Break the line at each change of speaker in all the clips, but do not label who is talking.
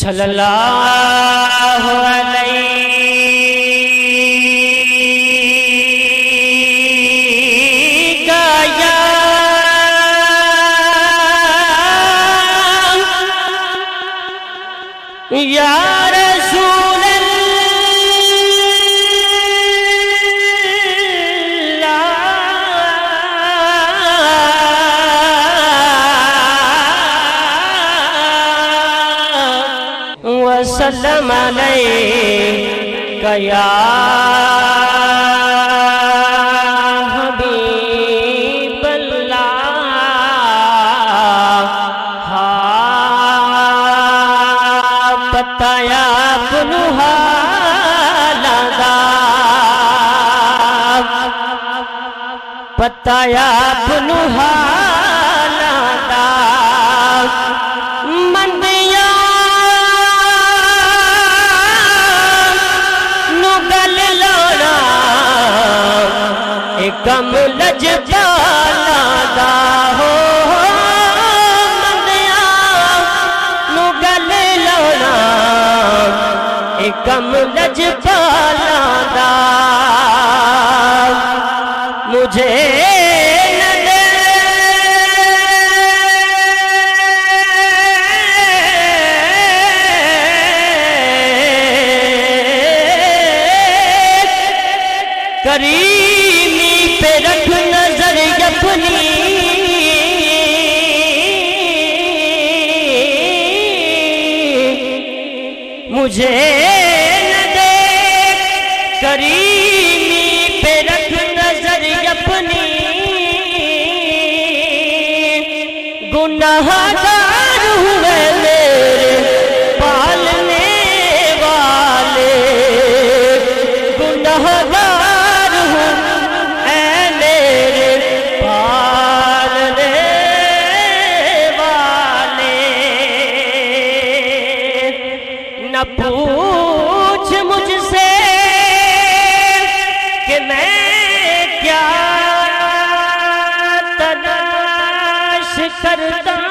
सल्लल्लाहु अलैहि या रसूल अल्लाह वसल्लम अलैका या हबीब अल्लाह। बताया पुनहालादा बताया पुनहालादा मंदिया नुगल लोड़ा एकम लजपालादा हो मंदिया नुगल लोड़ा एकम लजपालादा मुझे न दे करीमी पे रख नजर अपनी मुझे न दे करीमी पे रख नजर अपनी गुनाहगार हुए मेरे पालने वाले गुनाहगार हूँ ऐ मेरे पालने वाले। न पूछ मुझसे कि मैं क्या तलाश करता हूँ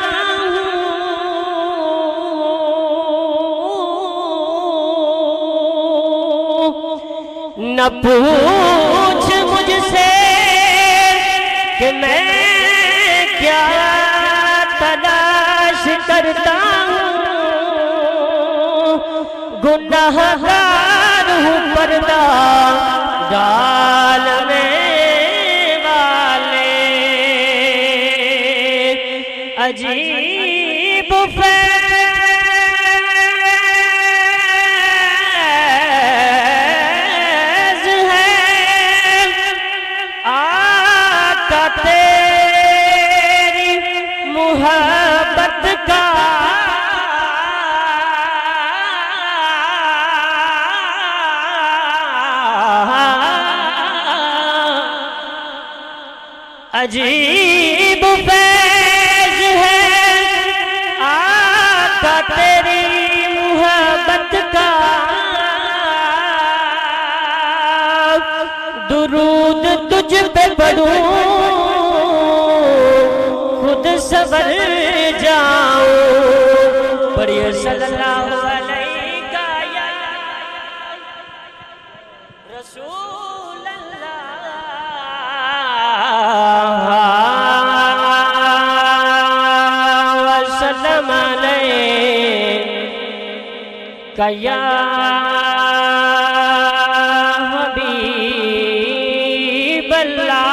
न पूछ मुझसे कि मैं क्या तलाश करता हूँ गुनाहगार हूँ पर्दा डालने वाले। अजीब फैज़ है आका तेरी मुहब्बत का अजीब फैज़ है आका तेरी मुहब्बत का दुरूद तुझ पे पढ़ूं खुद सबर जाऊं पढ़िए सल्लल्लाहु अलैहि रसूल अल्लाह वसल्लम अलैका या हबीब अल्लाह।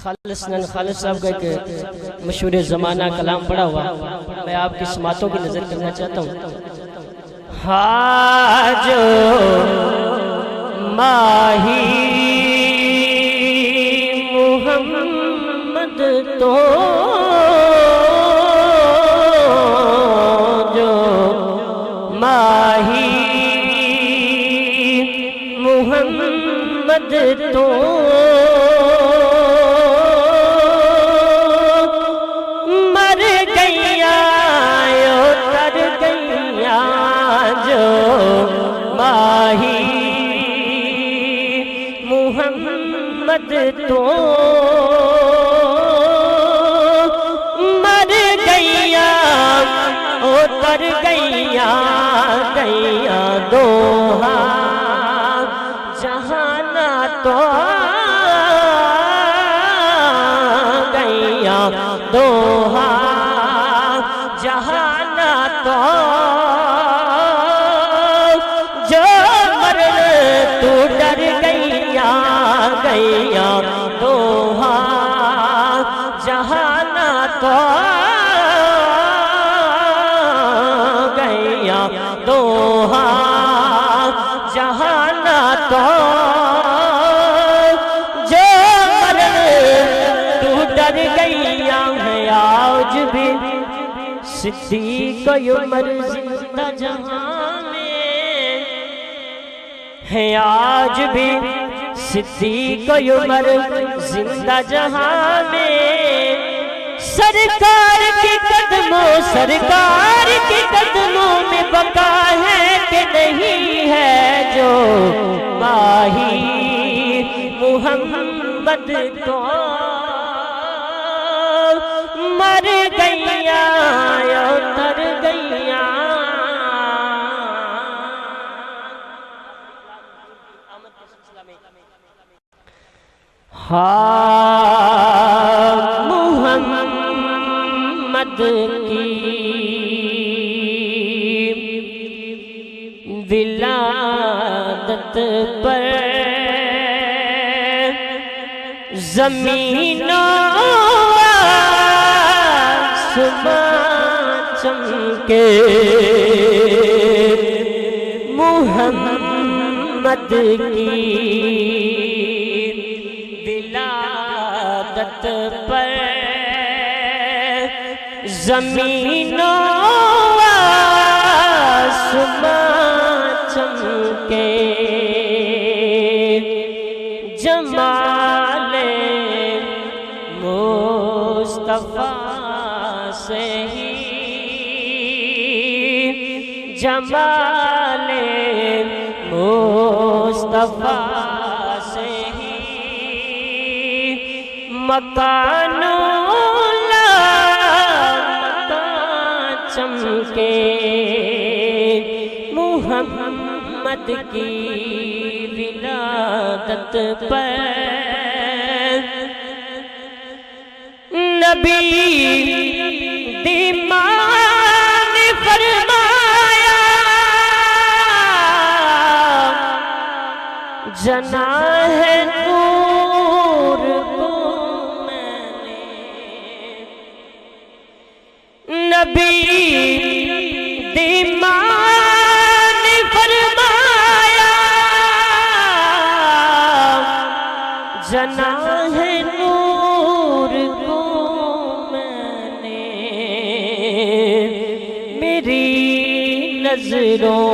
खालिसन खालिद साहब का एक मशहूर ज़माना कलाम पढ़ा हुआ मैं आपकी समातों की नज़र करना चाहता हूँ। हाजो माही मुहम्मद तो जो माही मुहम्मद तो मर गैया तर गैया जो माही मुहम्मद तो मर गैया गैया दोहा जहाना तो गैया दोहा जहाना तो जो मरन तू डर गैया गैया दोहा जहाना तो गैया दोहा जहाना तो जो मरन तू डर गैया है आज भी सिद्दीक़ उमर जिंदा जहां में है आज भी सिद्दीक़ उमर जिंदा जहां में सरकार के कदमों में बका है कि नहीं है जो माही मुहम्मद तो मर गैया तर गैया। हाँ मुहम्मद की विलादत पर ज़मीनों आसमां चमके मुहम्मद की विलादत पर ज़मीनों आसमां चमके जमाले मुस्तफ़ा से ही जमाले मुस्तफ़ा से ही मकानों चमके मुहम्मद की विलादत पर नबी दीमान फरमाया जना है नूर को मैंने नबी दीमान फरमाया जना है नूर को मैंने मेरी नजरों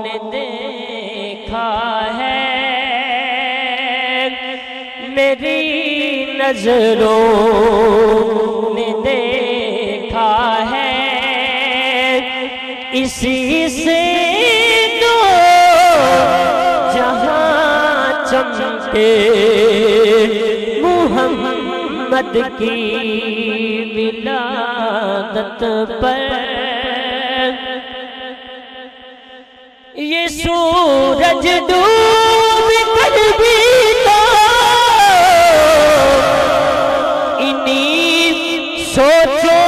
ने देखा है मेरी नजरों ने देखा है इसी से दो जहां चमके मुहम्मद की विलादत पर ये सूरज डूब कर भी तो इन्हीं सोचों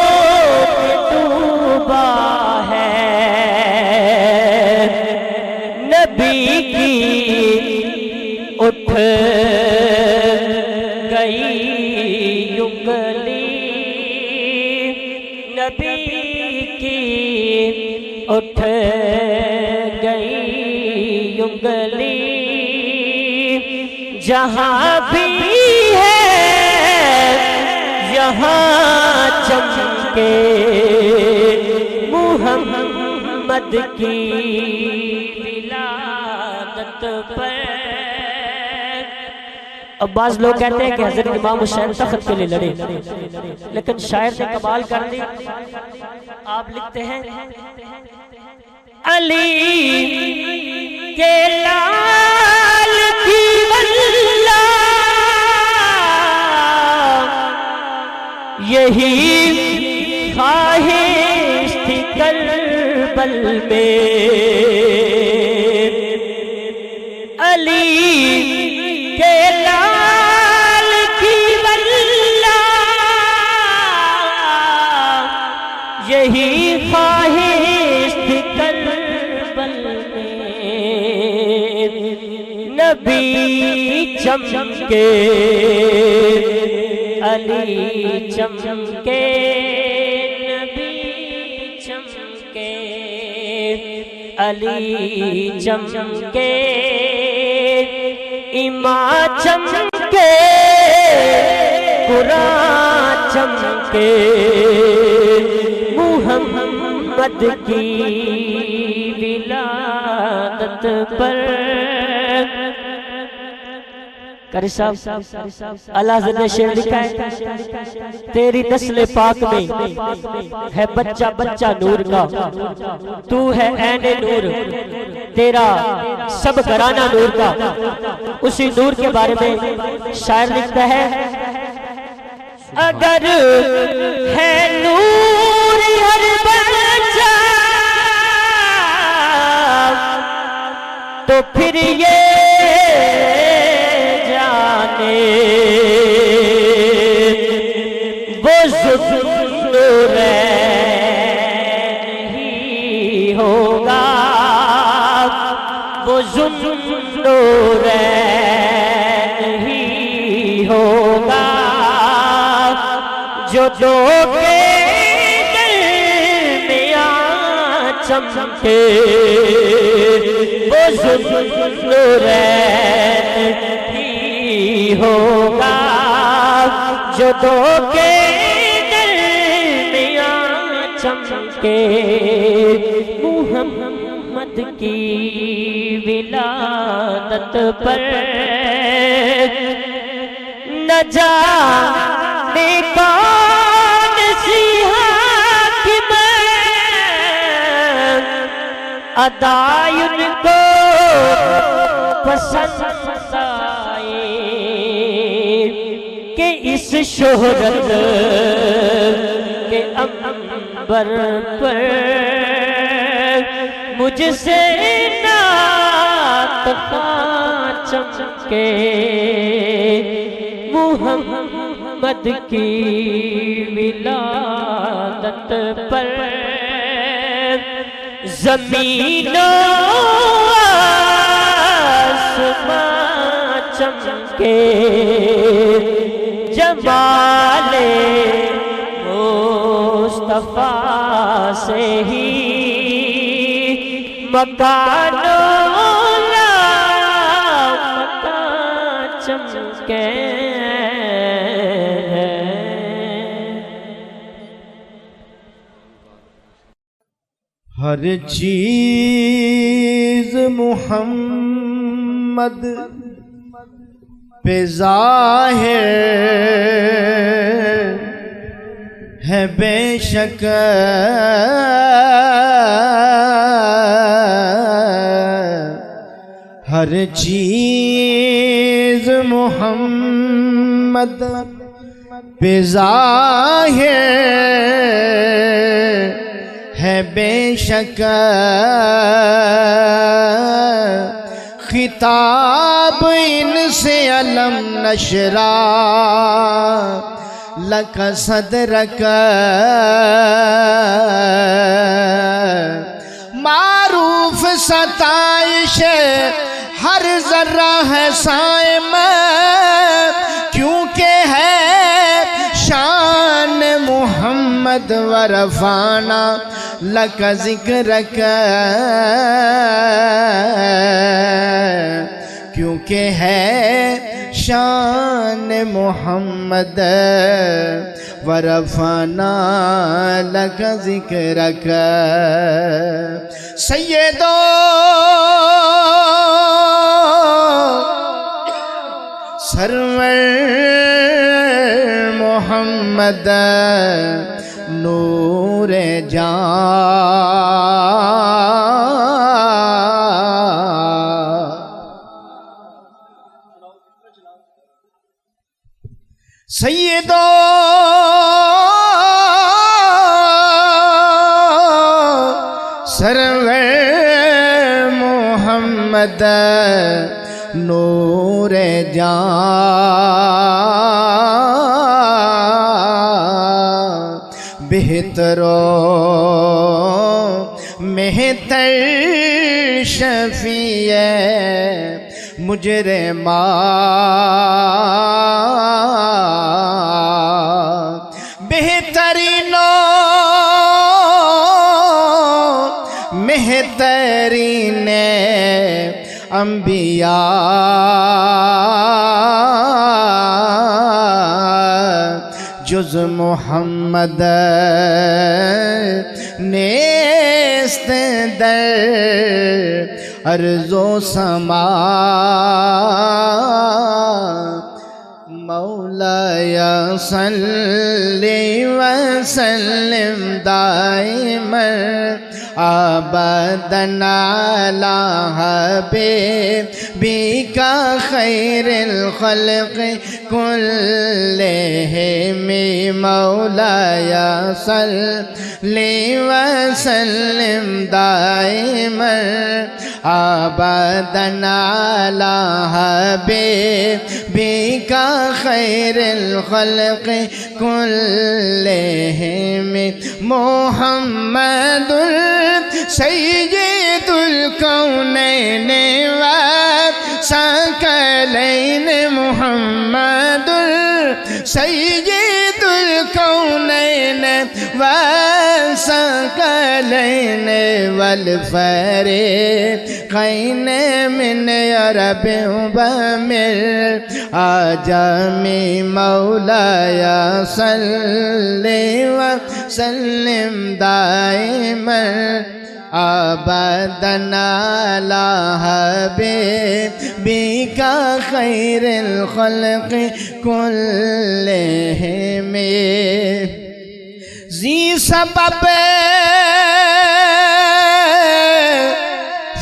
में डूबा है नबी की उठ गई उंगली नबी की उठ गई उंगली जहां भी है यहाँ चमके मुहम्मद की विलादत पर। अब बाज लोग कहते हैं कि हजरत इमाम हुसैन तख्त के लिए लड़े, लेकिन शायर ने कमाल कर दी। आप लिखते हैं अली के लाल की वल्ला यही ख्वाहिश थी में अली के लाल की वल्ला यही ख्वाहिश थी करबल में नबी चमके अली चमके नबी चमके अली चमके इमाम चमके कुरान चमके मुहम्मद की विलादत पर कारी साहब अल्लाह ने शेर लिखा है तेरी नस्ल पाक में है बच्चा बच्चा नूर का तू है ऐने नूर तेरा सब घराना नूर का। उसी नूर के बारे में शायर लिखता है अगर है नूर हर बच्चा तो फिर ये वो नहीं होगा वो नहीं होगा जो दो के दरमियां चमके वो नहीं होगा जो दो के दरमियां चमके मुहम्मद की विलादत पर न जाने कौन सी हाकिम अदाय उनको पसंद आए कि इस शोहरत के अंबर पर मुझसे नात चमके मुहम्मद की विलादत पर ज़मीनों आसमां चमके जमाले मुस्तफा से ही मकानों मकान चमके
हर चीज मुहम्मद पे ज़ाहिर है बेशक हर चीज मुहम्मद पे ज़ाहिर है बेशक खिताब इनसे अलम नशरा लक सदरक मारूफ सताइश हर जर्रा है साइम क्योंकि है शान मोहम्मद वरफाना लक जिक्र क्योंकि है शान मोहम्मद वरफाना लक जिक्र सैयदो सरवर मोहम्मद नूरे जान सैयदो सरवर मोहम्मद नूर जान बेहतरो मेहतर शफीए मुजरिमा बेहतरीनो मेहतरीन अंबिया जुज मोहम्मद नेस्त दर अर्ज़ो समा मौलाया सल्ली व सल्लिम दाइमन अबदन अला हबीबिका खैरिल खल्क़ कुल्लिहिम मौलाया सल्ली व सल्लिम दाइमन अबदन अला हबीबिका खैरिल खल्क़ कुल्लिहिम मुहम्मदुल सय्यिदुल कौनैन व सकलैन मुहम्मदुल सय्यिदुल कौनैन व सकलैन वल फरीक़ैन मिन अरब व मिन आजमी मौलाया सल्ली व सल्लिम दाइमन अबदन अला हबीबिका खैरिल खल्क़ कुल्लिहिम ज़ी सबब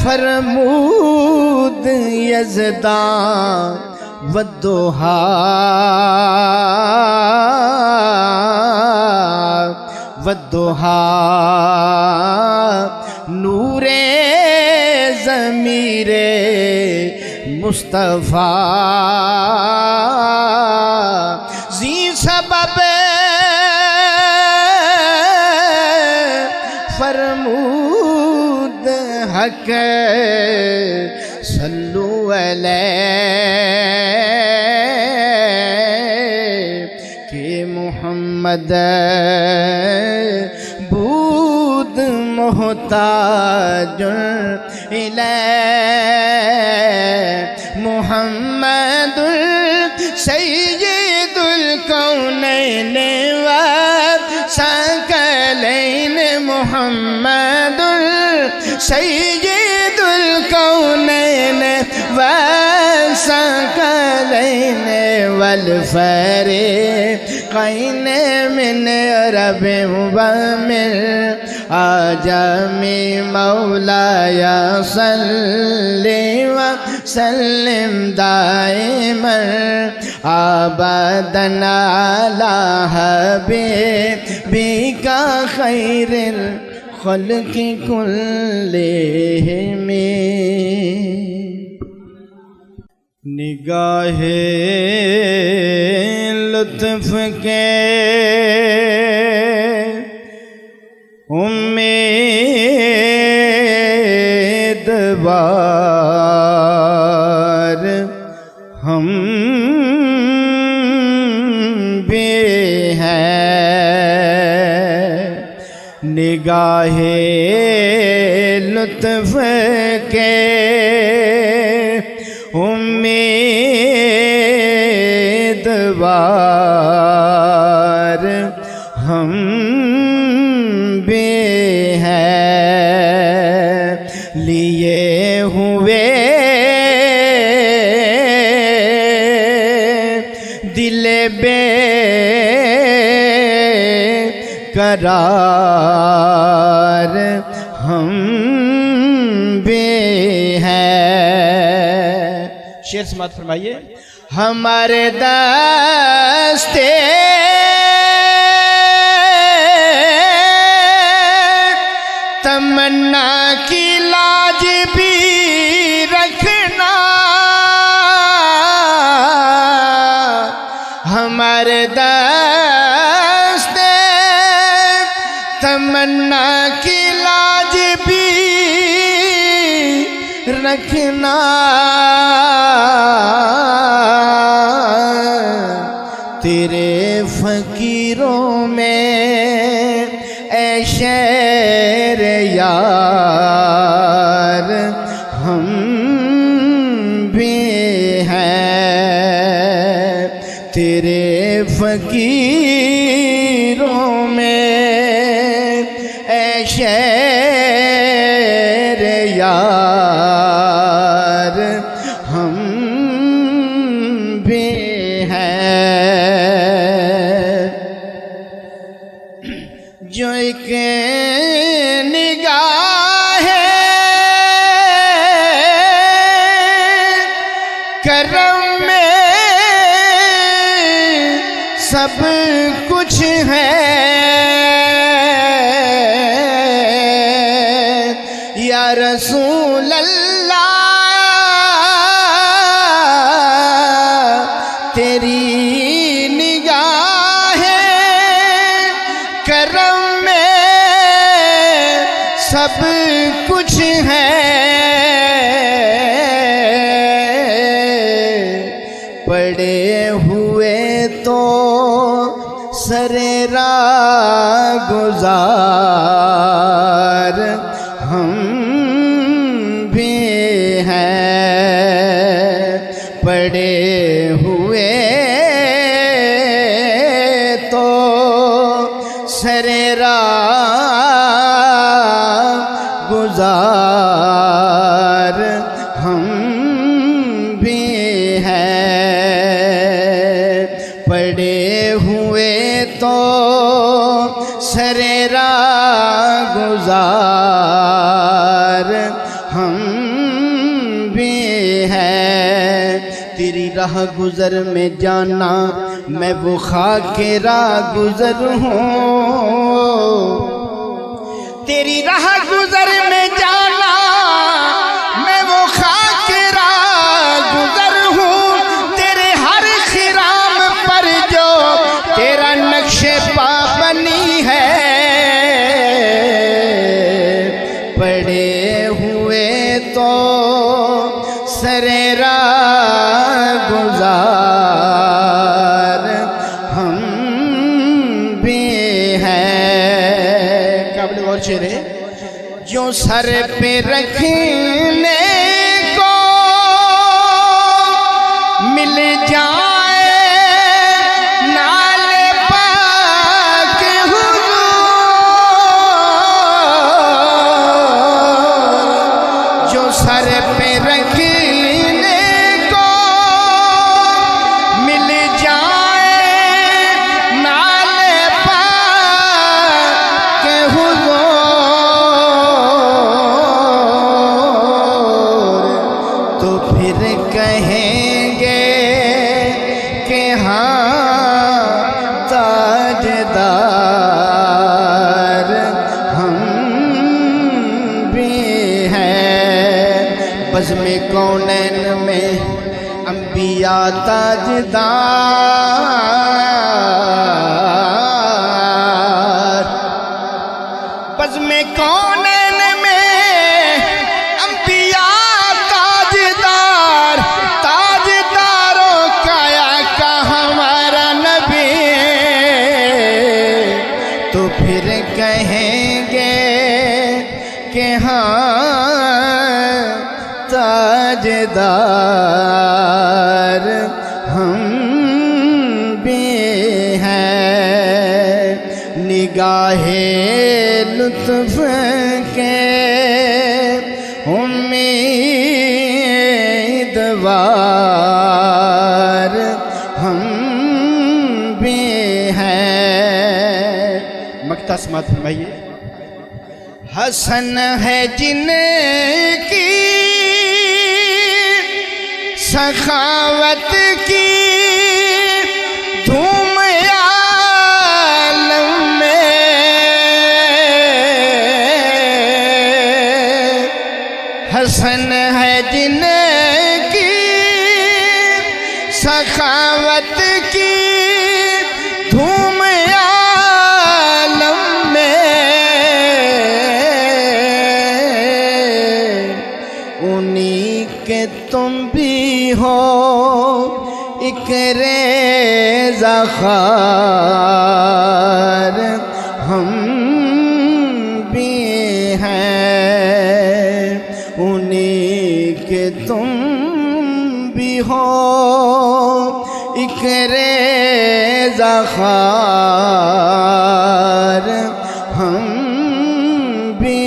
फरमूद यज़दान वद्दुहा वद्दुहा नूरे ज़मीरे मुस्तफ़ा ज़ी सबब फरमूद हक सल्लु अलैहि मोहम्मद बूद मोहताजुल इलैहि मुहम्मदुल सय्यिदुल कौनैन व सकलैन मुहम्मदुल सय्यिदुल कौनैन व सकलैन वल फरीक़ैन मिन अरब व मिन आजमी मौलाया सल्ली व सल्लिम दाइमन अबदन अला हबीबिका खैरिल खल्क़ कुल्लिहिम निगाहे लुत्फ़ के उम्मीदवार हम भी हैं निगाहे लुत्फ़ के उम्मीदवार हम भी हैं लिए हुए दिल बेकरार हम भी हैं। शेर समात फरमाइए। हमारे दस्ते तमन्ना की लाज भी रख हमारे दस्ते तमन्ना की लाज भी रखना, तेरे फकीरों में ऐ शेर यार हम भी हैं। तेरे फकीरों में ऐ शेर यार हम भी हैं। जो एक निगाह करम में सब कुछ है, या रसूल अल्लाह तेरी निगाह करम में सब कुछ है। पड़े हुए तो सरेरा गुजार हम भी हैं। पड़े हुए तो सरेरा गुजार हम भी हैं। पड़े हुए तो सरेरा गुजार हम भी हैं। तेरी राह गुजर में जाना मैं वो खाके राह गुजर हूँ। तेरी राह गुजर में जाना मैं वो खाके राह गुजर हूँ। तेरे हर खिराम पर जो तेरा नक्शे पा बनी है। पड़े हुए तो सरेरा गुजार हम भी हैं। काबिल और शेरे जो सर पे रखने को मिल जाए नाले पाक हुजूर, जो सर पे रखने को मिल जाए नाले पाक हुजूर, तो फिर कहेंगे कि हाँ ताजदार हम भी हैं। बज़्म-ए कौनैन में अंबिया ताजदार, बज़्म-ए कौनैन में अंबिया ताजदार, ताजदारों का आका हमारा नबी, तो फिर कहेंगे कि हाँ ताजदार हम भी हैं। निगाहे लुत्फ के उम्मीदवार हम भी हैं। मक्ता समात फरमाइए। हसन है जिनकी सखावत की धूम आलम में, हसन है जिनकी सखावत की हो एक रेज़ा ख़ार हम भी हैं, उन्हीं के तुम भी हो एक रेज़ा ख़ार हम भी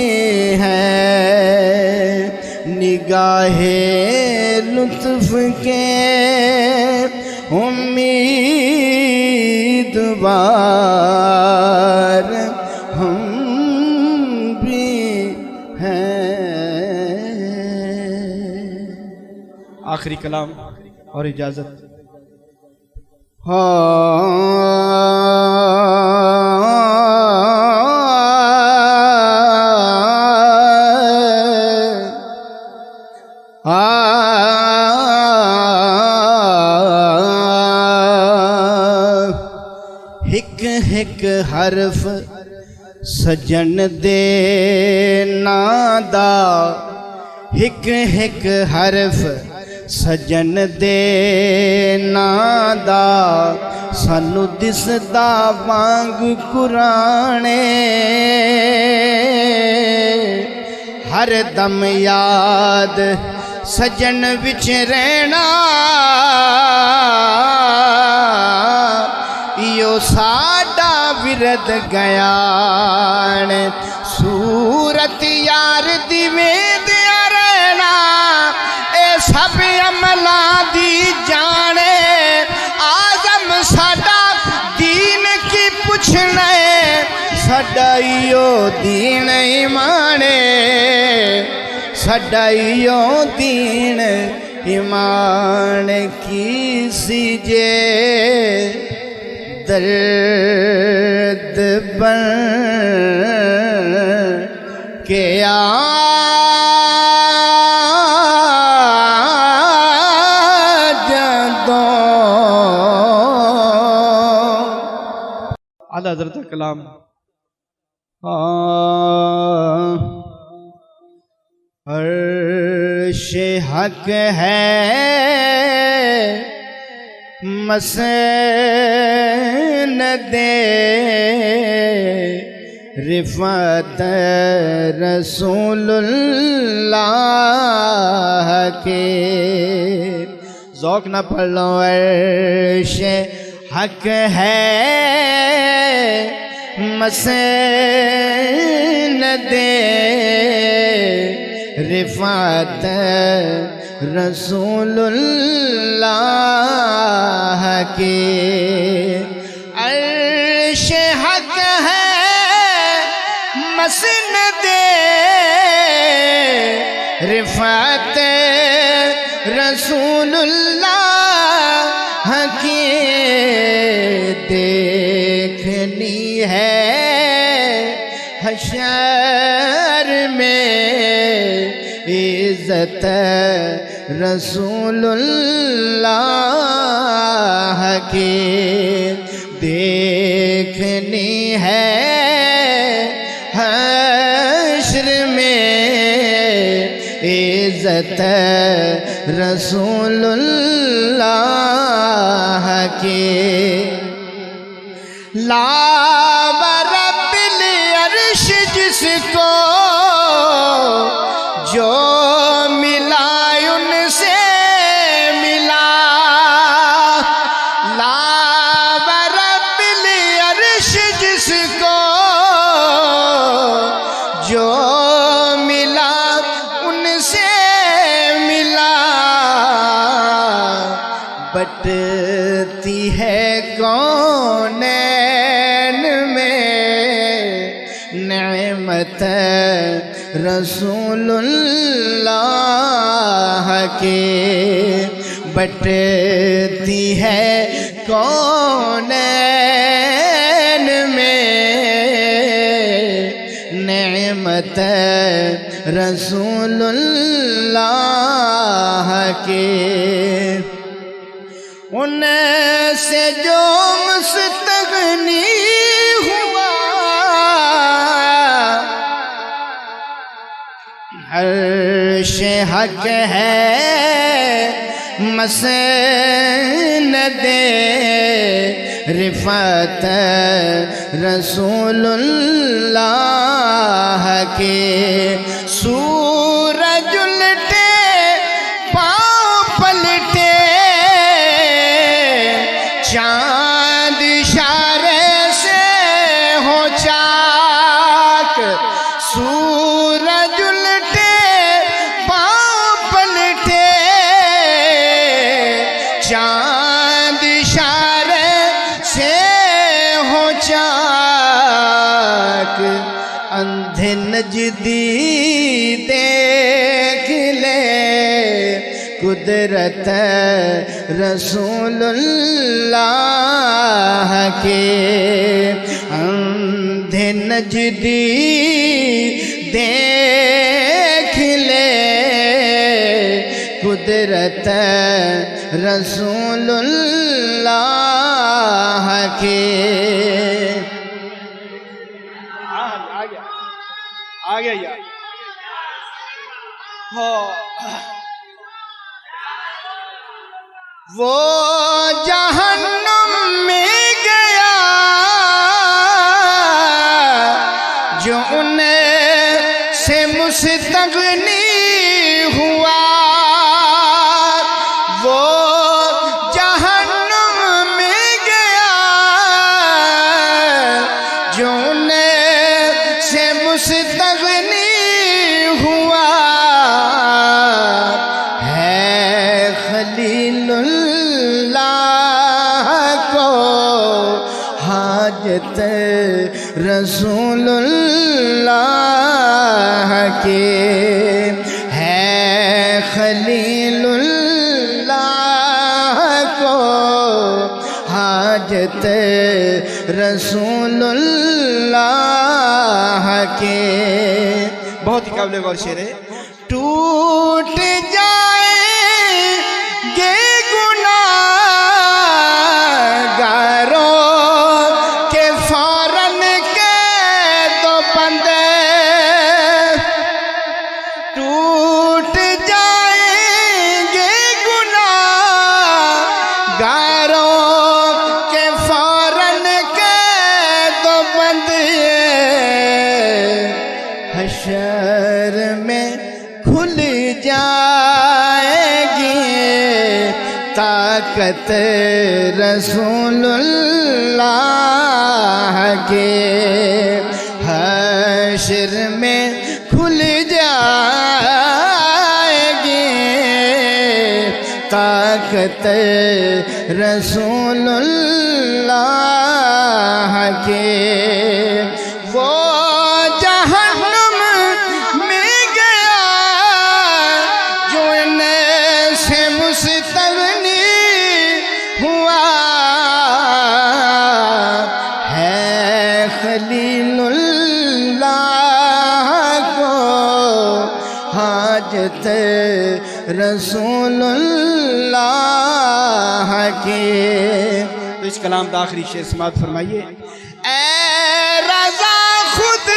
हैं। निगाहे लुत्फ़ के उम्मीदवार हम भी हैं। आखिरी कलाम और इजाज़त। हिक हिक हरफ सजन दे नादा, हिक हिक हरफ सजन दे नादा, सानू दिसदा वांग कुराने, हर दम याद सजन विच रहना, यो साडा विरद गयान, सूरत यार दी वेंदिया रहना, ए सब अमला दी जाने, आजम साडा दीन की पुछना, साडा इयो दीन ईमाने, साडा इयो दीन ईमान की सीजे दर्द बन के आ जदों। आला हज़रत कलाम। अर्श हक है मसनदे रिफ़त रसूलुल्लाह के। ज़ौक़ ना पढ़ लो। अर्श हक है मसनदे रिफ़त रसूलुल्लाह के। अर्श हक है मसनदे रिफ़त रसूलुल्लाह की। देखनी है हशर में इज़्ज़त रसूलुल्लाह की। देखनी है हश्र में इज़्ज़त रसूलुल्लाह की। लावरब्बिल अर्श जिसको जो मिला उनसे मिला। लावरब्बिल अर्श जिसको जो मिला उनसे मिला। बटती है कौनैन में नेमत रसूलुल्लाह के। बटती है कौनैन में नेमत रसूलुल्लाह के। उनसे जो मुस्तगनी हुआ अर्श हक है मसनद रिफत रसूलुल्लाह के सूरज उल्टे पाँव पलटे चांद इशारे से हो चाक सूरज उल्टे पाँव पलटे चांद इशारे से हो चाक अंधे नजदी देख ले कुदरत रसूलुल्लाह के अंधे नजदी देख ले कुदरत रसूलुल्लाह के।
आ गया यार
वो जहन्नुम में गया जो उनसे मुस्तगनी हुआ वो जहन्नुम में गया जो उनसे मुस्तगनी हुआ है खलीलुल्लाह को हाजत रसूलुल्लाह के है खलीलुल्लाह को हाजत रसूलुल्लाह के।
बहुत ही काबिल गौर शेर है।
टूट जाएंगे गुनाहगारों के फौरन के दो बंदे टूट जाएंगे गुनाहगारों के फौरन के दो बंदे हशर में खुल जाएगी ताकत रसूलुल्लाह के हशर में खुल जाएगी ताकत रसूलुल्लाह के। वो जहन्नुम में गया जो इनसे मुस्तगनी हुआ है खलीलुल्लाह को हाजत रसूलुल्लाह के।
तो इस कलाम का आखिरी शेर समाप्त फरमाइए।
ऐ रज़ा खुद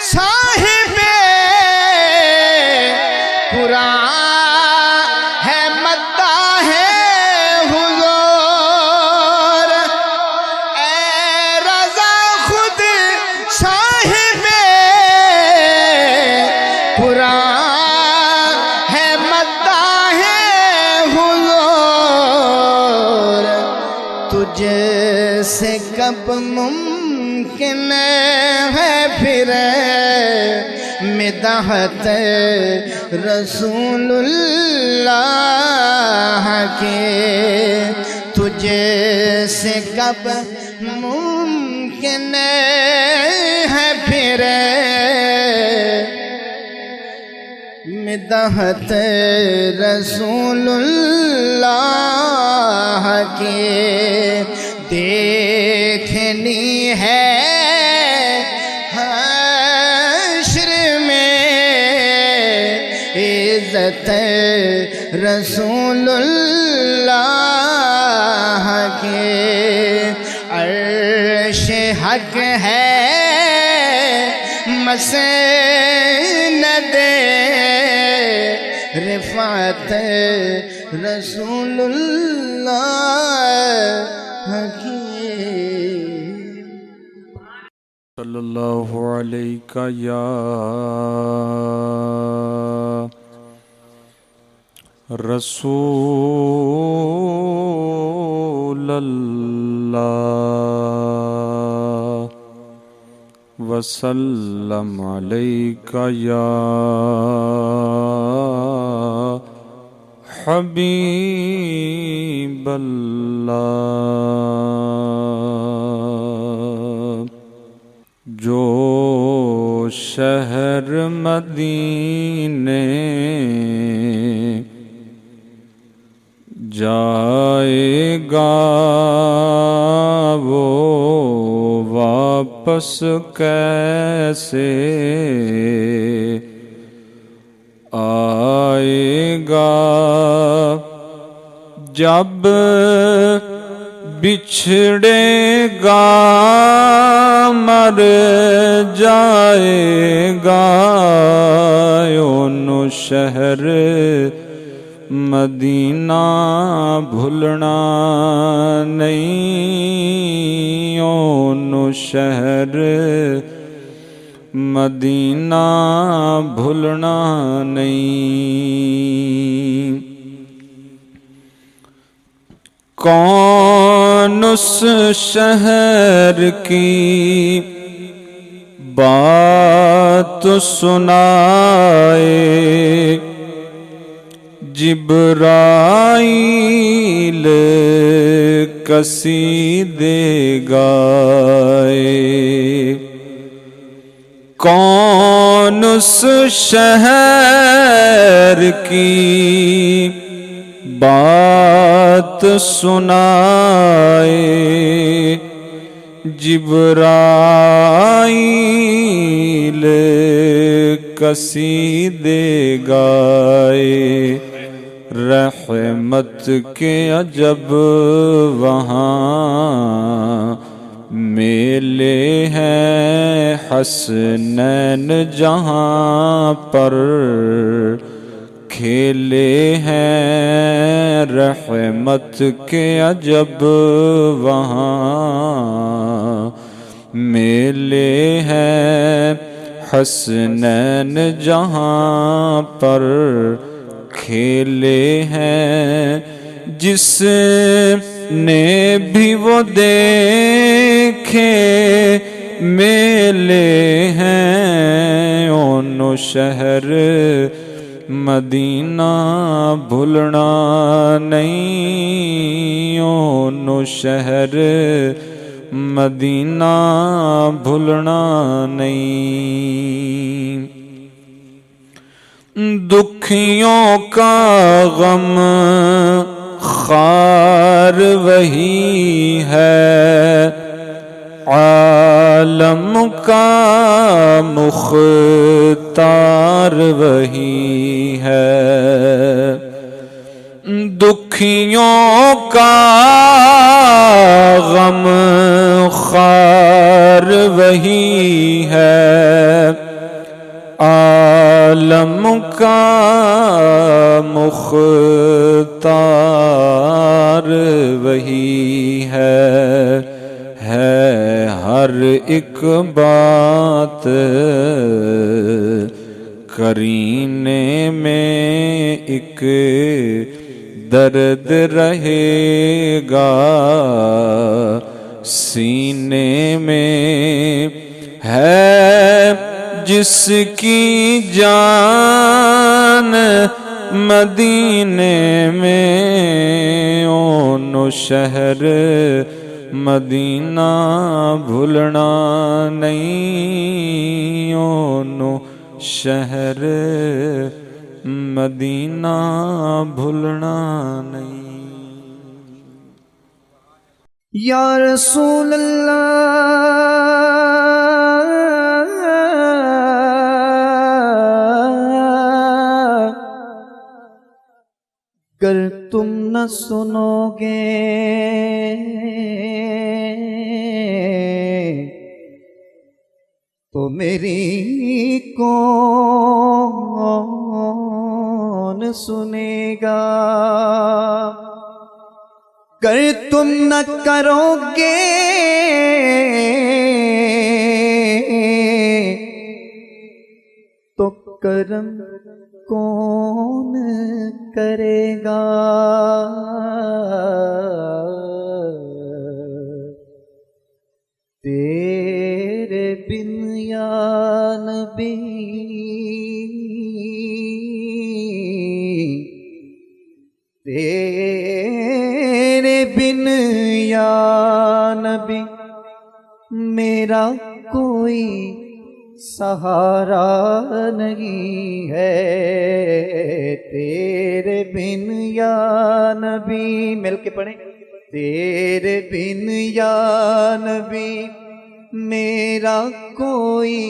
साहिबे कुरान है मद्दा है हुज़ूर ऐ रज़ा खुद साहिबे कुरान है मद्दा है हुज़ूर तुझसे कब मुमकिन है फिर मिदहत रसूलुल्लाह के तुझसे कब मुमकिन है फिर मिदहत रसूलुल्लाह के। देखनी है हश्र में इज्जत रसूलुल्लाह के अर्श हक है मसनद रिफात रसूलुल्लाह हकीम।
सल्लल्लाहु अलैका या रसूलल्लाह वसल्लम अलैका या हबीबल्लाह। जो शहर मदीने जाएगा वो वापस कैसे आएगा। जब बिछड़ेगा मर जाएगा उन शहर मदीना भूलना नहीं। उन शहर मदीना भूलना नहीं। कौन उस शहर की बात सुनाए जिब्राईल कसीदे गाए। कौन उस शहर की बात सुनाए जिब्राईल कसीदे गाए। रहमत के अजब वहाँ मेले हैं हसनैन जहाँ पर खेले हैं। रहमत के अजब वहाँ मेले हैं हसनैन जहाँ पर खेले हैं। जिसने भी वो देखे मेले हैं उन शहर मदीना भूलना नहीं। उन शहर मदीना भूलना नहीं। दुखियों का गम खार वही है आलम का मुख्तार वही है। दुखियों का गम खार वही है आलम का मुख्तार वही है हर एक बात करीने में एक दर्द रहेगा सीने में है जिसकी जान मदीने में ओन शहर मदीना भूलना नहीं। ओन शहर मदीना भूलना नहीं।
या रसूल अल्लाह कर तुम न सुनोगे तो मेरी कौन सुनेगा। कर तुम न करोगे तो करम कौन करेगा। तेरे बिन या नबी तेरे बिन या नबी मेरा कोई सहारा नहीं है। तेरे बिन या नबी, मिल के पढ़े, तेरे बिन या नबी मेरा कोई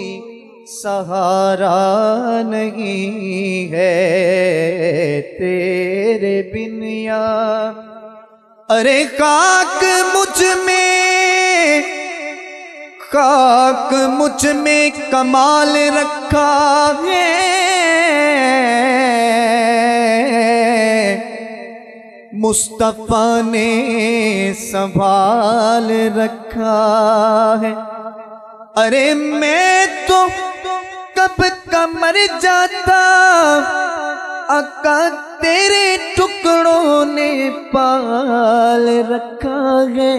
सहारा नहीं है। तेरे बिन या, अरे खाक मुझ में कमाल रखा है। मुस्तफा ने संभाल रखा है। अरे मैं तो कब का मर जाता, आका तेरे टुकड़ों ने पाल रखा है।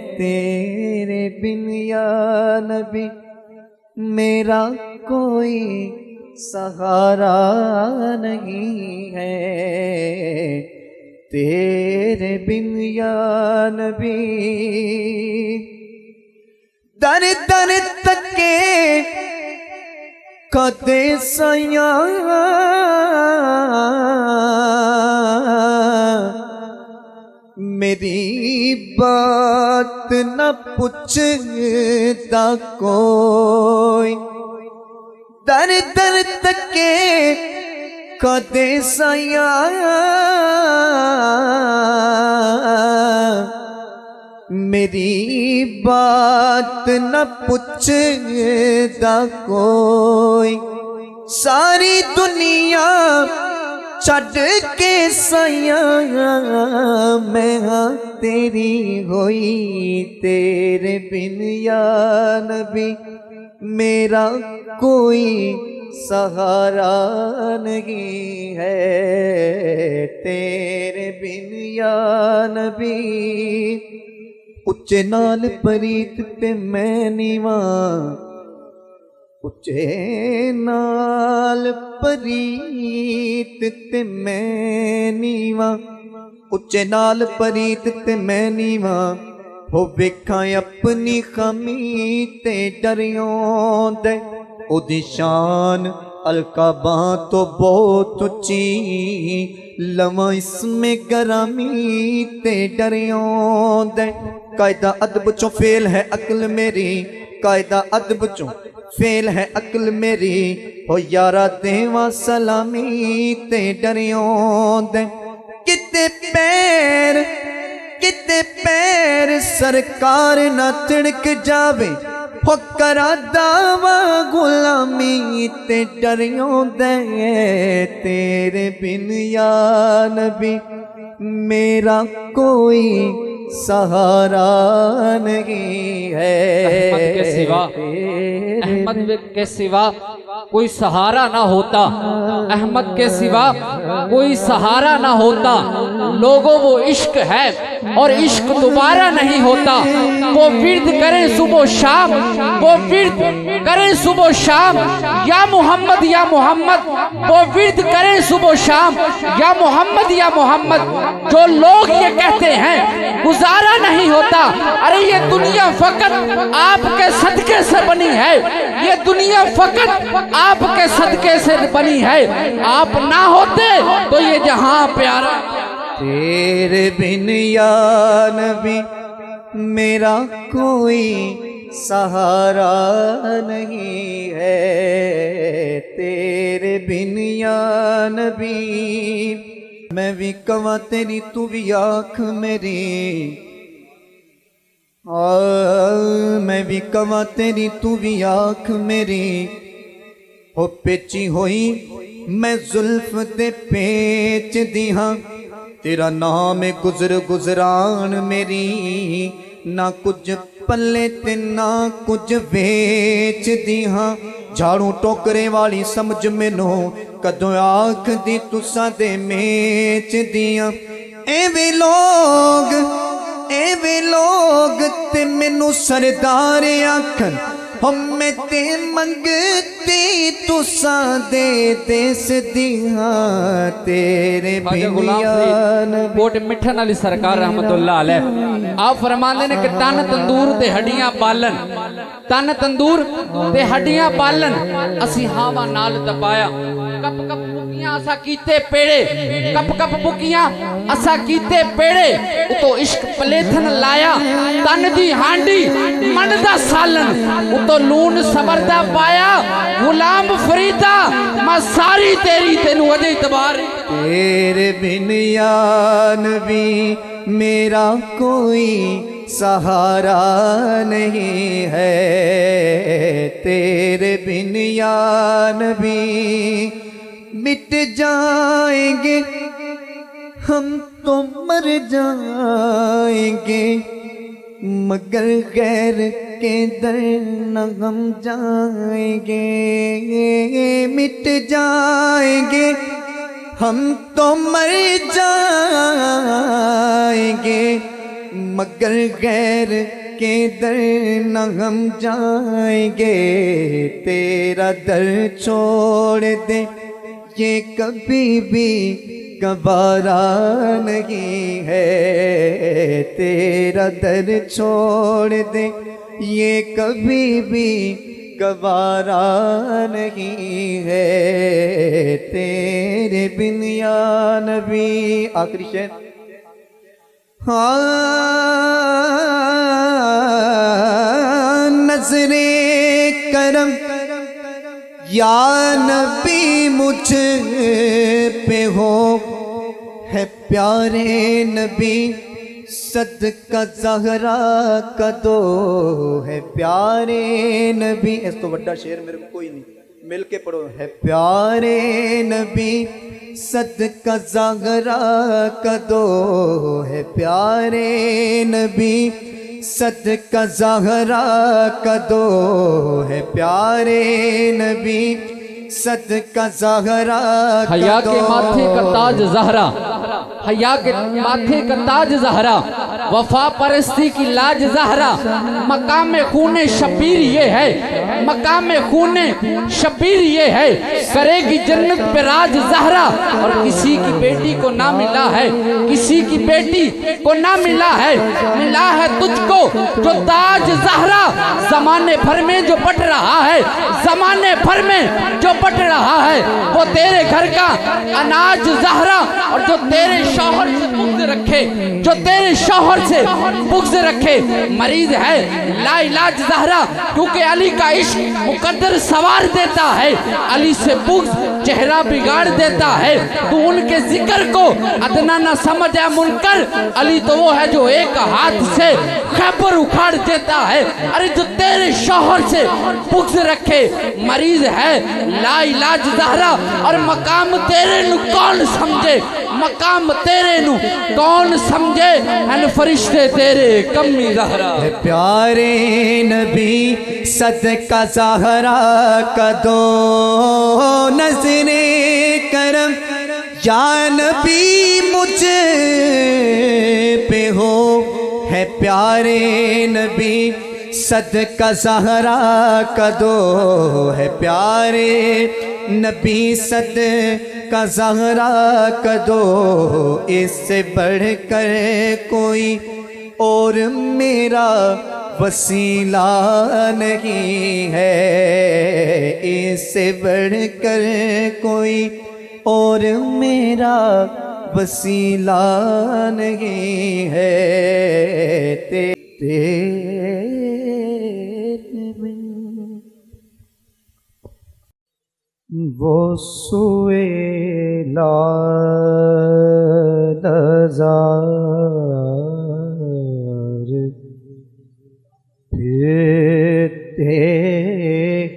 तेरे बिन या नबी मेरा कोई सहारा नहीं है। तेरे बिन या नबी दर दर तके कदे सया मेरी बात न पूछता कोई। दर दर तके कदे सया मेरी बात न पूछता कोई। सारी दुनिया छड़ के सया मैं हाँ तेरी होई। तेरे बिन या नबी मेरा कोई सहारा नहीं है। तेरे बिन या नबी उच्चे नाल परीत ते मैं नीवा। उच्चे नाल परीत ते मैं नीवा। उच्चे नाल परीत ते मैं नीवा। हो वेखा अपनी खमी ते डरियों दे। उदी शान अलकाबा तो बहुत उच्ची लवा इसमें गरामी ते डरियों दे। कायदा अदब चो फेल है अक्ल मेरी, कायदा अदब चो फेल है अक्ल मेरी। हो यारा देवा सलामी ते डरियों दे। किते पैर सरकार ना तिड़क जावे। हो करा दावा गुलामी ते डरियों दे। तेरे बिन या नबी मेरा कोई सहारा नहीं है।
अहमद के सिवा कोई सहारा ना होता। अहमद के सिवा कोई सहारा ना होता। लोगों वो इश्क है और इश्क दोबारा नहीं होता। वो विर्द करें सुबह शाम, वो विर्द करें सुबह शाम या मोहम्मद या मोहम्मद। वो विर्द करें सुबह शाम या मोहम्मद या मोहम्मद। जो लोग ये कहते हैं गुजारा नहीं होता, अरे ये दुनिया फकत आपके सदके से बनी है। ये दुनिया फकत आपके सदके से बनी है। आप ना होते तो ये जहां प्यारा।
तेरे बिन या नबी मेरा कोई सहारा नहीं है। तेरे बिन या नबी मैं भी कवा तेरी तू भी आँख मेरी। मैं भी कवा तेरी तू भी आँख मेरी। हो पेची होई मैं जुल्फ दे पेच दी हाँ, तेरा नाम है गुजर गुजरान मेरी, ना कुछ पल्ले ते ना कुछ वेच दी हाँ। झाड़ू टोकरे वाली समझ मैनू कदों आख दी तुसा दे मेच दियां। एवे लोग ते मैनू सरदार आखन, मैं ते मंगती तुसा दे देस दिया तेरे बियान।
कोट मिठन अली सरकार रहमतुल्लाह अलैह आप फरमाते ने कि तन तंदूर ते हड्डियां पालन, तन तंदूर ते हड्डियां पालन, असी हवा नाल तपाया। कप कप बुकियां असा कीते पेड़े, कप कप बुकियां असा कीते पेड़े, उतो इश्क पलेथन लाया। तन दी हांडी मन दा सालन, उतो लून सबरदा पाया। गुलाम फरीदा मैं सारी तेरी तेनू अजे इतबार।
तेरे बिन या नबी मेरा कोई सहारा नहीं है, तेरे बिन या नबी मिट जाएंगे हम तो मर जाएंगे, मगर गैर के दर न हम जाएंगे। मिट जाएंगे हम तो मर जाएंगे, मगर गैर के दर न हम जाएंगे। तेरा दर छोड़ दे ये कभी भी गवारा नहीं है, तेरा दर छोड़ दे ये कभी भी गवारा नहीं है, तेरे बिन या नबी। आखिरी शेर। हाँ नजरे करम या नबी मुझ पे हो, है प्यारे नबी सदका ज़हरा का दो, है प्यारे नबी। इस तो बड़ा शेर मेरे को कोई नहीं, मिल के पढ़ो। है प्यारे नबी सदका ज़हरा का दो, है प्यारे नबी सदका ज़हरा का दो, है प्यारे नबी सदका ज़हरा का दो।
हया के माथे का ताज ज़हरा, हया के माथे का ताज ज़हरा, वफा परस्ती की लाज ज़हरा। मकाम खूने शबीर ये है, मकाम खूने शबीर ये है, करेगी जन्नत पे राज ज़हरा। और किसी की बेटी को ना मिला है, किसी की बेटी को ना मिला है, मिला है तुझको जो ताज ज़हरा। जमाने भर में जो बट रहा है, जमाने भर में जो बट रहा है, वो तेरे घर का अनाज ज़हरा। और जो तेरे शौहर से बुग़्ज़ रखे, जो तेरे शौहर से बुग़्ज़ रखे, मरीज है लाइलाज ज़हरा। क्योंकि अली का इश्क मुकद्दर सवार देता है, अली से बुग़्ज़ चेहरा बिगाड़ देता है। तू उनके जिक्र को अदना न समझ है मुनकर, अली तो वो है जो एक हाथ से खैबर उखाड़ देता है। अरे जो तेरे शौहर से बुग़्ज़ रखे, मरीज है लाइलाज ज़हरा। और मकाम तेरे नु कौन समझे, मकाम तेरे नु कौन समझे, हन फरिश्ते तेरे कमी ज़हरा।
प्यारे नबी सदका ज़हरा का दो, नज़रे करम या नबी मुझे पे हो, है प्यारे नबी सदका ज़हरा का दो, है प्यारे नबी सदका ज़हरा का दो। इससे बढ़कर कोई और मेरा वसीला नहीं है, इससे बढ़कर कोई और मेरा वसीला नहीं है। तेरे बिन वो सोए लाज़ार फिरते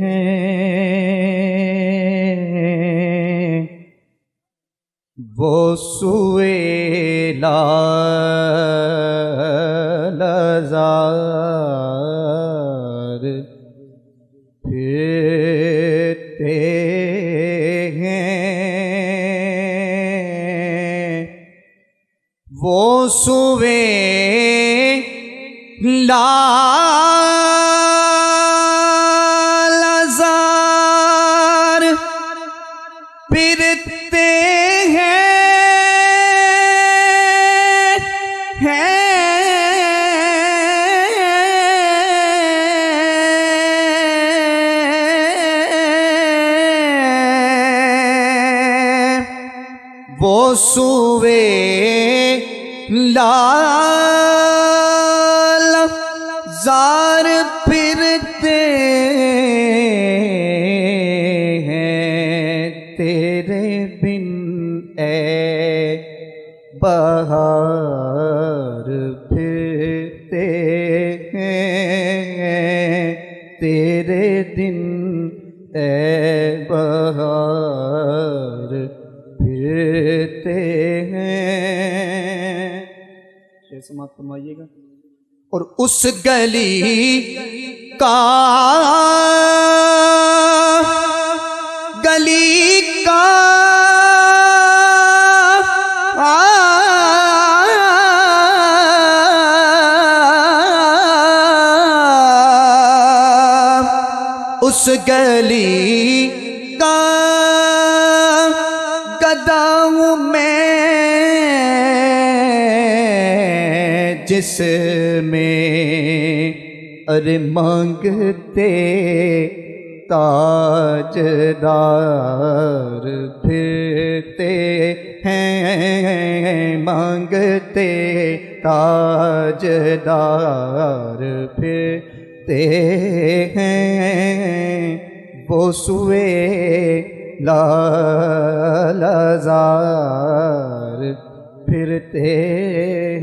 हैं, सुए लालजार फिरते हैं, वो सुए लालजार फिरते वो सुवे लालजार फिरते हैं, तेरे बिन ए बहार फिरते हैं, तेरे दिन ए बहार फिरते हैं। शेर समाप्त फरमाइएगा। और उस गली का उस गली का गदा हूँ मैं, जिसमें अरे मांगते ताजदार फिरते हैं, मांगते ताजदार फिरते हैं, वो सुए लालजार फिरते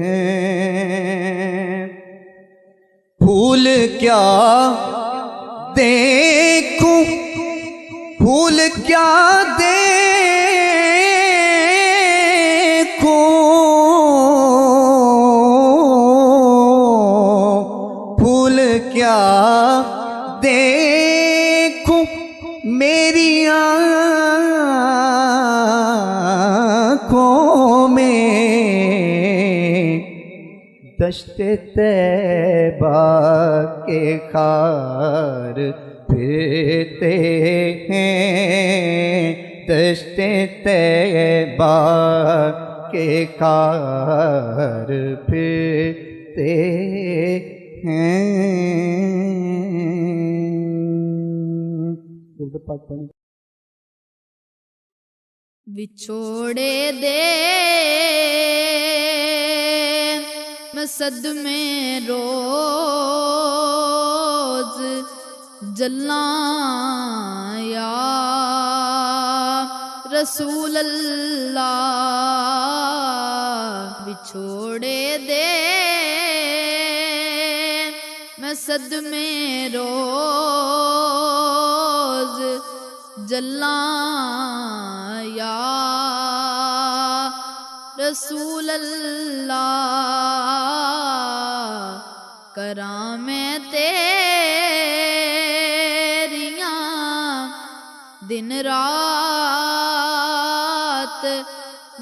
हैं। फूल क्या देखूं, फूल क्या देखूं, फूल क्या देखूं, मेरी आँखों में दश्ते तैबा के खार फिरते हैं, दश्ते तैबा के खार फिरते हैं।
विछोड़े दे मैं सदमे रोज जल्ला या रसूल अल्लाह, विछोड़े दे मैं सदमे रोज जल्ला या रसूल अल्लाह, करा मैं तेरियां दिन रात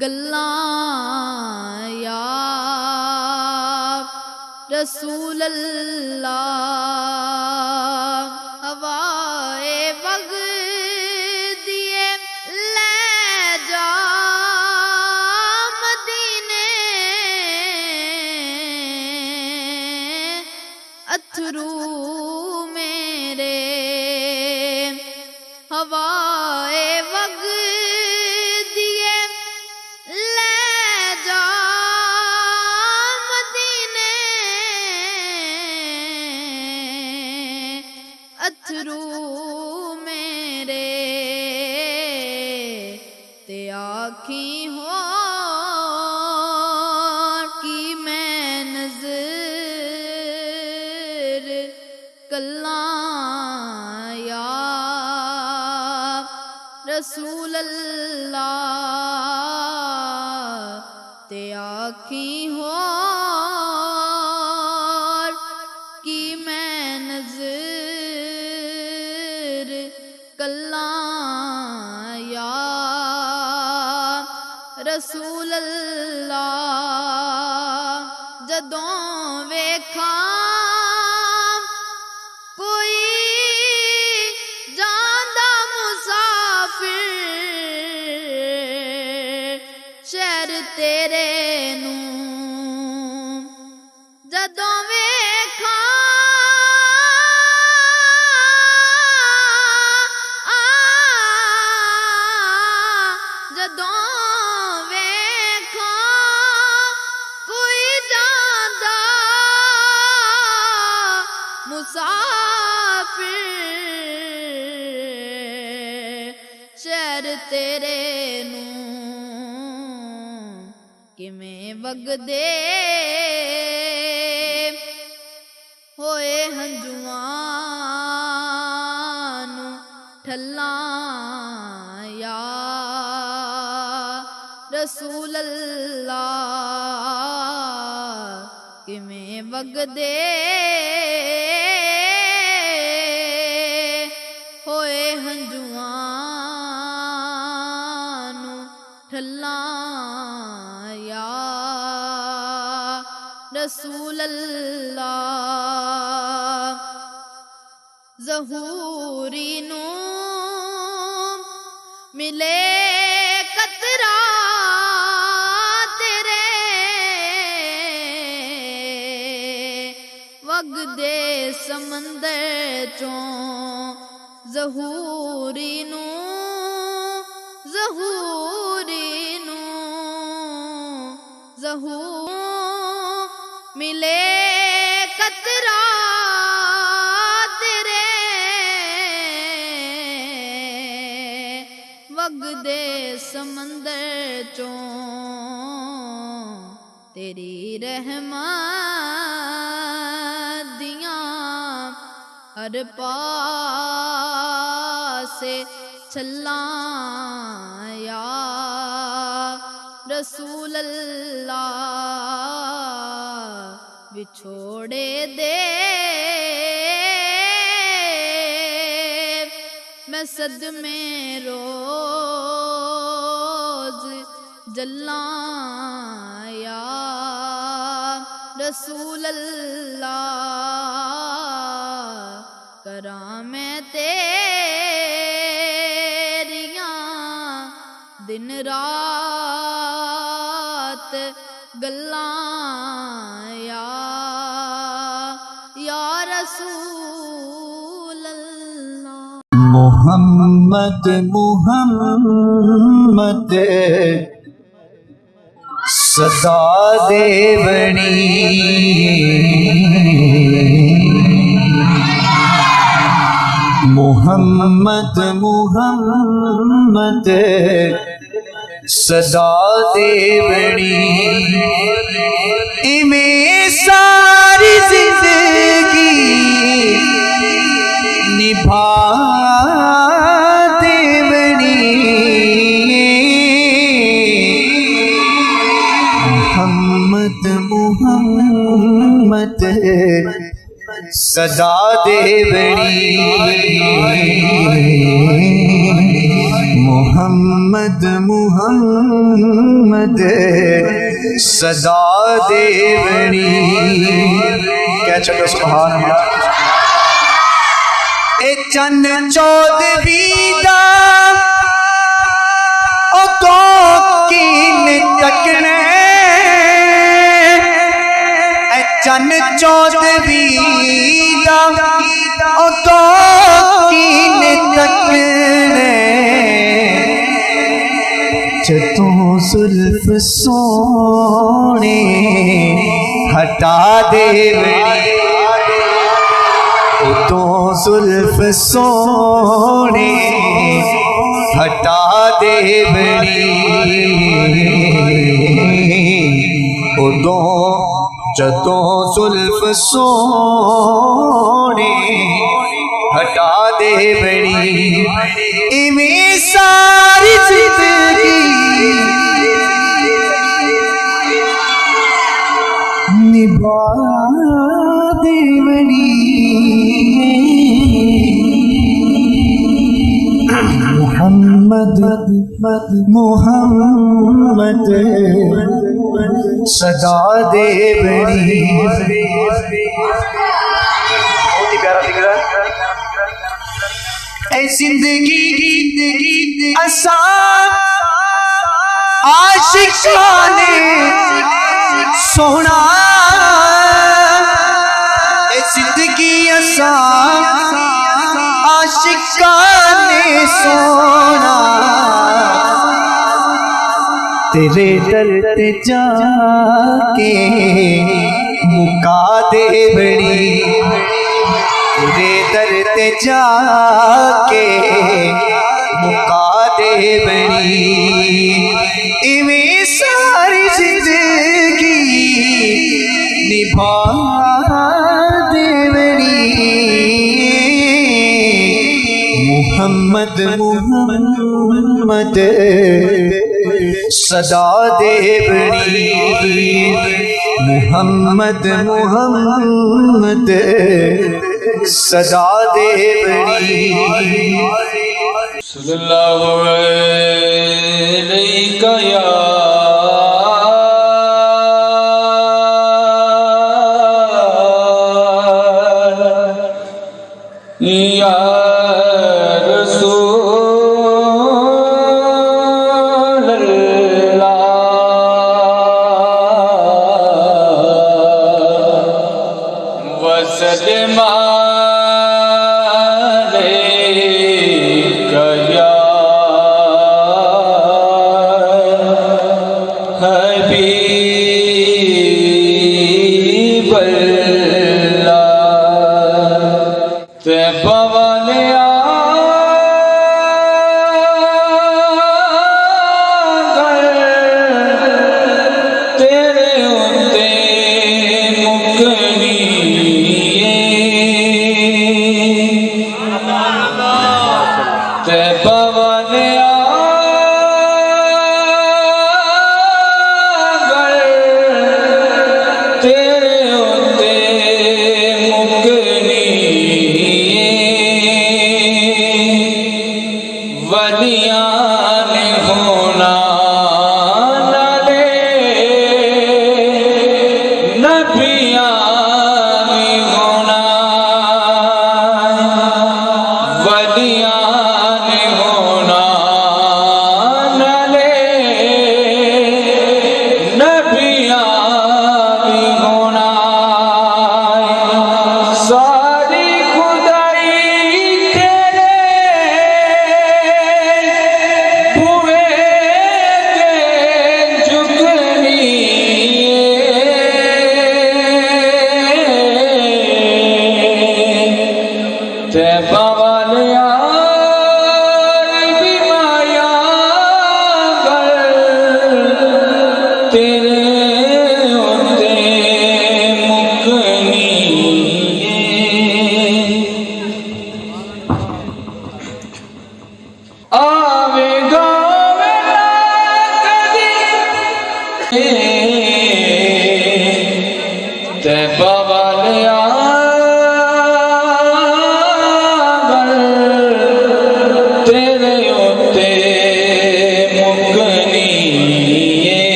गल्लां या रसूल अल्लाह। हवाए वग दिए ले जा मदीने, अथरू मेरे हवाए वग दिए ले जा मदीने, अथरू मेरे ते आखी हो कि मैं नजर कल्ला या रसूल अल्लाह। वेखा कोई जांदा मुसाफिर शहर तेरे नू जदों वेखा जदों वेखा कोई जांदा मुसाफिर शहर तेरे नू किवें वगदे होए हंजुआं नू ठल्लां या रसूल अल्लाह किवें वगदे होए हंजुआं नू ठल्लां या रसूल अल्लाह ज़हूरी नू मिले कतरा तेरे वगदे समंदर चों ज़हूरी नू मिले कतरा तेरे वगदे समंदर चों तेरी रहमत दियां हर पासे छल्लां या रसूल अल्लाह विछोड़े दे मैं सदमे रोज जल्लां या रसूल अल्लाह करां मैं तेरियां दिन रात गल्लां या रसूल अल्लाह।
मोहम्मद मोहम्मद सदा देवनी मोहम्मद मोहम्मद सदा देवनी इमें सारी जिंदगी निभा देवनी मोहम्मद मोहम्मद सदा देवनी मोहम्मद मोहम्मद सदा देवनी। क्या चलो सुभान अल्लाह। ए चन चौदवी दा ओ कोकीन तकने ए चन चौदवी दा ओ कोकीन तकने जतों जुल्फ सोने हटा देवनी तो जुल्फ सोने हटा देवनी उदों जदों जुल्फ सोने हटा देवनी इमें सारी जिंदगी निभा देवनी मोहम्मद मोहम्मद सदा देवनी। बहुत ही प्यारा लिख रहा है। ऐ जिंदगी असा आशिकाने सोना, ऐ जिंदगी असा आशिकाने सोना, तेरे दर ते जाके मुका देवनी, तेरे दर ते जाके मुका देवनी। इवें सारी जिंदगी निभा देवनी। मुहम्मद मुहम्मद सदा देवनी, मुहम्मद मुहम्मद सदा देवनी।
सल्लल्लाहु अलैका या रसूल अल्लाह, वसल्लम अलैका या हबीब अल्लाह। तैबा वाले तेरे होते मुकनी, तैबा वाले तेरे होते मुकनी, वलियां ने होना नाले, नबियां ने होना, वलियां ने होना नाले, नबियां ने होना। सारी खुदाई तेरे हुए के झुकनी, तैबा वाले भी माया तेरे होते मुकनी। आवेगा वेला कदी तैबा वाले तेरे होते मुकनी,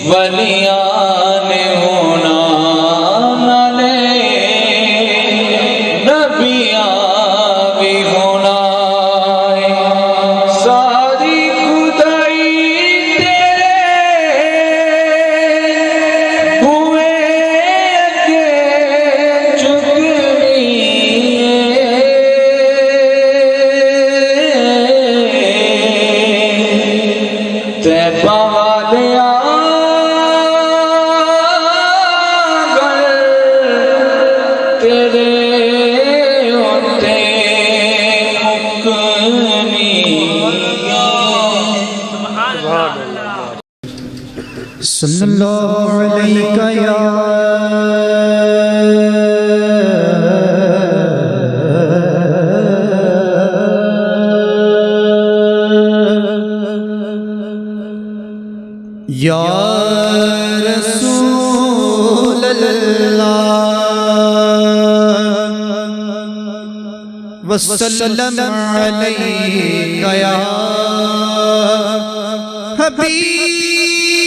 वलियां ने होना नाले, नबियां भी होना। सारी खुदाई तेरे हुए के झुकनी, तैबा वाले तेरे होते मुकनी।
सल्लल्लाहु अलैका या या रसूल अल्लाह वसल्लम अलैका या हबीब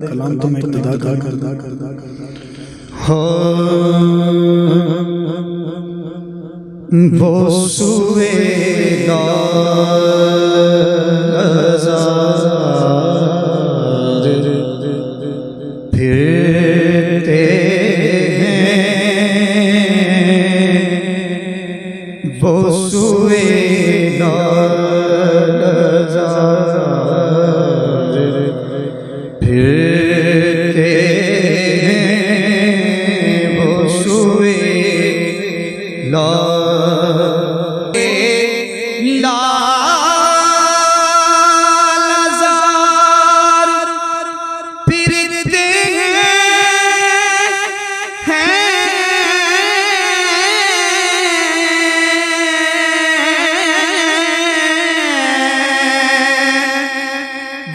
कलाम तो मैं इब्तिदा कर हो वो सुए फिरते वो सुए फिरते वो सुए लाज़ार फिरते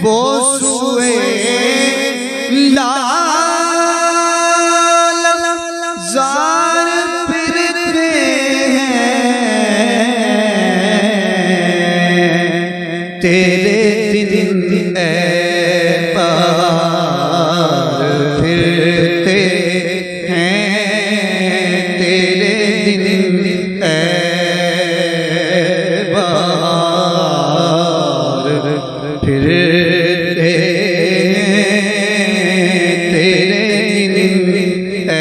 वो सुए लाज़ार फिरते हैं तेरे दिन ए पार फिरते हैं तेरे दिन ए पार फिरते तेरे दिन ए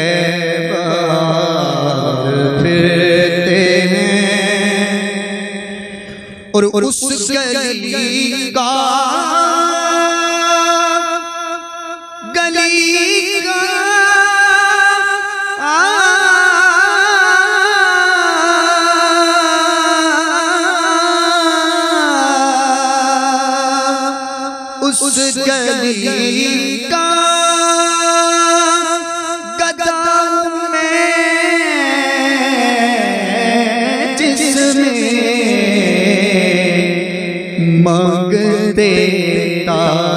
बार फिरते हैं और उस गली का उस गली का गदा में जिसमें मांगते ताजदार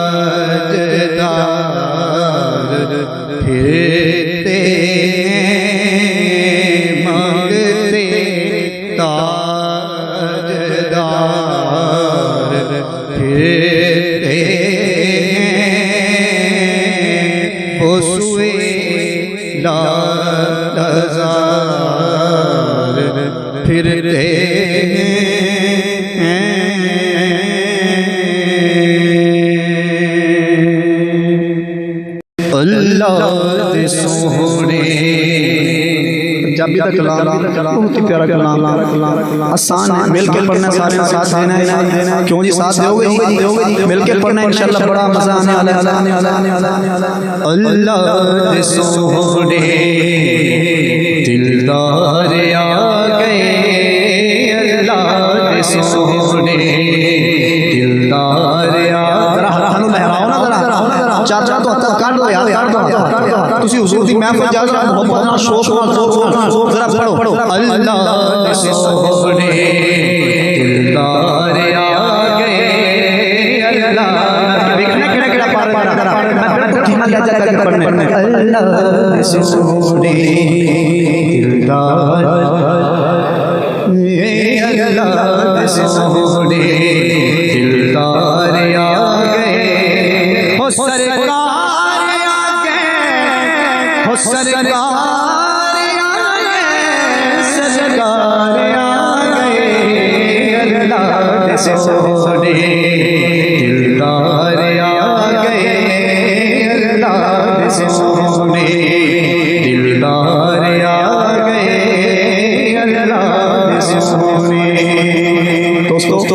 फिरते मांगते ताजदार फिरते वो सुए लाज़ार फिरते अल्लाह दे सोहणे पंजाबी का कलाम बहुत ही प्यारा कलाम आसान है मिलके पढ़ना सारे साथ देना है क्यों जी साथ दोगे जी मिलके पढ़ना इंशाल्लाह बड़ा मजा आने वाला है अल्लाह दे सोहणे दिलदार आ गए अल्लाह दे सोहणे दिलदार आ हानू लहराओ ना जरा चाचा तो हत्थ काट दो यार काट दो तुसी हुजूर दी महफिल जा के मोहब्बत नाल शौक नाल जरा पढ़ो अल्लाह दे सोहणे दिलदार आ गए अल्लाह देखना केड़ा केड़ा पार मैं बिल्कुल धीमा ले जा के पढ़ने अल्लाह दे सोहणे दिलदार अल्लाह दे सोहणे दिलदार आ गए हो सरकार आ गए हो सरकार आ गए सरकार आ गए अल्लाह दे सोहणे दिलदार आ गए अल्लाह दे सोहणे दिलदार आ गए अल्लाह दे सोहणे दोस्तों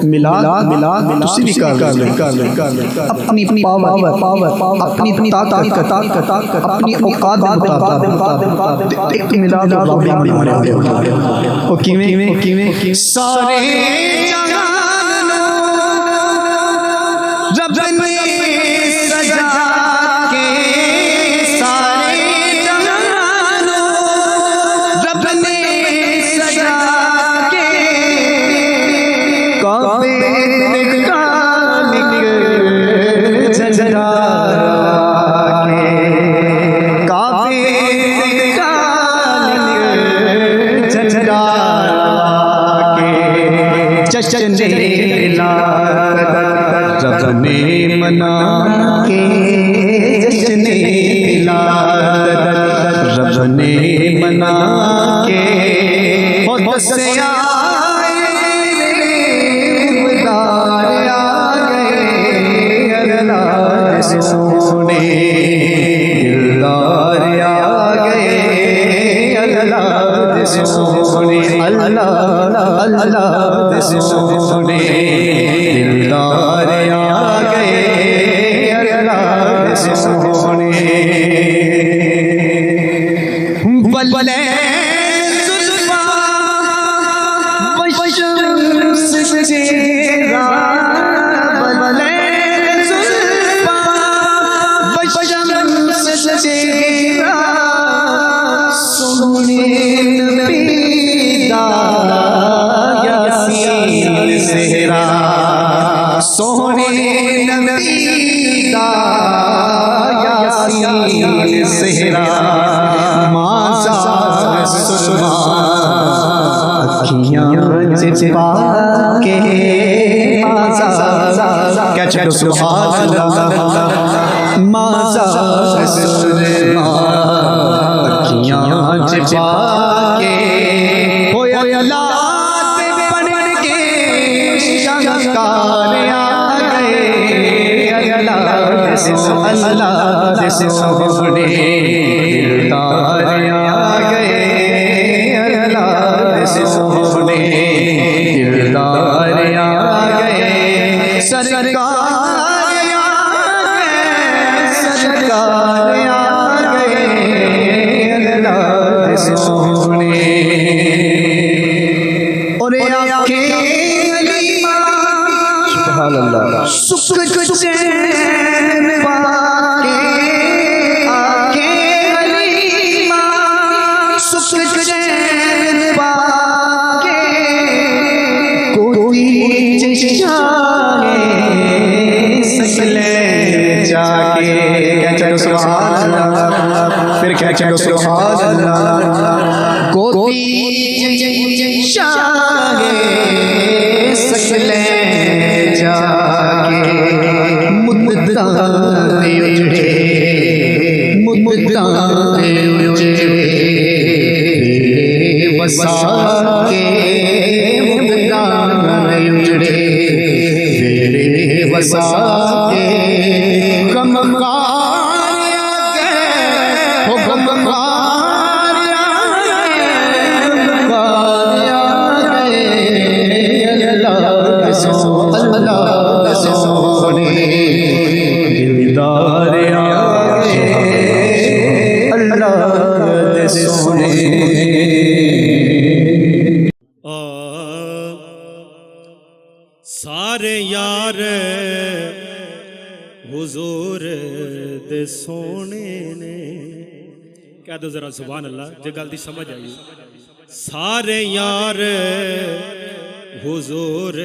मिलाद तुसी भी कर ले अपनी पावर अपनी ताकत अपनी औकात दे मुताबिक एक मिलाद रब ने मारे ओ किवें सारे जहान रब ने सजा के सारे जहान रब ने सजा के काबे झंडा के काबे जश्न मिलाद रब ने मना के जश्न मिलाद रब ने मना के दसे सोने दिलदार आ गए अल्लाह सोने अल्लाह अल्लाह सोने दिलदार आ गए अल्लाह सोने बल्ले सोने नबीदा यासीन सेहरा माज़ा सुरमा अखियाँ चिपा के माज़ा क्या चलो सुभान अल्लाह माज़ा सुरमा अखियाँ चिपा के होया अल्लाह बन के शंकार अल्लाह सोने दिलदार आ गए अल्लाह सोने दिलदार आ गए सरकार आ गए अल्लाह सोने और आंखें सुभान अल्लाह सुख चैन फिर क्या चलो सुभान अल्लाह गोदी शागे सकले जाके मुद्दाते उजड़े मुद्दाते उजड़े वसा के मुद्दाते उजड़े वसा के गम का
सारे यार हुजूर दे सोने ने कह दो जरा सुभान अल्लाह जो गलती समझ आई सारे यार हुजूर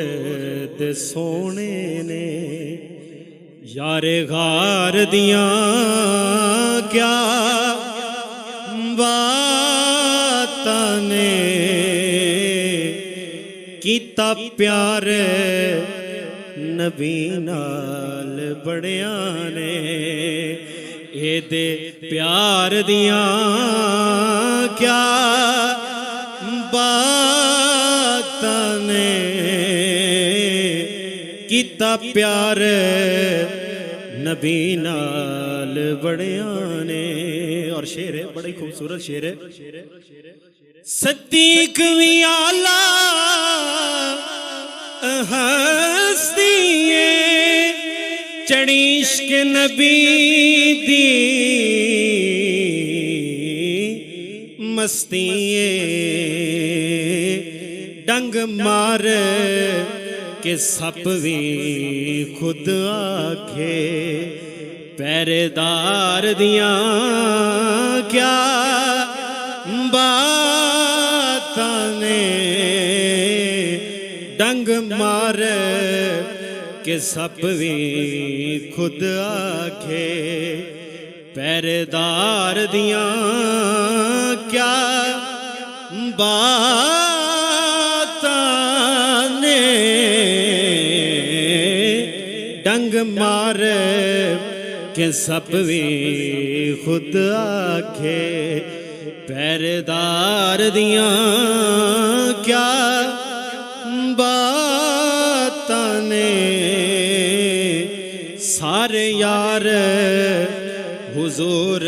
दे सोने ने यारे गार दियां क्या बातां ने कीता प्यार नबी नाल बड़िया ने एदे प्यार दियां क्या बातां ने कीता प्यार नबी नाल बड़िया ने। और शेर है बड़ा ही खूबसूरत शेर है सदीक भी आला हस्ती चढ़ी इश्क नबी दी मस्ती डंग मार के सप भी खुद आखे पहरेदार दियां क्या बातां ने डंग मार के सप भी खुद आखे पहरेदार दियां क्या बातां ने। मार के सप भी खुद आखे पहरेदार दियां क्या बातां ने सारे यार हुजूर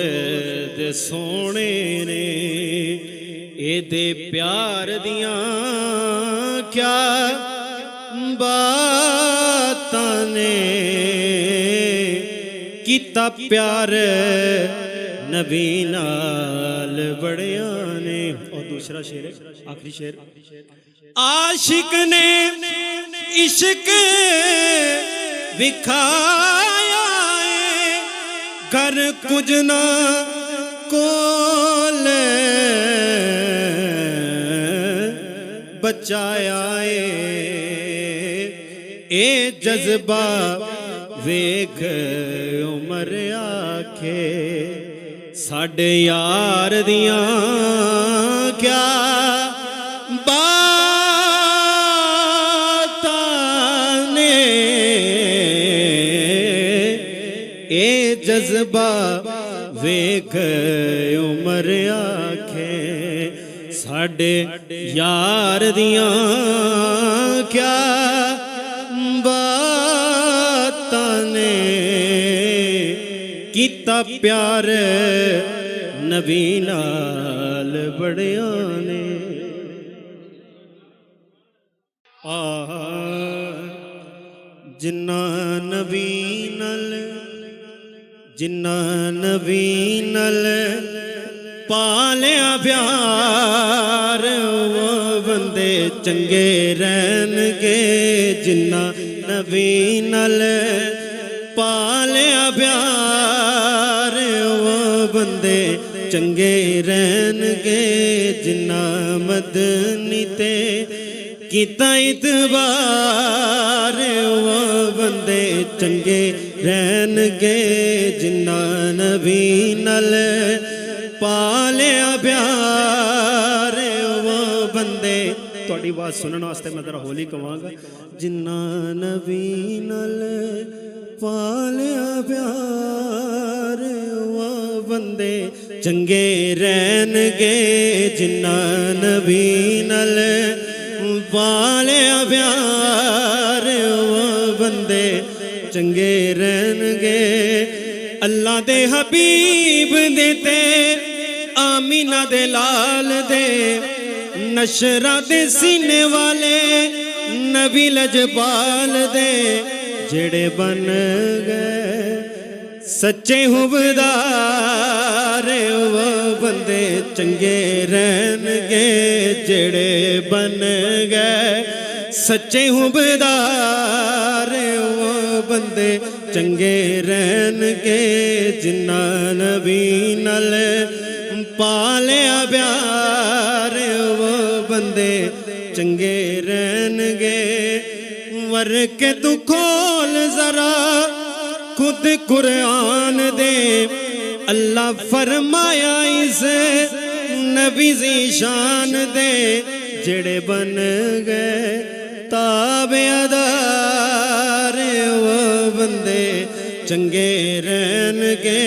दे सोने ने एदे प्यार दियां क्या बातां ने कीता प्यार नबी नाल बड़िया ने। और दूसरा शेर है, आखिरी शेर, आशिक ने इश्क विखाया कर कुछ ना कोल बचाया ए जज्बा वेख उमर आखे साडे यार दियां क्या बातां ने ए जज्बा वेख उमर आखे साडे यार दियां क्या बातां ने कीता प्यार नबी नाल बड़िया ने। जिन्ना नबी नल पालिया प्यार वो बंदे चंगे रहनगे जिन्ना नबी नल पालिया प्यार वो बंदे चंगे रहनगे जिन्ना मदनी ते कीता इतबार वो बंदे चंगे रहनगे जिन्ना नबी नल पालिया प्यार वो बंदे। तुहाडी आवाज़ सुनने वास्ते मैं जरा होली कहांगा जिन्ना नबी नल पालिया प्यार वो बंदे चंगे रहनगे जिन्ना नबी नल पालिया प्यार वो बंदे चंगे रहनगे। अल्लाह दे हबीब दे ते आमीना दे लाल दे नशरा दे सीने वाले नबी लजपाल दे जेड़े बन गए सच्चे हुबदार वो बंदे चंगे रहनगे जेड़े बन गए सच्चे हुबदार वो बंदे चंगे रहनगे जिन्ना नबी नल पालिया प्यार वो बंदे चंगे रहनगे। वर के तू खोल जरा खुद कुरान दे अल्लाह फरमाया इस नबी दी शान दे जेड़े बन गए ताबेदार वो बंदे चंगे रहनगे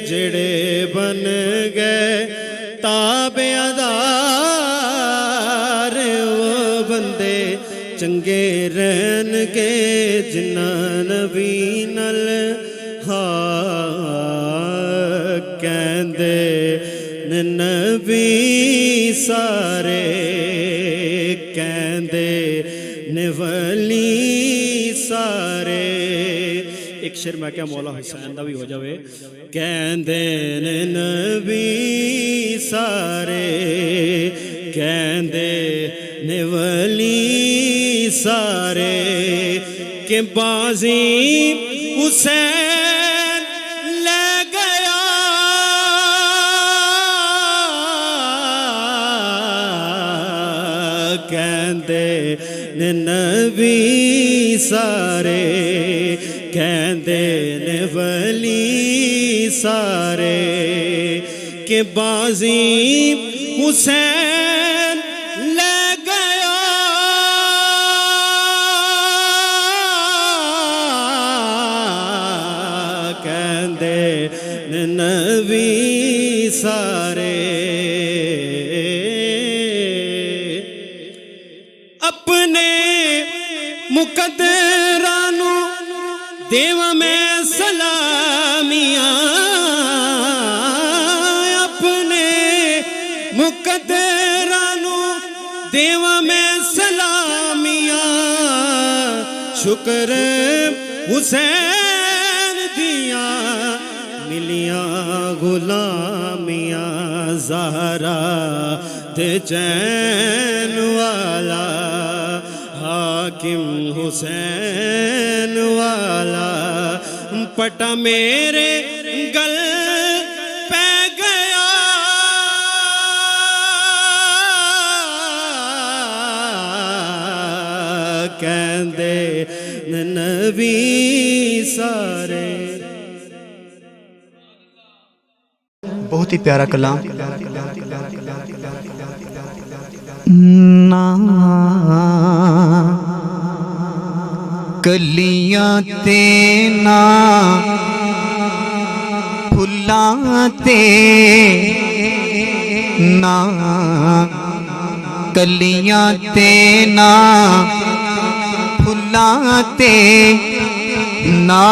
जेड़े बन गए ताबेदार वो बंदे चंगे रहनगे जिन्ना नबी नल कहंदे नबी सारे कहंदे निवली सारे। एक शेर मैं क्या मौला हुसैन दा भी हो जावे कहंदे नबी सारे कहंदे निवली सारे के बाजी हुसैन ले गया कहंदे नबी सारे कहंदे ने वली सारे के बाजी हुसैन ले गया मुकद्दरां नूं देवा मैं सलामियां अपने मुकद्दरां नूं देवा मैं सलामियां शुक्र हुसैन दिया मिलियां गुलामियां ज़हरा ते चैन वाला हाकिम हुसैन वाला पटा मेरे गल पै गया कहंदे नबी सारे।
बहुत ही प्यारा कलाम। ना कलियां ते ना फुल्लां ते ना कलियां ते ना फुल्लां ते ना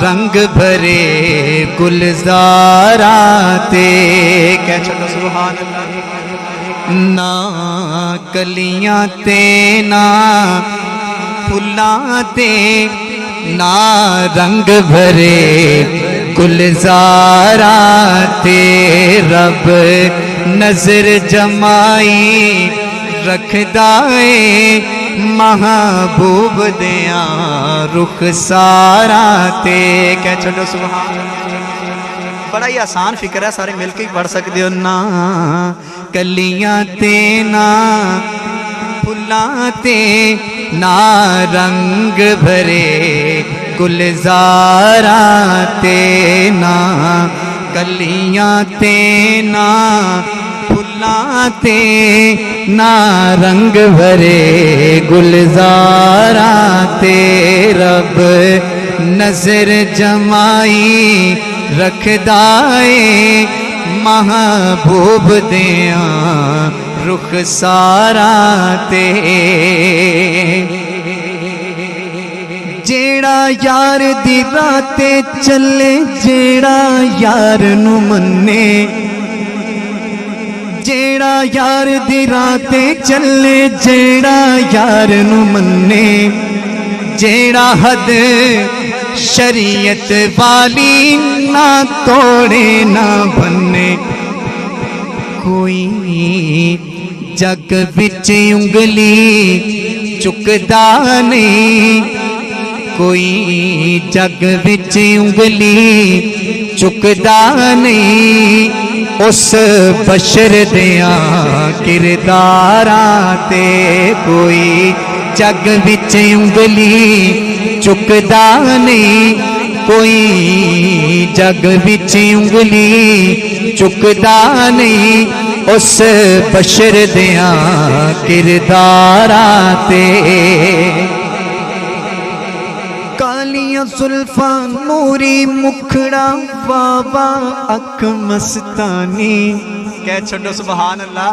रंग भरे गुलजारा ते कह छो सुभान अल्लाह। ना कलियां ते ना फुल्लां ते ना रंग भरे गुलजारा ते रब नजर जमाई रखदा है महबूब दिया रुख सारा ते कह छो सुभान। बड़ा ही आसान फिक्र है, सारे मिलके पढ़ सकते हो। ना कलियां ते ना फुल्लां ते ना रंग भरे गुलजारा ते ना कलियां ते ना फुल्लां ते ना रंग भरे गुलजारा ते रब नजर जमाई रखदा है महबूब दिया रुख सारा ते जेड़ा यार दी राते चले जेड़ा यार नू मन्ने जेड़ा यार दी राते चले जेड़ा यार नू मन्ने जेड़ा हद शरीयत वाली ना तोड़े ना बन्ने कोई जग विच उंगली चुकदा नहीं कोई जग विच उंगली चुकदा नहीं उस बशर दिया किरदारा ते कोई जग विच उंगली चुकदा नहीं कोई जग विच उंगली चुकदा नहीं उस बशर दिया किरदारा ते कालियां जुल्फां नूरी मुखड़ा बाबा अख मस्तानी कह छो सुभान अल्लाह।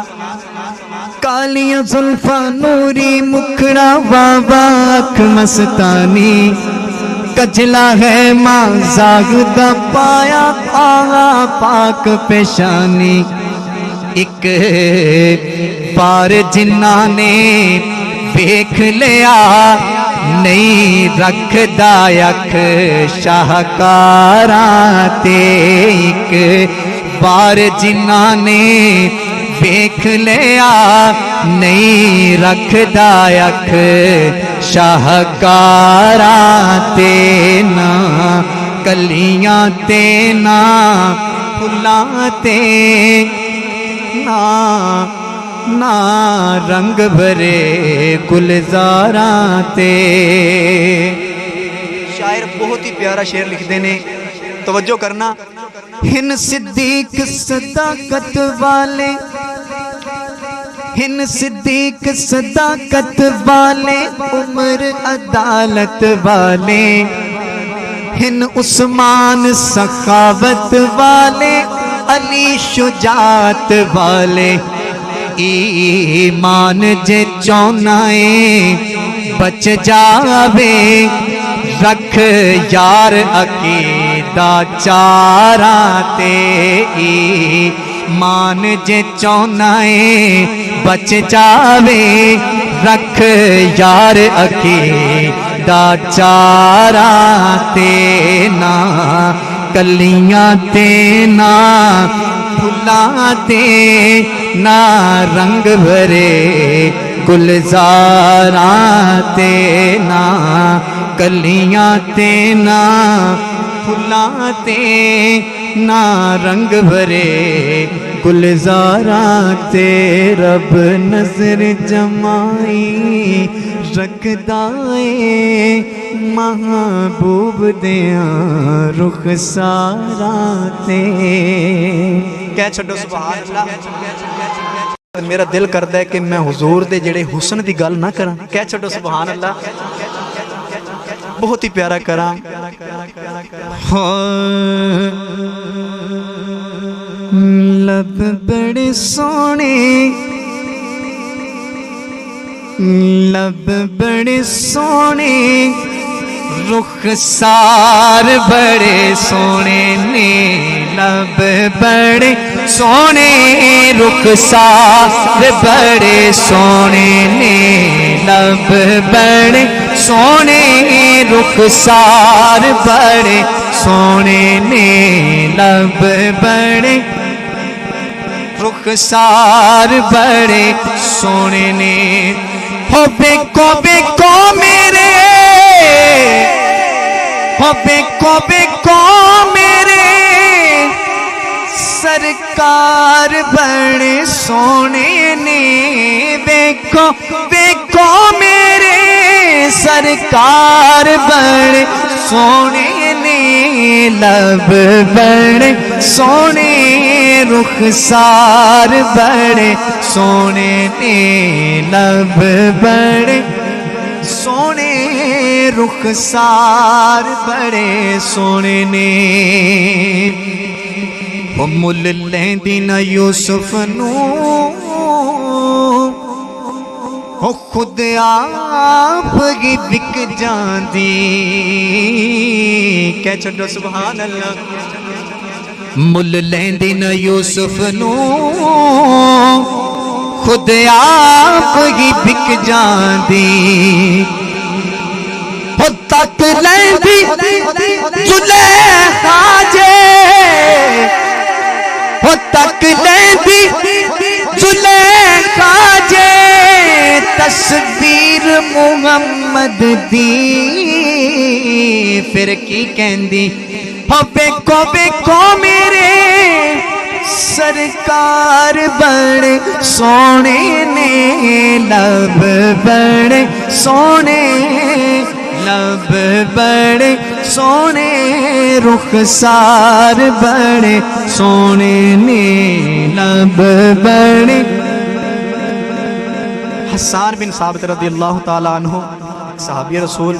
कालियां जुल्फां नूरी मुखड़ा बाबा अख मस्तानी कजला है मां जागदा पाया आगा पाक पेशानी एक बार जिन्ना ने वेख लिया नहीं रखदा अख शाहकारा ते एक बार जिन्ना ने वेख लिया नहीं रखदा अख शाहकारा ते ना कलियां ते ना फुल्लां ते ना ना रंग भरे गुलजारा ते। शायर बहुत ही प्यारा शेर लिखते ने, तवज्जो करना। हिन सिद्दीक सदाकत वाले हिन सिद्दीक सदाकत वाले उम्र अदालत वाले हिन उस्मान सखावत वाले अली शुजात वाले ईमान जे चौना है बच जावे रख यार अकीदा चारा ते मान जे चाहना है बच जावे रख यार अकीदा चारा ते ना कलियां ते ना फुल्लां ते ना रंग भरे गुलजारा ते ना कलियां ते ना फुल्लां ते ना रंग भरे गुलजारा ते रब नजर जमाई रखदा ए महबूब दिया रुख सारा ते कह छड्डो सुभान अल्लाह। मेरा दिल करता है कि मैं हुजूर दे जेड़े हुस्न दी गल ना करा, कह छड्डो सुभान अल्लाह। बहुत ही प्यारा करा लब बड़े सोने लब बड़े सोने रुखसार बड़े सोने ने लब बड़े सोने रुखसार बड़े सोने ने लब बड़े सोने रुखसार बड़े सोने ने लब बड़े रुखसार बड़े सोने ने हो बेको मेरे हो बेको मेरे सरकार बड़े सोने ने बेको मेरे सरकार बड़े सोने ने लब बड़े सोने रुखसार बड़े सोने ने लब बड़े सोने रुखसार बड़े सोने ने वो मुल लैंदी न यूसुफ नू हो खुद आप ही बिक जांदी कह छड्डो सुभान अल्लाह। मुल लैंदी न यूसुफ नू खुद आप ही बिक जांदी हो तक लैंदी जुलेखा जे हो तक लैंदी जुलेखा जे तस्वीर मुहम्मद दी फिर की कहंदी हो बेको मेरे सरकार बड़े सोने ने लब बड़े सोने लब बड़े सोने रुखसार बड़े सोने ने लब बड़े। हसन बिन साबित रज़ियल्लाहु ताला अन्हु सहाबी रसूल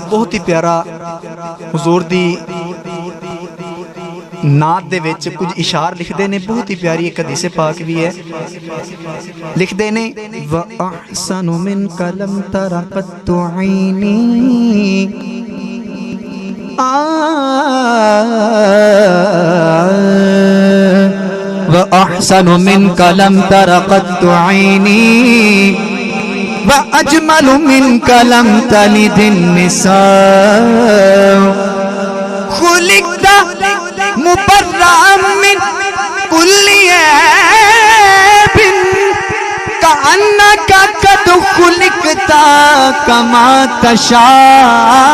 बहुत ही प्यारा हुजूर दी नात दे विच कुछ इशार लिखते ने बहुत ही प्यारी एक हदीस पाक भी है लिखते ने व अहसनु मिन कलम तरक़त ऐनी व अहसनु मिन कलम तरक़त ऐनी व अजमलु मिन कलम तलिदिन निसा खुलिक़ता मुबर्रअम मिन कुल्ली ऐबिन कअन्नका कद खुलिक़ता कमा तशाउ।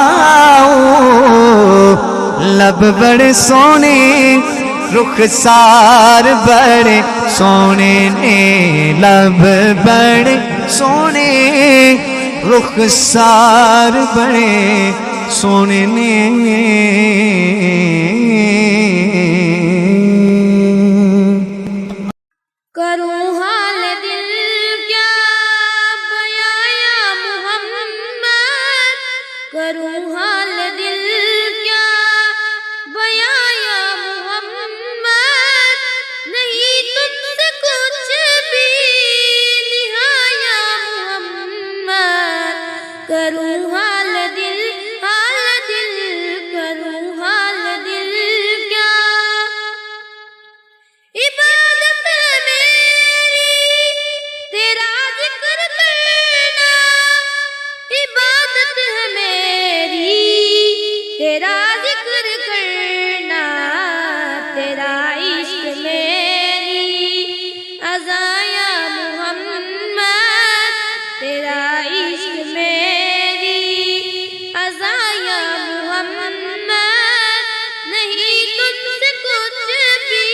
लब बड़े सोने रुखसार बड़े सोने ने लब बड़े सोने रुखसार बड़े सोने ने
करूं हाल दिल क्या बयाया मुहम्मद करूं हाल दिल क्या बयाया मुहम्मद नहीं तुमसे कुछ भी निहाया मुहम्मद खातिर करना तेरा इश्क मेरी अज़ाया मोहम्मद, तेरा इश्क मेरी अज़ाया मोहम्मद, नहीं तुझसे कुछ भी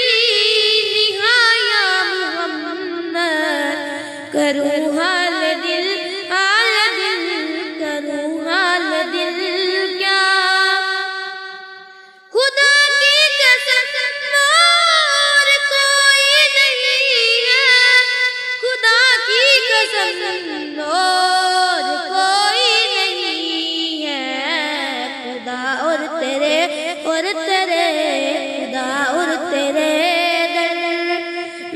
निहाया मोहम्मद, करूँ हाल दिल करूँ हाल दिल क्या, खुदा की कसम और कोई नहीं है, खुदा की कसम और कोई नहीं है, खुदा और तेरे खुदा और तेरे दर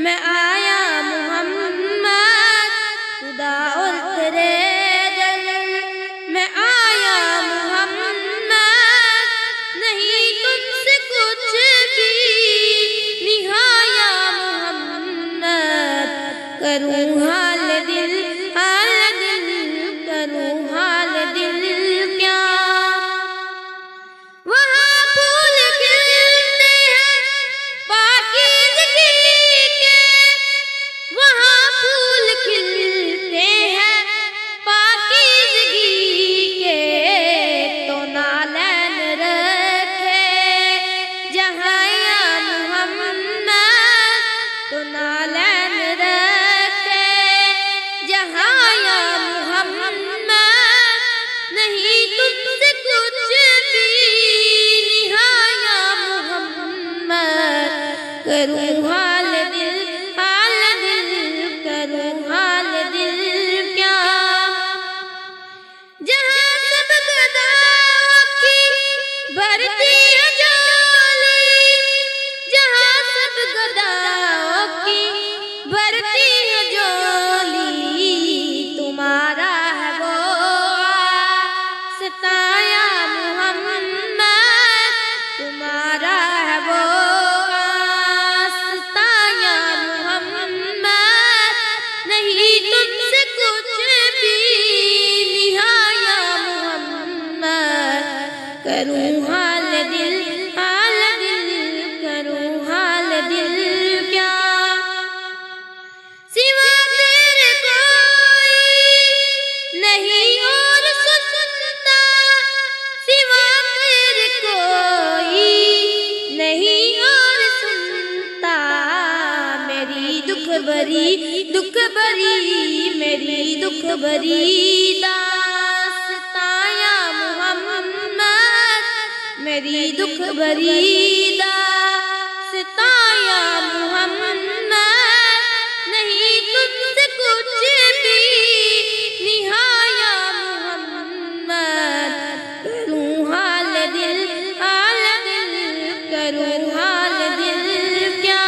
मैं आया मोहम्मद, खुदा और तेरे दर मैं आया मोहम्मद, नहीं तुझसे कुछ भी निहाया मोहम्मद, करूँ हाल दिल करूँ हाल दिल क्या, वहाँ फूल खिलते हैं पाकीज़गी के, वहाँ फूल खिलते हैं पाकीज़गी के, तो नालैन रखे जहाँ या मोहम्मद, तो नालैन रखे जहाँ या मोहम्मद, नहीं तुझसे कुछ भी निहाया मोहम्मद, करूँ हाल दिल करूँ हाल दिल क्या, जहाँ सब गदाओं की भरती है झोली, जहाँ सब गदाओं की भरती है झोली, तुम्हारा है वो सताया मोहम्मद, तुम्हारा है वो सताया मोहम्मद, नहीं तुझसे कुछ भी निहाया मोहम्मद, करूँ हाल दिल करूँ हाल दिल क्या, सिवा तेरे कोई नहीं और सुनता, सिवा तेरे कोई नहीं और सुनता, मेरी दुख भरी मेरी दुख भरी दास्ताया मोहम्मद, मेरी दुख भरी दास्ताया मोहम्मद, नहीं तुझसे कुछ भी निहाया मोहम्मद, करूँ हाल दिल करूँ हाल दिल क्या,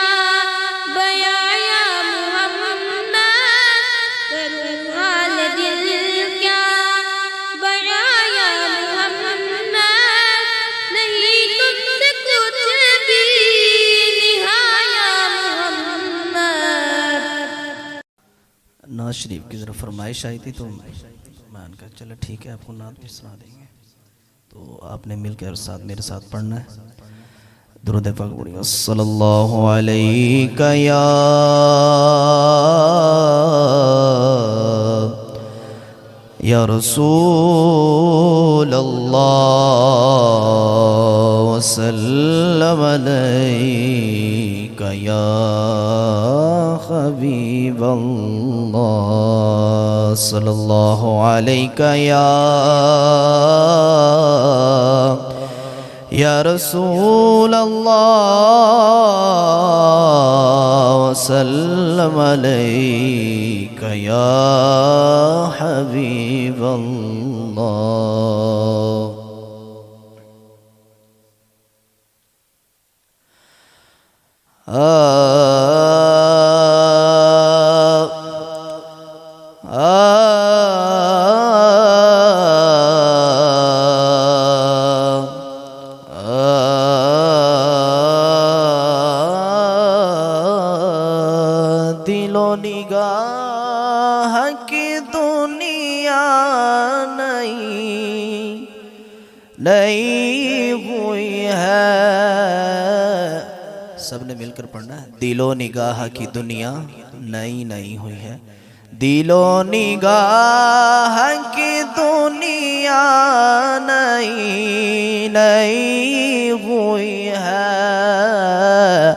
बयाया मोहम्मद, करूँ हाल दिल क्या, बयाया मोहम्मद, नहीं तुझसे कुछ भी निहाया मोहम्मद।
नात शरीफ की ज़रा फरमाइश आई थी तो मैंने कहा चलो ठीक है आपको नात भी सुना देंगे, तो आपने मिलकर साथ मेरे साथ पढ़ना है। दुरूद पाक पढ़िए, सल्लल्लाहु अलैका या रसूल अल्लाह, वसल्लम अलैका या हबीब अल्लाह, सल्लल्लाहु अलैका या रसूल अल्लाह, वसल्लम अलैका या हबीब अल्लाह। दिलो निगाह की दुनिया नहीं
हुई है। सबने मिलकर पढ़ना है। दिलो निगाह की दुनिया नई नई हुई है। दिलो निगाह की दुनिया नई नई हुई है।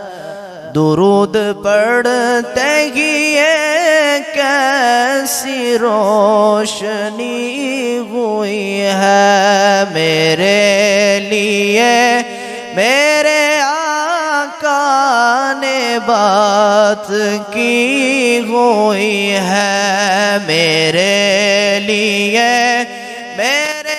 दुरूद पढ़ते ही ये कैसी रोशनी हुई है। मेरे लिए मेरे आका ने बात की हुई है। मेरे लिए मेरे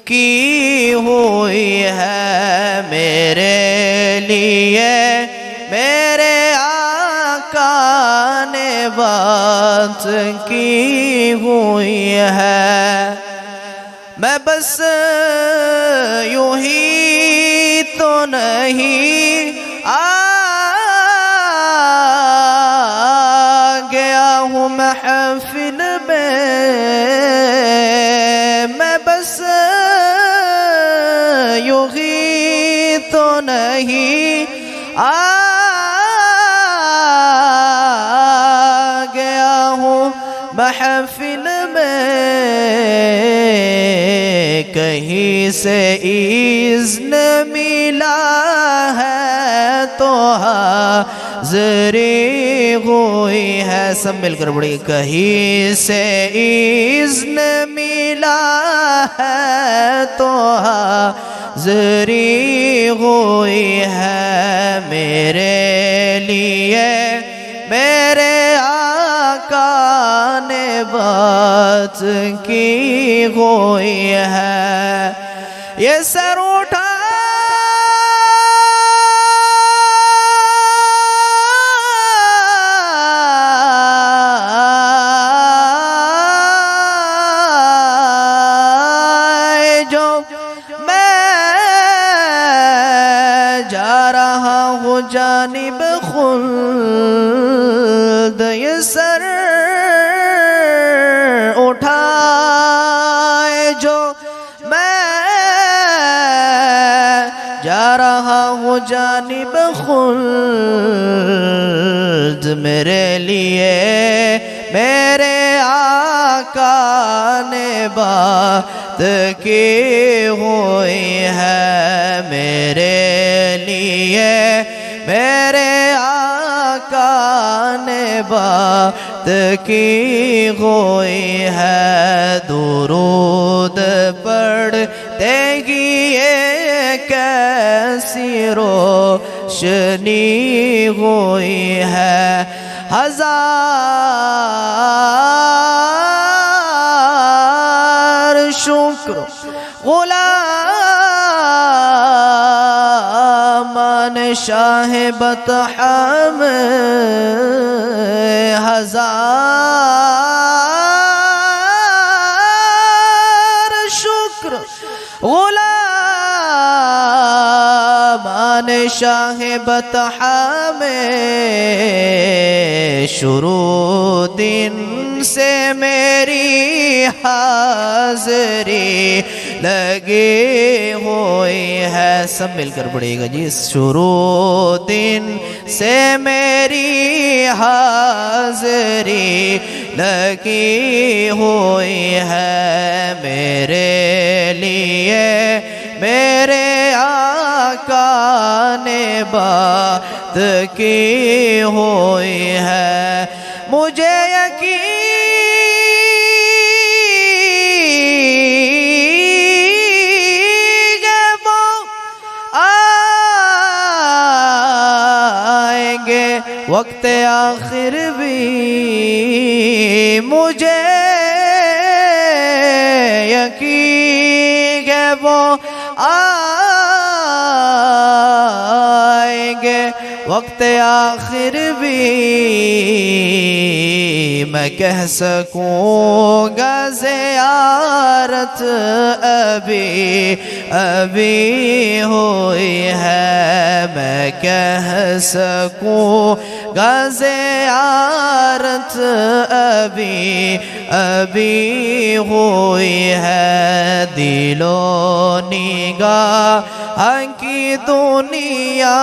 की हुई है। मेरे लिए मेरे आका ने बात की हुई है। मैं बस यूं ही तो नहीं आ गया हूँ महफिल में। मैं बस यूं ही तो नहीं आ गया हूँ महफिल में। कहीं से इज़्न मिला है तो हाज़री हुई है। सब मिलकर बड़ी। कहीं से इज़्न मिला है तो हाज़री हुई है। मेरे लिए मेरे आका ने बात की हुई है। ये सर उठा जो मैं जा रहा हूँ जानिब खुल्द। ये सर उठाए जो मैं जा रहा हूँ जानिब खुल्द। मेरे लिए मेरे आका ने बात की हुई है। मेरे लिए मेरे आका ने बात की हुई है। दुरूद पढ़ते ही ये कैसी रोशनी हुई है। हजार शुक्र गुलामान शाह बतहा में। हजार शुक्र गुलामान शाह बतहा में। शुरू दिन से मेरी हाज़री लगी हुई है। सब मिलकर पढ़ेगा जी। शुरू दिन से मेरी हाज़री लगी हुई है। मेरे लिए मेरे आका ने बात की हुई है। मुझे यकीन है वो आएंगे वक्त आखिर भी। मुझे यकीन है वो आएंगे
वक्त आखिर भी मैं कह सकूँगा ज़ियारत अभी अभी हुई है, मैं कह सकूँगा ज़ियारत अभी अभी हुई है। दिलो निगाह की दुनिया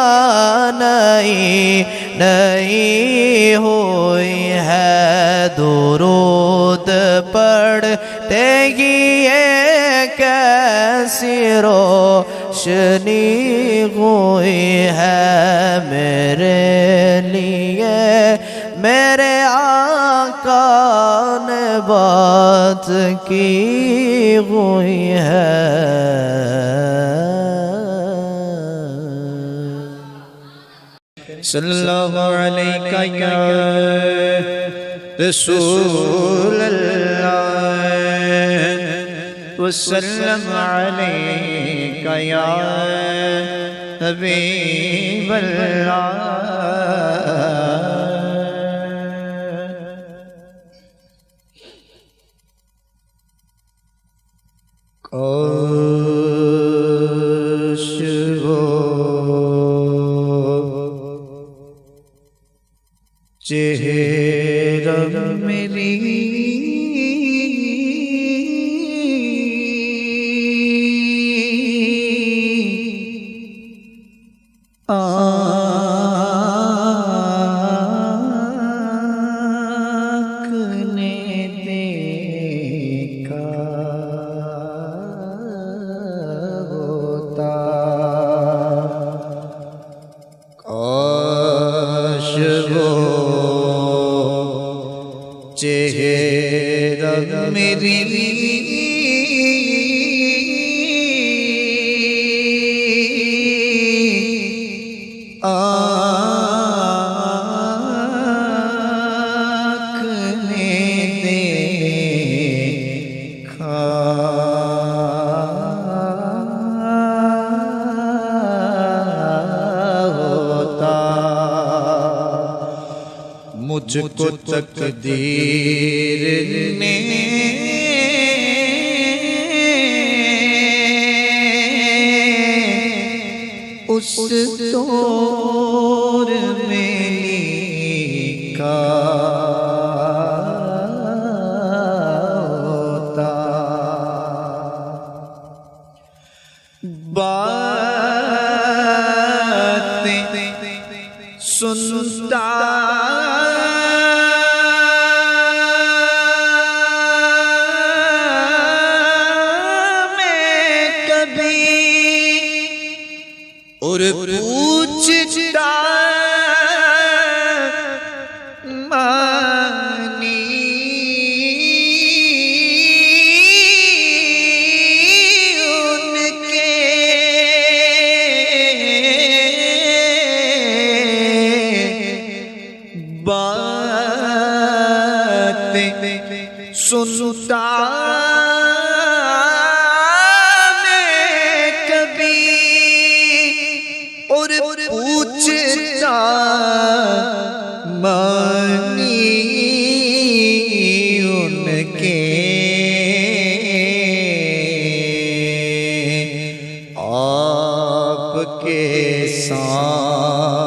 नई नई हुई है, दुरूद पढ़ते ही ये कैसी रोशनी हुई है। मेरे लिए मेरे आका ने बात की हुई है।
सल्लल्लाहु अलैका या रसूल अल्लाह वसल्लम अलैका या हबीब अल्लाह। काश वो चेहरा मेरी आँख ने देखा होता। काश वो चेहरा मेरी आँख ने देखा होता। मुझको तकदीर ने उस दौर में लिखा होता। बातें सुनता और पूछता मानी उनके बातें सुनता पूछता मानी उनके आपके सामने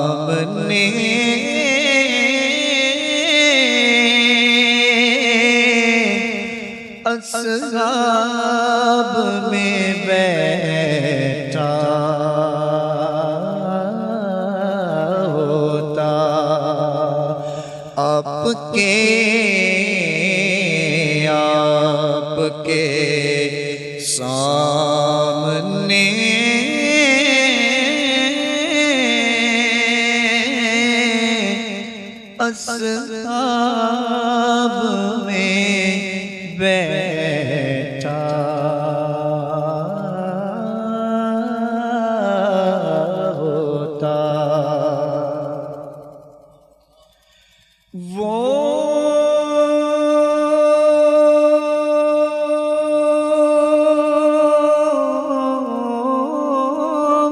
असहाब में बैठा होता। आपके सामने असहाब में बैठा होता। वो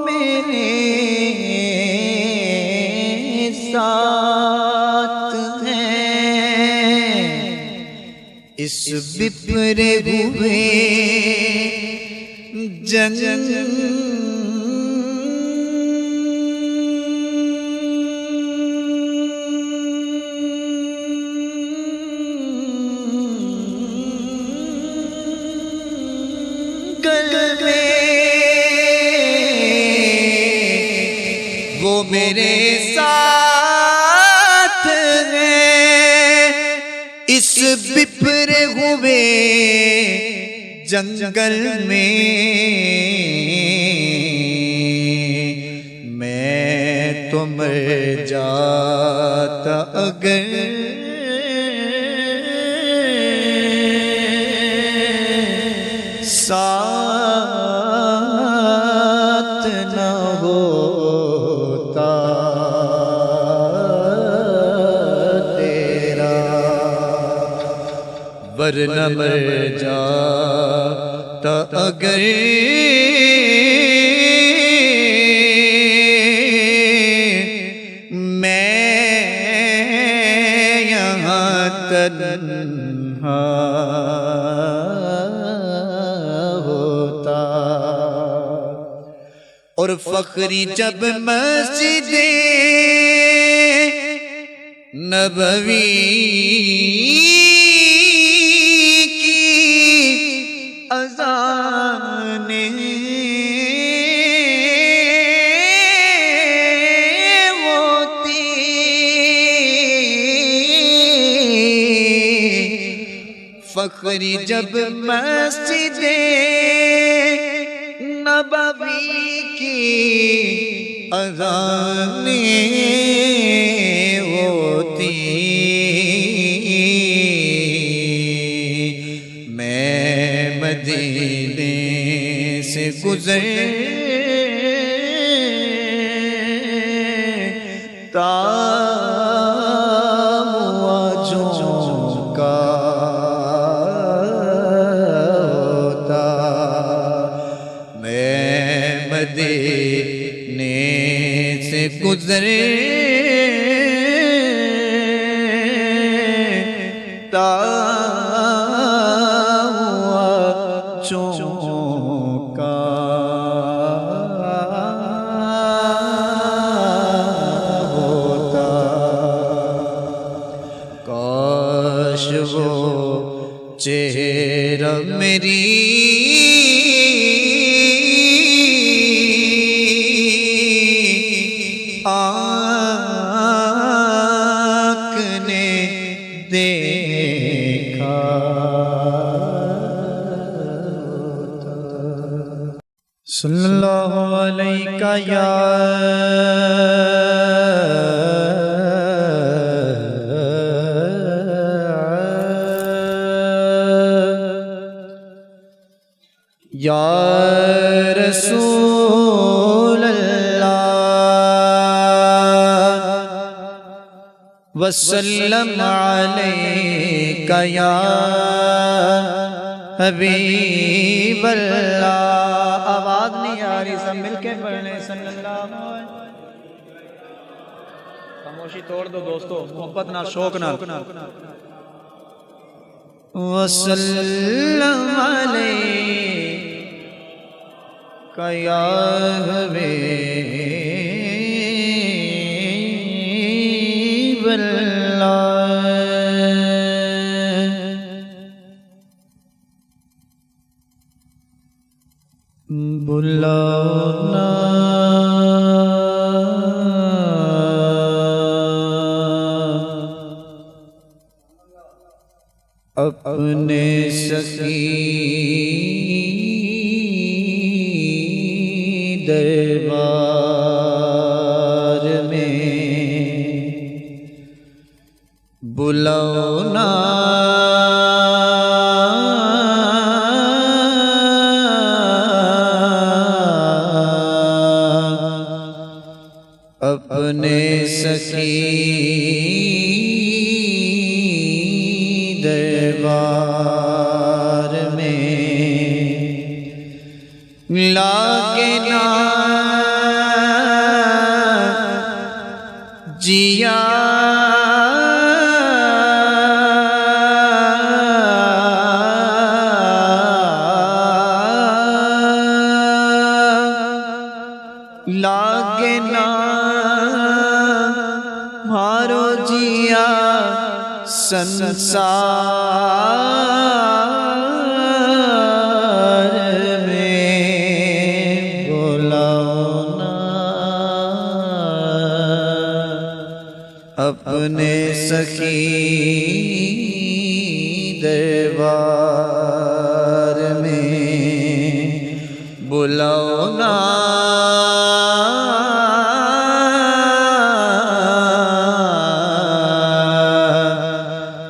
मेरे साथ हैं इस बिपरे हुए वो मेरे साथ हैं इस बिपरे हुए जंगल में मैं तो मर जाता अगर साथ न होता तेरा वरना मर जाता अगर मैं यहाँ तन्हा होता। और फखरी जब मस्जिदे नबवी की अज़ाने होती फखरी जब मस्जिदे नबवी की अज़ाने होती मैं मदीने से गुज़रता हुआ झोंका होता मैं मदीने से गुज़रता हुआ झोंका होता। काश वो चेहरा मेरी आँख ने देखा। सल्लल्लाहु अलैका या रसूल अल्लाह वसल्लम अलैका या हबीब अल्लाह। आवाज नहीं आ रही, सब मिलके पढ़ लें सल्लल्लाहु अलैहि। खामोशी तोड़ दो दोस्तों, मोहब्बत ना शौक ना। वसल्लम अलैका या हबीब अल्लाह। बुलाओ ना अपने सखी दरबार में, बुलाओ ना अपने सखी दरबार में। लागे ना जिया लागे ना मारो जिया संसार में बुलाओ ना अपने सखी दरबार में बुलाओ ना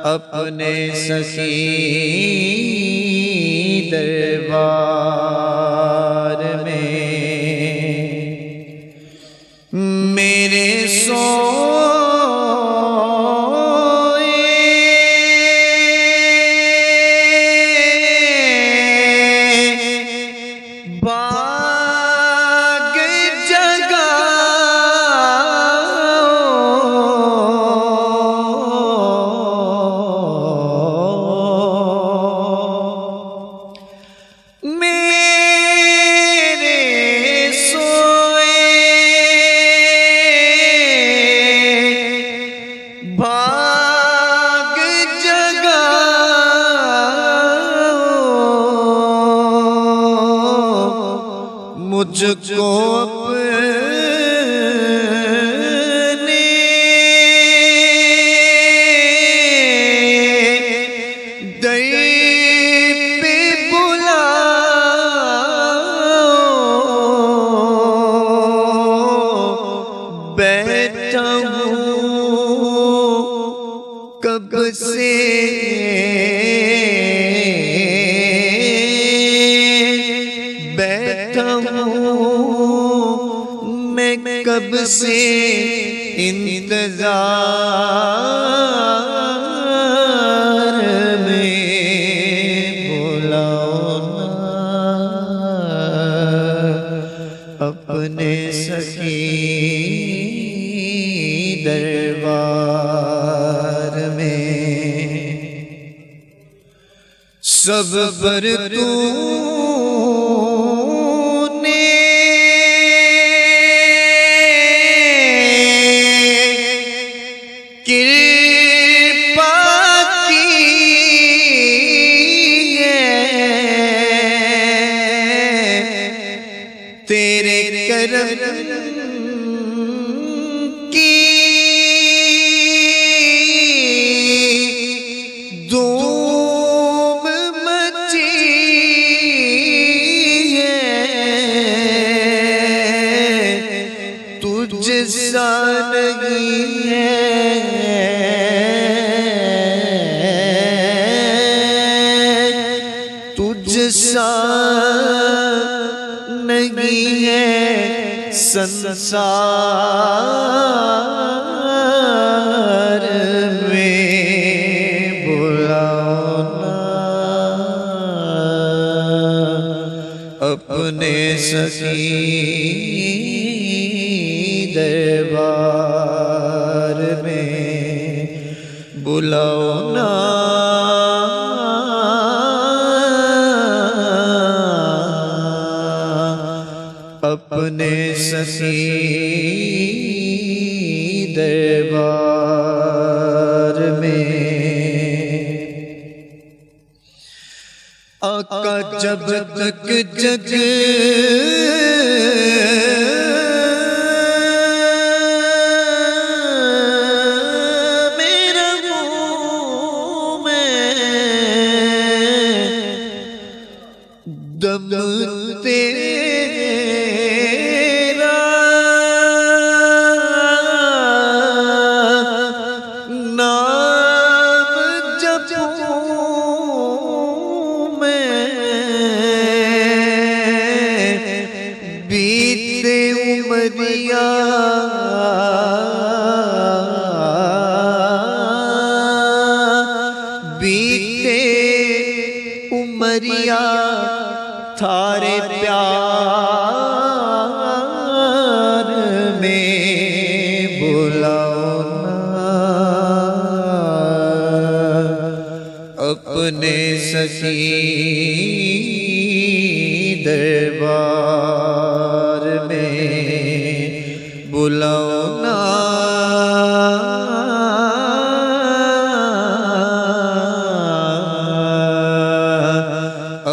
अपने सखी दरबार में मेरे बाग जगाओ मेरे सोए बाग जगाओ मुझको अपने दर पे बुलाओ बैठा हूँ कब से बैठा हूँ मैं कब से इंतजार में बुलाओ ना अपने सखी दरबार में सब पर तूने कृपा की है तेरे करम की धूम मची है तुझ सा नहीं है तुझ सा नहीं है संसार में बुलाओ ना अपने सखी दरबार में बुलाओ ना अपने सखी दरबार में आका जब तक जग मेरा मुँह में दम तेरा नाम जपूं मैं बीते
सखी दरबार में बुलाओ ना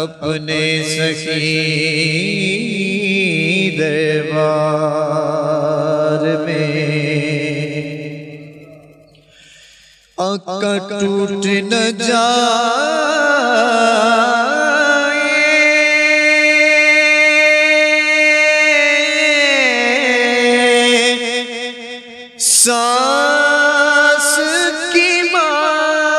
अपने सखी दरबार में। आका टूट न जाए सांस की माला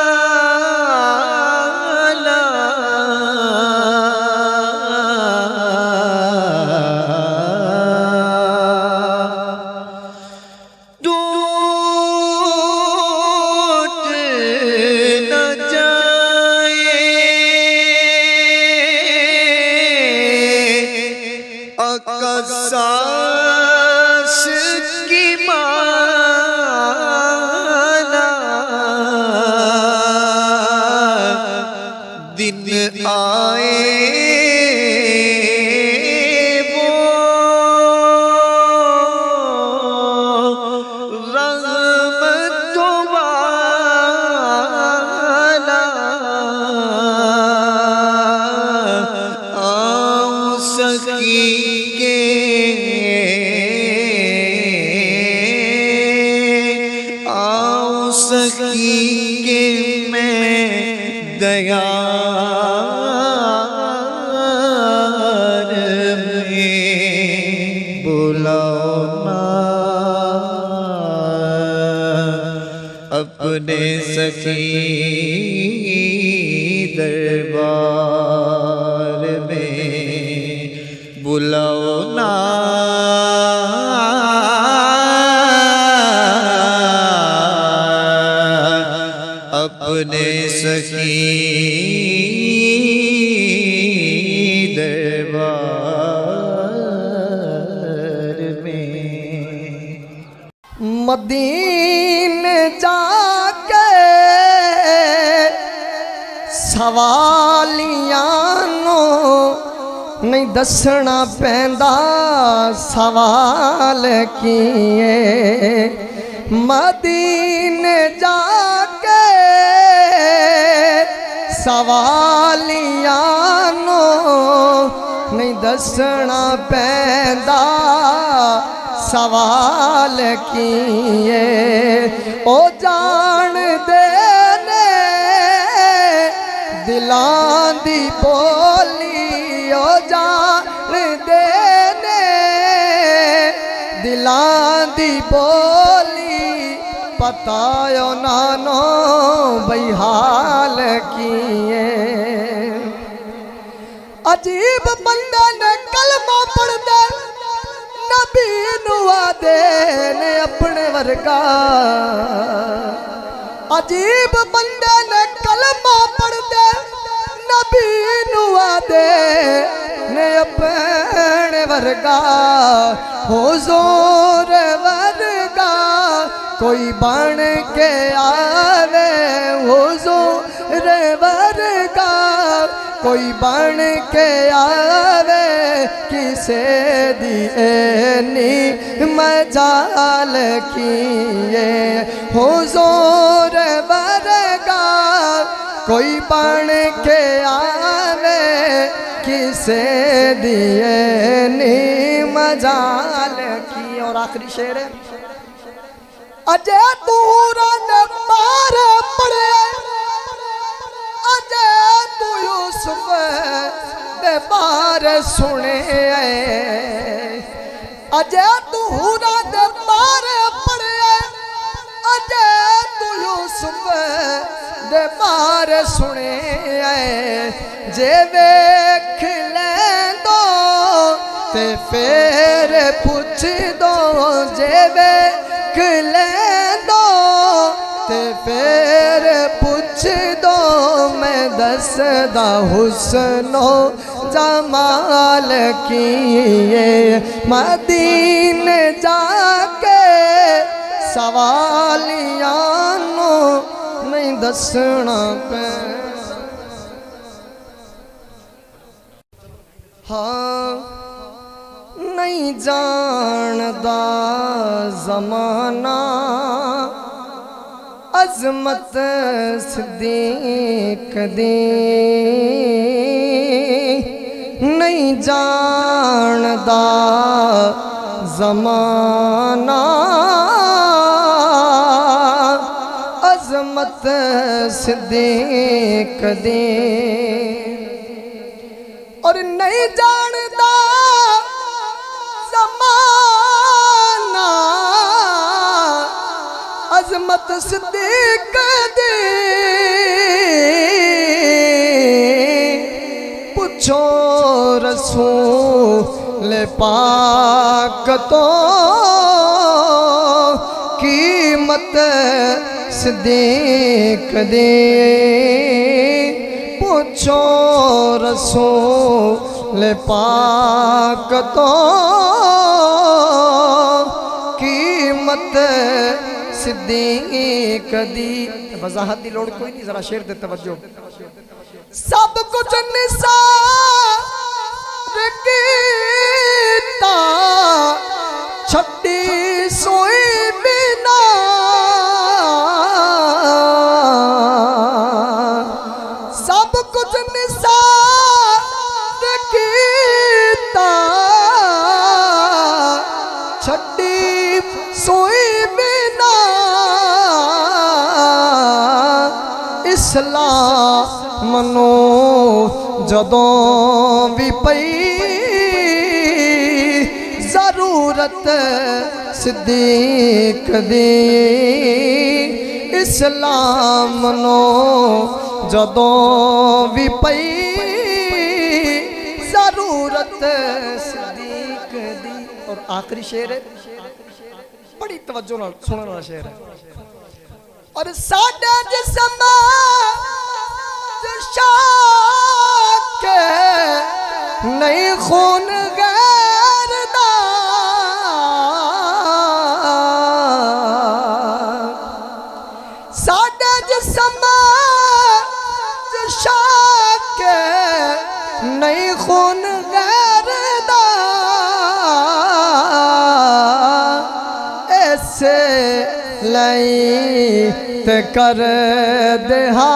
सांस की माला दिन आए वो रहमतों वाला आऊं सखी सखी के मैं दयार में बुलाओ ना अपने सखी दरबार में बुलाओ ना अपने सखी दरबार में।
मदीने जाके सवालियां नो नहीं दसना पैंदा सवाल किए। मदीने जाके सवालियां नो नहीं दसना पैंदा सवाल किए। ओ जान दे ने दिलां दी बोली, ओ जान दे ने दिलां दी बोली, पतायो नानो बई हाल किए। अजीब बंदे ने कलमा पढ़ दे नबी नुआ दे ने अपने वर्गा। अजीब बंदे ने कलमा पढ़ दे नबी नुआ दे ने अपने वर्गा। हुजूर वर्गा कोई बन के आवे, हुजूर वर्गा कोई बन के आवे, किसे दिए नी मजाल किए। हुजूर वर्गा कोई बन के आवे, किसे दिए नी मजाल किए। और आखिरी शेर है, अजय तू रन पार पड़े, अजय तू यूसुफ दे बार सुने। अजय तू रन पार पड़े, अजय तू यूसुफ दे बार सुने। जे वेख लेंदो ते फिर पुछ दो, जे वेख लेंदो ते फिर पुछ दो। मैं दसदा हुस्नो जमाल किए। मदीने जाके सवालियां नो नहीं दसना पे। हाँ नहीं जानदा ज़माना अज़मत सिद्दीक़ दी, नहीं जानदा ज़माना अज़मत सिद्दीक़ दी, और नहीं जानदा ज़माना अज़मत सिद्दीक़ दी। पूछो रसूल पाक तो कीमत सिद्दीक़ दी, पूछो रसूल पाक तो कीमत सिद्दीक़ दी। वजाहत की लोड़ कोई नहीं, जरा शेर दे तवज्जो। सब कुछ निसार कीता छड्डी सोई बिना, सब कुछ निसार कीता छड्डी सोई बिना, इस्लाम नू जदों भी पई ज़रूरत सिद्दीक़ दी, इस्लाम नू जदों भी पई ज़रूरत सिद्दीक़ दी। और आखिरी शेर है, बड़ी तवज्जो नाल सुनने वाला शेर है। और साडा जिस्म शाक नहीं खून गैर दा, साडा जिस्म शाक नहीं खून गैर दा, ऐसे लाई ते कर देहा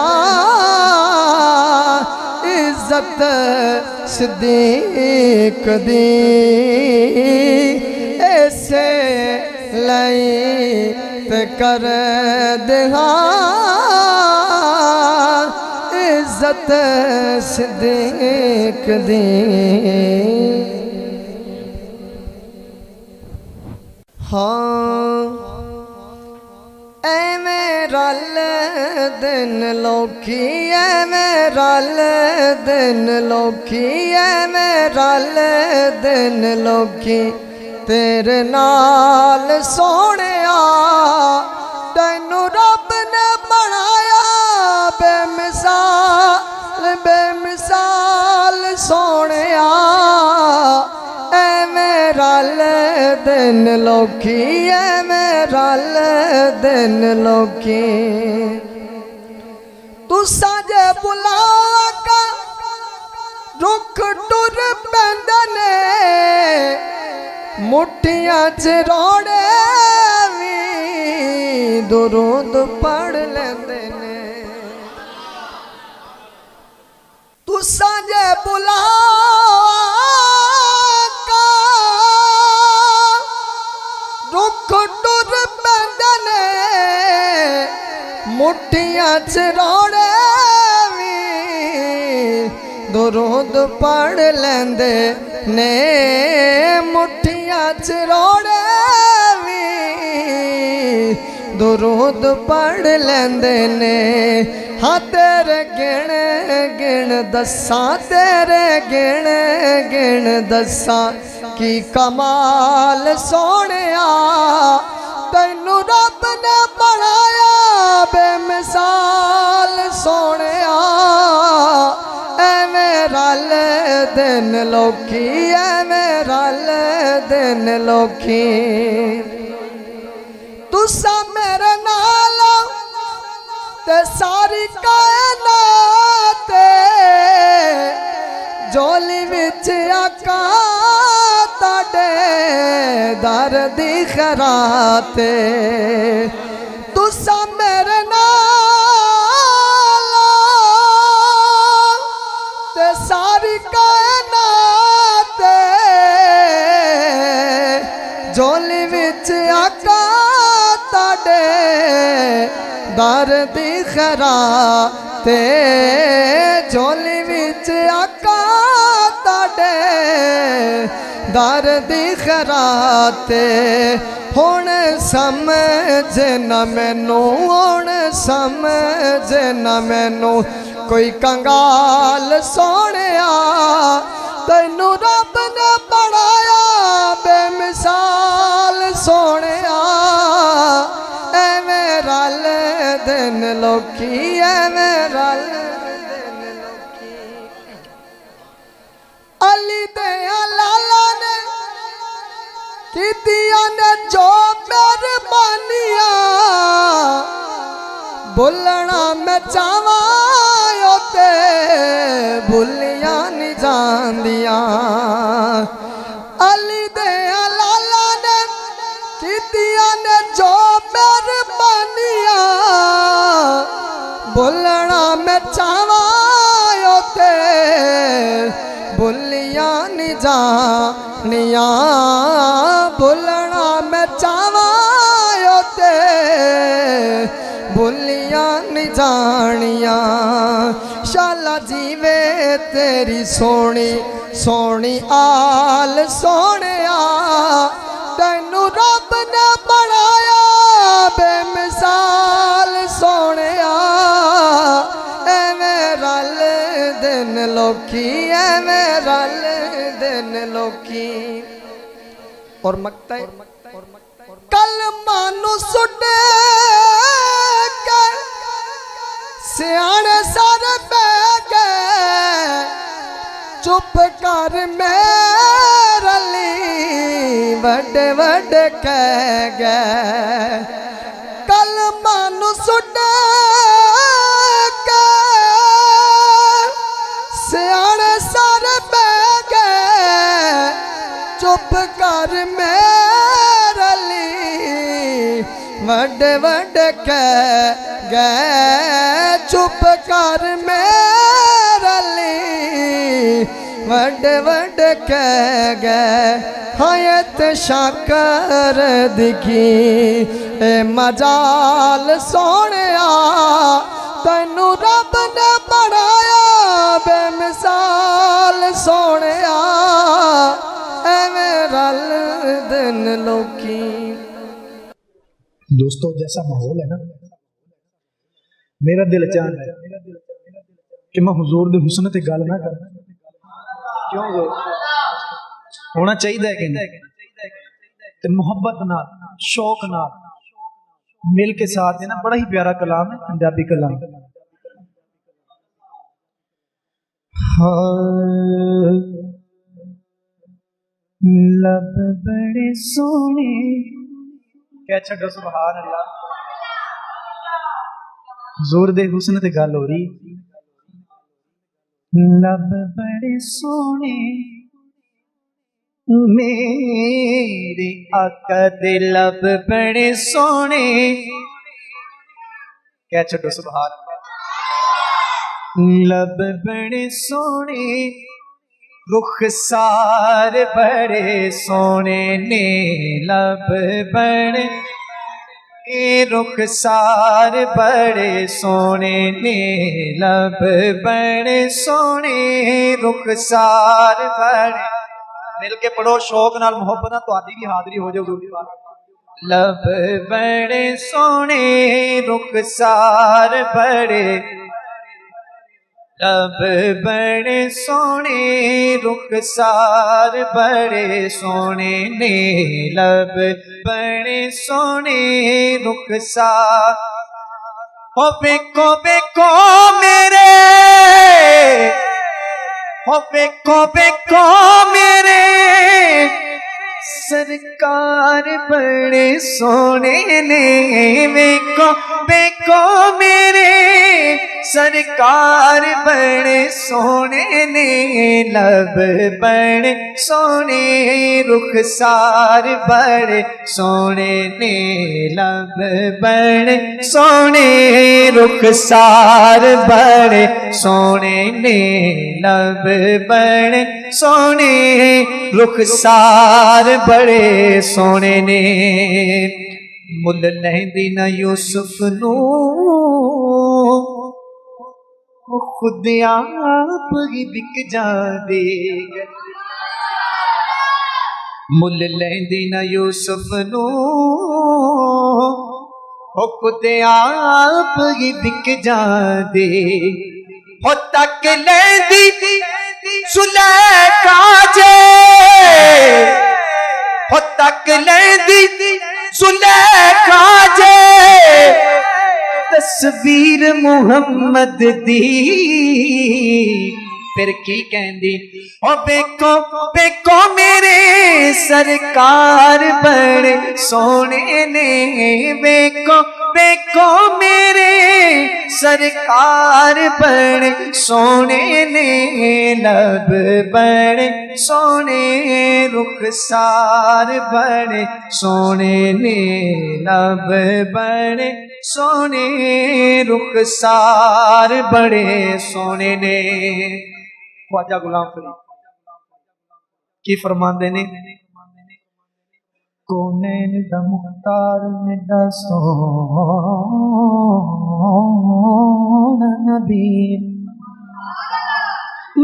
इज्जत सिद्दीक़ दी, ऐसे लाई ते कर देहा इज्जत सिद्दीक़ दी। हाँ एवें रल दिन लोकी, एवें रल दिन लोकी, एवें रल दिन लोकी, तेरे नाल सोहणिया तैनू रब ने बनाया बेमिसाल, बेमिसाल सोहणिया, एवें रल दिन लोकी, एवें रल दिन लोकी, तुसां जे बुलावा रुख टुर पैंदे ने, मुठियां च रोड़े भी दुरूद पढ़ लेंदे ने, तुसां जे बुलावा रुख टुर पैंदे ने, मुठियां च रोड़े भी दुरूद पढ़ लेंदे ने, मुठियां च रोड़े भी दुरूद पढ़ लेंदे ने। हाँ तेरे गिण गिण दस्सां, तेरे गिण गिण दस्सां की कमाल सोहणिया, तैनू रब ने बनाया बेमिसाल सोहणिया, एवें रल दिन लोकी, एवें रल दिन लोकी, तुसा मेरे नाल ते सारी कायनात झोली विच आका ताड़े दर दी खराते तुसा मेरे नाल ते सारी कायनात झोली विच आका ताड़े दर दी खराते झोली विच आका ताड़े दर दी खराते हुण समझ न मैनू हुण समझ न मैनू कोई कंगाल सोहणिया तैनू रब ने बनाया बेमिसाल सोहणिया एवें रल दिन लोकी एवें रल दिन लोकी अली दे लाला ने कीतियां ने जो मेहरबानियां भुलना मैं चाहवा ते भुलियां नहीं जांदियां अली दे लाला ने कीतियां ने जो मेहरबानियां भुलना मैं चाहवा ते भुलियां नहीं जानियां भुलना मैं चाहवा ते भुलियां नहीं जानियां शाला जीवे तेरी सोनी सोनी आल सोहणिया तैनू रब ने बनाया बेमिसाल सोहणिया एवें रल दिन लोकी एवें रल दिन लोकी और मकता कल मानू सुटे सियाने सारे बह गए चुप कर मेरे लिए बड़े बड़े कह गए कल मानू सुट के सियाने सारे बह गए चुप कर मेरे लिए बड़े बड़े कह गए चुप कर मेरे लिए बड़े बड़े कह गए हयत शाकर दिखी ए मजाल सोहणिया तैनू रब ने बनाया बेमिसाल सोहणिया एवें रल दिन लोकी।
दोस्तों जैसा माहौल है ना मेरा दिल चाहता है कि मैं हुजूर दे हुस्न ते गल ना कर क्यों होना चाहिए कि ते मोहब्बत नाल शौक नाल मिल के साथ है ना बड़ा ही प्यारा कलाम है पंजाबी कलाम लब बड़े सोने क्या छड़ो सुभान अल्लाह जोर दे हुस्न ते गल हो रही लब बड़े सोने मेरे आका दे लब बड़े सोने क्या छड़ो सुभान अल्लाह लब बड़े सोने रुखसार बड़े सोने ने लब बड़े रुखसार बड़े सोने ने लब बड़े सोने रुखसार बड़े मिल के पढ़ो शौक नाल मोहब्बत नाल तुहाडी भी हाजरी हो जाओ दूरी बात लब बड़े सोने रुखसार बड़े लब बड़े सोने रुखसार बड़े सोने ने लब बड़े सोने रुखसार हो बेको मेरे हो बेको मेरे सरकार बड़े सोने ने बेको मेरे
सरकार बड़े सोने ने लब बड़े सोने रुखसार बड़े सोने ने लब बड़े सोने रुखसार बड़े सोने ने लब बड़े सोने रुखसार बड़े सोने ने मुल लहंदी न यूसुफ नू खुद आप ही बिक जांदे मुल लहंदी न यूसुफ नू खुद आप ही बिक जांदे हो तक लहंदी सुलेखा जे हो तक लहंदी सुलेखा जे तस्वीर मुहम्मद दी फिर की कहंदी ओ बेको बेको मेरे सरकार बड़े सोने ने बेको बेको मेरे सरकार बड़े सोने ने लब बड़े सोने रुखसार बड़े सोने ने लब बड़े सोने रुखसार बड़े सोने ने ख्वाजा गुलाम फरीद की फरमांदे ने कोनैन दा मुख्तार मेरा सोना नबी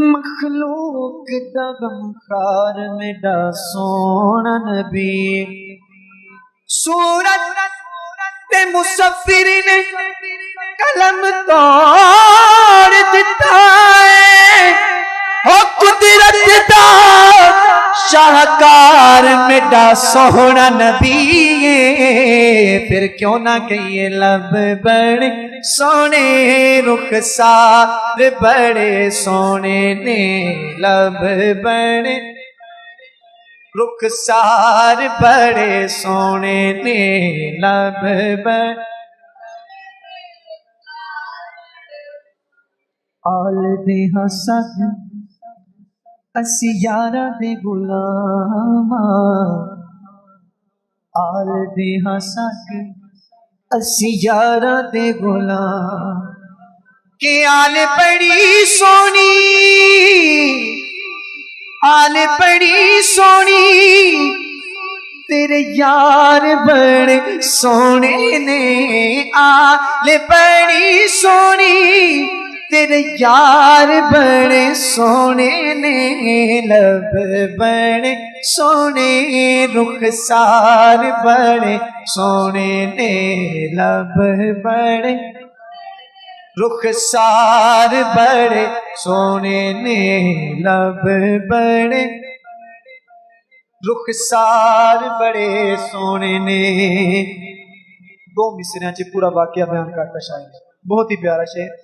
मखलूक दा गमखार मेरा सोना नबी सूरत ते मुसफिर ने कलम तोड़ दिता है हो कुदरत दा शाहकार मेरा सोहना नबी फिर क्यों ना कहिए लब बड़े सोने रुखसार बड़े सोने ने लब बड़े रुखसार बड़े सोने ने लब बड़े आल दे हसन असी यारा दे गुलामा आल दे हसन असी यारा दे गुलाम के आल बड़ी सोनी आल बड़ी सोनी तेरे यार बड़े सोने ने आल बड़ी सोनी तेरे यार बड़े सोने ने लब बड़े सोने रुखसार बड़े सोने ने लब बड़े रुखसार बड़े सोने ने लब बड़े रुखसार बड़े सोने ने दो मिसरियां च पूरा वाकया बयान करता शायद बहुत ही प्यारा शेर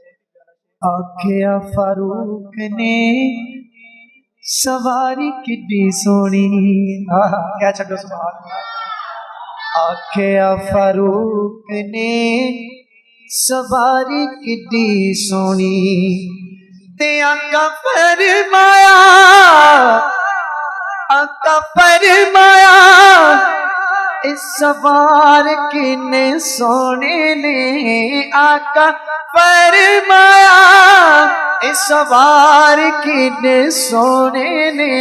आखिया फारूक ने सवारी किड्डी सोनी क्या छो सुभान आखिया फारूक ने सवारी किड्डी सोनी ते आका फरमाया इस सवार किने सोने ने आका फरमाया इस सवार किने सोने ने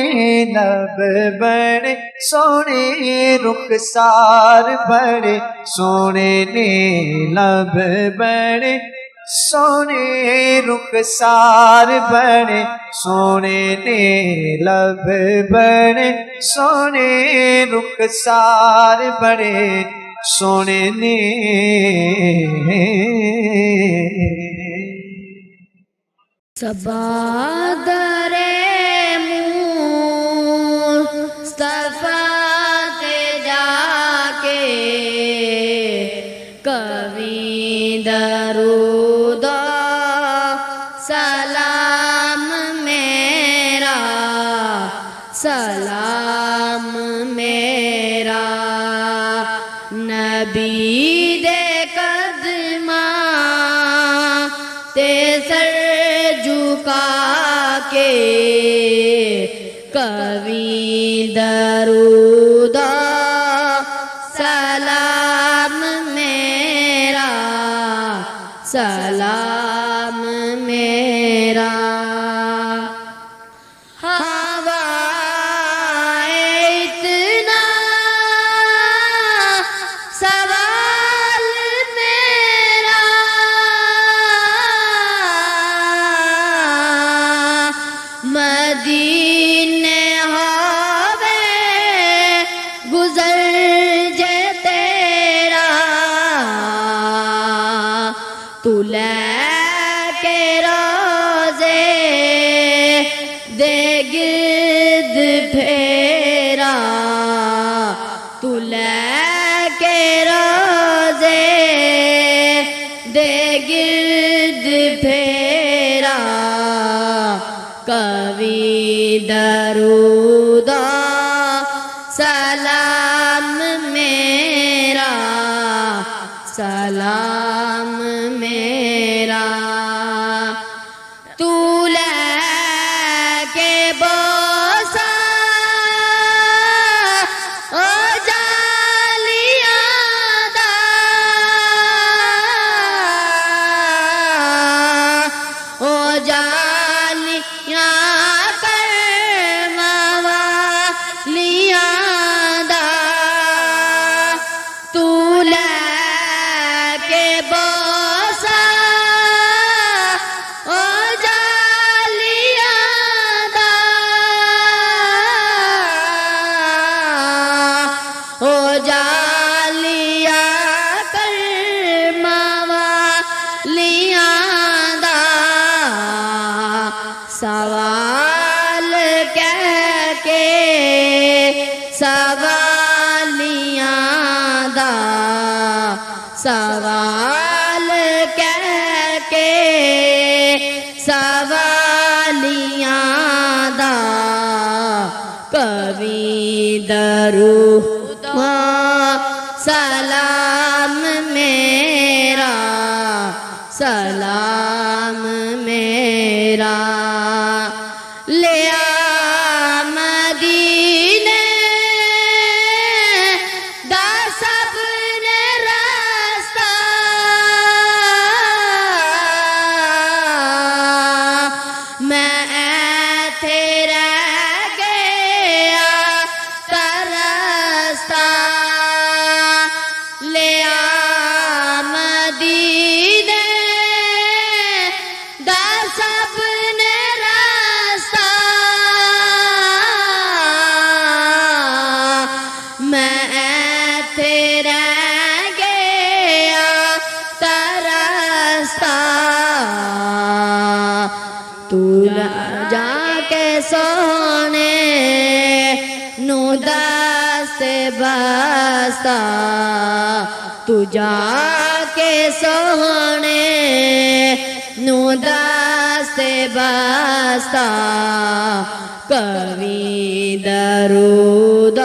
लब बड़े सोने रुखसार बड़े सोने ने लब बड़े सोने रुखसार बड़े सोने ने लब बड़े सोने रुखसार बड़े सोने ने
सबादरे मुस्तफा के जाके कवि दरूद सलाम मेरा नबी दे कदमा ते सर झुका के कवि दरूद सलाम मेरा, सलाम मेरा। हवाए इतना सवाल मेरा, मदीने हवे गुजर जे तेरा, तू लेके रोज़े दे गिर्द फेरा, तू लेके रोज़े दे गिर्द फेरा, कवि दरूद सलाम मेरा, सलाम मेरा। तू लेके बोसा ओ जालियां दा, ओ जालियां कर मवालियां दा, तू लेके बोसा ओ जालियां दा, ओ जालियां कर मवालियां दा, सवाल कह के सवालियां दा, सवाल कह के सवालियां दा, कवि दरूद सलाम मेरा, सलाम मेरा। ले आ मदीने दा सबने रास्ता, मैं ऐथे रह गया तरसता, ले आ मदीने दा सबने रास्ता, मैं ऐथे रह गया तरसता, तू जाके सोने नू दस्ते बस्ता, तू जाके सोने नू दस्ते बस्ता, कवि दरूद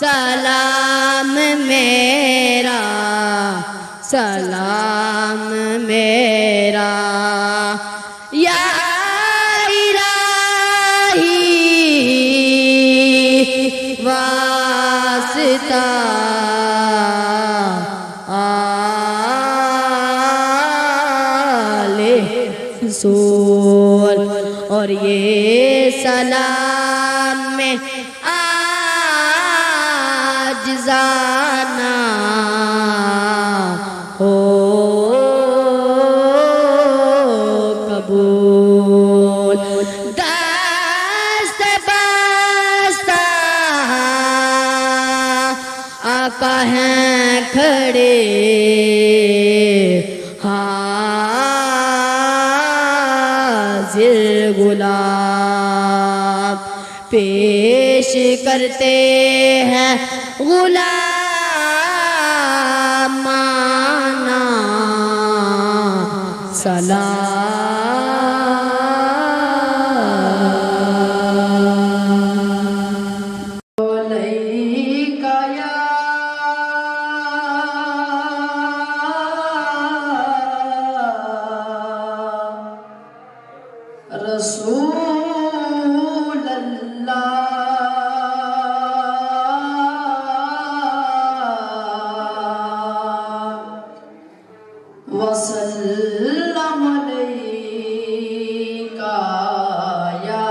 सलाम मेरा, सलाम मेरा। या इलाही वास्ता आले रसूल, और ये सलाम में आज जाना हो कबूल, दस्त बस्ता आका हैं खड़े, हाजिर गुलाब पेश करते हैं गुलाम माना सलाम। अलैका या रसूल अल्लाह वसल्लम अलैका या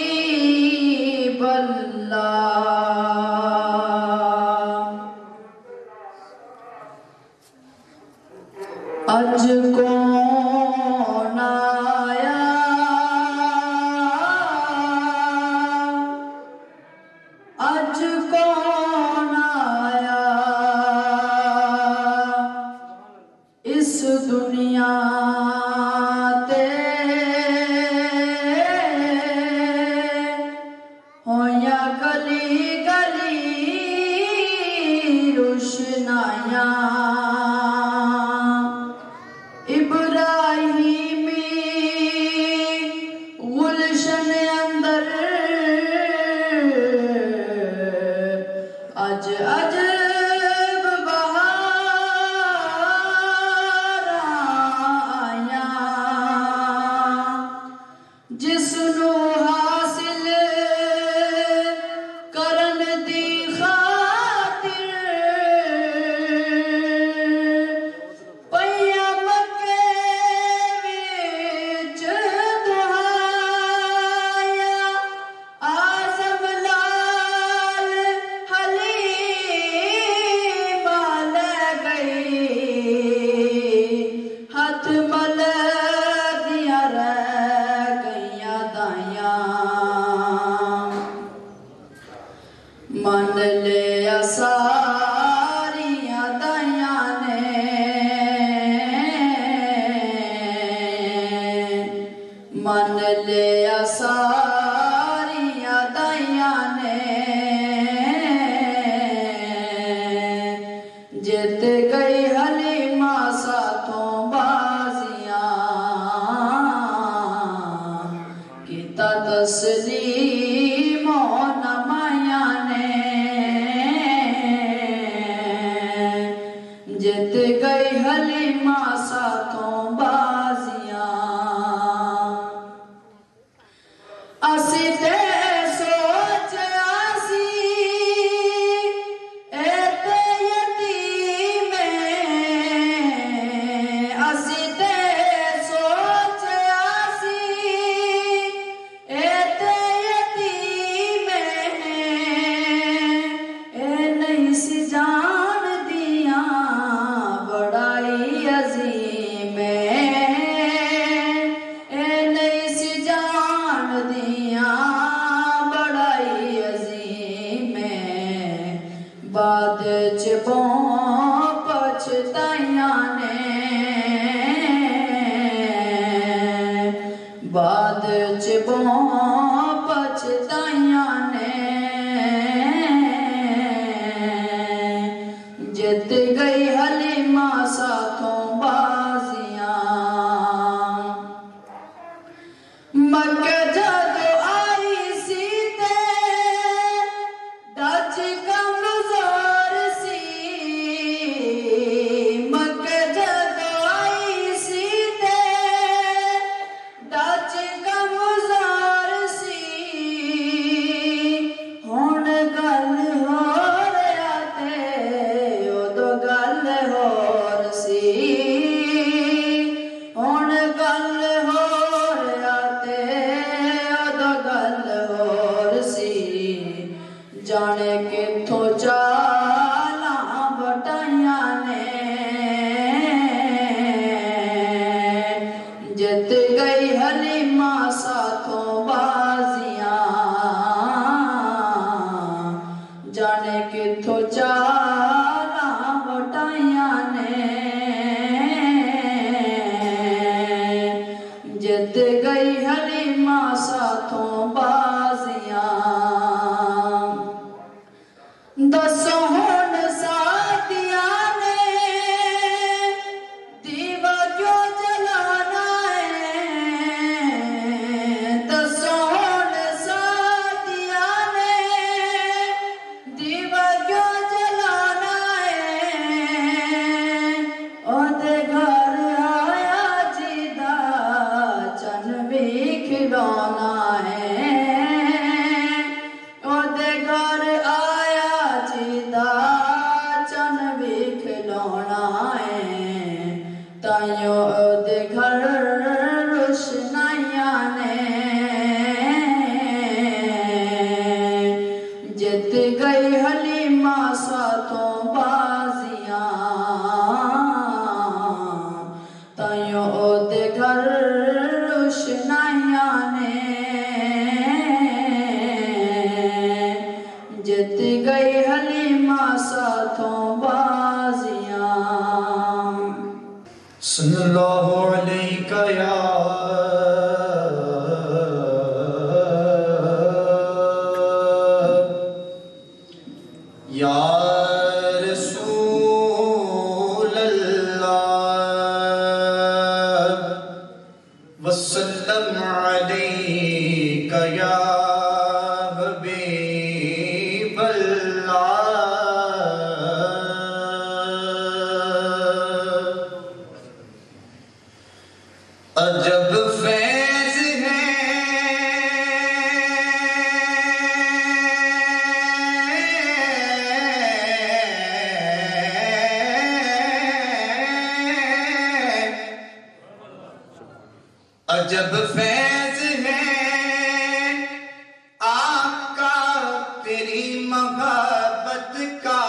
हबीब अल्लाह। अज कौन आया अज कौन आया इस दुनिया ते होया गली गली रोशनाया इब्राहिमी गुलशन अंदर अज अजब बहार आया जिसनू हासिल करन दी खातिर पईया मक्के विच दुहाया आज़म लाल हलीमा ले गई हथ मल दिया रह गईया दाया मन लिया सारिया दाया ने मन लिया सारिया दाया ने जित गई हलीमा साथों बाजियां किता तस्लीम नमाया ने जित गई हलीमा साथों बाजियां असी ते सोचा सी एते यतीम असी ते सोचा सी एते यतीम ए नहीं सी जान दिया बड़ाई अजीम ए नहीं सी जान दिया बड़ाई अजीम बाद च पछताइया ने बाद च पछताइया ने जित गई हलीमा साथों बाजियां मक्के जदों आई सी ते डच कमजोर सी मक्के जदों आई सी ते डच कमजोर सी हुण गल हो रहा ते उदों गल होर सी हुण गल हो रहा ते उदों गल होर सी जाने किथों चाला बटाइया ने जित गई हलीमा साथों बाजियां जाने किथों चाला बटाइया ने जित गई हलीमा साथों बाजियां दसो हुण साथिया ने दीवा क्यों जलाना है दसो हुण साथिया ने दीवा क्यों जलाना घर आया जिदा चन भी खिलौना है ताइयों दे घर रोशनाइयां ने जित गई हलीमा साथों बाजियां ताइयों दे घर रोशनाइयां ने जित गई हलीमा साथों बाजियां।
सल्लल्लाहु अलैका या रसूल अल्लाह वसल्लम अलैका या हबीब अल्लाह। अजब फैज है अजब फैज है आपका तेरी मोहब्बत का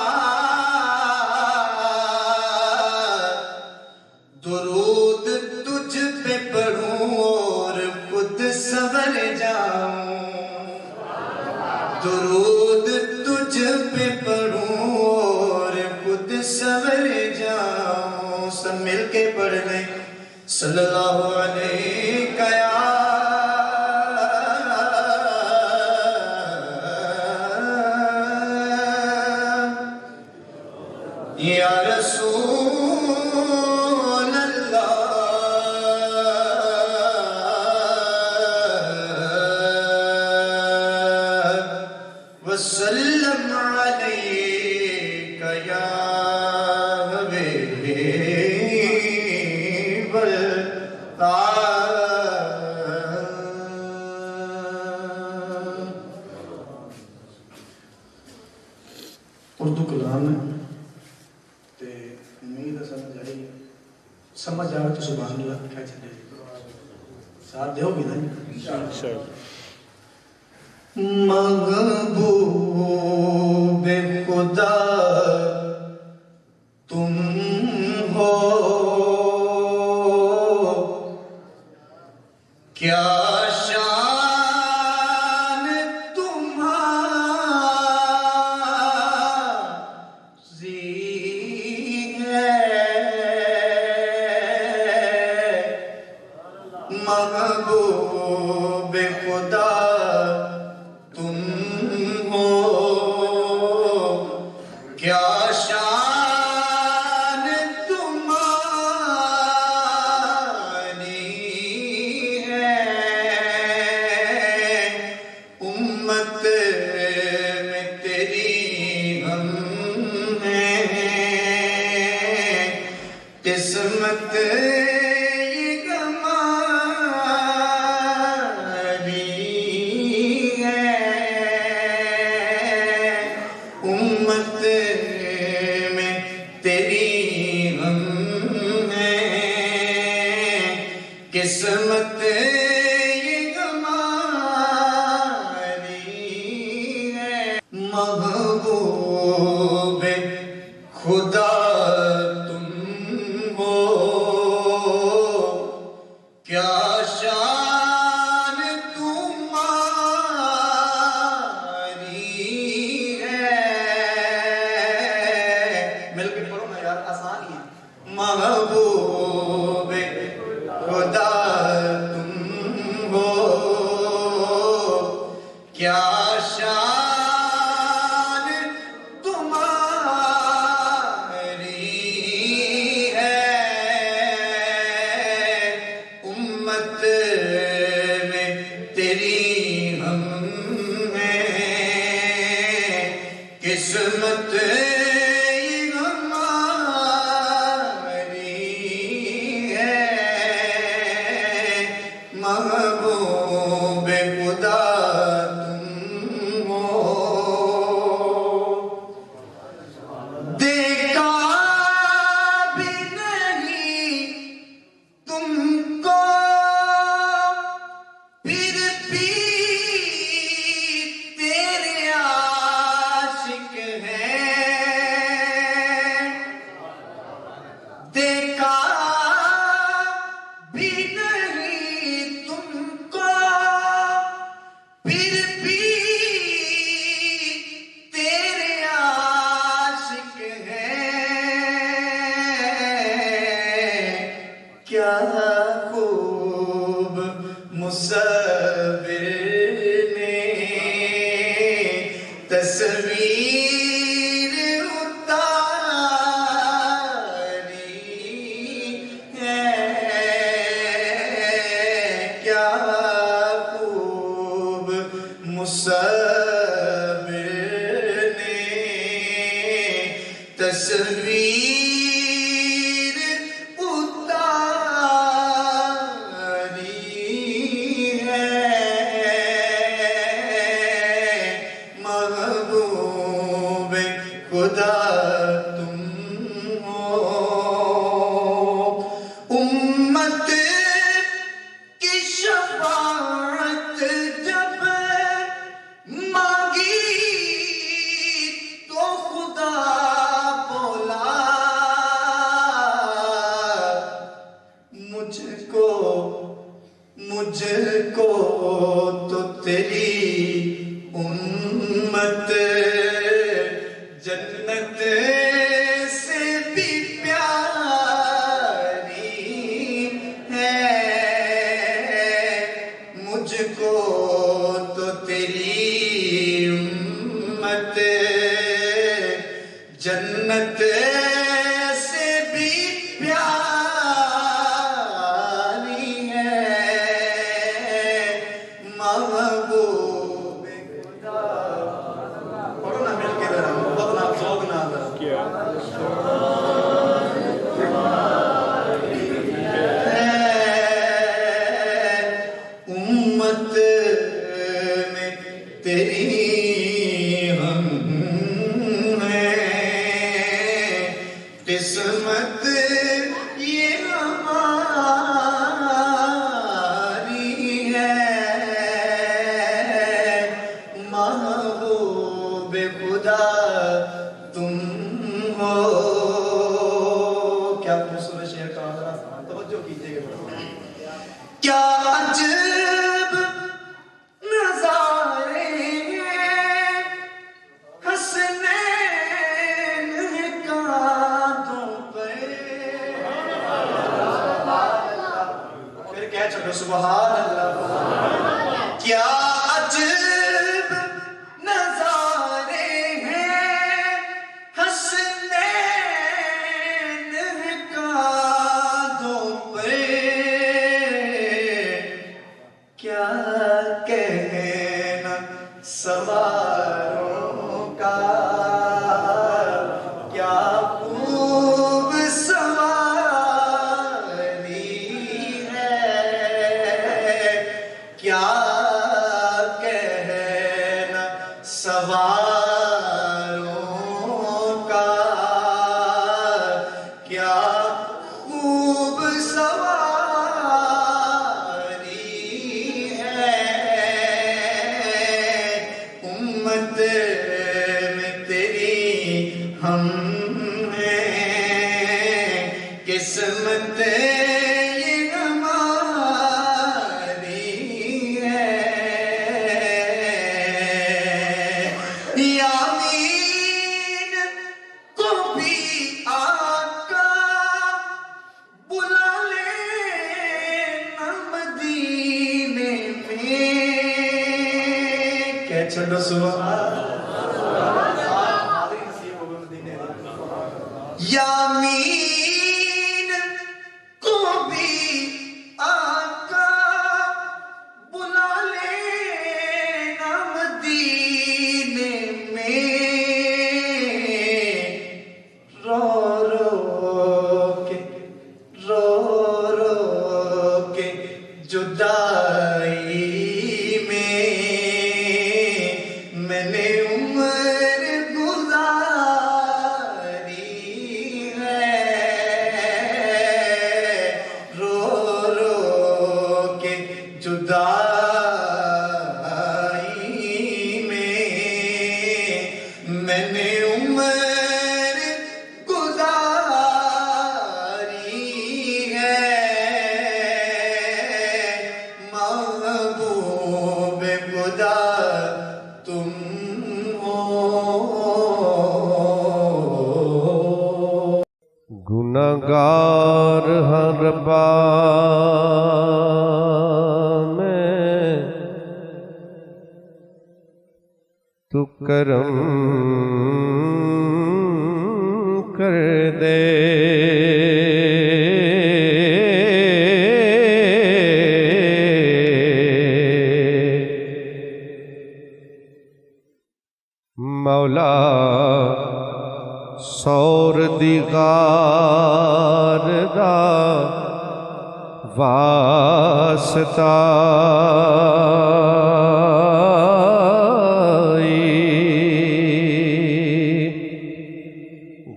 दुरूद तुझ पे पढ़ूं और खुद संवर जाऊं दुरूद तुझ पे पढ़ूं और खुद संवर जाऊं। सब मिल के पढ़ लें सल्लल्लाहु अलैका या रसूल अल्लाह वसल्लम अलैका या हबीब उर्दू कलाम है ते उम्मीद है समझ आए तो सुभान अल्लाह क्या चले साथ दोगे ना महबूब खुदा तुम हो क्या शान तुम्हारी है महबूब खुदा तुम हो क्या शान तुम्हारी है उम्मत में तेरी हम हैं किस्मत ये हमारी है उम्मत में तेरी हम हैं किस्मत ये हमारी है महबूब खुदा तुम हो क्या शान तुम्हारी है मिलके पढ़ो ना यार आसान ही है महबूब खुदा तुम हो क्या शान तुम्हारी है उम्मत में तेरी हम हैं किस्मत हमारी है महबूब खुदा तुम हो
तस्वीर उतारी है महबूब खुदा तुम हो उम्मत की शफाअत जब मांगी तो खुदा बोला मुझको तो तेरी उम्मत जन्नत से भी प्यारी है मुझको तो तेरी उम्मत जन्नत से भी प्यारी है महबूब खुदा पढ़ो ना मिल के जरा बहुत ना शौक ना उम्मत में तेरी हम किस्मत ये हमारी है महबूब खुदा तुम हो क्या खूबसूरत शेर का तवज्जो कीजिएगा क्या अजब नजारे हसनैन फिर क्या चलो सुभान अल्लाह क्या अजब नजारे हैं हसनैन कांधों पे क्या कहना सवारों का क्या खूब सवारी है क्या कहना सवारों का क्या खूब सवारी है उम्मत में तेरी हम हैं किस्मत ये हमारी है यामीन को भी आका बुला ले मदीने में क्या छोड़ो सुभान यामीन को भी आका बुला ले मदीने में रो रो के जुदाई में मैंने उम्र गुजारी है रो रो के जुदाई में मैंने उम्र गुजारी है महबूब खुदा तुम हो
गुनाहगार हर बार में तू करम कर दे मौला सौर दिगार दा वास्ता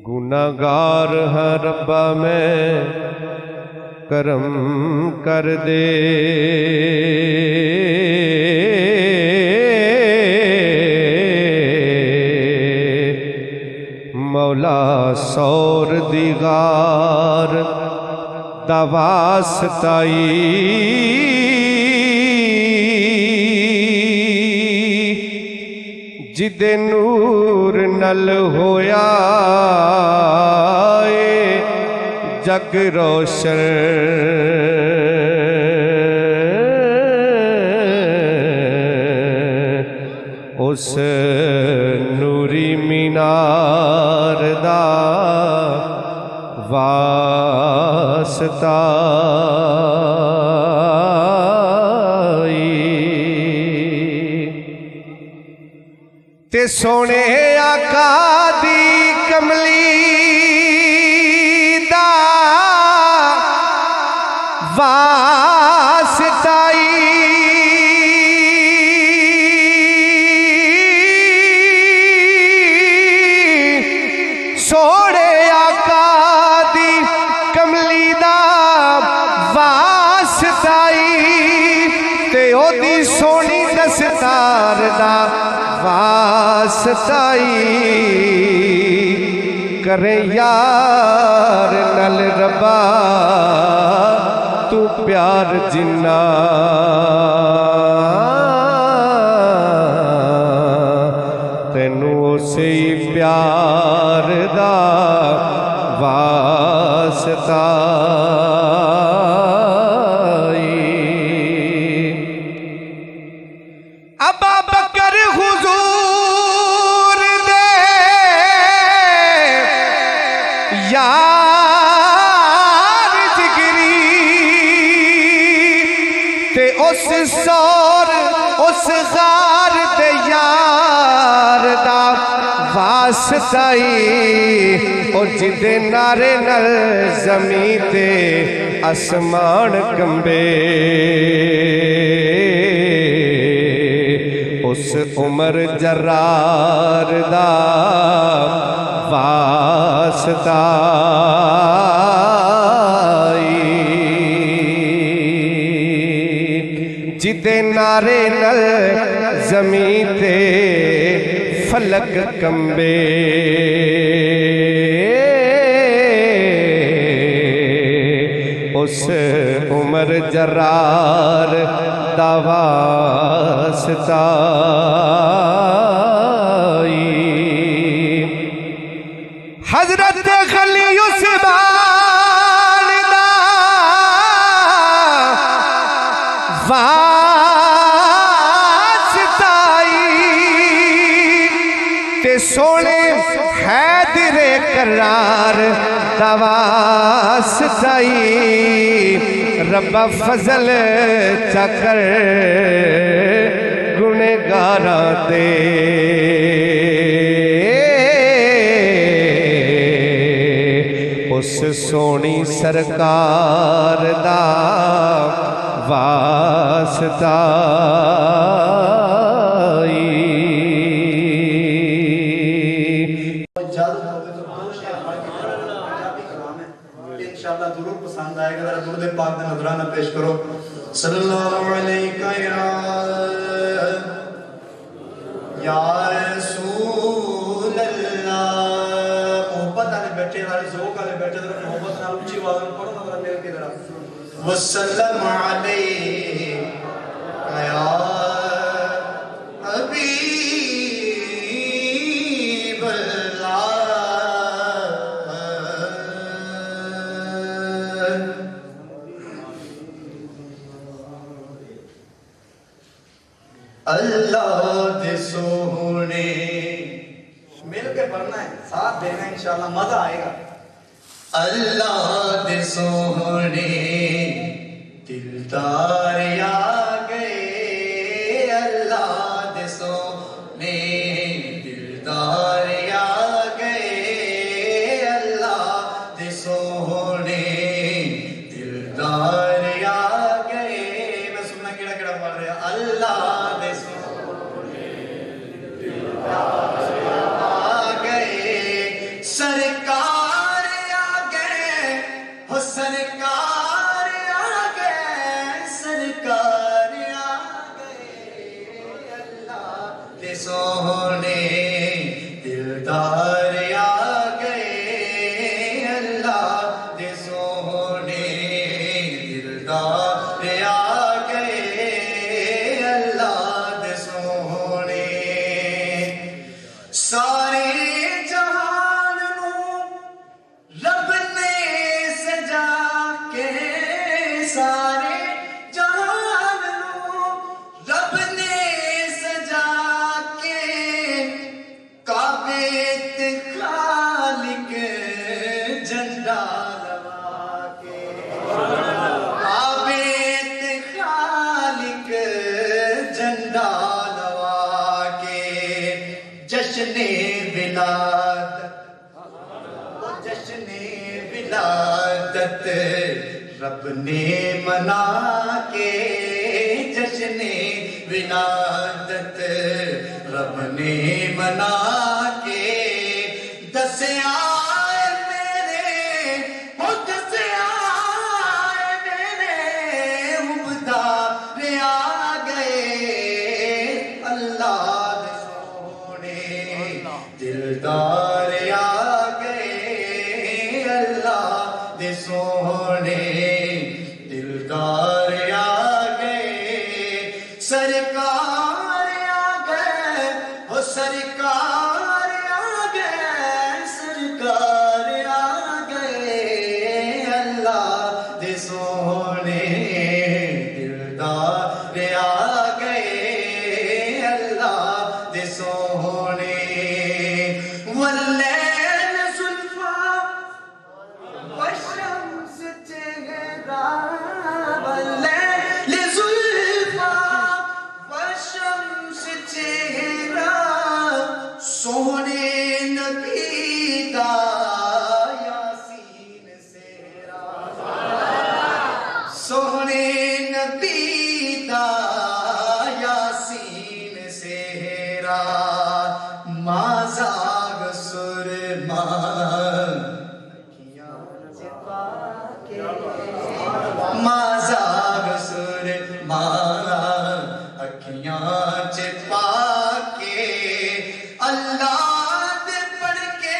गुनाहगार है रब्बा मैं करम कर दे मौला सौर दिगार दा वास्ताई जिदे नूर नल होया जग रोशन उस नूरी मीनार दा वास्ता ते सोने आका दी कमली दा वास्ताई सोने आका दी कमली दा वास्ताई ते ओदी सोनी दस्तार दा वास्ताई करे यार नल रब्बा तू प्यार जिन्ना तेनू उसे प्यार दा वास्ता अबा बकर हुजूर दे यार जिगरी ते उस सौर उस गार दे यार दा वास्ताई और जिदे नारे नल जमी ते आसमान कंबे उस उमर जरार दा वास्ता जिदे नारे नल जमी ते फलक कंबे उस उमर जरार दा वास्ता हजरत खली उस्मान दा वास्ताई ते सोने हैदरे करार दा वास्ताई रब्बा फजल चकर गुनेगारा दे उस सोनी सरकार दा वास्ता
इंशाअल्लाह जरूर पसंद आएगा। जरा दुरूद पाक का नजराना पेश करो। सल्लल्लाहु अलैहि या रसूल अल्लाह। मोहब्बत वाले बैठे वाले ज़ौक़ वाले बैठे जरा मोहब्बत नाल ऊंची आवाज में पढ़ो ना मिल के जरा वसल्लम अलैहि या हबीब अल्लाह। अल्लाह दे सोहने मिल के पढ़ना है, साथ देना है, इंशाअल्लाह मजा आएगा। अल्लाह दे सोहने दिलदार आ गए। अल्लाह दे सोहने दिलदार आ गए। दिलदार आ गए अल्लाह दे सोने दिलदार आ गए अल्लाह दे सोने सारे जहान नू रब ने सजा के सारे जहान नू रब ने सजा के काबे ते खालिक झंडा लगा के काबे ते खालिक झंडा लगा के जश्ने विलादत रब ने मना के जश्ने विलादत रब ने मना के दसिया मेरे हो दसिया मेरे मुबदार आ गए अल्लाह दे सोने दिलदार आ गए अल्लाह दे सोने दिलदार आ गए सरकार आ गए हो सरकार आ गए सरकार आ गए अल्लाह दे सोने दिलदार आ गए अल्लाह दे सोने वल्लैल जुल्फा वशम्स चेहरा वल्लैल जुल्फा वशम्स चेहरा सोने नबी दा यासीन सेहरा सोने नबी दा यासीन सेहरा माजाग सुरमा माजाग सुरमा अखियां च पाके अल्लाह दे पढ़ के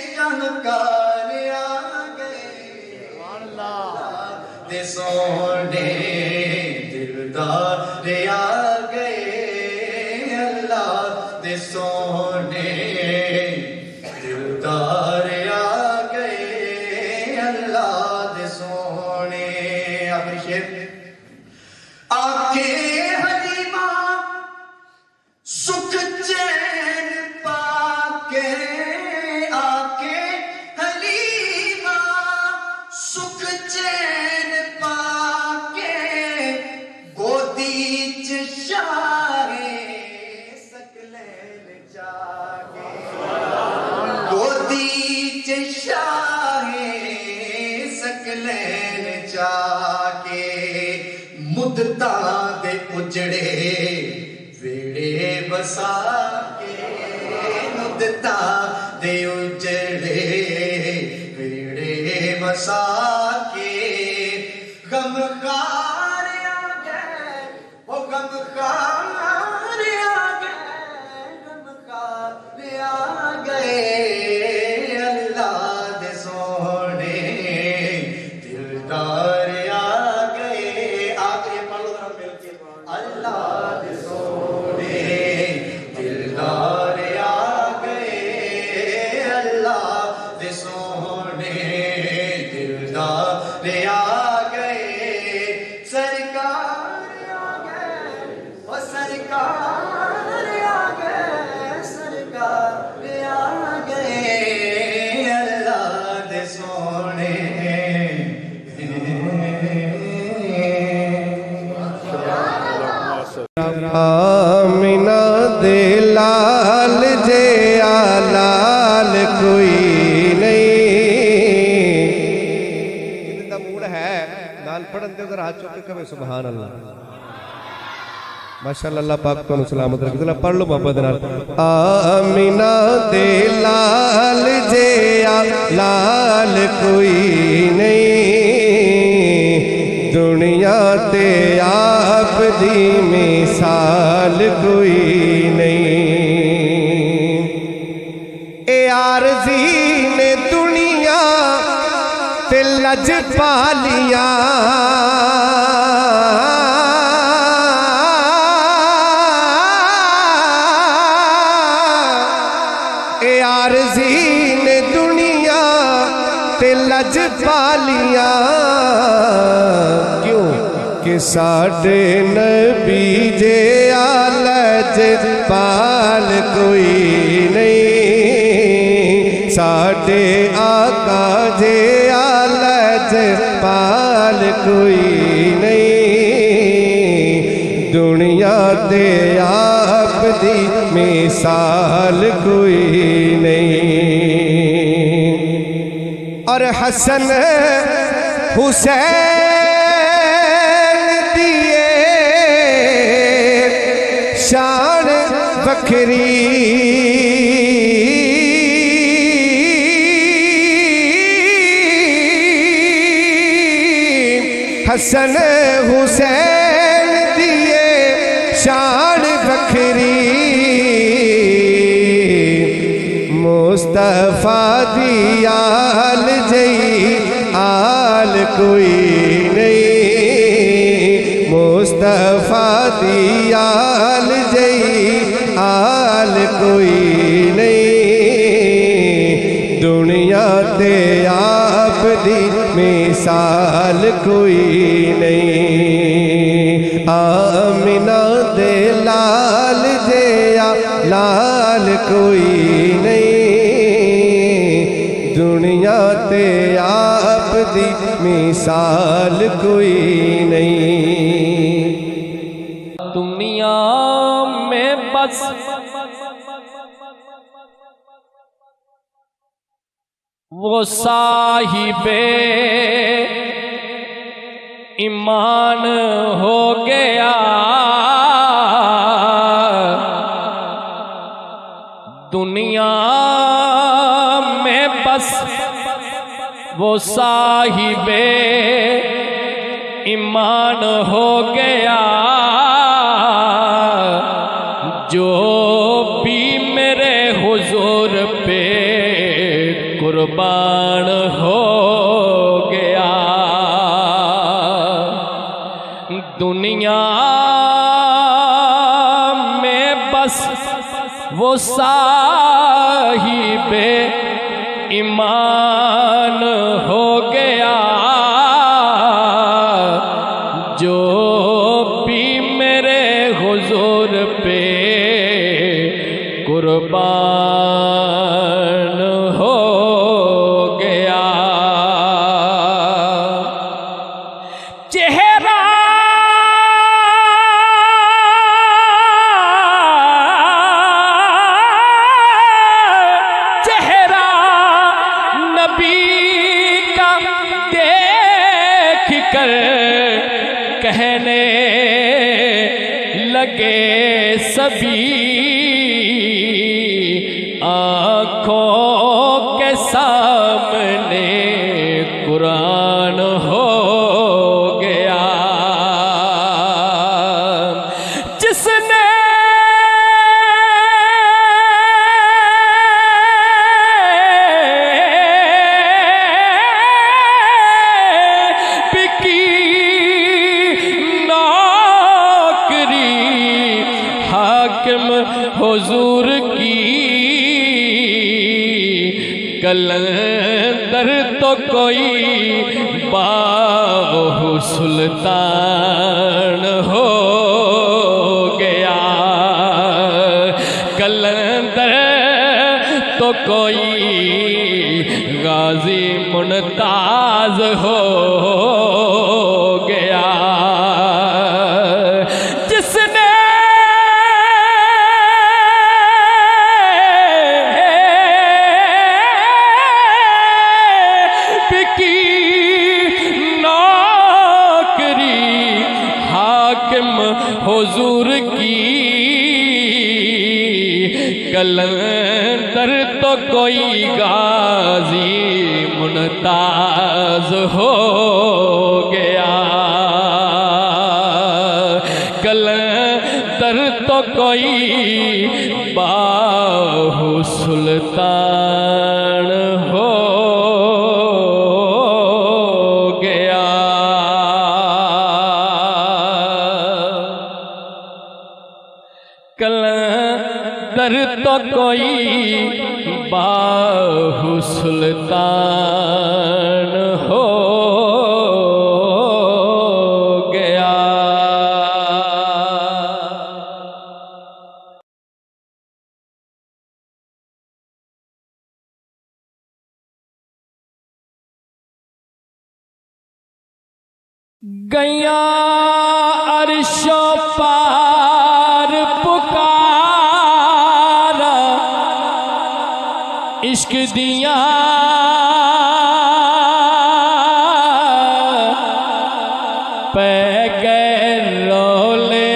शाहकार आ गए अल्लाह दे सोने दिलदार आ गए अल्लाह दे सोने दिलदार आ गए अल्लाह दे सोने आखिरी शेर आके हलीमा सुख चैन पाके आके हलीमा सुख चैन पाके गोदी च शाहे सकलैन जाके गोदी च शाहे सकलैन जाके मुद्दा दे उजड़े वेड़े बसा के मुद्दा दे उजड़े वेड़े बसा के गमखार आ गए वो गमखार आ गए गमखार आ गए अल्लाह दे सोने दिलदार आ गए आखिरी पढ़ लो मिलके अल्लाह दे सोने दिलदार आ गए अल्लाह दे सोने दिलदार आ गए सरकार आ गए ओ सरकार आ गए सरकार आ गए अल्लाह दे सोने
आमिना दे लाल जे लाल कोई नहीं इनका मूड है नाल पढ़न दे उधर हाथ चुक के कहे सुभान अल्लाह माशाअल्लाह पाक तो सलामत रखे जरा पढ़ लो मोहब्बत नाल आमिना दे लाल जे लाल कोई नहीं दुनिया ते आप दी मिसाल कोई नहीं ए आरज़ी ने दुनिया ते लज पालिया ए आरज़ी ने दुनिया ते लज पालिया क्यों कि साडे नबी जे लज पाल कोई नहीं साडे आका जे लज पाल कोई नहीं दुनिया ते आप दी मिसाल कोई नहीं और हसन हुसैन दिए शान बखरी हसन हुसैन दिए शान बखरी मुस्तफा दी आल जई आल कोई नहीं मुस्तफा दी आल जई आल कोई नहीं दुनिया ते आप दी मिसाल कोई नहीं आमिना दे लाल जया लाल कोई नहीं दुनिया ते आप दी मिसाल कोई नहीं
दुनिया में बस वो साहिबे ईमान हो गया दुनिया में बस वो साहिबे ईमान हो गया जो भी मेरे हुजूर पे कुर्बान हो गया दुनिया में बस वो साहिबे ईमान हो गया जो भी मेरे हुजूर पे कुर्बान हो गया चेहरा चेहरा नबी का देख कर कहने लगे सभी आँखों के सामने कुरान हो गया जिसने बिकी नौकरी हाकिम हुजूर की कलंदर तो कोई बाहु सुल्तान हो गया कलंदर तो कोई गाजी मुमताज हो गया जिसने हुजूर की कलंदर तो कोई गाजी मुमताज हो गया कलंदर तो कोई बाहु
सुल्तान हो गया। कलंदर तो कोई बाहु सुल्तान हो गया। गैया अर्शो पार पुकारा इश्क दिया पै गए रोले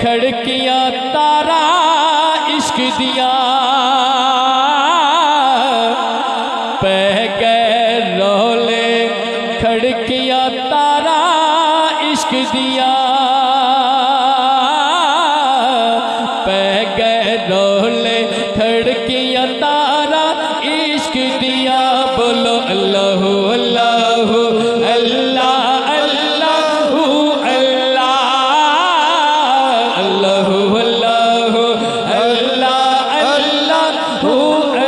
खड़कियां तारा इश्क दिया पै गए रोले खड़कियां तारा इश्क दिया पै गए रोले खड़कियां तारा इश्क दिया। बोलो अल्लाह अल्लाह अल्लाह अल्लाह अल्लाह अल्लाह अल्लाह अल्लाह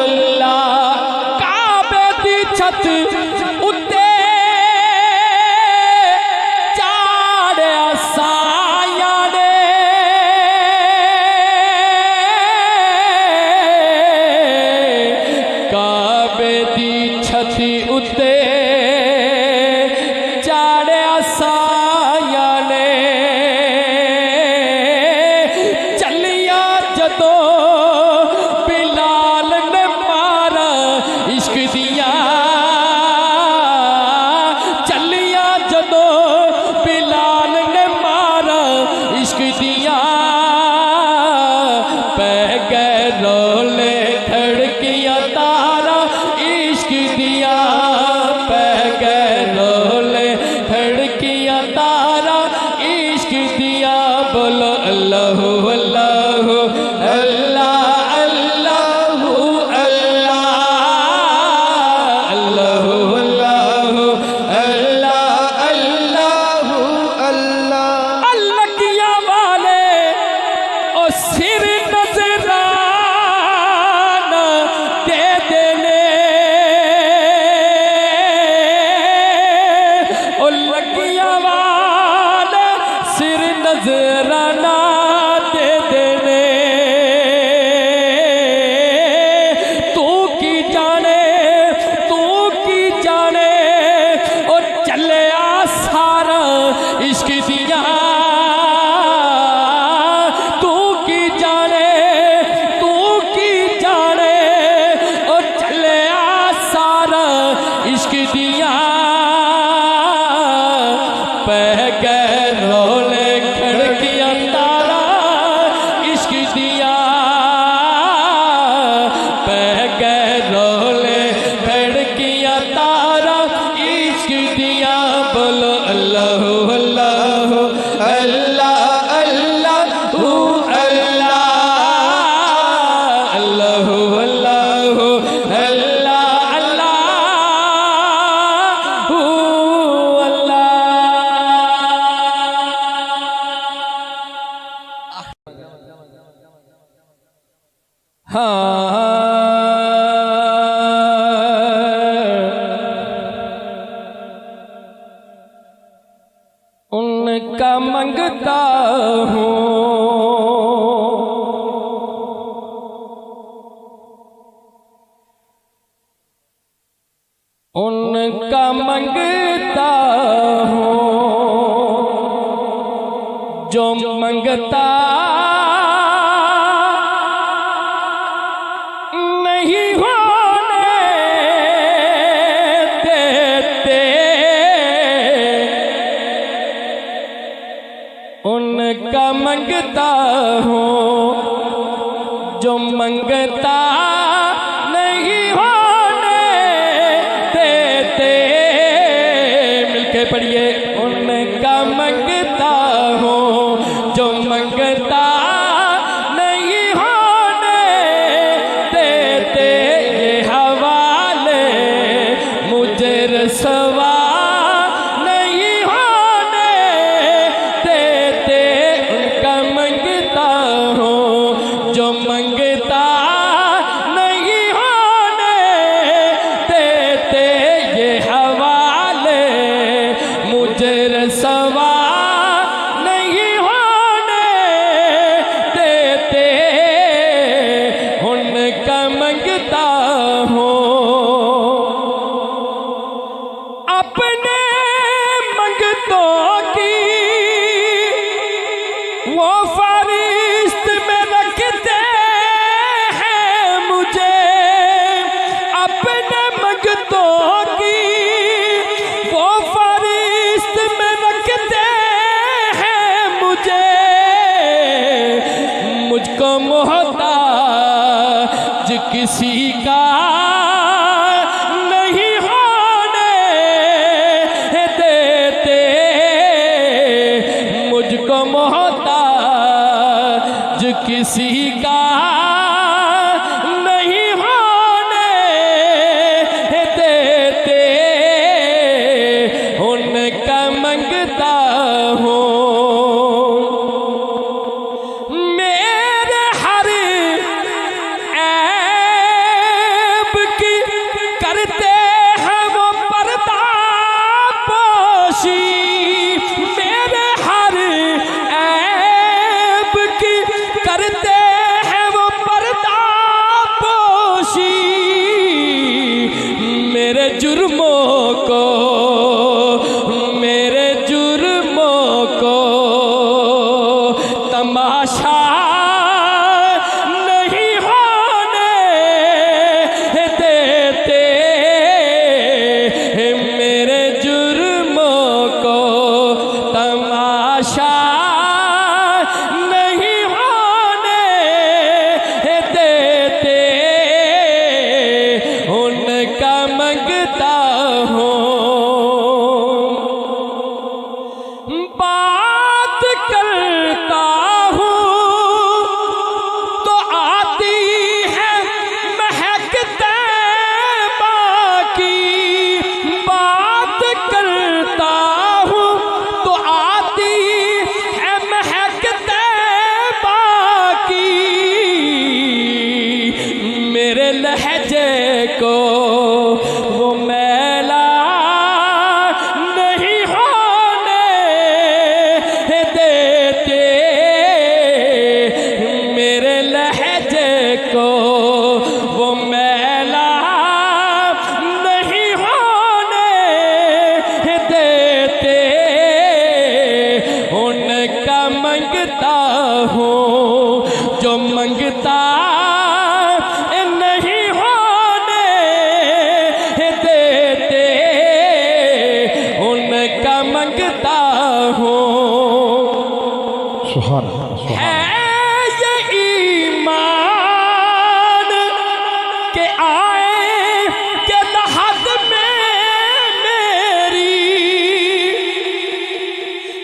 अल्लाह। काबे दी छत उत्ते चाढ़िया साया ने काबे दी छती उत्ते चाढ़िया साया ने चलिया जदों बिलाल ने मारा इश्क दिया चलिया जदों बिलाल ने मारा इश्क दिया पै गए रोले खड़कियां तारा इश्क दिया पै गए रोले खड़कियां तारा इश्क दिया। बोलो अल्लाह अल्लाह अल्लाह अल्लाह अल्लाह अल्लाह अल्लाह अल्लाह अल्लाह। अल्लाह वाले ओ सिर नजराना दे देने ओ लगिया वाले सिर नजराना दे देने। तू की जाने और चले सारा इश्क दिया तू की जाने और चले सारा इश्क दिया पै गए रोले खड़कियां तारा इश्क दिया पै गए रोले खड़कियां तारा इश्क दिया। बोलो अल्लाह अल्लाह अल्लाह अल्लाह अल्लाह अल्लाह अल्लाह उनका मंगता हूँ उनका मंगता हूँ जो मंगता नहीं होने देते उनका मंगता हूँ जो मंगता नहीं होने देते। मिलके पढ़िए उनका मंगता हूँ जो मंगता हूँ अपने मंगतों की वो फरिश्त में रखते हैं मुझे, अपने मंगतों की वो फरिश्त में रखते हैं मुझे, मुझको मोहताज किसी का नहीं होने देते, मुझको मोहताज किसी का नहीं होने देते, उनका मंगता हूँ। मेरे हर ऐब की करते हैं वो पर्दा पोशी, मेरे हर ऐब की करते हैं वो पर्दा पोशी, मेरे जुर्मों को मेरे जुर्मों को तमाशा नहीं होने देते, मेरे जुर्मों को तमाशा नहीं होने देते, उनका मंगता हूँ। बात करता हूँ तो आती है महक तैबा की, बात करता हूँ तो आती है महक तैबा की, मेरे लहजे को वो मैला नहीं होने देते, मेरे लहजे को वो मैला नहीं होने देते, उनका मंगता हूँ जो मंगता नहीं होने देते, उनका मंगता हूँ। है ये ईमान के आए के लहद में मेरी,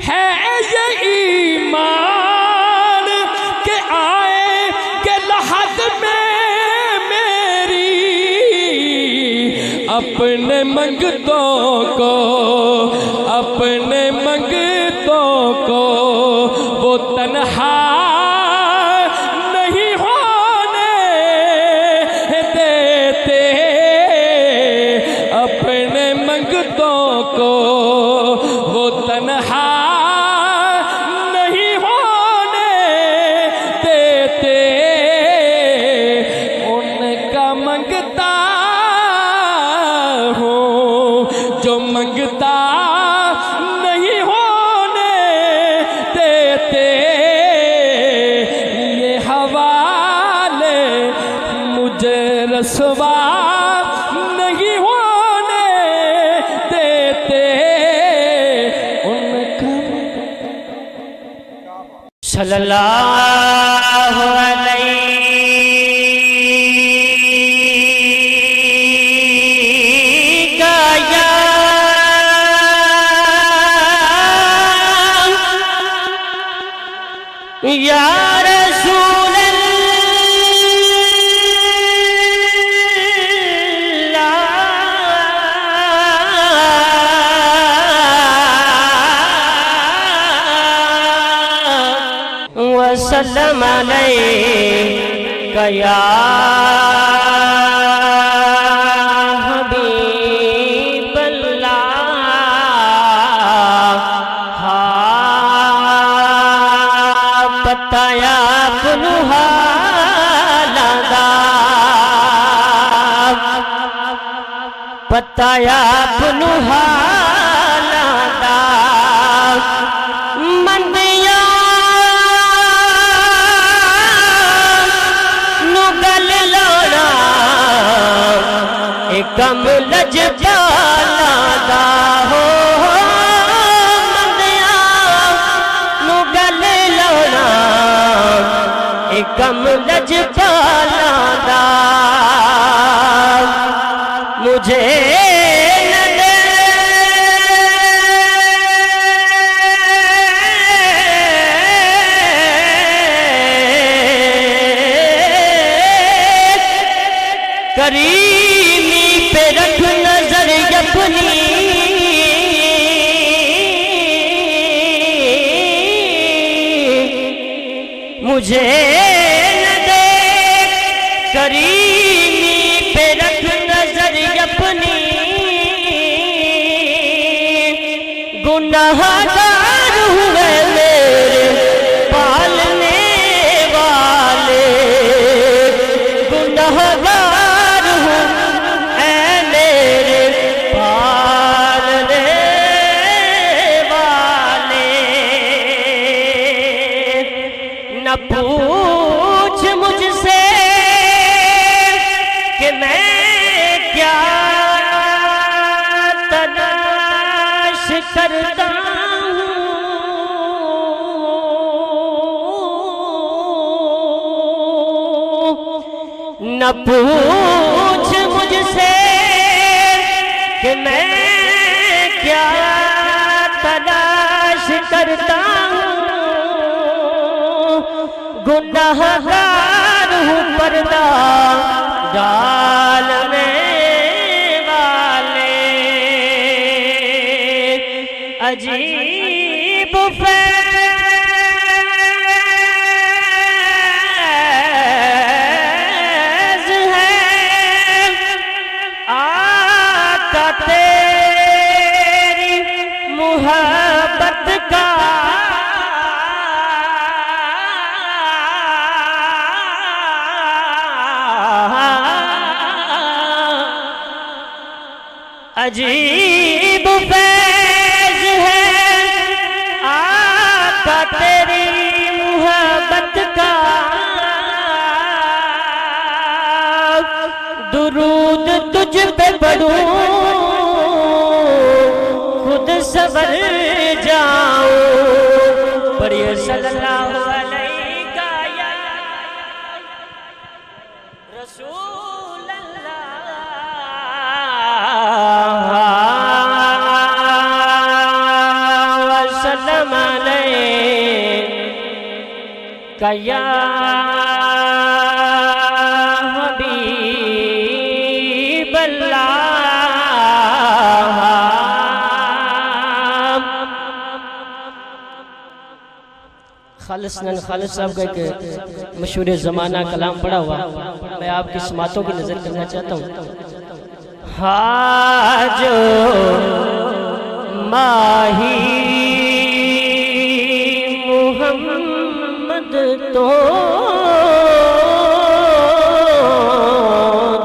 है ये ईमान के आए के लहद में मेरी, अपने मंगतों को अपने मंगतों को वो तन्हा नहीं होने देते, अपने मंगतों को वो तन्हा नहीं होने देते, उनका मंगता हूँ जो मंगता नहीं होने देते, ये हवाले मुझे रसवा नहीं होने देते, उनका
सल्लल्लाहु अलैहि या रसूल अल्लाह वसल्लम अलैका या बताया पताया पुनु हालादा मंदिया नु गल लाना एकम लजपाला दा हो मंदिया नु गल लाना एकम लजपाला दा मुझे करीमी पे रख नजर अपनी मुझे न दे करीमी पे रख नजर अपनी गुनाहगार हुए मेरे पालने वाले गुनाहगार हूँ ऐ मेरे पालने वाले न पूछ मुझसे कि मैं क्या तलाश करता हूँ न पूछ मुझसे कि मैं क्या तलाश करता हूँ गुनाहगार हूँ पर्दा डालने वाले अजीब फैज़ है आका तेरी मुहब्बत का अजीब फैज़ है आका तेरी मुहब्बत का दुरूद तुझ पे पढ़ूं खुद सवर जाऊं पढ़िए सल्लल्लाहु अलैहि या रसूल कया हबीब अल्लाह खालिसन खालिस साहब का एक मशहूर ज़माना कलाम पढ़ा हुआ मैं आपकी समातों की नज़र करना चाहता हूँ हाजो माही तो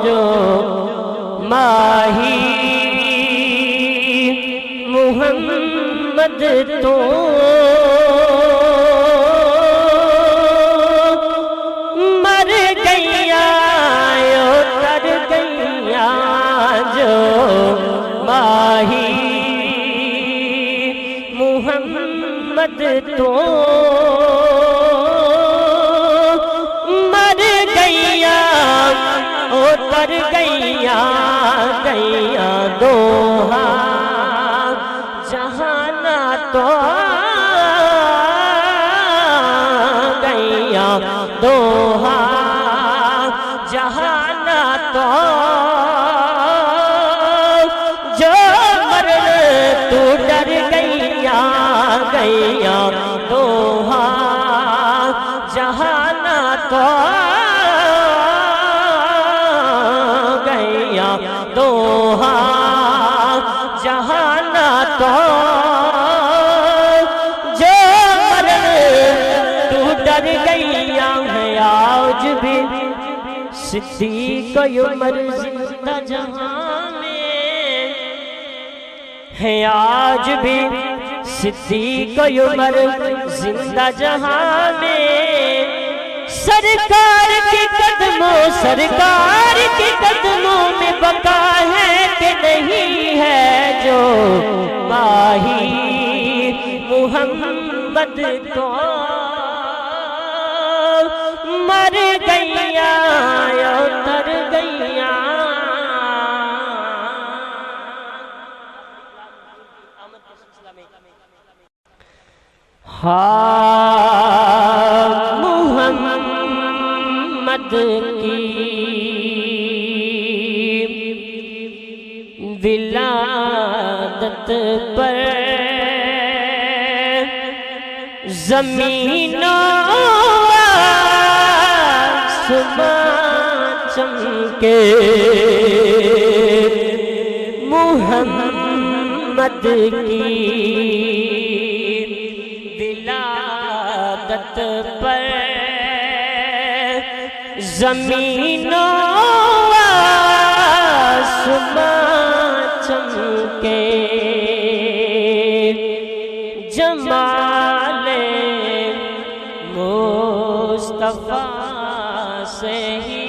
जो माही मुहम्मद तो मर गैया तर गैया जो माही मुहम्मद तो पर गैया गैया दोहा जहाना तो गैया दोहा जहाना तो जो मरण तू डर गैया गैया दोहा जहाना तो दोहा जहाना तो जो मरण तू डर गैया है आज भी सिद्दीक़ उमर जिंदा जहां में है आज भी सिद्दीक़ उमर जिंदा जहां में। सरकार के कदमों में बका है कि नहीं है जो माही मुहम्मद को मर गैया उतर गैया। हाँ मुहम्मद की विलादत पर ज़मीनों आसमां चमके। मुहम्मद की विलादत पर ज़मीनों आसमां चमके। जमाले मुस्तफ़ा से ही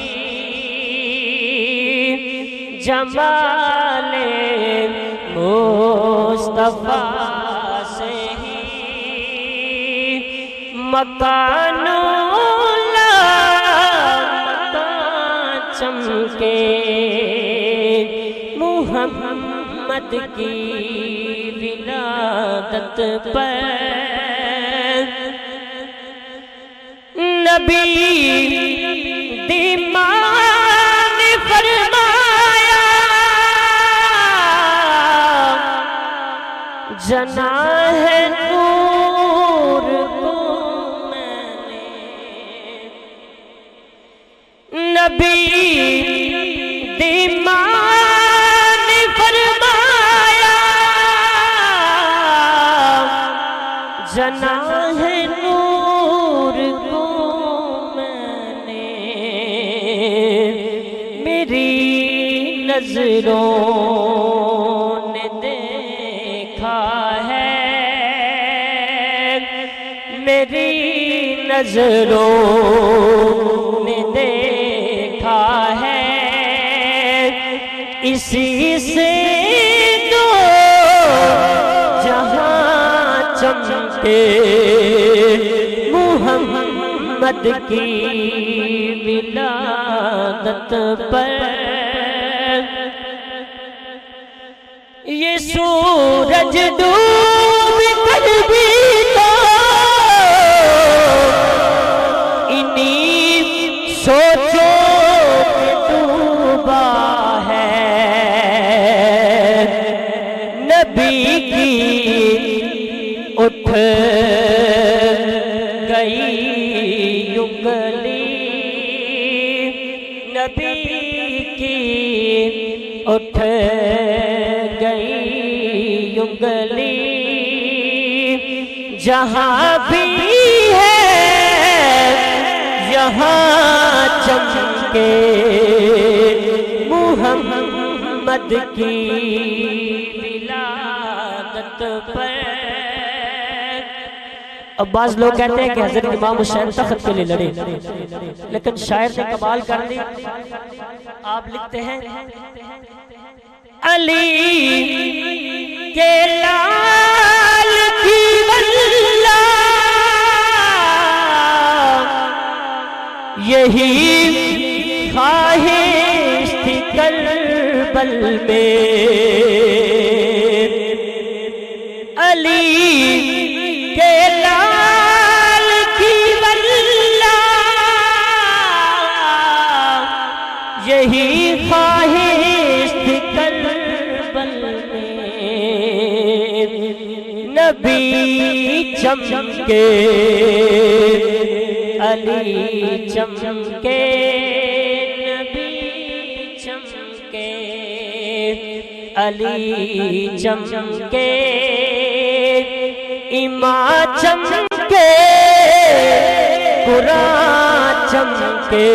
जमाले मुस्तफ़ा से ही मकानों चमके। मुहम्मद की विलादत पर नबी दीमान फरमाया जना है नूर को मैंने। नबी दीमान फरमाया जना है नूर को मैंने। मेरी नजरों ने देखा है, मेरी नजरों ने देखा है, इसी से दो जहां चमके। मुहम्मद की विलादत पर ये सूरज डूब कर भी तो इन्हीं सोचों में डूबा है। नबी की उठ गई उंगली, नबी की उठ गई उंगली। जहां भी है यहाँ चमके। मुहम्मद की विलादत पर। अब बाज लोग कहते हैं कि हजरत इमाम हुसैन तख्त के लिए लड़े, लेकिन शायर ने कमाल कर दी। आप लिखते हैं अली के लाल की वल्ला यही ख्वाहिश थी करबल में। अली के लाल की वल्ला यही ख्वाहिश थी करबल में। नबी चमके, अली चमके, नबी चमके, अली चमके, इमाम चमके, कुरान चमके।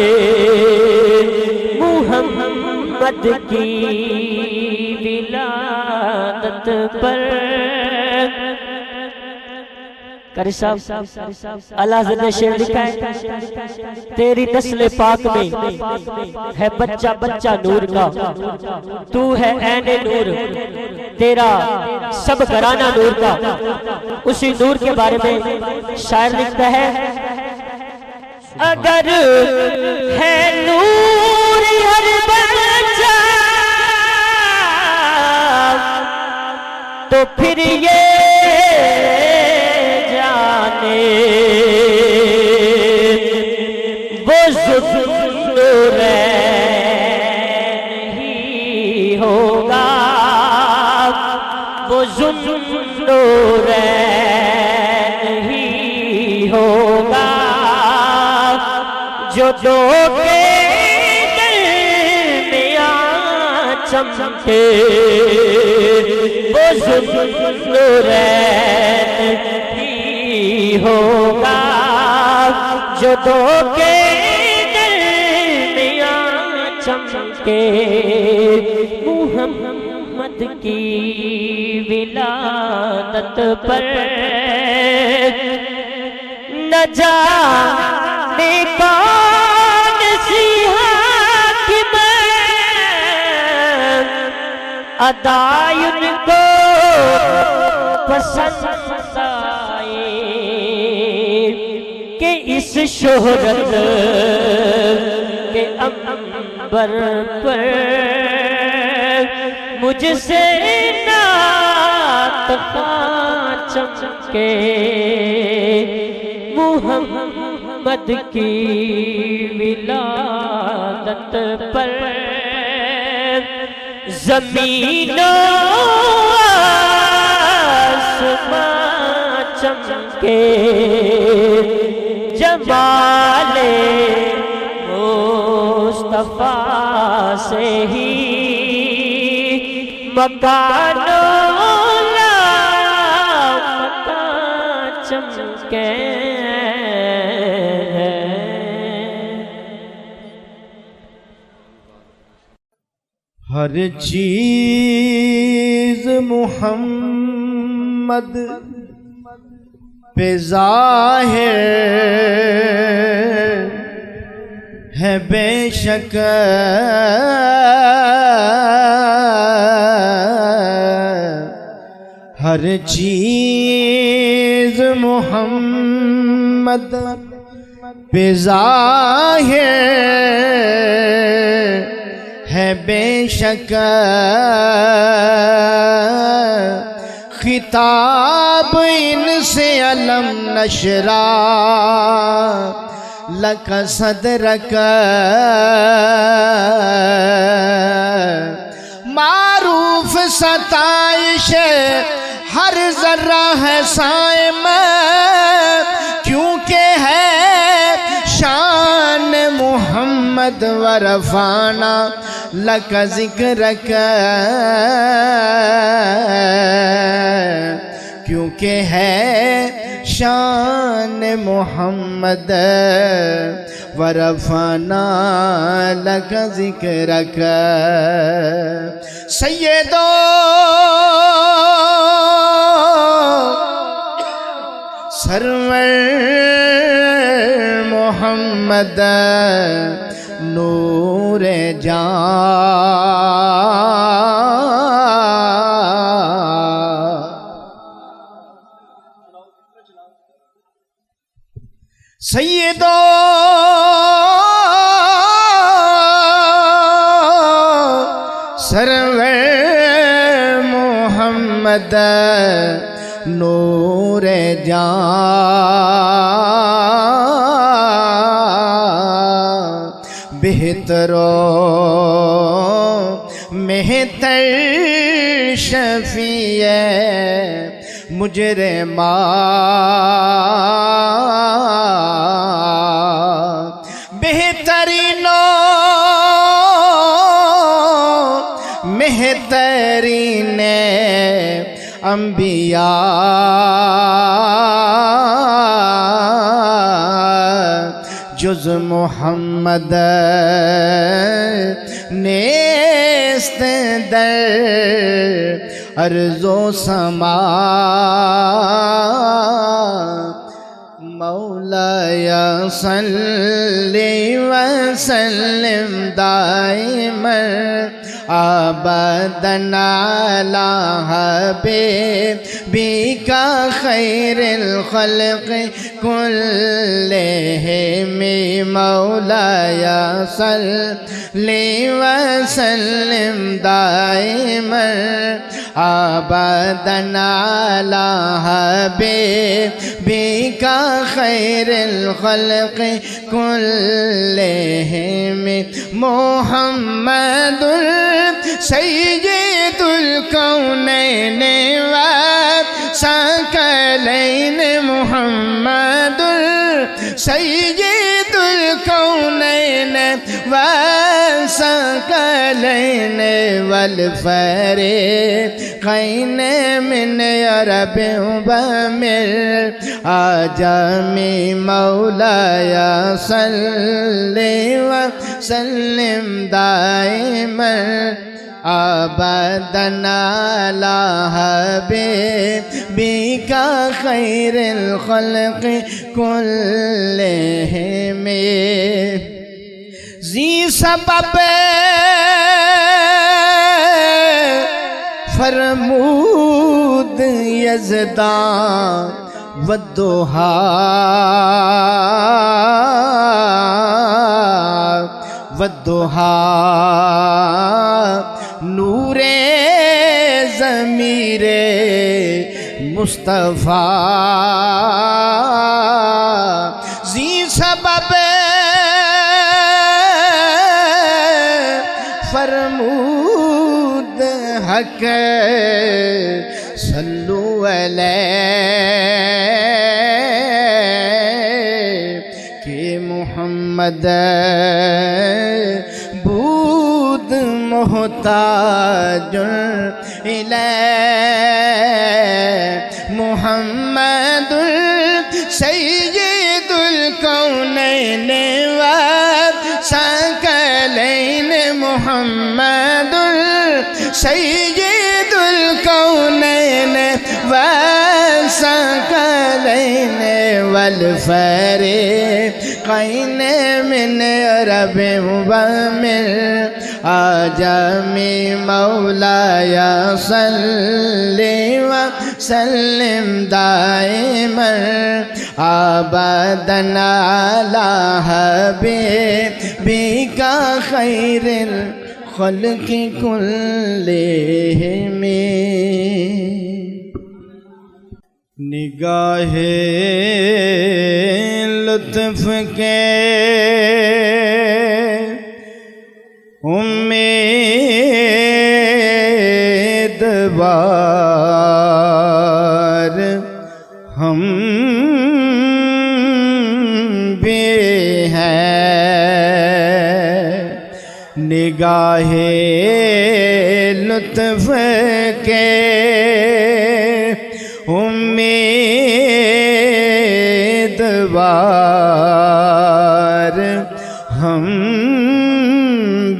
मुहम्मद मुहम्मद की विलादत पर कारी साहब अल्लाह ने शेर लिखा है, तेरी नस्ल पाक में है बच्चा बच्चा नूर का, तू है ऐने नूर, तेरा सब घराना नूर का। उसी नूर के बारे में शायर लिखता है, अगर है नूर हर बच्चा तो फिर ये जाने वो ज़ुन्नूरैन ही होगा, वो ज़ुन्नूरैन ही होगा जो दो के दरमियां चमके, वो ज़ुन्नूरैन ही होगा जो दो के दरमियां चमके। मुहम्मद की विलादत पर न जाने कौन सी हाकिम अदाय उनको पसंद आए कि इस शोहरत के अंबर पर मुझसे नात चमके। मुहम्मद की विलादत पर ज़मीनों आसमां चमके, जमाले मुस्तफा से ही मकानों मकान चमके।
हर चीज मुहम्मद पे ज़ाहिर है बेशक, हर चीज मुहम्मद पे ज़ाहिर है बेशक, खिताब इनसे अलम नशरा लक सदरक, मारूफ सताइश हर जर्रा है साइम, क्योंकि है शान मुहम्मद वरफाना लक ज़िक्रक, क्योंकि है शान मोहम्मद वरफाना लक ज़िक्रक। सैयदो सरवर मोहम्मद नूरे जान, सैयदो सरवर मोहम्मद नूरे जान, बेहतरो मेहतर शफीए मुजरिमा, बेहतरीनो मेहतरीन अंबिया, जुज मोहम्मद नेस्त दर अर्ज़ो समा मौलाया सल्ली व सल्लिम दाइमन अबदन अला हबीबिका खैरिल खल्क़ कुल्लिहिम मौलाया सल्ली व सल्लिम दाइमन अबदन अला हबीबिका खैरिल खल्क़ कुल्लिहिम मुहम्मदुल सय्यिदुल कौनैन व सकलैन मुहम्मदुल सय्यिदुल कौनैन व सकलैन वल फरीक़ैन मिन अरब व मिन आजमी मौलाया सल्ली व सल्लिम दाइमन अबदन अला हबीबिका खैरिल खल्क़ कुल्लिहिम ज़ी सबब फरमूद यज़दान वद्दुहा वद्दुहा नूरे ज़मीरे मुस्तफ़ा ज़ी सबब फरमूद हक सल्लु अलैहि मोहम्मद बूद मोहताजुल इलैहि मुहम्मदुल सय्यिदुल कौनैन व सकलैन मुहम्मदुल सय्यिदुल कौनैन व सकलैन वल फरीक़ैन मिन अरब व मिन आजमी मौलाया सल्ली व सल्लिम दाइमन अबदन अला हबीबिका खैरिल खल्क़ कुल्लिहिम निगाहे लुत्फ़ के उम्मीदवार हम भी हैं निगाहे लुत्फ़ के उम्मीदवार हम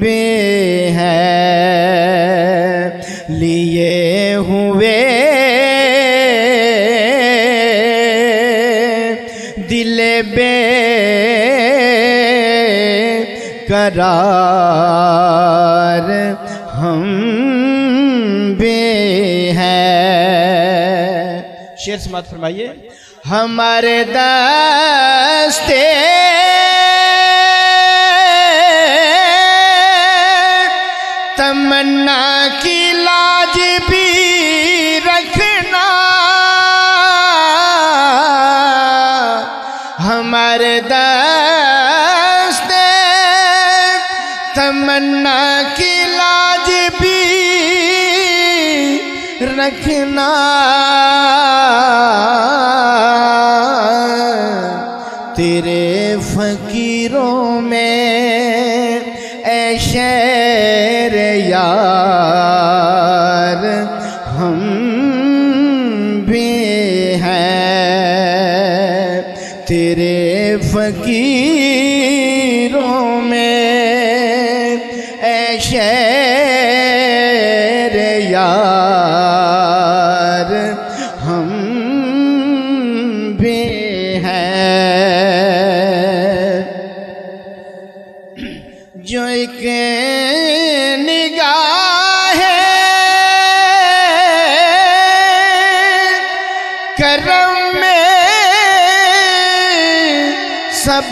भी हैं लिए हुए दिल बेकरार हम भी हैं। शेर समात फरमाइए हमारे दस्ते तमन्ना की लाज भी रखना हमारे दस्ते तमन्ना की लाज भी रखना तेरे फकीरों में ऐ शेर यार हम भी हैं तेरे फकीर करम में सब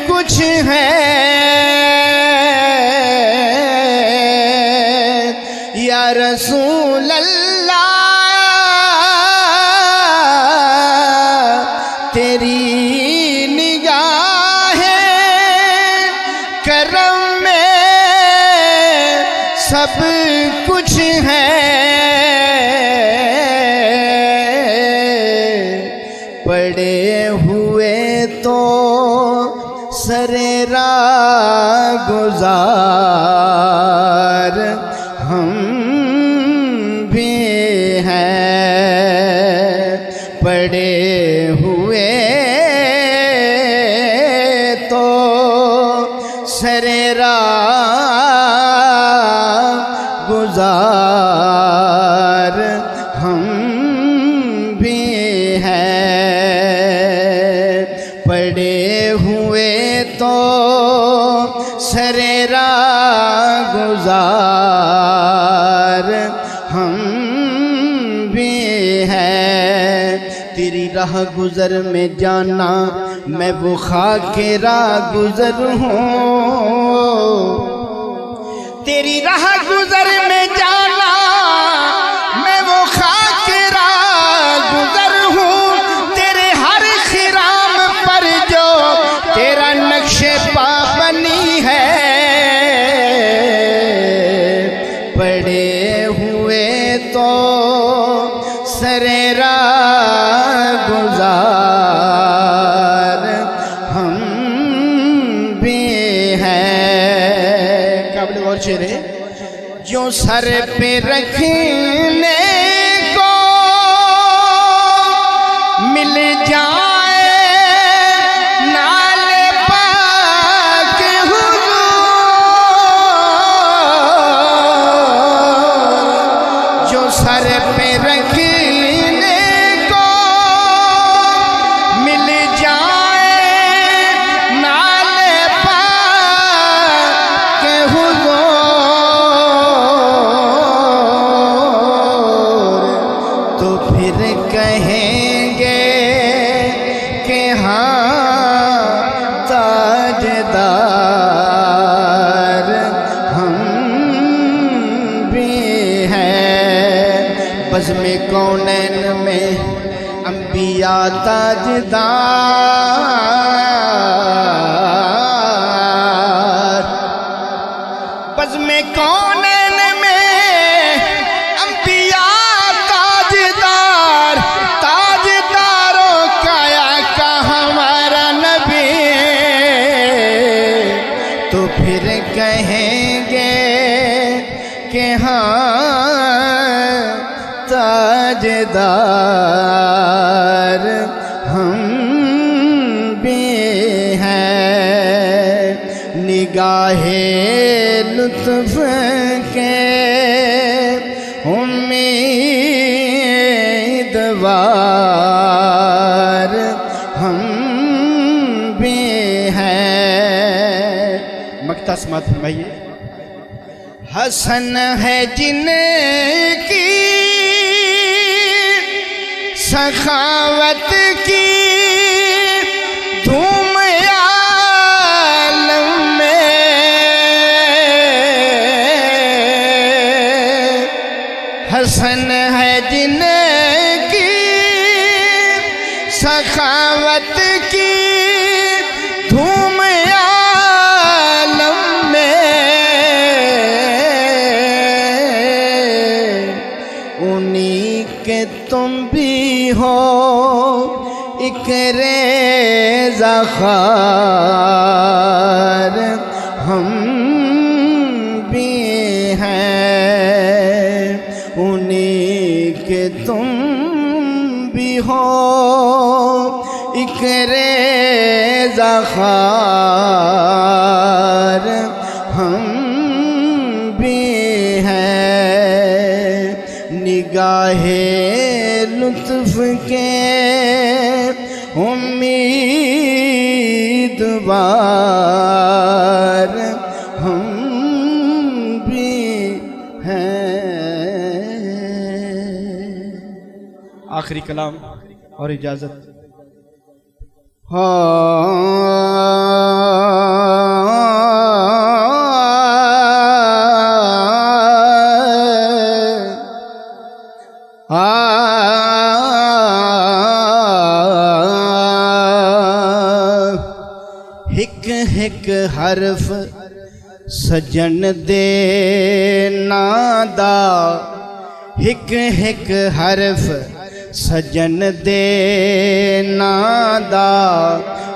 कुछ है या रसूल अल्लाह तेरी निगाहें करम में सब कुछ है पड़े हुए तो सरेरा गुजार हम भी हैं पड़े हुए तो सरेरा गुजार हम भी हैं पड़े हुए तो सरेरा गुजार हम भी हैं तेरी राह गुजर में जाना मैं वो खाके राह गुजर हूँ तेरी राह गुजर में जाना मैं वो खाके राह गुजर हूँ तेरे हर खिराम पर जो तेरा नक्शे पा बनी है पड़े हुए तो सरेरा गुजार हम भी हैं काबिल गौर शेर है जो सर पे रखने को मिल जाए नाले पाक हुजूर जो सर पे रखने को मिल जाए नाले पाक हुजूर तो फिर कहेंगे कि हाँ ताजदार हम भी हैं बज़्म-ए कौनैन में अंबिया ताजदार बज़्म-ए कौनैन में अंबिया ताजदार ताजदारों का आका हमारा नबी तो फिर कहेंगे कि हाँ ताजदार हम भी हैं निगाहे लुत्फ के उम्मीदवार हम भी हैं मक्ता समात फरमाइए हसन है जिनकी सखावत की धूम आलम में हसन है जिनकी सखावत की धूम आलम में उन्हीं के तुम भी हो एक रेज़ा ख़ार हम भी हैं उन्हीं के तुम भी हो एक रेज़ा ख़ार हम भी हैं निगाहे लुत्फ के उम्मीदवार हम भी हैं। आखिरी कलाम
और इजाजत।
हिक हिक हरफ सजन दे नादा, हिक हिक हरफ सजन दे नादा,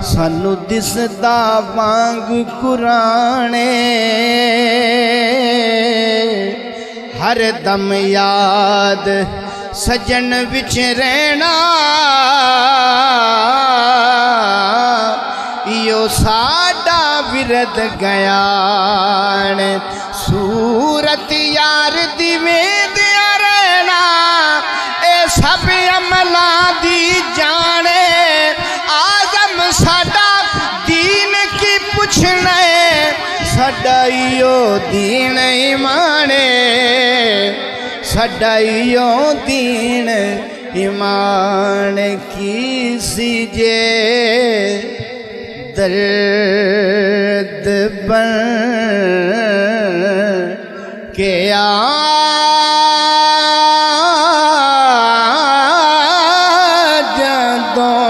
सानू दिसदा वांग कुराने, हर दम याद सजन विच रहना, यो साडा विरद गयान, सूरत यार दी वेंदिया रहना, ए सब अमला दी जाने, आजम साडा दीन की पुछने, साडा इयो दीन ईमाने, साडा इयो दीन ईमान की सीजे, दर्द बन के आ जदों।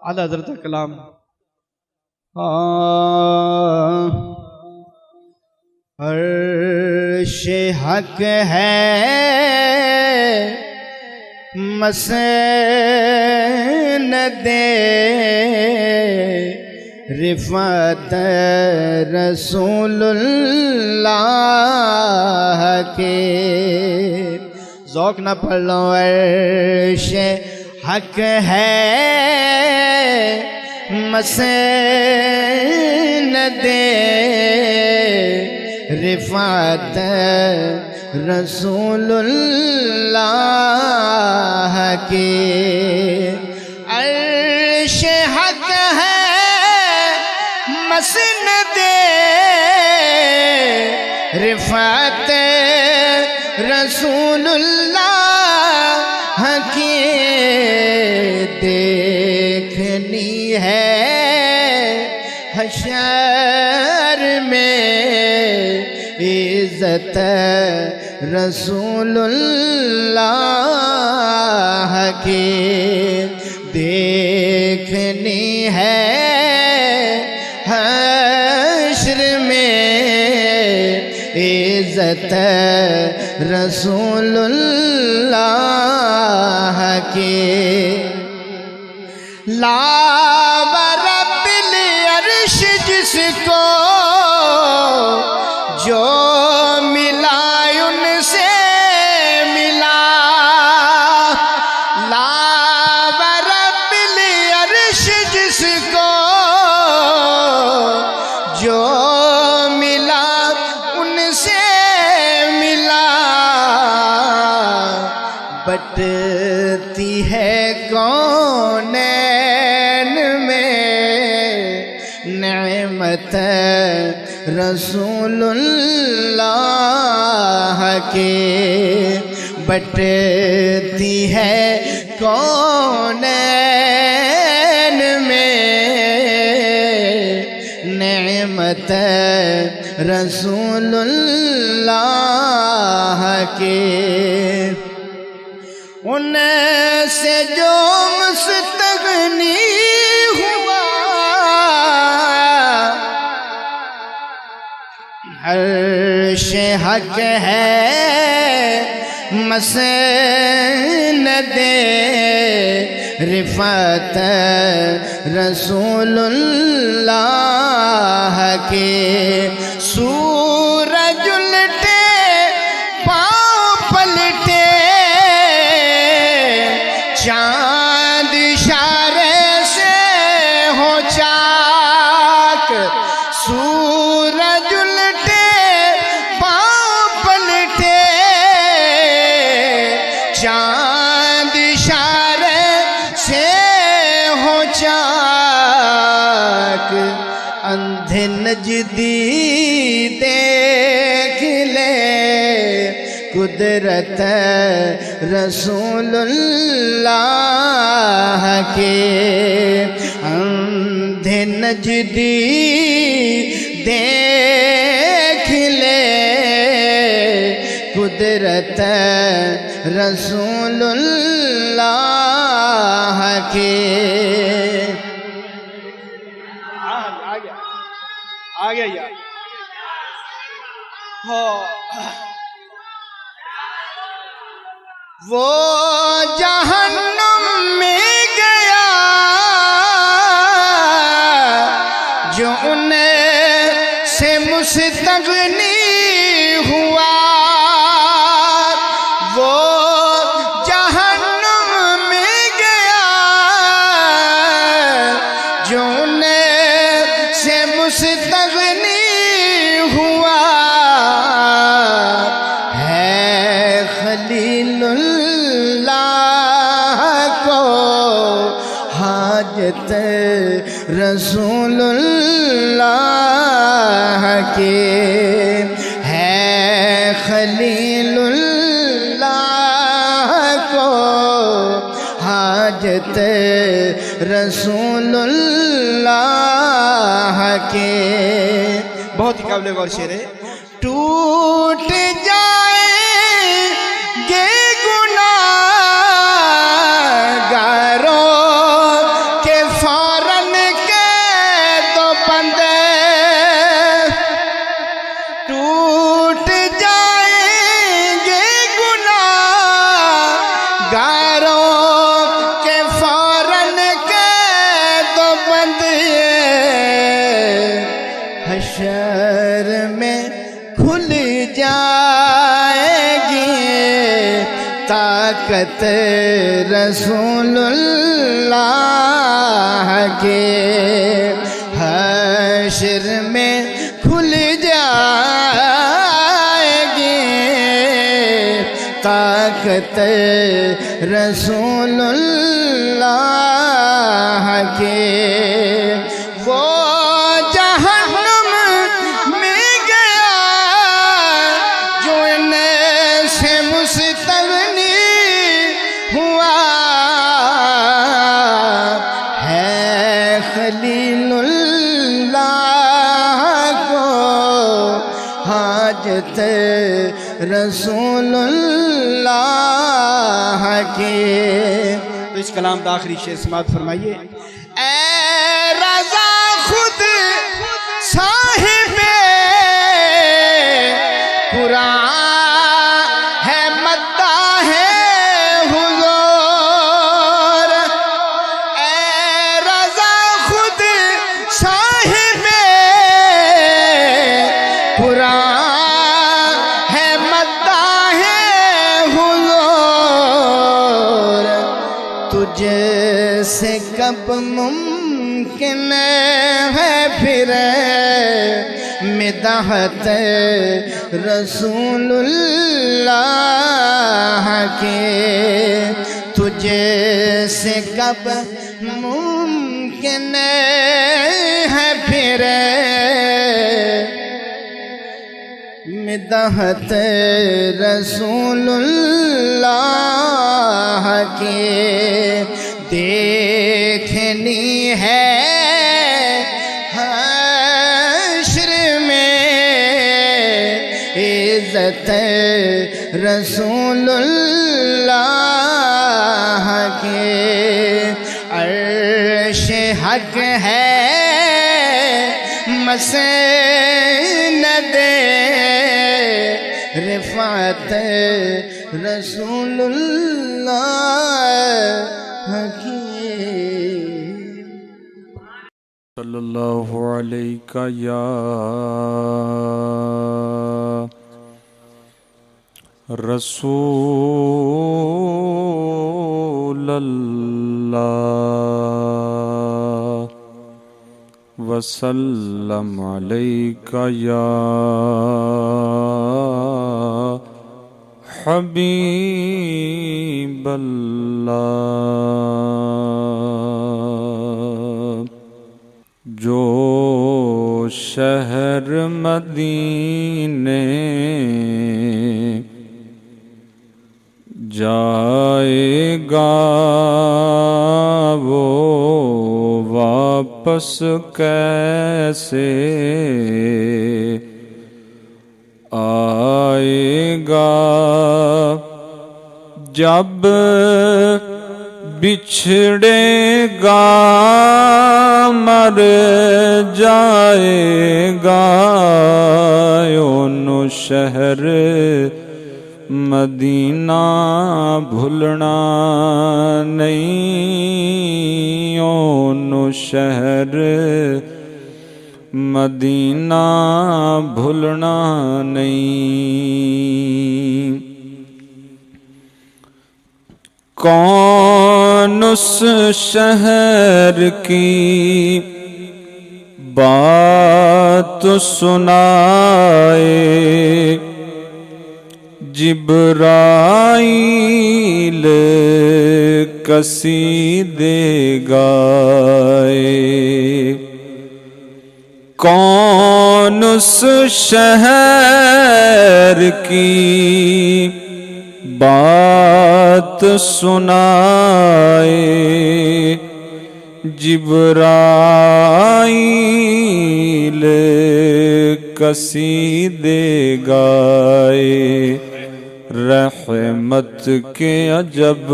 आला हज़रत कलाम।
अर्श हक है मसनदे रिफ़त रसूलुल्लाह के, ज़ौक़ न पढ़ लो। अर्श हक है मसनदे रिफ़त रसूलुल्लाह के, अर्श हक है मसनदे रिफ़त रसूलुल्लाह की, देखनी है हशर में इज़्ज़त रसूलुल्लाह की, देखनी है हश्र में इज़्ज़त रसूलुल्लाह की। लाव रब्बिल अर्श जिसको जो मिला उनसे मिला, लाव रब्बिल अर्श जिसको जो मिला उनसे मिला, बटती है कौनैन में नेमत रसूलुल्लाह के, बटती है कौनैन में नेमत रसूलुल्लाह के, उनसे जो मुस्तगनी हुआ, अर्श हक है मसनदे रिफ़त रसूलुल्लाह के, सूरज उल्टे पाँव पलटे, चाँद इशारे से हो चाक, सूरज उल्टे पाँव पलटे, चाँद इशारे से हो चाक, अंधे नजदी देख ले कुदरत रसूलुल्लाह के। अंधे नजदी देख ले कुदरत रसूलुल्लाह के। आ गया यार। वो जहन्नुम में गया जो उन्हें से मुस्तगनी हुआ। वो जहन्नुम में गया जो उन्हें से मुस्तगनी हुआ। हाजत रसूलुल्लाह के है। खलीलुल्लाह को हाजत रसूलुल्लाह के। बहुत ही काबिल गौर शेर है। टूट जाएंगे गुनाहगारों के फौरन के दो बंदे। टूट जाएंगे गुनाहगारों के फौरन के दो बंदे। हशर में खुल जाएगी ताकत रसूलुल्लाह के। हशर में खुल जाएगी ताकत रसूलुल्लाह के। वो जहन्नुम में गया जो इनसे मुस्तगनी हुआ। है खलीलुल्लाह को हाजत रसूलुल्लाह के। तो इस कलाम का आखिरी शेर समाप्त फरमाइए। ऐ रज़ा खुद साहिबे कुरान है मद्दा है हुज़ूर। ऐ रज़ा खुद साहिबे कुरान है मद्दा है हुज़ूर। तुझसे कब मुमकिन है फिर मिदहत रसूलुल्लाह के। तुझे से कब मुमकिन है फिर मिदहत रसूलुल्लाह के। देखनी है हश्र में इज्जत रसूलुल्लाह के। अर्श हक है मसनद रिफात रसूलुल्लाह की।
सल्लल्लाहु अलैका या रसूलल्लाह वसल्लम अलैका या हबीबल्लाह। जो शहर मदीने जाएगा वो वापस कैसे आएगा, जब बिछड़ेगा मर जाएगा। ओनो शहर मदीना भूलना नहीं, ओनो शहर मदीना भूलना नहीं। कौन उस शहर की बात सुनाए, जिब्राइल कसीदे गाए। कौन उस शहर की बात सुनाए, जिब्राइल कसीदे गाए। रहमत के अजब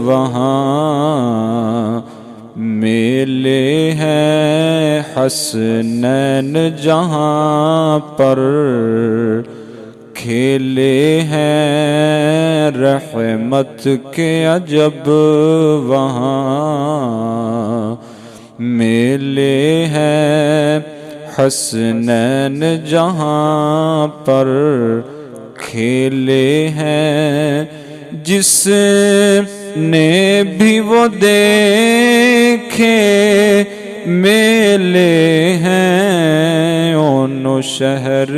वहाँ मेले हैं, हसनैन जहाँ पर खेले हैं। रहमत के अजब वहाँ मेले हैं, हसनैन जहाँ पर खेले हैं। जिसने भी वो देखे मेले हैं, ओनो शहर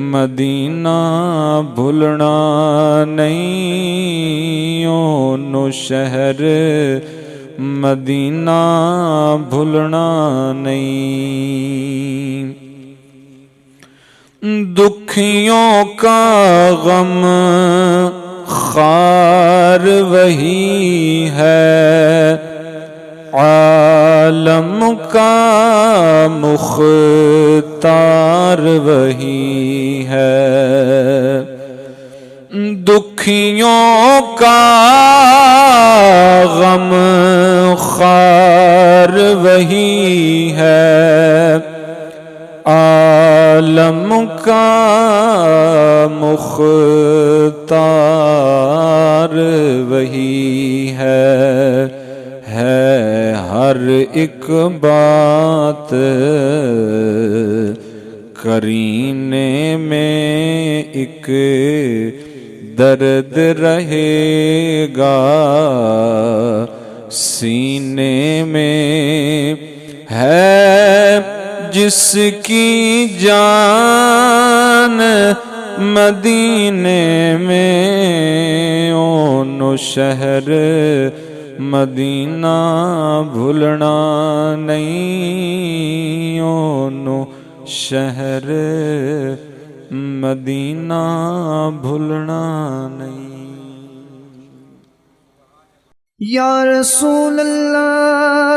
मदीना भूलना नहीं, ओनो शहर मदीना भूलना नहीं। दुखियों का गम खार वही है, आलम का मुख्तार वही है। दुखियों का गम खार वही है, आलम का मुख्तार वही है। हर एक बात करीने में एक दर्द रहेगा, सीने में है जिसकी जान मदीने में, ओनो शहर मदीना भूलना नहीं, ओनो शहर मदीना भूलना नहीं।
या रसूल अल्लाह,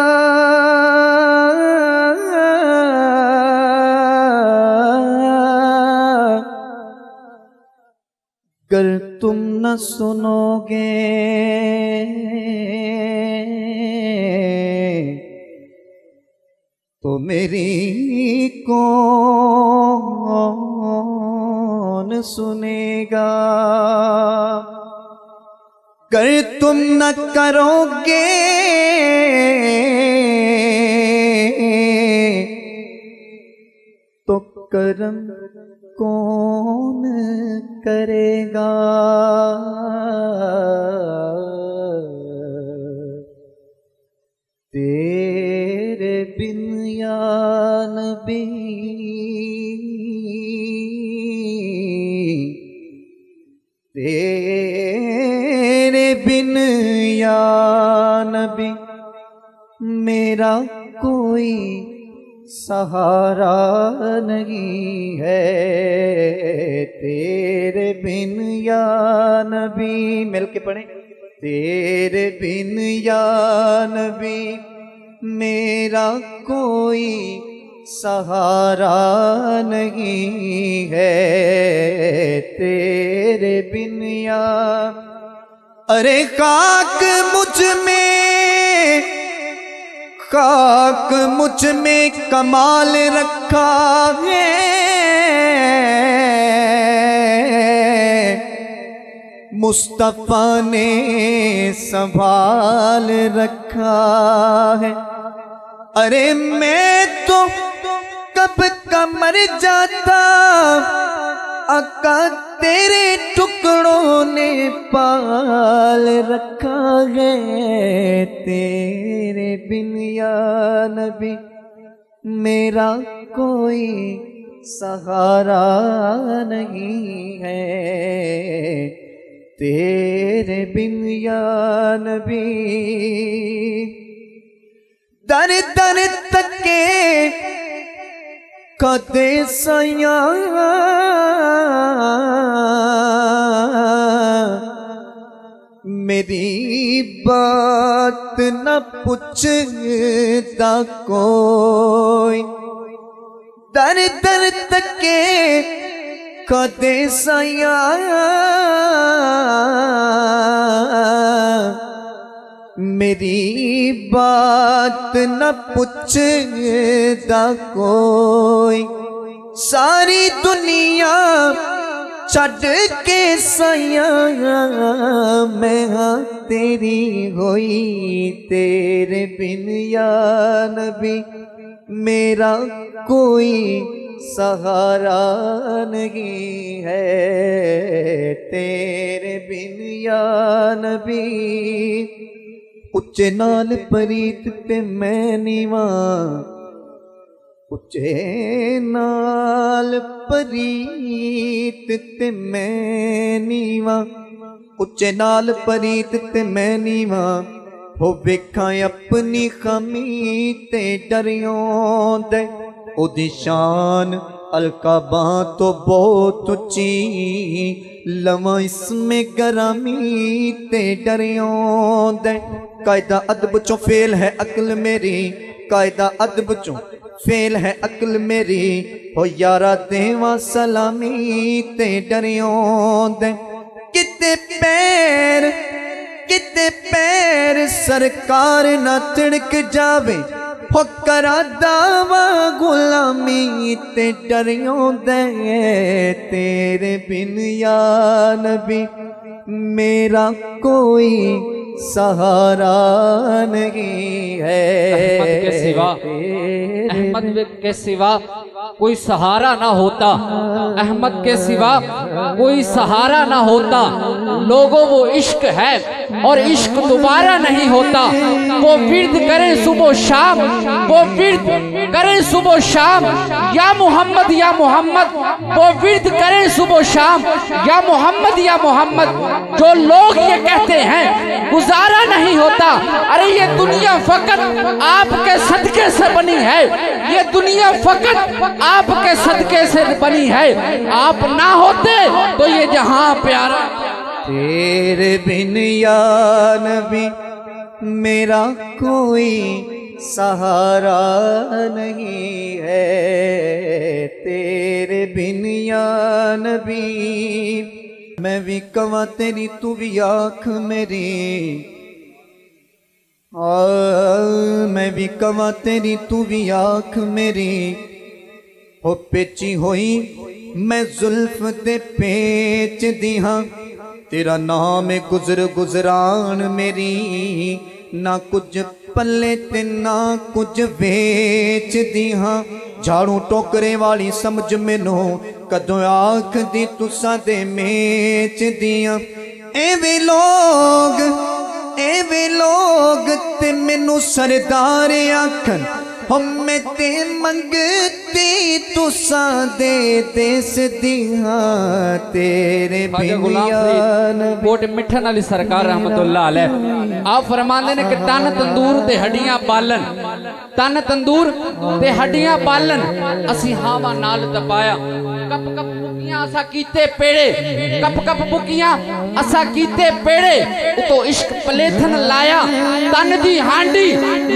अगर तुम न सुनोगे तो मेरी कौन सुनेगा। अगर तुम न करोगे तो करम कौन करेगा। तेरे बिन या नबी तेरे बिन या नबी मेरा कोई सहारा नहीं है। तेरे बिन या
नबी, मिल के पढ़े। तेरे बिन या नबी मेरा कोई सहारा नहीं है, तेरे बिन या। अरे खाक मुझ में कमाल रखा है, मुस्तफा ने संभाल रखा है। अरे मैं तो कब का मर जाता, आका तेरे टुकड़ों ने पाल रखा है, तेरे बिन या नबी मेरा कोई सहारा नहीं है, तेरे बिन या नबी। दर दर तके कदे सया मेरी बात न पूछता कोई, दर दर तके कदे सया मेरी बात न पूछता कोई। सारी दुनिया छड़ के सया मैं हाँ तेरी होई, तेरे बिन या नबी मेरा कोई सहारा नहीं है, तेरे बिन या नबी। उच्चे नाल परीत ते मैं नीवा, उच्चे नाल परीत ते मैं नीवा, उच्चे नाल परीत ते मैं नीवा। हो वेखा अपनी खमी ते डरियों दे, ओदी शान अलकाबा तो बहुत उच्ची, लवा इसमें गरामी ते डरियों दे। कायदा अदब चो फेल है अक्ल मेरी, कायदा अदब चो फेल है अक्ल मेरी। हो यारा देवा सलामी ते डरियों दे। किते पैर सरकार ना तिड़क जावे, हो करा दावा गुलामी ते डरियों दे, तेरे बिन या नबी मेरा कोई सहारा नहीं है।
अहमद के सिवा कोई सहारा ना होता, अहमद के सिवा कोई सहारा ना होता। लोगों वो इश्क है और इश्क दोबारा नहीं होता। वो विर्द करें सुबह शाम, वो विर्द करें सुबह शाम, या मोहम्मद या मोहम्मद। वो विर्द करें सुबह शाम, या मोहम्मद या मोहम्मद। जो लोग ये कहते हैं गुजारा नहीं होता, अरे ये दुनिया फकत आपके सदके से बनी है, ये दुनिया फकत आपके सदके से बनी है। आप ना होते तो ये जहां प्यारा।
तेरे बिन या नबी मेरा कोई सहारा नहीं है, तेरे बिन या नबी। मैं भी कवा तेरी तू भी आँख मेरी, मैं भी कवा तेरी तू भी आँख मेरी। हो पेची होई मैं जुल्फ ते पेच दी हाँ, तेरा नाम है गुजर गुजरान मेरी। ना कुछ पल्ले ते ना कुछ वेच दी हाँ, झाड़ू टोकरे वाली समझ मैनू कदों आख दी तुसा दे मेच दियां। एवे लोग ते मैनू सरदार आखन, मैं ते मंगती तुसा दे देस दिया, तेरे
कोट मिठन अली सरकार रहमतुल्लाह अलैह आप फरमाते ने कि तन तंदूर ते हड्डियां पालन, तन तंदूर ते हड्डियां पालन। असी हावा नाल तपाया कप कप असा कीते पेड़े कप कप बुकियां असा कीते पेड़े उतो इश्क पलेथन लाया तन दी हांडी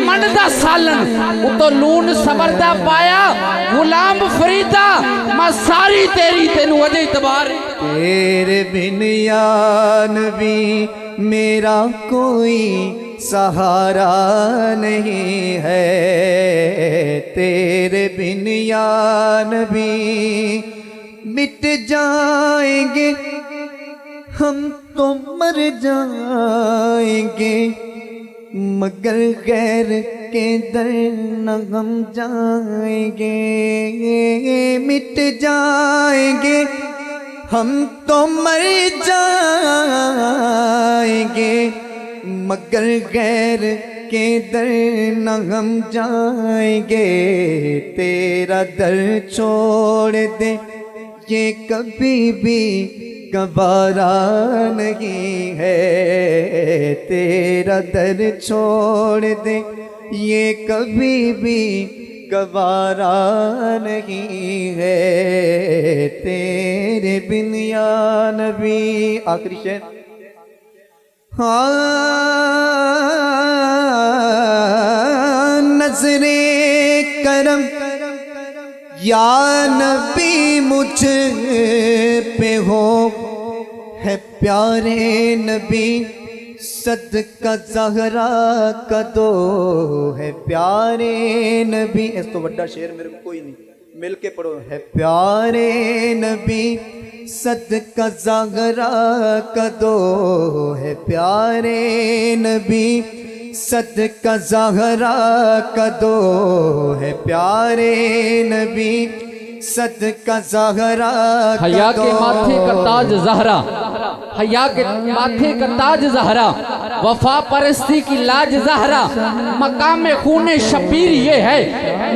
मन दा सालन उतो लून सबर दा पाया गुलाम फरीदा मैं सारी तेरी तेनू अजे इतबार
तेरे बिन या नबी मेरा कोई सहारा नहीं है, तेरे बिन या नबी मिट जाएंगे हम तो मर जाएंगे, मगर गैर के दर न हम जाएंगे, मिट जाएंगे हम तो मर जाएंगे, मगर गैर के दर न हम जाएंगे, तेरा दर छोड़ दे ये कभी भी गवारा नहीं है, तेरा दर छोड़ दे ये कभी भी गवारा नहीं है, तेरे बिन या नबी। आखिरी शेर। हाँ नजरे करम या नबी मुझ पे हो, है प्यारे नबी सदका ज़हरा का दो, है प्यारे नबी। इस तो बड़ा शेर मेरे को कोई नहीं, मिल के पढ़ो। है प्यारे नबी सदका ज़हरा का दो, है प्यारे नबी सदका ज़हरा का दो, है प्यारे नबी सदका ज़हरा का दो।
हया के माथे का ताज ज़हरा, हया के माथे का ताज ज़हरा, वफा परस्ती की लाज ज़हरा, मकाम खूने शबीर ये है,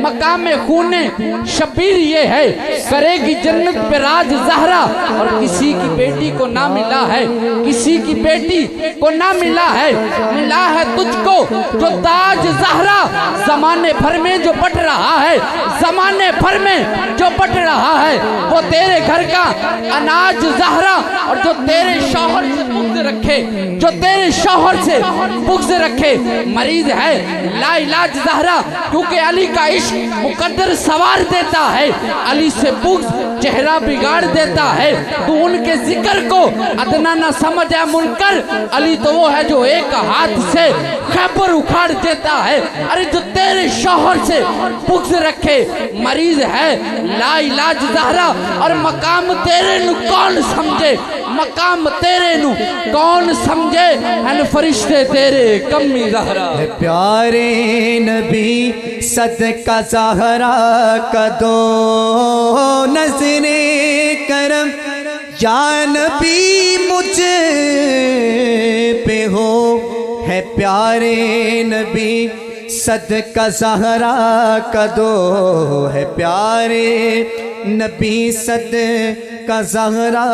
मकाम खूने शबीर ये है, करेगी जन्नत पे राज ज़हरा। और किसी की बेटी को ना मिला है, किसी की बेटी को ना मिला है, मिला है तुझको जो ताज ज़हरा। जमाने भर में जो बट रहा है, जमाने भर में जो बट रहा है, वो तेरे घर का अनाज ज़हरा। और जो तेरे शौहर से बुग़्ज़ रखे, जो तेरे शौहर से बुग़्ज़ रखे, मरीज है लाइलाज ज़हरा। क्योंकि अली का इश्क मुकद्दर सवार देता है, अली से बुग़्ज़ चेहरा बिगाड़ देता है। तू उनके जिक्र को अदना न समझ है मुनकर, अली तो वो है जो एक हाथ से खैबर उखाड़ देता है। अरे जो तेरे शौहर से बुग़्ज़ रखे, मरीज है लाइलाज ज़हरा। और मकाम तेरे नु कौन समझे, मकाम तेरे नु कौन समझे, हन फरिश्ते तेरे कमी ज़हरा।
प्यारे नबी सदका ज़हरा का दो, नज़रे करम या नबी मुझ पे हो, है प्यारे नबी सदका ज़हरा का दो, है प्यारे नबी सदका ज़हरा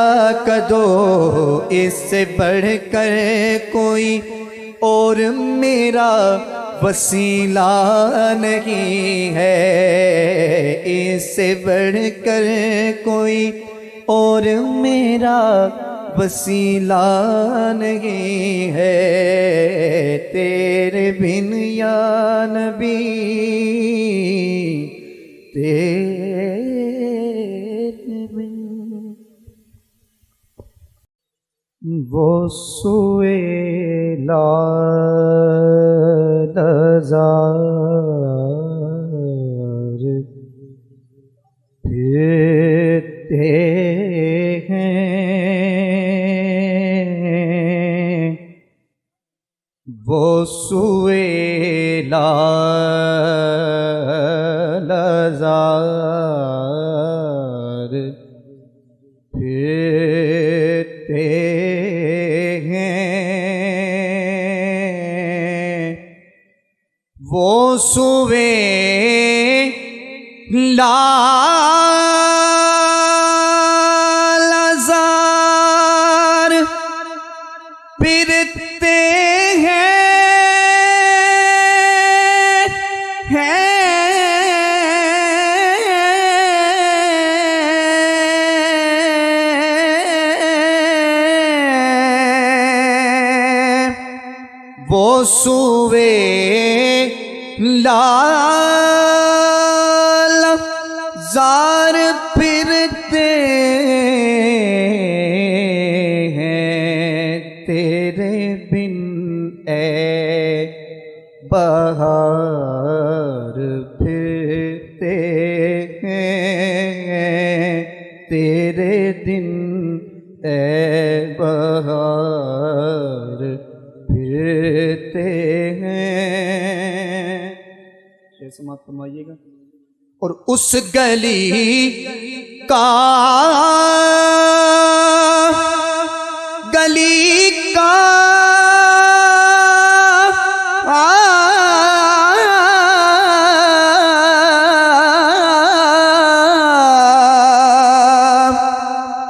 का दो। इससे बढ़कर कोई और मेरा वसीला नहीं है, इससे बढ़कर कोई और मेरा वसीला नहीं है, तेरे बिन या नबी तेरे बिन। वो सुए लाज़ार फिरते वो सुए लाज़ार फिरते हैं, वो सुए लाज़ार फिरते बोसुवे लाल जार फिरते हैं तेरे बिन ए बहार फिरते हैं तेरे दिन ए बहार फिरते हैं। शेर समाप्त फरमाइएगा। और उस गली का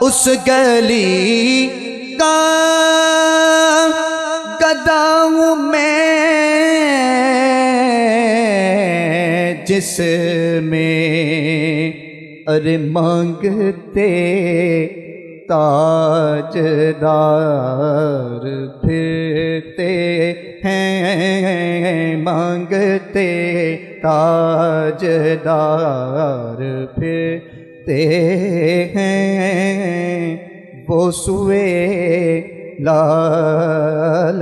उस गली का गदा हूँ मैं जिसमें अरे मांगते ताजदार फिरते हैं मांगते ताजदार फिरते हैं वो सुए लालजार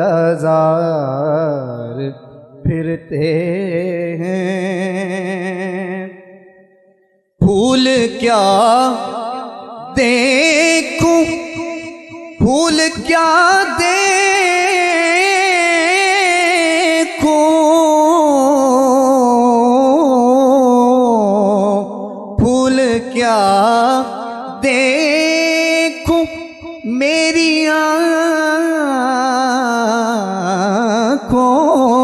फिरते हैं। फूल क्या देखूं फूल क्या देखूं फूल क्या देखूं मेरी आँखों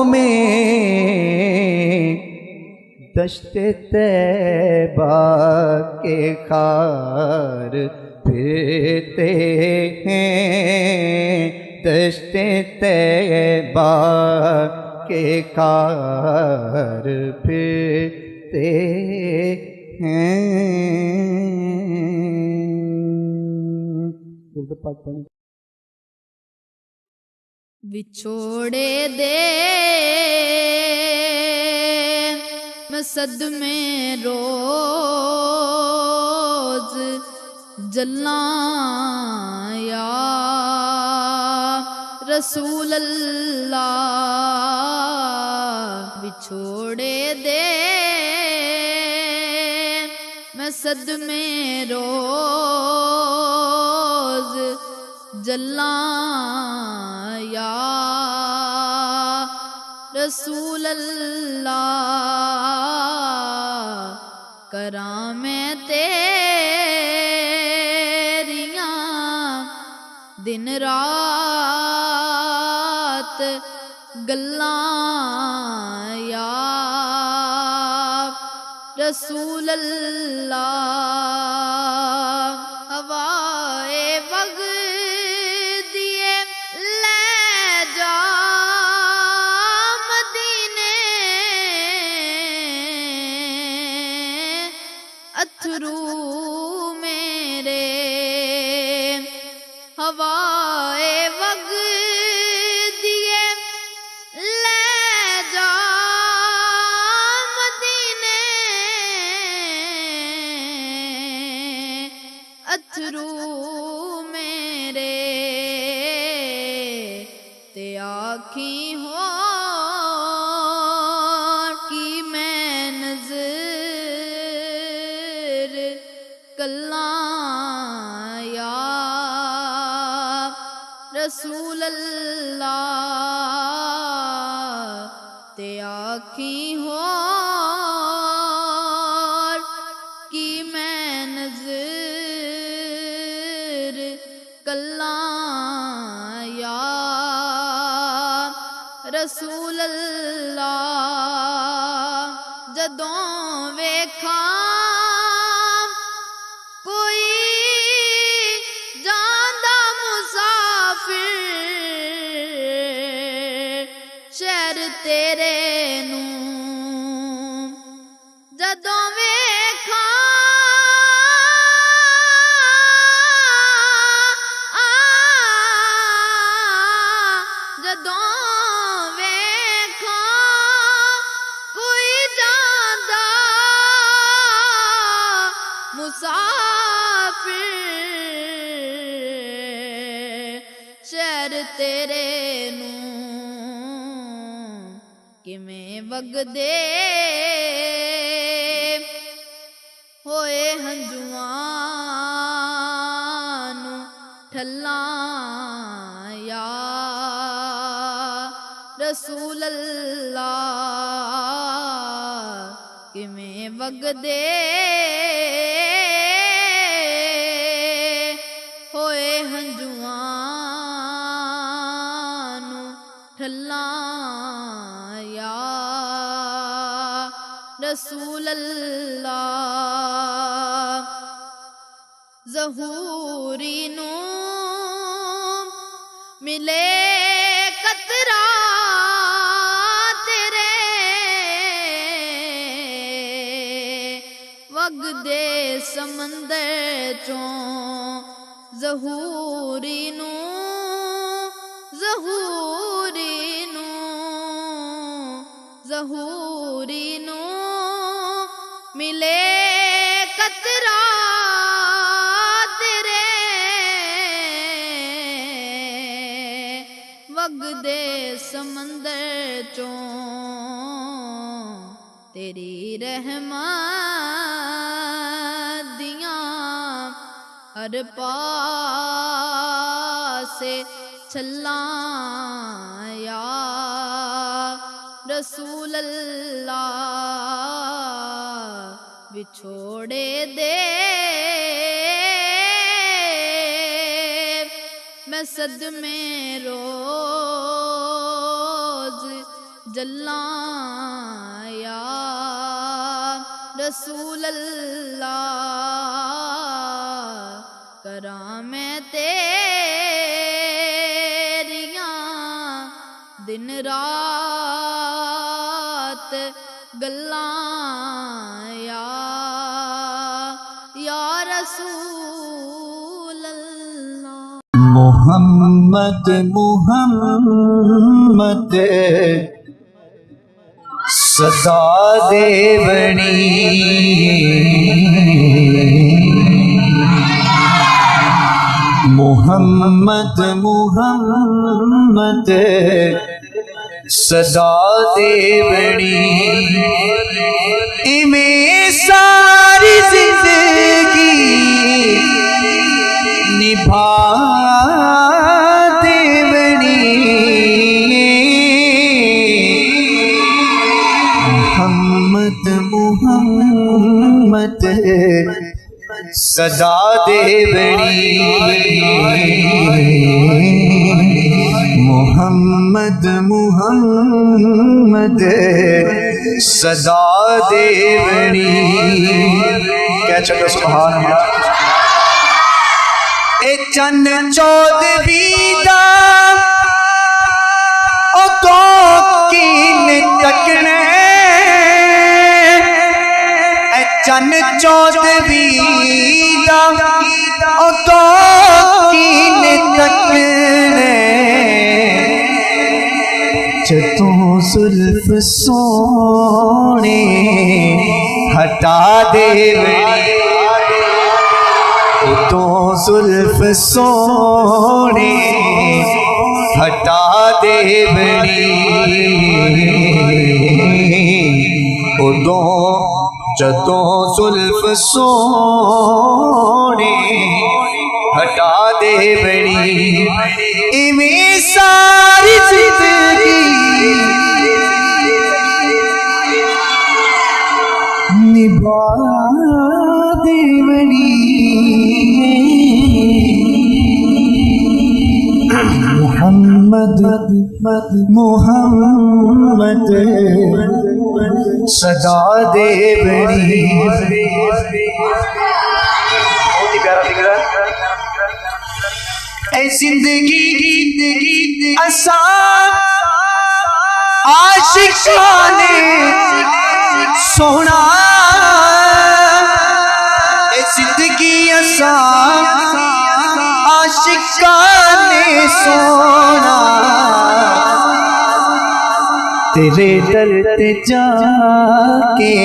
में दश्ते तैबा के खार फिरते हैं दश्ते तैबा के खार फिरते हैं।
विछोड़े दे मैं सदमे रोज जल्ला या रसूल अल्लाह विछोड़े दे मैं सदमे रोज जल्ला या रसूल अल्लाह करा मैं तेरियां दिन रात गल्लां या रसूल अल्लाह। हवाए वग दिए ले जा मदीने अथरू मेरे हवाए वग दिए ले जा मदीने अथरू मेरे ते आखी हो कि मैं नजर कल्ला या रसूल अल्लाह ते आखी हो कि मैं नजर कल्ला या रसूल अल्लाह। जदों वेखा कोई जांदा मुसाफिर शहर तेरे नू जदों वेखा जदों मुसाफिर शहर तेरे नू किमें वगदे होए हंजुआं नू ठल्लां या रसूल अल्लाह किमें वगदे होए हंजुआं नू ठल्लां या रसूल अल्लाह ज़हूरी नू मिले कतरा तेरे वगदे समंदर चों ज़हूरी नू मिले कतरा तेरे वगदे समंदर चों तेरी रहमत दियां हर पासे छल्लां या रसूल अल्लाह बिछोड़े दे मैं सदमे रोज जल्लां या रसूल अल्लाह करां मैं तेरियां दिन रात गल्लां या रसूल अल्लाह।
मोहम्मद मुहम्मद सदा देवनी मोहम्मद मुहम्मद सदा देवनी इमें सारी जिंदगी निभा देवनी मोहम्मद मुहम्मद सदा देवनी मोहम्मद मुहम्मद सदा देवनी क्या चलो सुभान अल्लाह। ए चन चौदवी दा ओ को कीन तकने ए चन चौदवी दा ओ को कीन तकने जतों जुल्फ सोने हटा देवनी तो जुल्फ सोने हटा देवनी उदों जदों जुल्फ सोने हटा देवनी इमें सारी जिंदगी निभा देवनी मोहम्मद मुहम्मद सदा देवनी बहुत ही प्यारा दिख रहा है जिंदगी आसान आशिकाने सोना जिंदगी आसान आशिकाने सोना तेरे दर ते जाके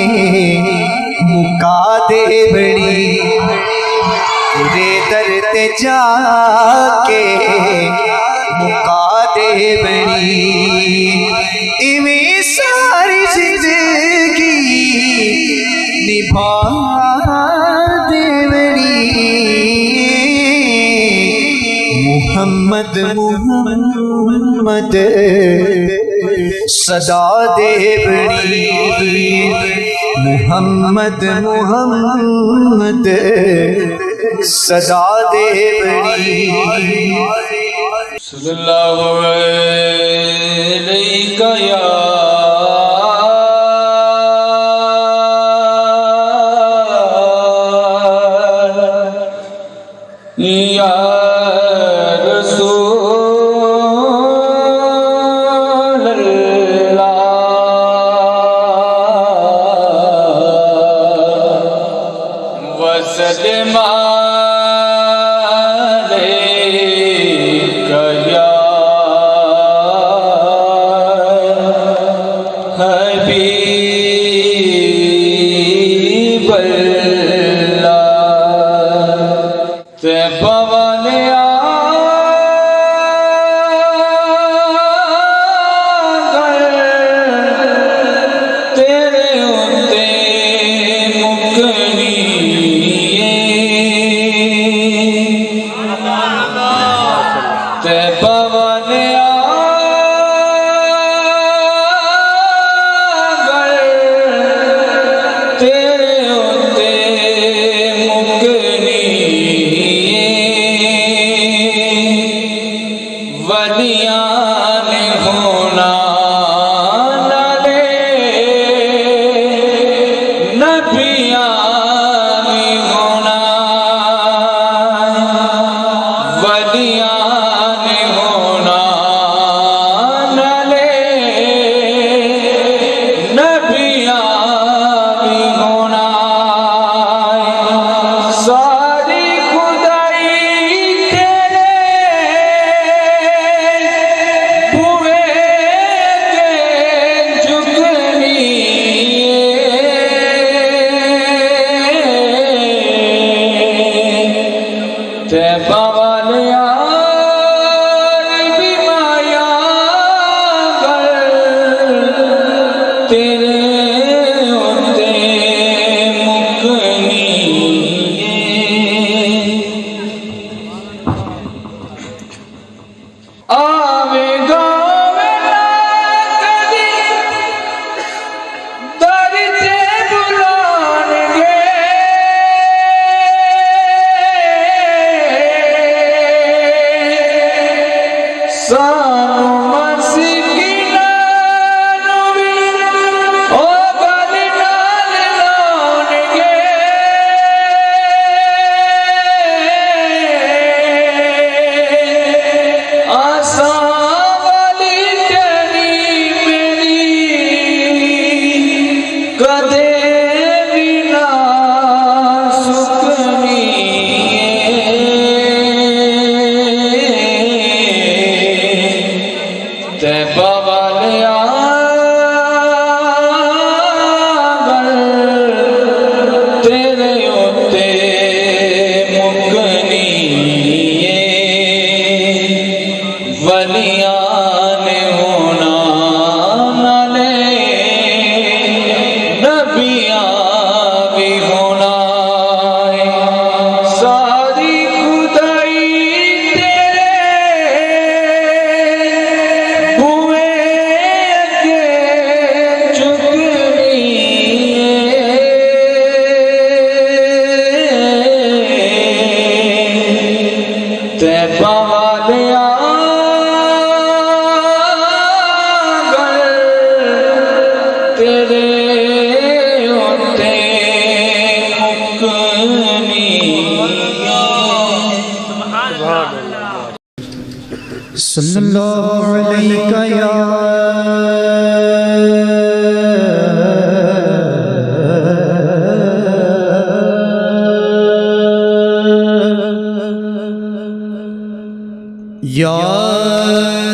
मुका दे बड़ी तेरे दर ते जाके मुका दे बड़ी इवें सारी जिंदगी निभा दे बड़ी मुहम्मद मुहम्मद सदा दे बड़ी मुहम्मद मुहम्मद सदा दे बड़ी
सल्लल्लाहु अलैका या रसूल अल्लाह वसल्लम
सल्लल्लाहु अलैका या या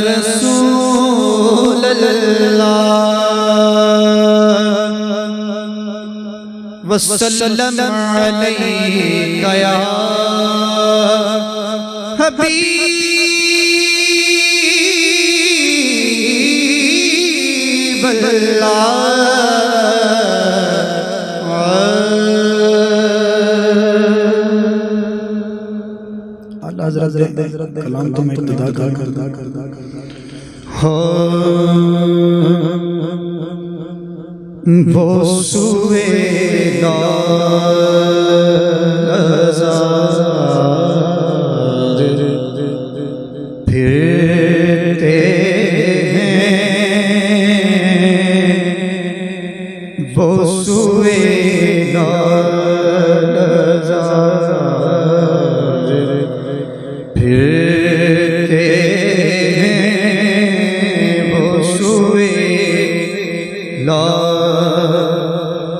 रसूल अल्लाह
वसल्लम अलैका या हबीब अल्लाह। हज़रत कलाम तो मैं इब्तिदा कर वो सुए फिरते हैं वो सुए फिरते हैं वो सुए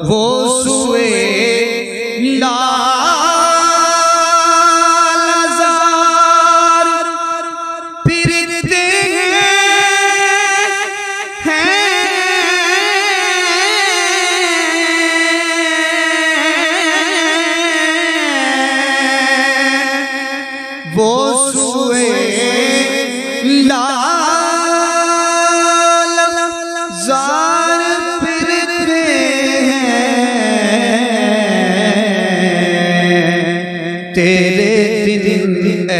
वो सुए लाज़ार फिरते हैं वो सुए लाज़ार फिरते हैं तेरे दिन ए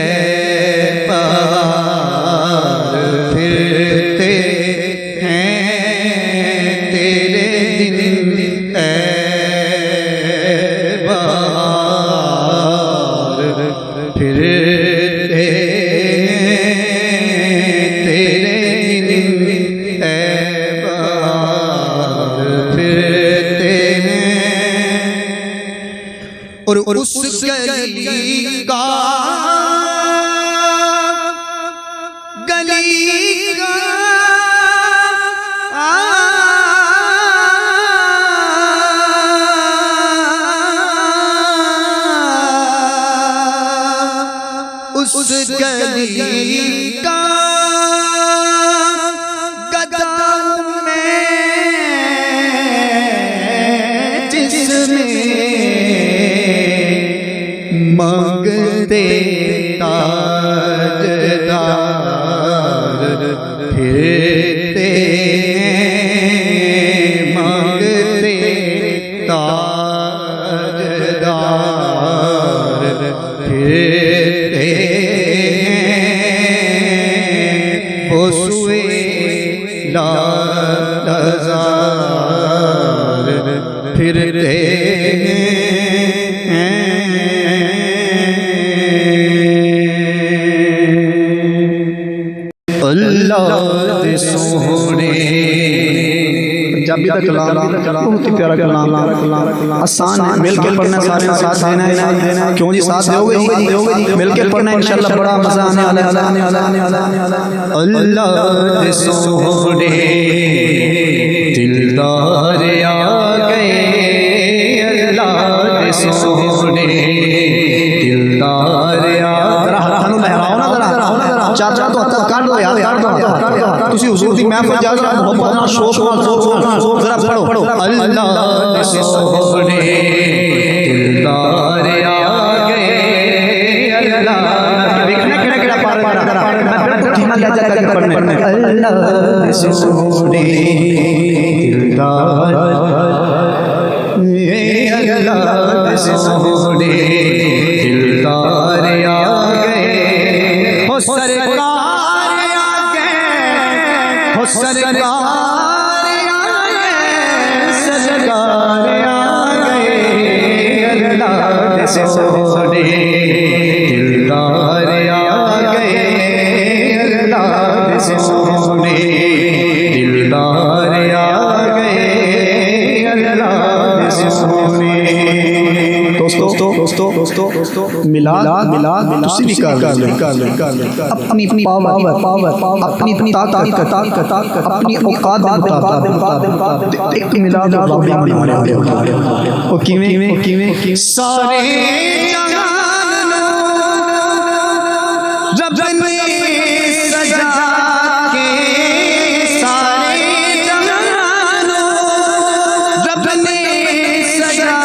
पार फिरते हैं तेरे दिन ए पार फिरते तेरे दिन ए पार फिरते हैं और उस गली का उस गली का गदा में जिसमें मांगते ताजदार फिरते हैं मांगते ताजदार फिरते वो सुए लाज़ार फिरते हैं। अल्लाह दे सोहणे पंजाबी का कलाम बहुत ही प्यारा कलाम आसान है मिलकर पढ़ना सारे साथ देना है क्यों जी साथ दोगे जी मिलकर पढ़ना इंशाल्लाह बड़ा मजा आने वाला है। अल्लाह दे सोहणे दिलदार आ गए अल्लाह दे सोहणे दिलदार आ हाथों लहराओ ना जरा चाचा तो हत्थ कर दो यार तुसी हुजूर दी महफिल जा जरा मोहब्बत नाल शौक नाल जरा पढ़ो अल्लाह दे सोहणे दिलदार आ गए अल्लाह देखना केड़ा पार मैं धीमा लहजा करके पढ़ने अल्लाह दे सोहणे दिलदार अल्लाह दे सोहणे दिलदार आ गए हो सरकार आ गए हो सरकार आ गए सरकार आ गए अल्लाह दे सोहणे दिलदार आ गए अल्लाह दे सोहणे दिलदार आ गए अल्लाह दे सोहणे। दोस्तों मिलाद तुसी भी कर ले अपनी पावर अपनी ताकत अपनी औकात दे मुताबिक एक मिलाद रब्बी मनाने ओ किवें सारे जहान रब ने सजा के सारे जहान रब ने सजा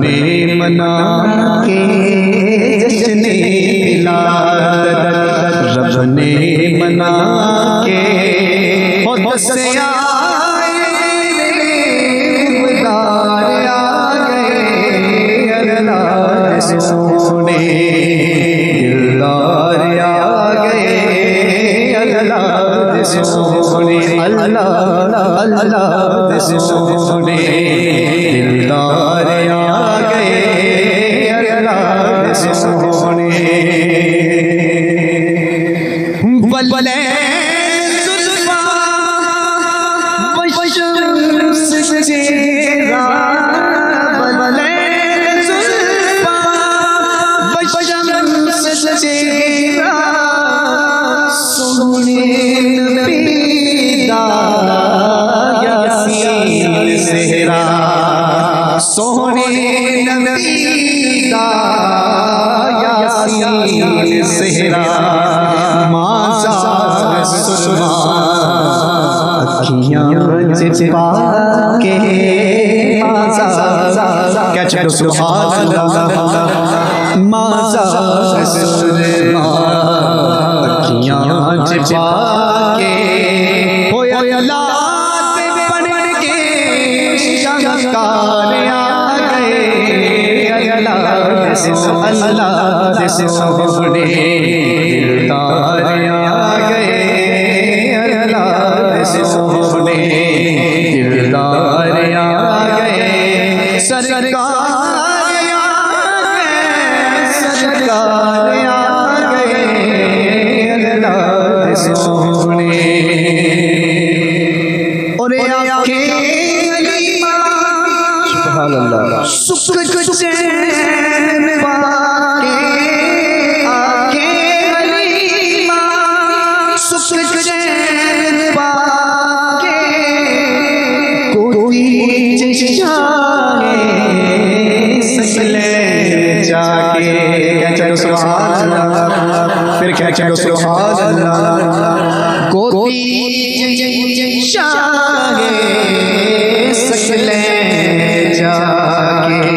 ने मना के जश्ने मिलाद, रब ने मना के दसिया सोने दिलदार आ गए अल्लाह सोने, अल्लाह अल्लाह सोने दिलदार आ गए अल्लाह सोने। बल्ले सोने नबी दा यासीन सेहरा माज़ा सुरमा अखियां चिपा के माज़ा क्या चलो सुभान अल्लाह माज़ा सुरमा अखियां चिपा के हो अल्लाह अल्लाह सोने दिलदार आ गए अल्लाह सोने दिलदार आ गए सरकार आ गए अल्लाह सोने। और आंखें सुभान अल्लाह सुख चैन पाके आके हलीमा सुख चैन पाके कोई चाहे सकले जाके क्या चलो सुभान अल्लाह, फिर क्या चलो सुभान अल्लाह। कोई चाहे सकले जाके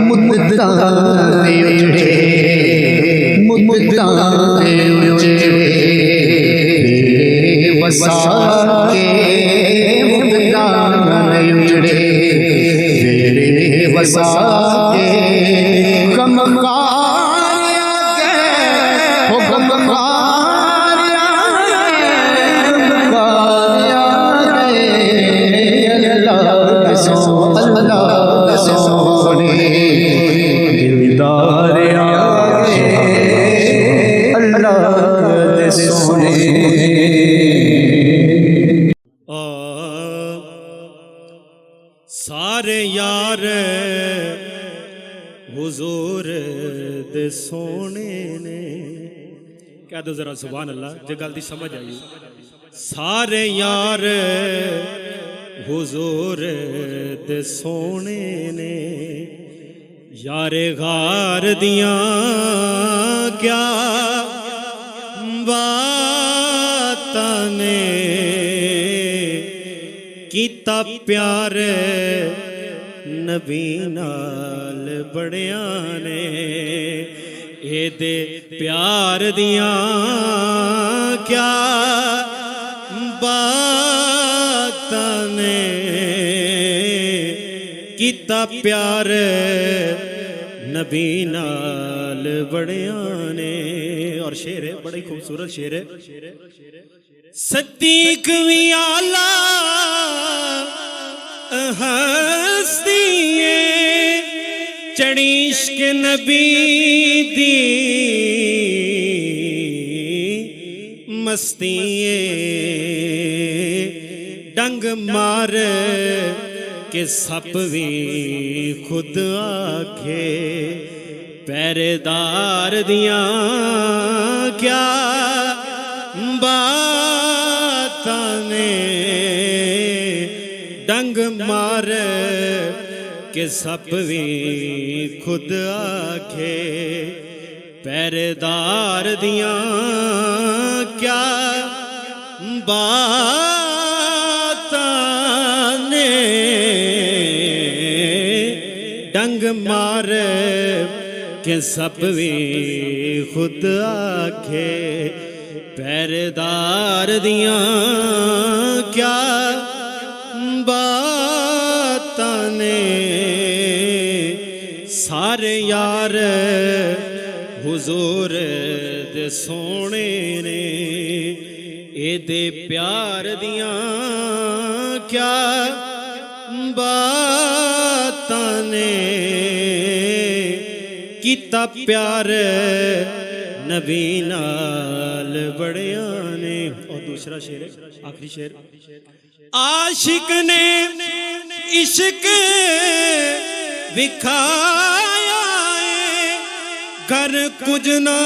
मुद्दाए उजड़े मुद्दाए उजड़े बेवसा के मुद्दाए उजड़े बेवसा के गमगार हो अल्लाह सोने दिलदार आ गए अल्लाह सोने।
सारे यार हुजूर दे सोने ने कह दो जरा सुभान अल्लाह जे गल दी समझ आई। सारे यार हुजूर दे सोने ने यारे गार दियां क्या बातां ने कीता प्यार नबी नाल बड़िया ने एदे प्यार दियां क्या बातां ने कीता प्यार नबी नाल बड़िया ने। और शेर है बड़ा ही खूबसूरत शेर है। सदीक भी आला हस्ती चढ़ी इश्क नबी दी मस्ती डंग मार के सप भी खुद आखे पहरेदार दियां क्या बातां ने डंग मार के सप भी खुद आखे पहरेदार दियां क्या बातां ने डंग मार के सप भी खुद आखे पहरेदार दियां क्या बातां ने सारे यार हुजूर दे सोने ने एदे प्यार दियां क्या बातां ने कीता प्यार नबी नाल बड़िया ने। और दूसरा शेर है, आखिरी शेर। आशिक ने इश्क विखाया घर कुछ ना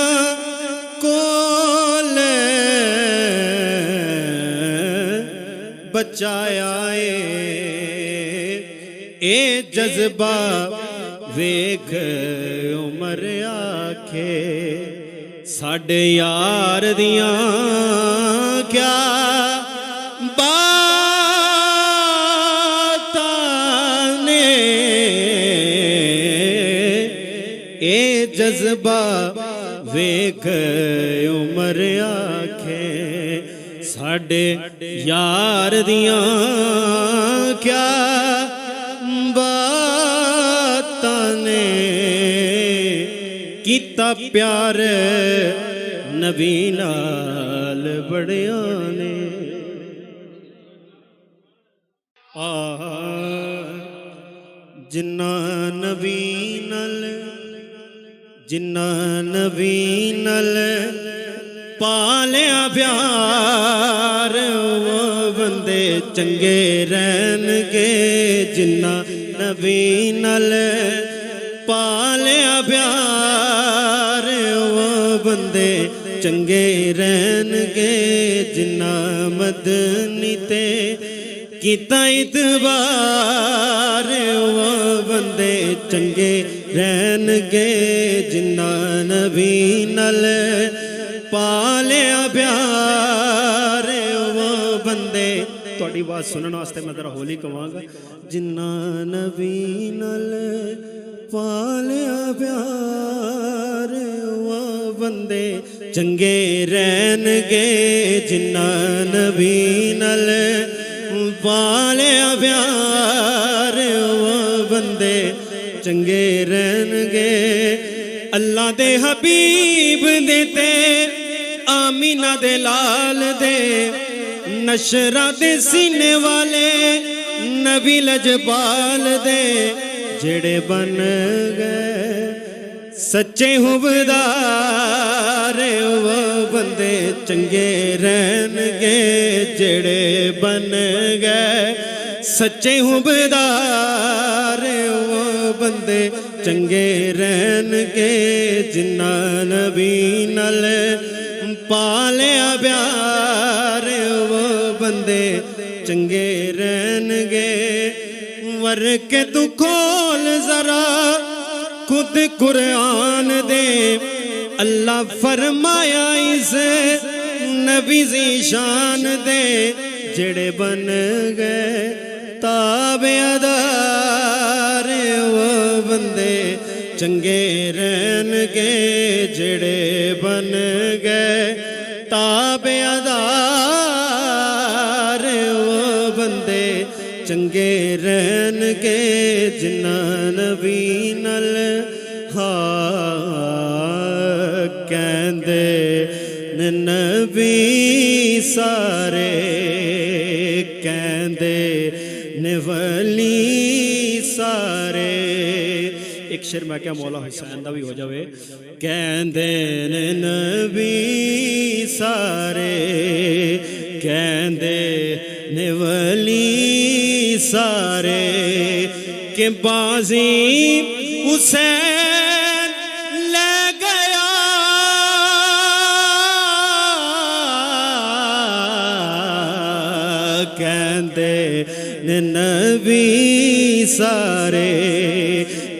कोल बचाया ए जज्बा वेख उमर आखे साडे यार दियां क्या बातां ने ए जज्बा वेख उमर आखे साडे यार दियां क्या बातां ने कीता प्यार नबी नाल बड़िया ने। जिन्ना नबी नल पालिया प्यार वो बंदे चंगे रहनगे। जिन्ना नबी नल पालिया प्यार वो बंदे चंगे रहनगे। जिन्ना मदनी ते कीता इतबार वो बंदे चंगे रहनगे। जिन्ना नबी नल पालिया प्यार वो बंदे। थोड़ी बात सुनने वास्ते मैं जरा होली कहांगा। जिन्ना नबी नल पालिया प्यार वो बंदे चंगे रहनगे। जिन्ना नबी नल पालिया प्यार वो बंदे चंगे रहनगे। अल्लाह दे हबीब दे ते आमीना दे लाल दे नशरा दे सीने वाले नबी लजपाल दे जेड़े बन गए सच्चे हुबदार वो बंदे चंगे रहनगे। जेड़े बन गए सच्चे हुबदार वो बंदे चंगे रहनगे। जिन्ना नबी नल पालिया प्यार वो बंदे चंगे रहनगे। वर के तू खोल जरा खुद कुरान दे अल्लाह फरमाया इस नबी दी शान दे जेड़े बन गए ताबेदार वो बंदे चंगे रहनगे। जेड़े बन गए ताबेदार वो बंदे चंगे रहनगे। जिन्ना नबी नल कहंदे नबी सारे कहंदे वली सारे। एक शेर मैं क्या मौला हुसैन दा भी हो जावे। कहंदे नबी सारे कहंदे वली सारे के बाजी हुसैन ले गया कहंदे नबी सारे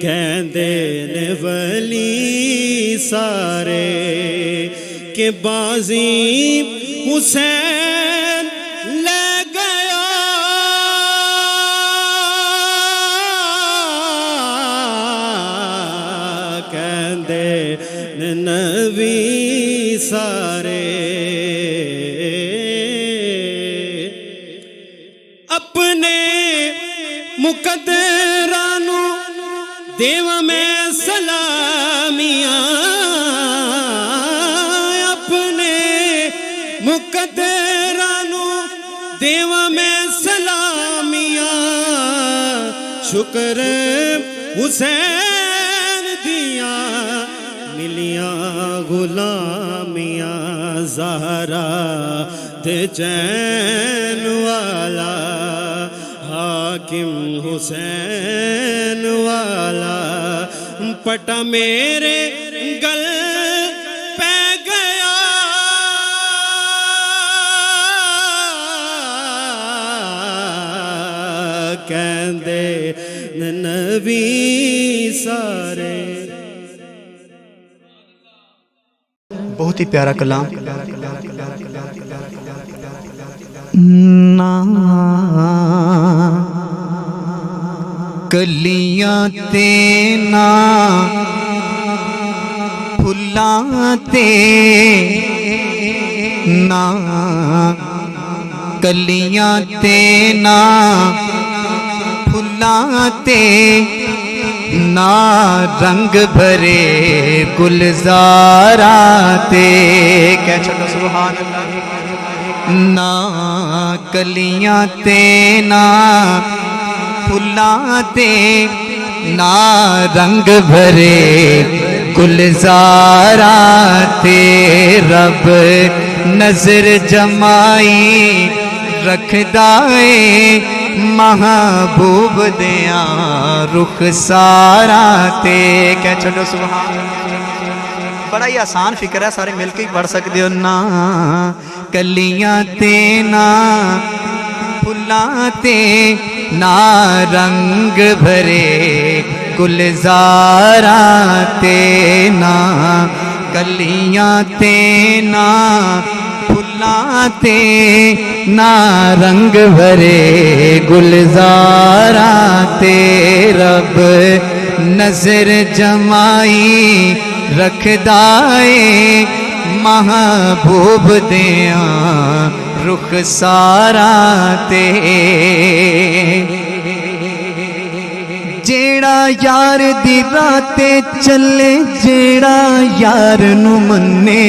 कहंदे वली सारे के बाजी हुसैन ले गया कहंदे नबी सारे अपने मुकद्दरां नू देव में सलामियां अपने मुकद्दरां नू देव में सलामियां शुक्र हुसैन दिया मिलियां गुलामियां ज़हरा दे चैन वाला हाकिम हुसैन वाला पटा मेरे गल पे गया कहंदे नबी सारे।
बहुत ही प्यारा कलाम। ना कलियां ते ना फुल्लां ते ना कलियां ते ना फुल्लां ते ना रंग भरे गुलजारा ते क्या छो सुभान अल्लाह। ना कलियां ते ना फुल्लां ते ना रंग भरे गुलजारा ते रब नजर जमाई रखदा है महबूब दिया रुख सारा ते क्या छो सुभान। बड़ा ही आसान फिक्र है, सारे मिलके ही पढ़ सकते हो। ना कलियां ते ना फुल्लां ते ना रंग भरे गुलजारा ते ना कलियां ते ना फुल्लां ते ना रंग भरे गुलजारा ते रब नजर जमाई रखदा है महबूब दिया रुख सारा ते जेड़ा यार दी राते चले जेड़ा यार नू मन्ने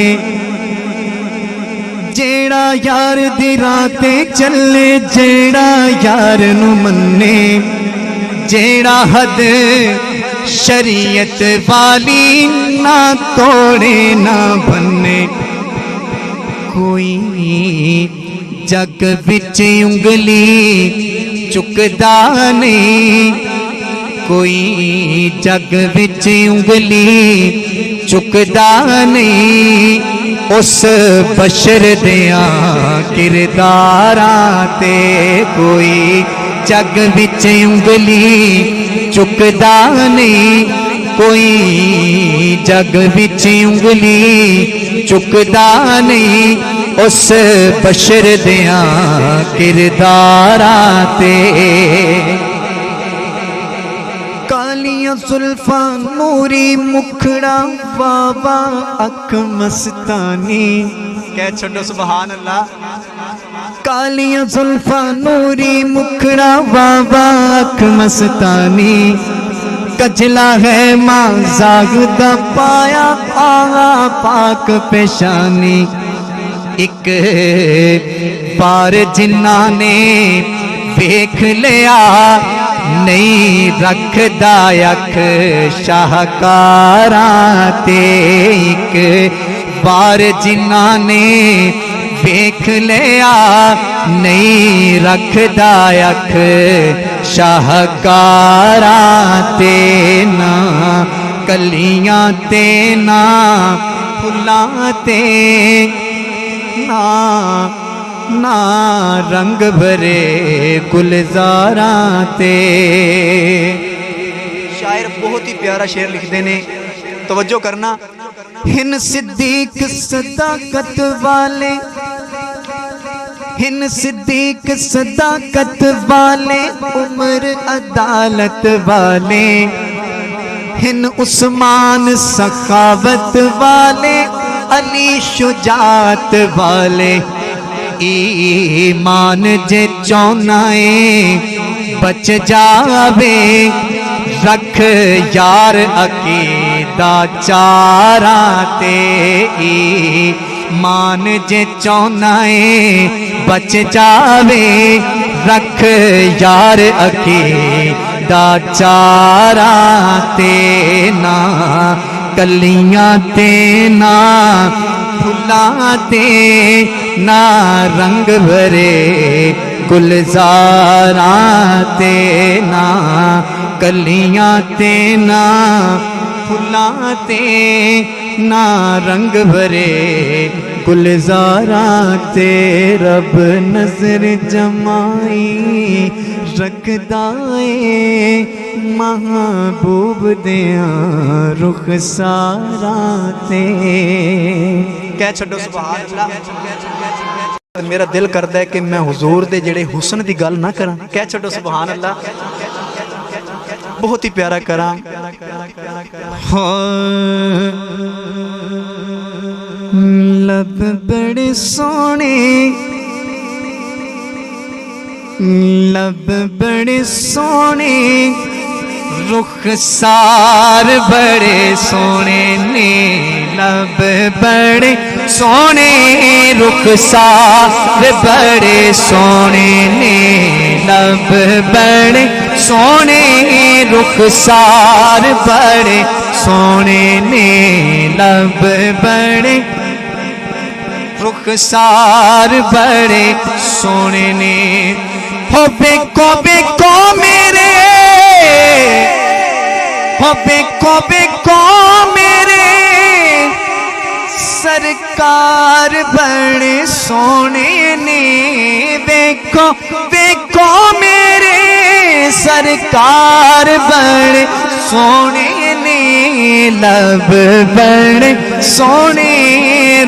जेड़ा यार दी राते चले जेड़ा यार नू मन्ने जेड़ा हद शरीयत वाली ना तोड़े ना बन्ने कोई जग विच उंगली चुकदा नहीं कोई जग विच उंगली चुकदा नहीं उस बशर दिया किरदारा ते कोई जग विच उंगली चुकदा नहीं कोई जग विच उंगली चुकदा नहीं उस बशर दिया किरदारा ते कालियां सुल्फा नूरी मुखड़ा बाबा अख मस्तानी कह छोड़ो सुभान अल्लाह। कालियां सुल्फा नूरी मुखड़ा बाबा अख मस्तानी कजला है मां जागदा पाया आगा पाक पेशानी एक बार जिन्ना ने देख लिया नहीं रखदा अख शाहकारा ते एक बार जिन्ना ने देख लिया नहीं रखदा अख शाहकारा ते ना कलियां ते ना फुल्लां ते ना ना रंग भरे गुलजारा ते। शायर बहुत ही प्यारा शेर लिखते ने, तवज्जो करना। हिन सिद्दीक सदाकत वाले, हिन सिद्दीक सदाकत वाले, उम्र अदालत वाले,
हिन उस्मान सखावत वाले, अली शुजात वाले। ईमान जे चौनाए बच जावे, रख यार अकीदा चारा ते। ईमान जे चौनाए बच जावे, रख यार अकीदा चारा ते। ना कलियां ते ना फुल्लां ते, ना रंग भरे गुलजारां ते। ना कलियां ते ना फुल्लां ते, ना रंग भरे गुलजारां ते। रब नजर जमाई रखदा ए, महबूब दियां रुखसारां ते। कह छड्डो सुभान अल्लाह। मेरा दिल करदा है कि मैं हुजूर दे जेड़े हुस्न दी गल ना करा। कह छड्डो सुभान अल्लाह। बहुत ही प्यारा करा। लब बड़े सोने, लब बड़े सोने, रुखसार बड़े सोने ने। लब बड़े सोने, रुखसार बड़े सोने ने। लब बड़े सोने, रुखसार बड़े सोने ने। लब बड़े रुखसार बड़े सोने ने। हो बेको मेरे, हो बेको मेरे, सरकार बड़े सोने ने। बेको मेरे, सरकार बड़े सोने ने। लब बड़े सोने,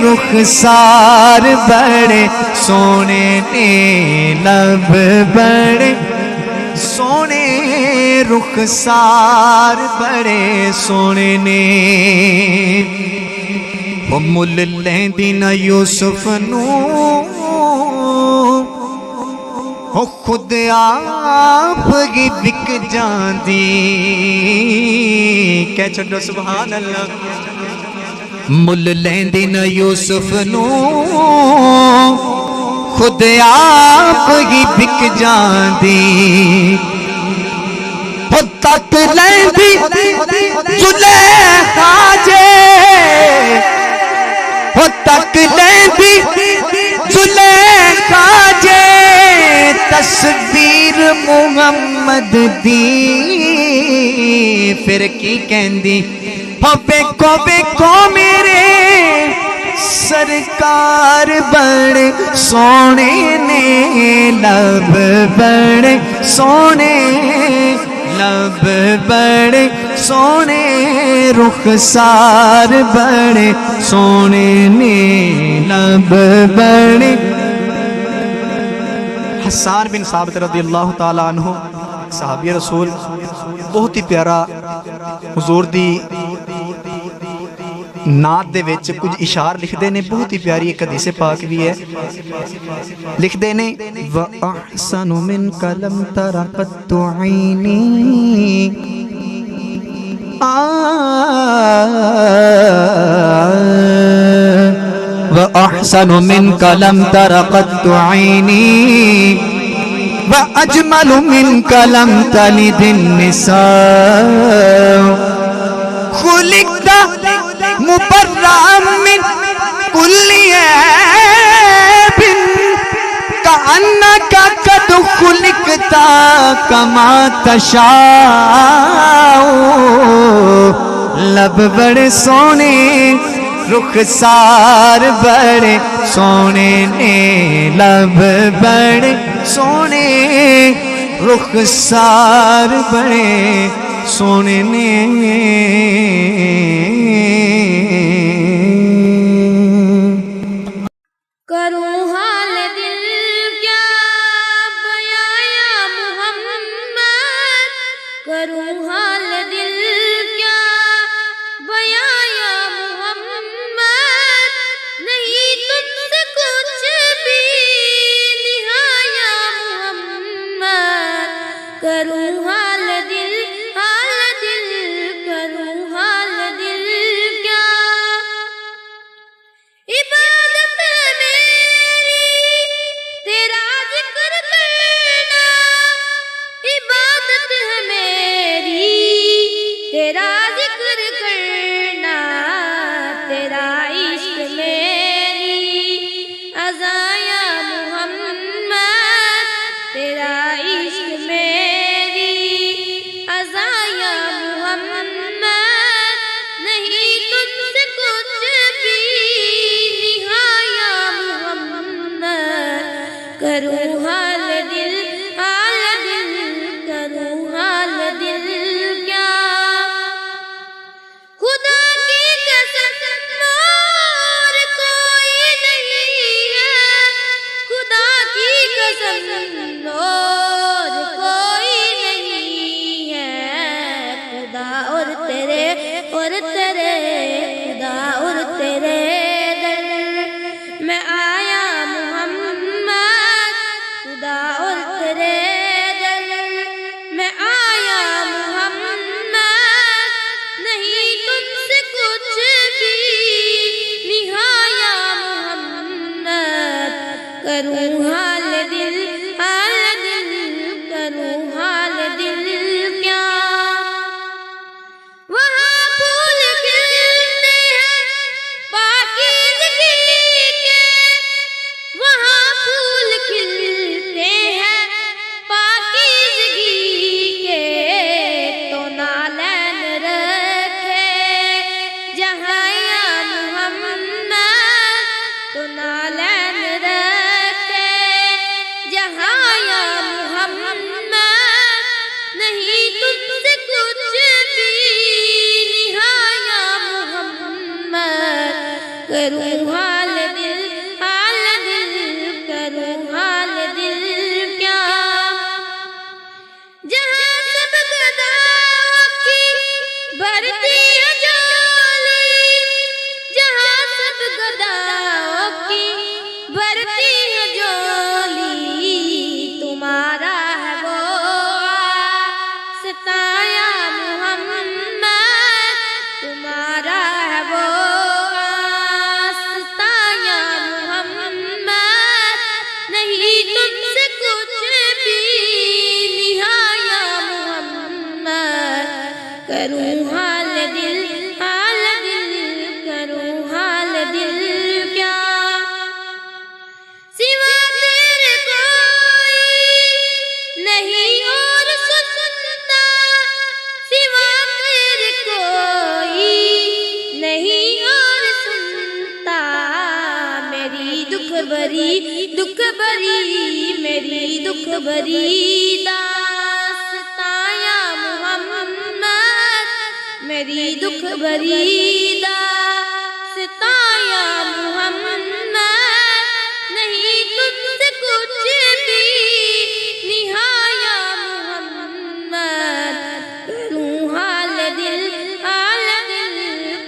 रुखसार बड़े सोने ने। लब बड़े सोने, रुखसार बड़े सोने ने। वो मुल लैंदी ना यूसुफ नू, हो खुद आप ही बिक जांदी। कह छड्डो सुभान अल्लाह। मुल लैंदी ना यूसुफ नू, खुद आप ही बिक जांदी। हो तक लैंदी जुलेखा जे, हो तक लैंदी जुलेखा जे। तस्वीर मुहम्मद दी, फिर की कहंदी। हो बेको मेरे, सरकार बड़े सोने ने। लब बड़े सोने, लब बड़े सोने, रुखसार बड़े सोने ने। लब बड़े। हसन बिन साबित रज़ियल्लाहु ताला अन्हु सहाबी रसूल, बहुत ही प्यारा हुजूर दी नात दे विच कुछ इशार लिखते ने। बहुत ही प्यारी एक हदीस पाक भी है। लिखते ने व अहसनु मिन कलम तरक़त ऐनी, व अहसनु मिन कलम तरक़त ऐनी, व अजमलु मिन कलम तलिदिन निसा। खुलिक़ता मुबर्रअम मिन कुल्ली ऐबिन, कअन्नका कद खुलिक़ता कमा तशाउ। लब बड़े सोने, रुखसार बड़े सोने ने। लब बड़े सोने, रुखसार बड़े सोने ने।
करूं हाल दिल क्या बयाया मोहम्मद, करूं हाल दिल क्या जिक्र करना तेरा इश्क मेरी अज़ाया मोहम्मद, तेरा इश्क मेरी अज़ाया मोहम्मद, नहीं तुझसे कुछ भी निहाया मोहम्मद, करूँ हाल दिल करूँ हाल दिल क्या, खुदा की कसम और कोई नहीं है, खुदा की कसम और कोई नहीं है, खुदा और तेरे खुदा और तेरे दर मैं आया मोहम्मद, खुदा और तेरे दर मैं आया मोहम्मद, नहीं तुझसे कुछ भी निहाया मोहम्मद, करूँ हाल दिल करूँ हाल दिल क्या, वहाँ फूल खिलते हैं पाकीज़गी के, वहाँ फूल खिलते हैं पाकीज़गी के, तो नालैन रखे जहाँ या मोहम्मद, तो नालैन रखे जहाँ या मोहम्मद, नहीं तुझसे कुछ भी निहाया मोहम्मद, करूँ हाल दिल करूँ हाल दिल क्या, जहाँ सब गदाओं की भरती है झोली, जहाँ सब गदाओं की भरती है झोली, तुम्हारा है वो सताया मोहम्मद, तुम्हारा है वो सताया मोहम्मद, नहीं तुझसे कुछ भी निहाया मोहम्मद, करूँ हाल दिल करूँ हाल दिल क्या, सिवा तेरे कोई नहीं और सुनता, सिवा तेरे कोई नहीं और सुनता, मेरी दुख भरी मेरी दुख भरी दास्ताया मोहम्मद, मेरी दुख भरी दास्ताया मोहम्मद, नहीं तुझसे कुछ भी निहाया मोहम्मद, करूँ हाल दिल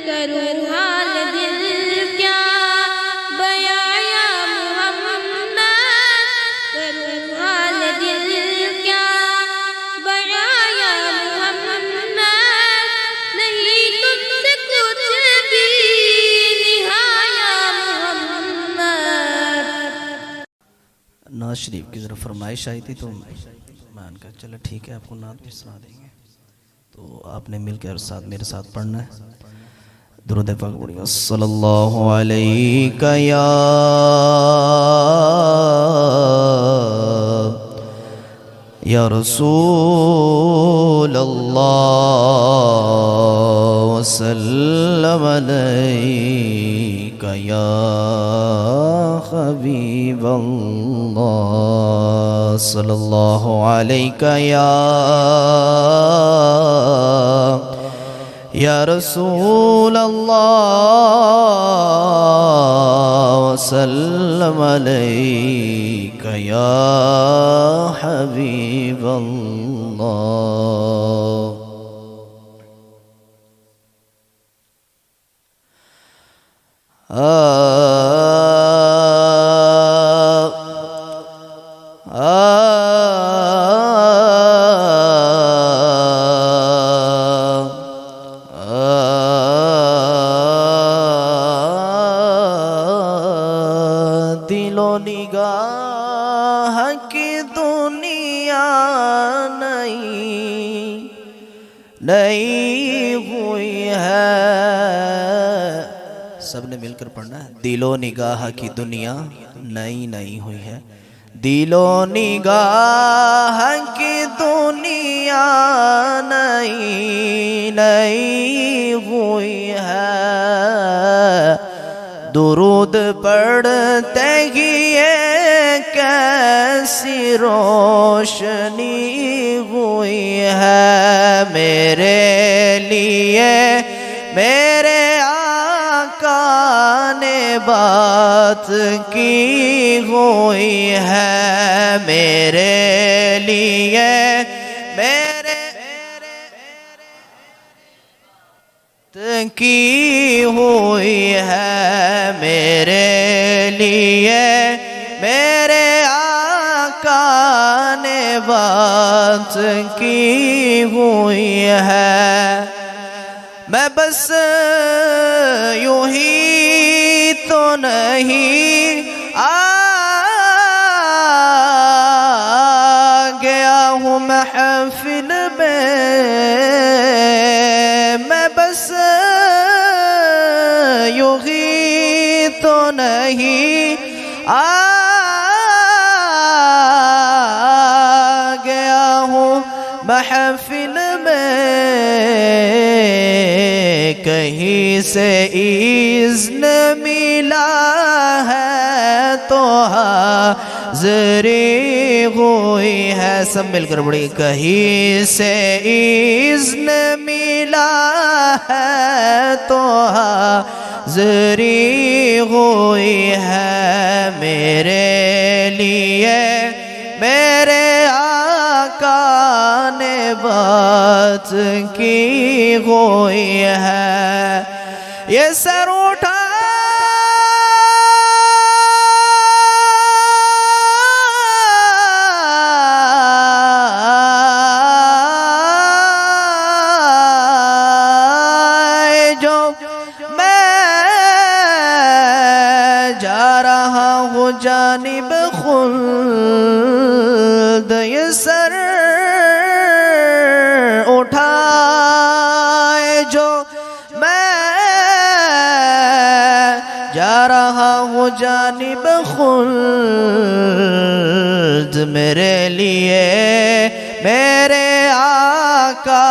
करूँ हाल दिल क्या, बयाया मोहम्मद, करूँ हाल दिल क्या, बयाया मोहम्मद, नहीं तुझसे कुछ भी निहाया मोहम्मद।
नात शरीफ की ज़रा फरमाइश आई थी तो मान कर चलो ठीक है, आपको नात भी सुना देंगे, तो आपने मिलकर साथ मेरे साथ पढ़ना है। दुरूद पाक पढ़िए, सल्लल्लाहु अलैका या रसूल अल्लाह, वसल्लम अलैका या हबीब अल्लाह, सल्लल्लाहु अलैका या रसूल अल्लाह, वसल्लम अलैका या हबीब अल्लाह। दिलो निगाह की दुनिया नहीं हुई
है। सबने मिलकर पढ़ना है। दिलो निगाह की दुनिया नई नई हुई है। दिलो निगाह की दुनिया नई नई हुई है। दुरूद पढ़ते ही ये कैसी रोशनी हुई है। मेरे लिए मेरे आका ने बात की हुई है। मेरे लिए मेरे की हुई है। मेरे लिए मेरे आका ने बात की हुई है। मैं बस यूं ही तो नहीं आ गया हूँ महफिल में। मैं बस यूं ही तो नहीं आ गया हूँ महफिल में। कहीं से इज़्न मिला है तो हाज़िरी हुई है। सब मिलकर बड़ी। कहीं से इज़्न मिला है तो हाज़िरी हुई है। मेरे लिए मेरे आका ने बात की हुई है। ये सर उठा जो मैं जा रहा हूँ जानिब खुल्द। ये सर उठाए जो मैं जा रहा हूँ जानिब खुल्द। मेरे लिए मेरे आका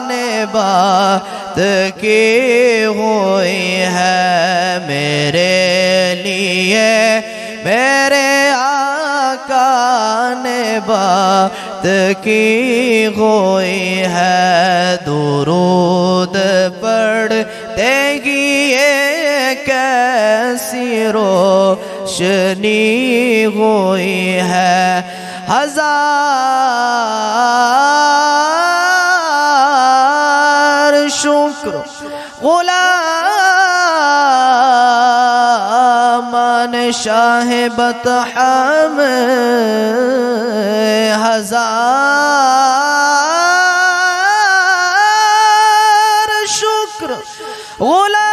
ने बात की हुई है। मेरे लिए मेरे आका ने बात की हुई है। दुरूद पढ़ते ही ये कैसी रोशनी हुई है। हजार शुक्र गुलामान शाह बतहा में। हजार शुक्र गुलामान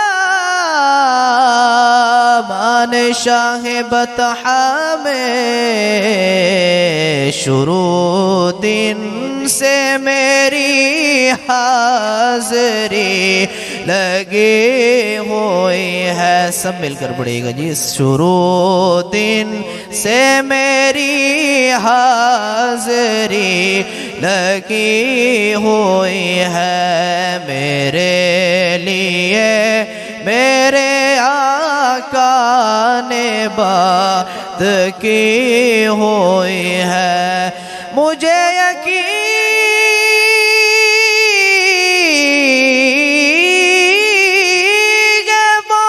शाह बतहा में। शुरू दिन से मेरी हाज़िरी लगी हुई है। सब मिलकर पढ़ेगा जी। शुरू दिन से मेरी हाज़िरी लगी हुई है। मेरे लिए मेरे आका ने बात की हुई है। मुझे यकीन है वो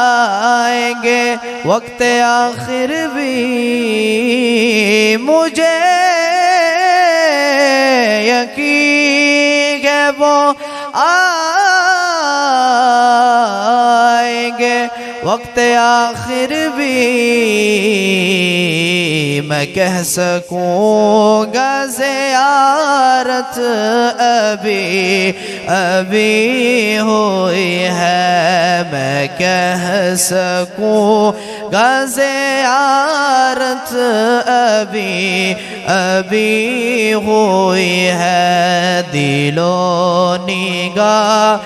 आएंगे वक्त आखिर भी। मुझे यकीन है वो आएंगे वक्त आखिर भी। मैं कह सकूँगा ज़ियारत अभी अभी हुई है। मैं कह सकूँ ग़ियारत अभी अभी हुई है। दिलो निगाह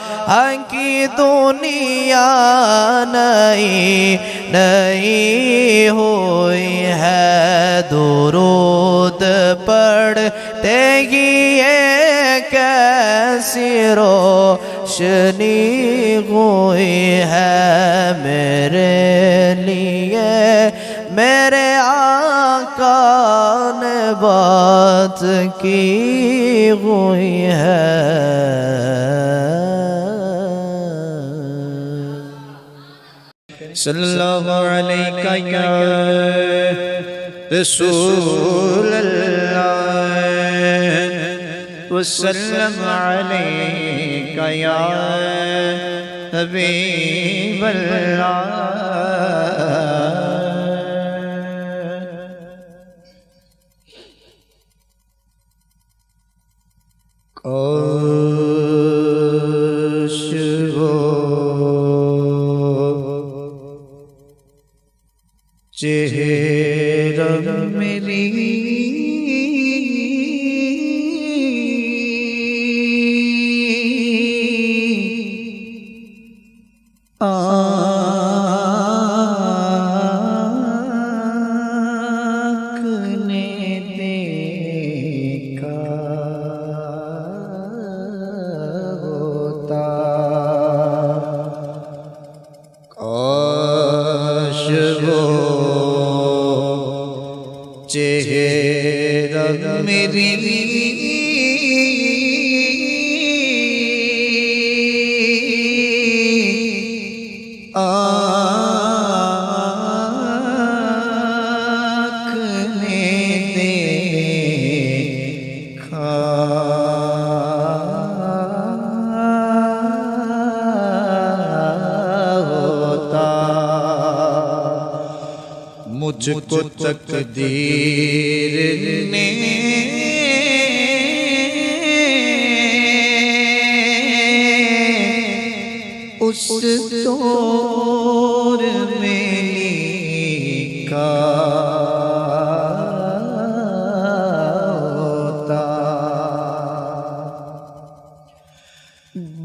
की दुनिया नई नई हुई है। दुरूद पढ़ते ही ये कैसी रोशनी हुई है। मेरे लिए मेरे आका ने बात की हुई है।
सल्लल्लाहु अलैका या रसूल अल्लाह वसल्लम अलैका या हबीब अल्लाह। काश वो चेहरा मेरी आँख ने देखा होता। काश वो चेहरा मेरी आँख ने देखा होता। मुझको तकदीर ने उस दौर में लिखा होता।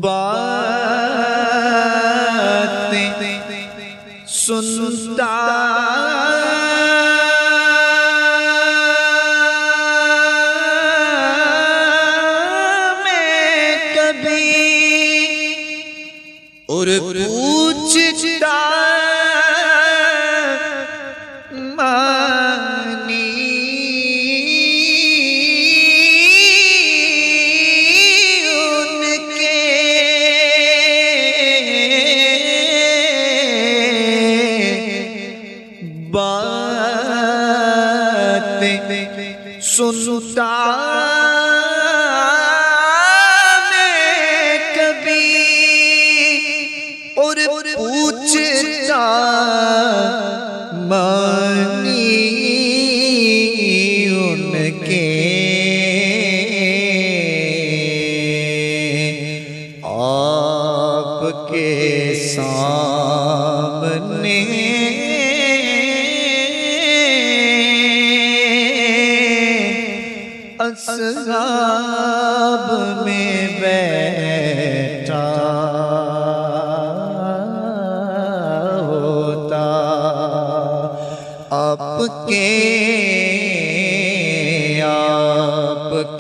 बातें सुनता और पूछता मानी उनके बातें सुनता पूछता मानी उनके आपके सामने असहाब में बैठा आपके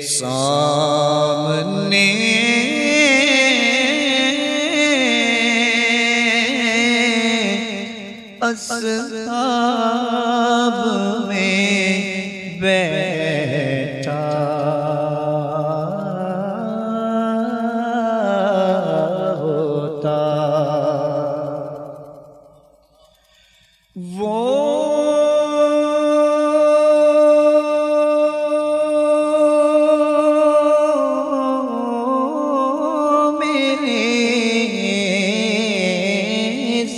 सामने असहाब में बैठा होता। वो मेरे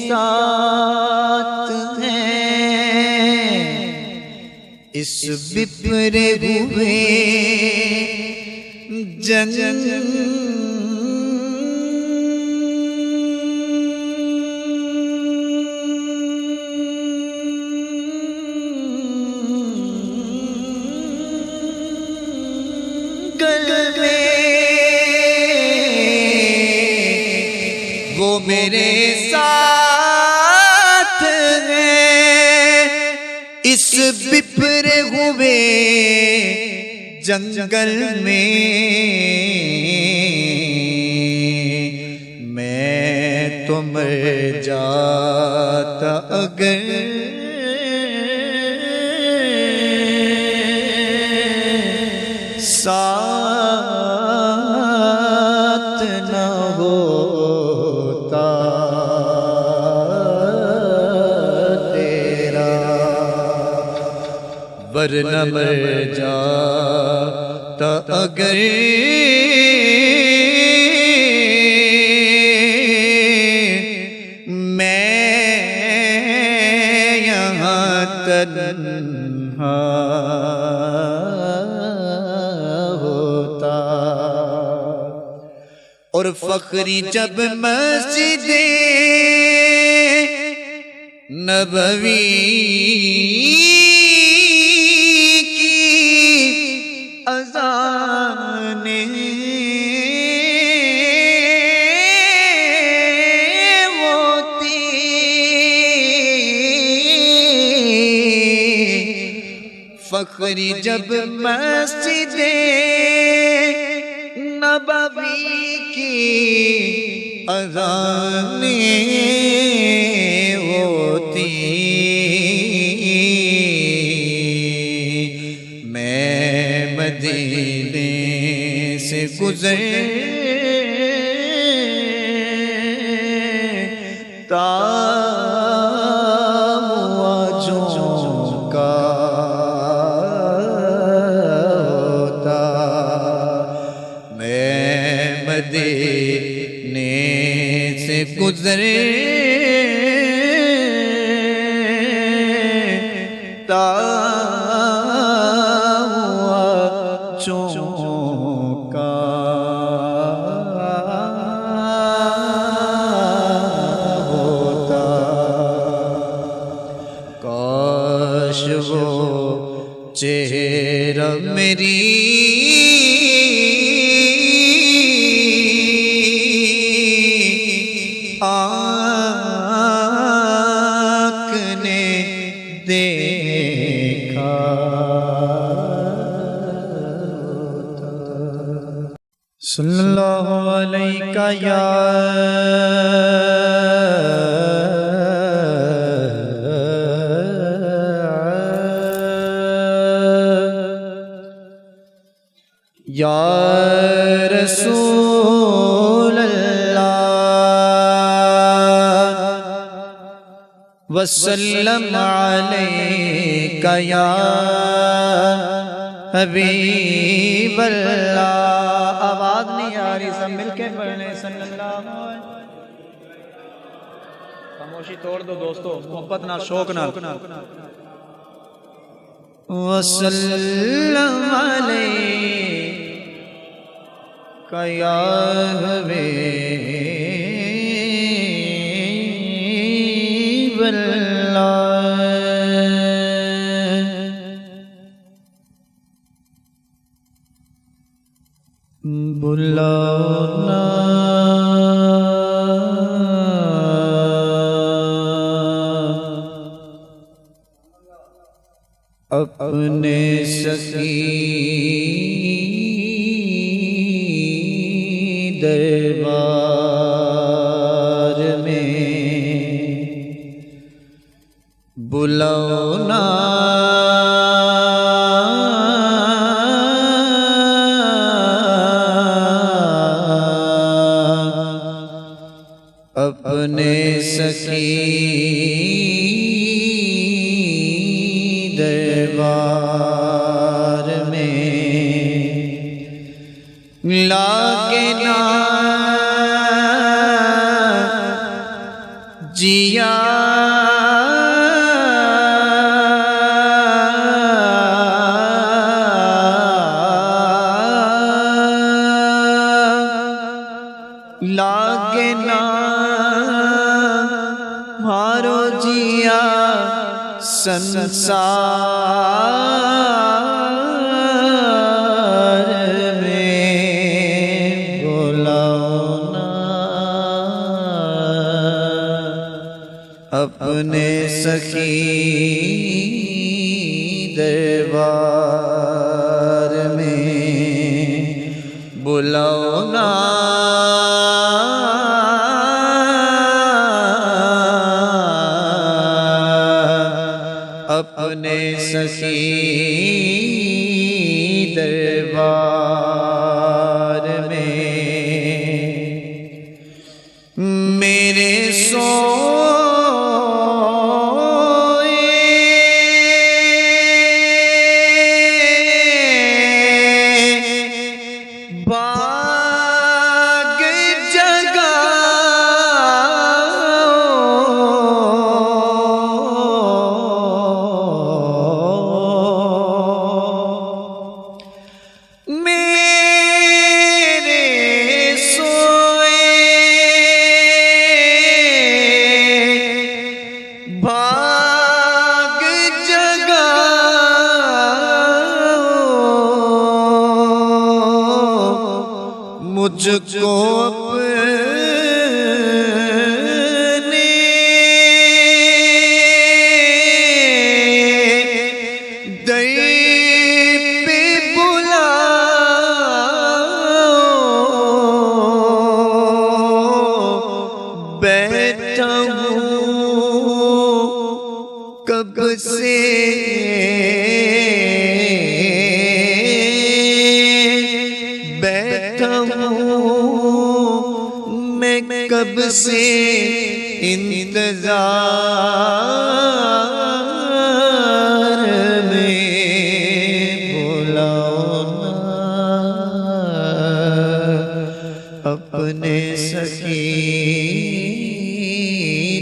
साथ हैं इस बिखरे हुए जंगल। मेरे साथ है इस बिफरे हुए जंगल में। मैं तो मर जाता अगर साथ न होता तेरा, वरना मर जाता अगर मैं यहाँ तन्हा होता। और फखरी जब मस्जिदे नबवी की अज़ाने होती, फखरी जब मस्जिदे नबवी की अज़ाने होती, मैं मदीने से गुज़रता हुआ झोंका होता। मैं मदीने से गुज़रता हुआ झोंका होता। काश वो चेहरा मेरी आँख ने देखा। सल्लल्लाहु अलैका या रसूल अल्लाह वसल्लम अलैका या हबीब अल्लाह। आवाज नहीं आ रही, सब मिलके पढ़ने सल्लल्लाहु अलैहि। खामोशी तोड़ दो दोस्तों, मोहब्बत ना शौक ना। वसल्लम अलैका या हबीब अल्लाह। बुलाओ ना अपने सखी दरबार में, बुलाओ ना अपने सखी दरबार में। लागे ना जिया लागे ना मारो जिया संसार में। बुलाओ ना अपने सखी दरबार में बुलाओ ना अपने सखी दरबार में मेरे बाग जगाओ मेरे सोए बाग जगाओ मुझको अपने दर पे बुलाओ बैठा हूँ कब से बैठा हूँ मैं कब से इंतजार में बुलाओ ना अपने सखी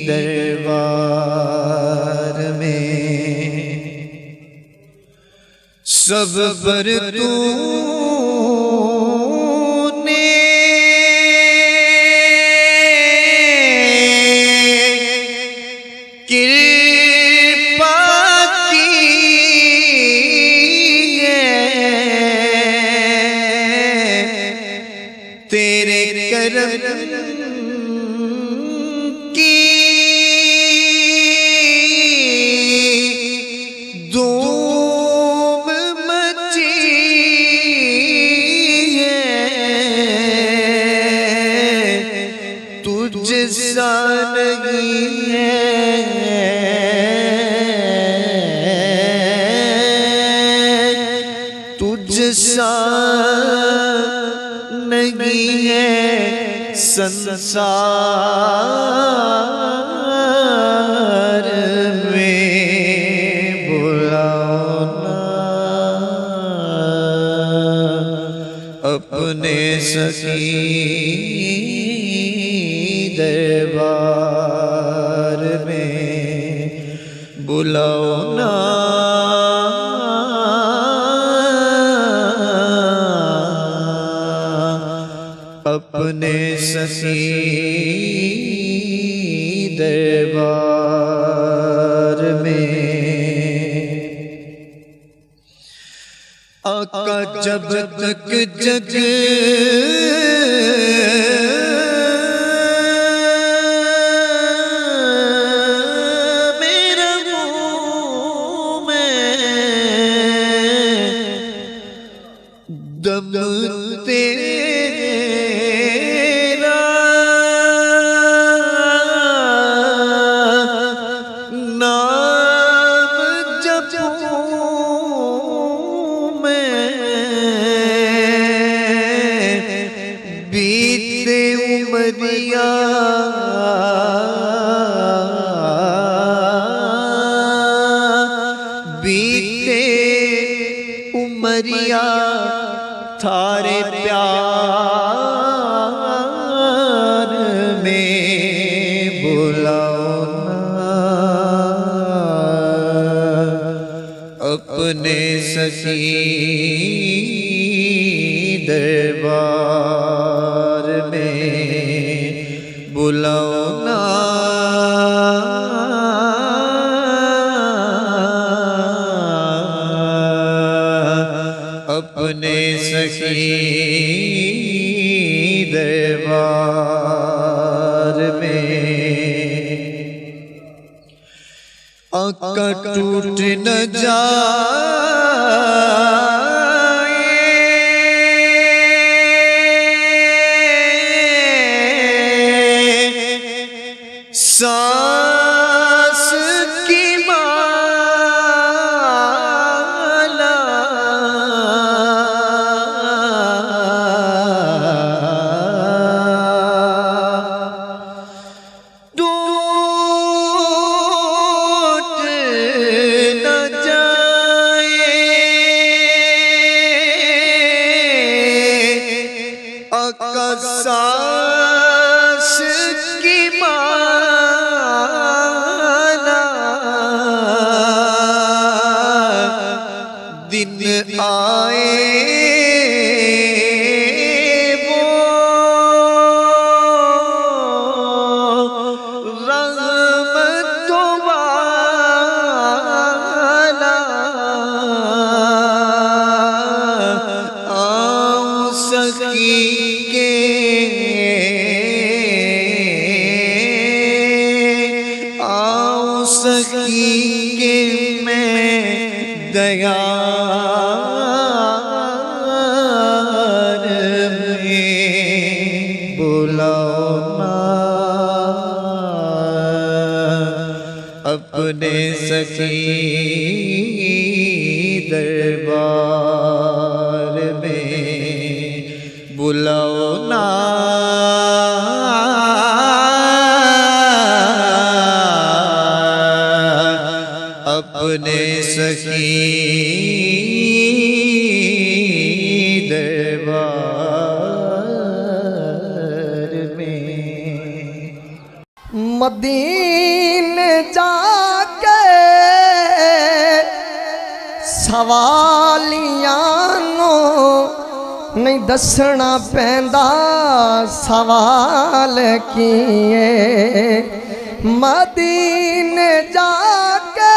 दरबार में सब पर तूने कृपा की है तेरे करम की धूम मची है तुझ सा नहीं है तुझ सा नहीं है संसार में बुलाओ ना अपने सखी दरबार में बुलाओ ना अपने सखी दरबार में आका जब तक जग मेरा मुँह में दम तेरा नाम जपूं मैं बीते उमरिया बीते उमरिया थारे प्यार में बुलाओ ना अपने सखी दरबार में बुलाओ ना अपने सखी दरबार में
आका टूट न जाए सांस की माला सांस की माला दिन आए वो रहमतों वाला आऊं सकी सकी के मैं दयार में बुलाओ ना अपने सखी दरबार में बुलाओ ना अपने सखी दरबार में।
मदीने जाके सवालियां नो नहीं दसना पैंदा सवाल किए मदीने जाके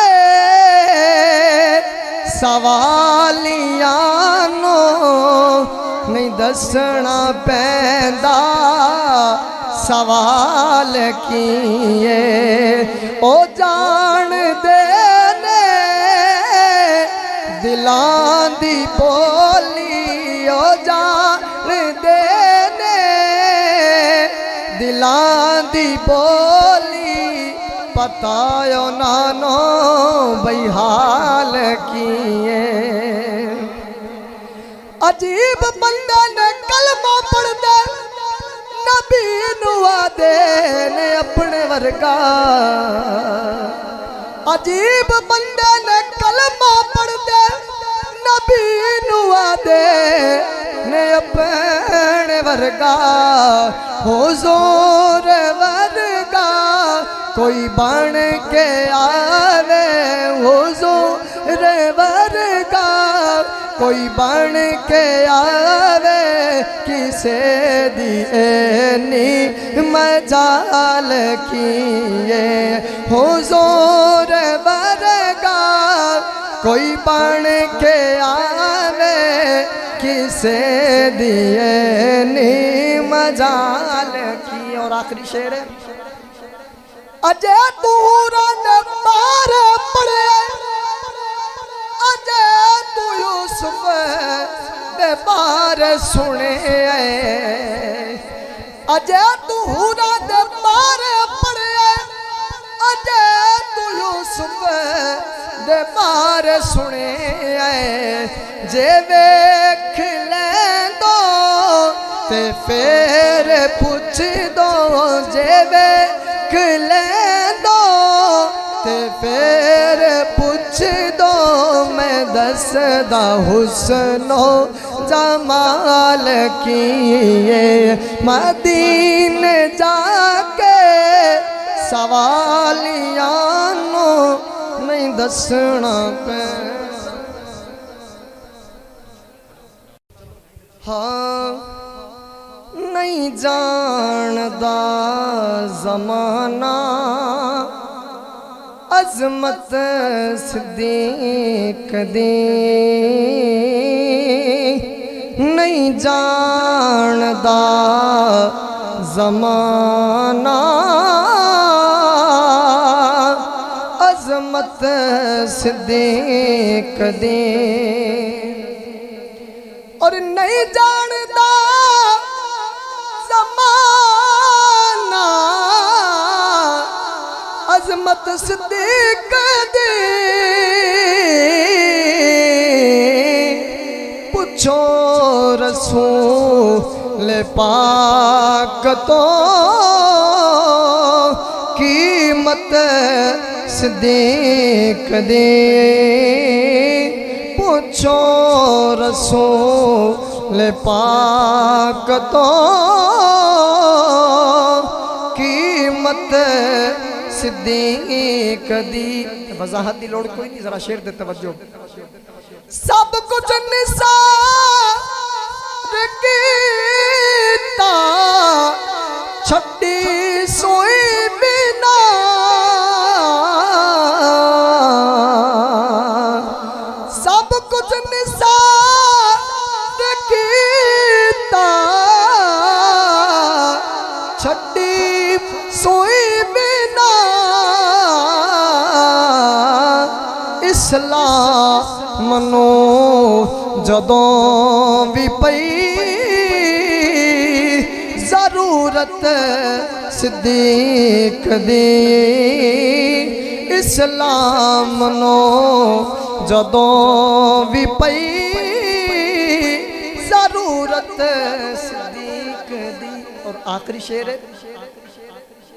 सवालियां नो नहीं दसना पैंदा सवाल किए ओ जान दे ने दिलां दी बोली ओ जान दे ने दिलां दी बोली पतायो नानो बई हाल किए अजीब बंदे ने कलमा पढ़ दे नबी नुआ दे ने अपने वर्गा अजीब बंदे ने कलमा पढ़ दे नबी नुआ दे ने अपने वर्गा हुजूर वर्गा कोई बन के आवे हुजूर वर्गा कोई बन के आवे किसे दिए नी मजाल किए हुजूर वर्गा कोई बन के आवे किसे दिए नी मजाल की। और आखिरी शेर है अजय तू रन मार पड़े अजय तू यूसुफ दे बार सुने अजय तू रन मार पड़े अजय तू यूसुफ दे बार सुने जे वेख ले दो ते फिर पूछ दो जे वेख ले दो ते फिर पूछ दो मैं दसदा हुस्नो जमाल किए मदीने जाके सवालियां नो नहीं दसना पे हाँ नहीं जानदा ज़माना अज़मत सिद्दीक़ दी नहीं जानदा ज़माना अज़मत अजमत सिद्दीक दी और नहीं जानदा ज़माना अजमत सिद्दीक दी पूछो रसूल पाक तो कीमत सिद्दीक दी पूछो रसूल पाक तो कीमत सिद्दीक दी। वजाहत की लोड़ कोई नहीं, जरा शेर दे तवज्जो। सब कुछ निसार कीता छड्डी सोई बिना सब कुछ निसार कीता छड्डी सोई बिना इस्लाम नो जदों भी पई जरूरत सिद्दीक दी इस्लाम नो जदों भी पई जरूरत सिद्दीक दी। और आखिरी शेर है,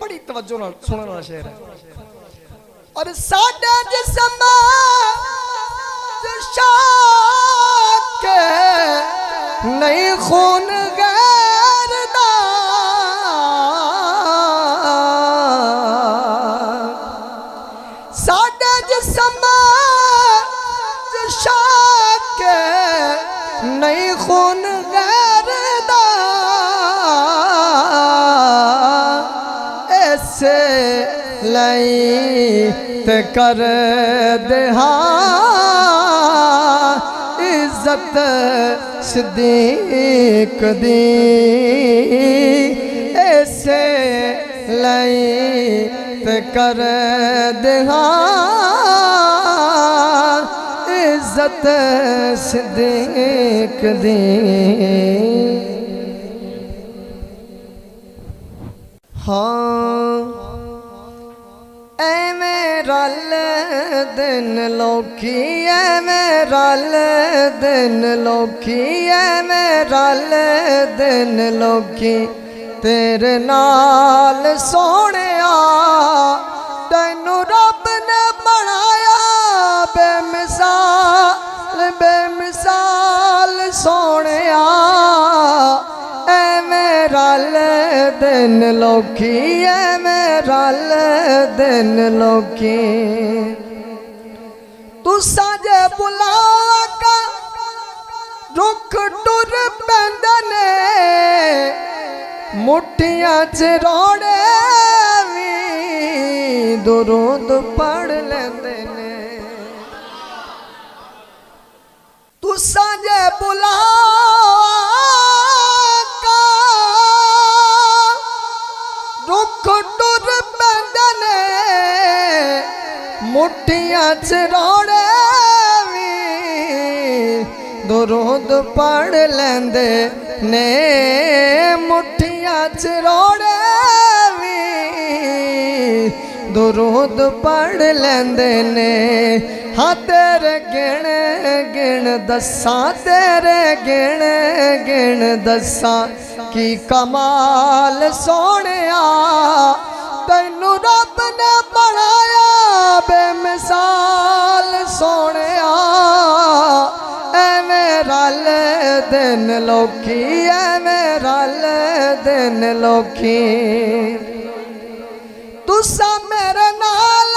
बड़ी तवज्जो नाल सुनने वाला शेर है। और साडा जिस्म शाक नहीं खून गैर दा साडा जिस्म शाक नहीं खून गैर दा ऐसे लाई ते कर देहा इज्जत सिद्दीक दी ऐसे लाई ते कर देहा इज्जत सिद्दीक दी। हाँ एवें रल दिन लोकी एवें रल दिन लोकी एवें रल दिन लोकी तेरे नाल सोहणिया तैनू रब ने बनाया बेमिसाल बेमिसाल सोहणिया एवें रल दिन लोकी एवें रल दिन लोकी तू साजे बुलावा रुख टुर पैंदे ने मुठियां च रोड़े भी दुरूद पढ़ लेंदे ने तू साजे बुलावा रुख टुर पैंदे ने मुठियां च रोड़े भी दुरूद पढ़ लेंदे ने मुठियां च रोड़े भी दुरूद पढ़ लेंदे ने। हाँ तेरे गिण गिण दसा तेरे गिण गिण दसा की कमाल सोहणिया तैनू रब ने बनाया बेमिसाल सोहणिया एवें रल दिन लोकी एवें रल दिन लोकी तुसा मेरे नाल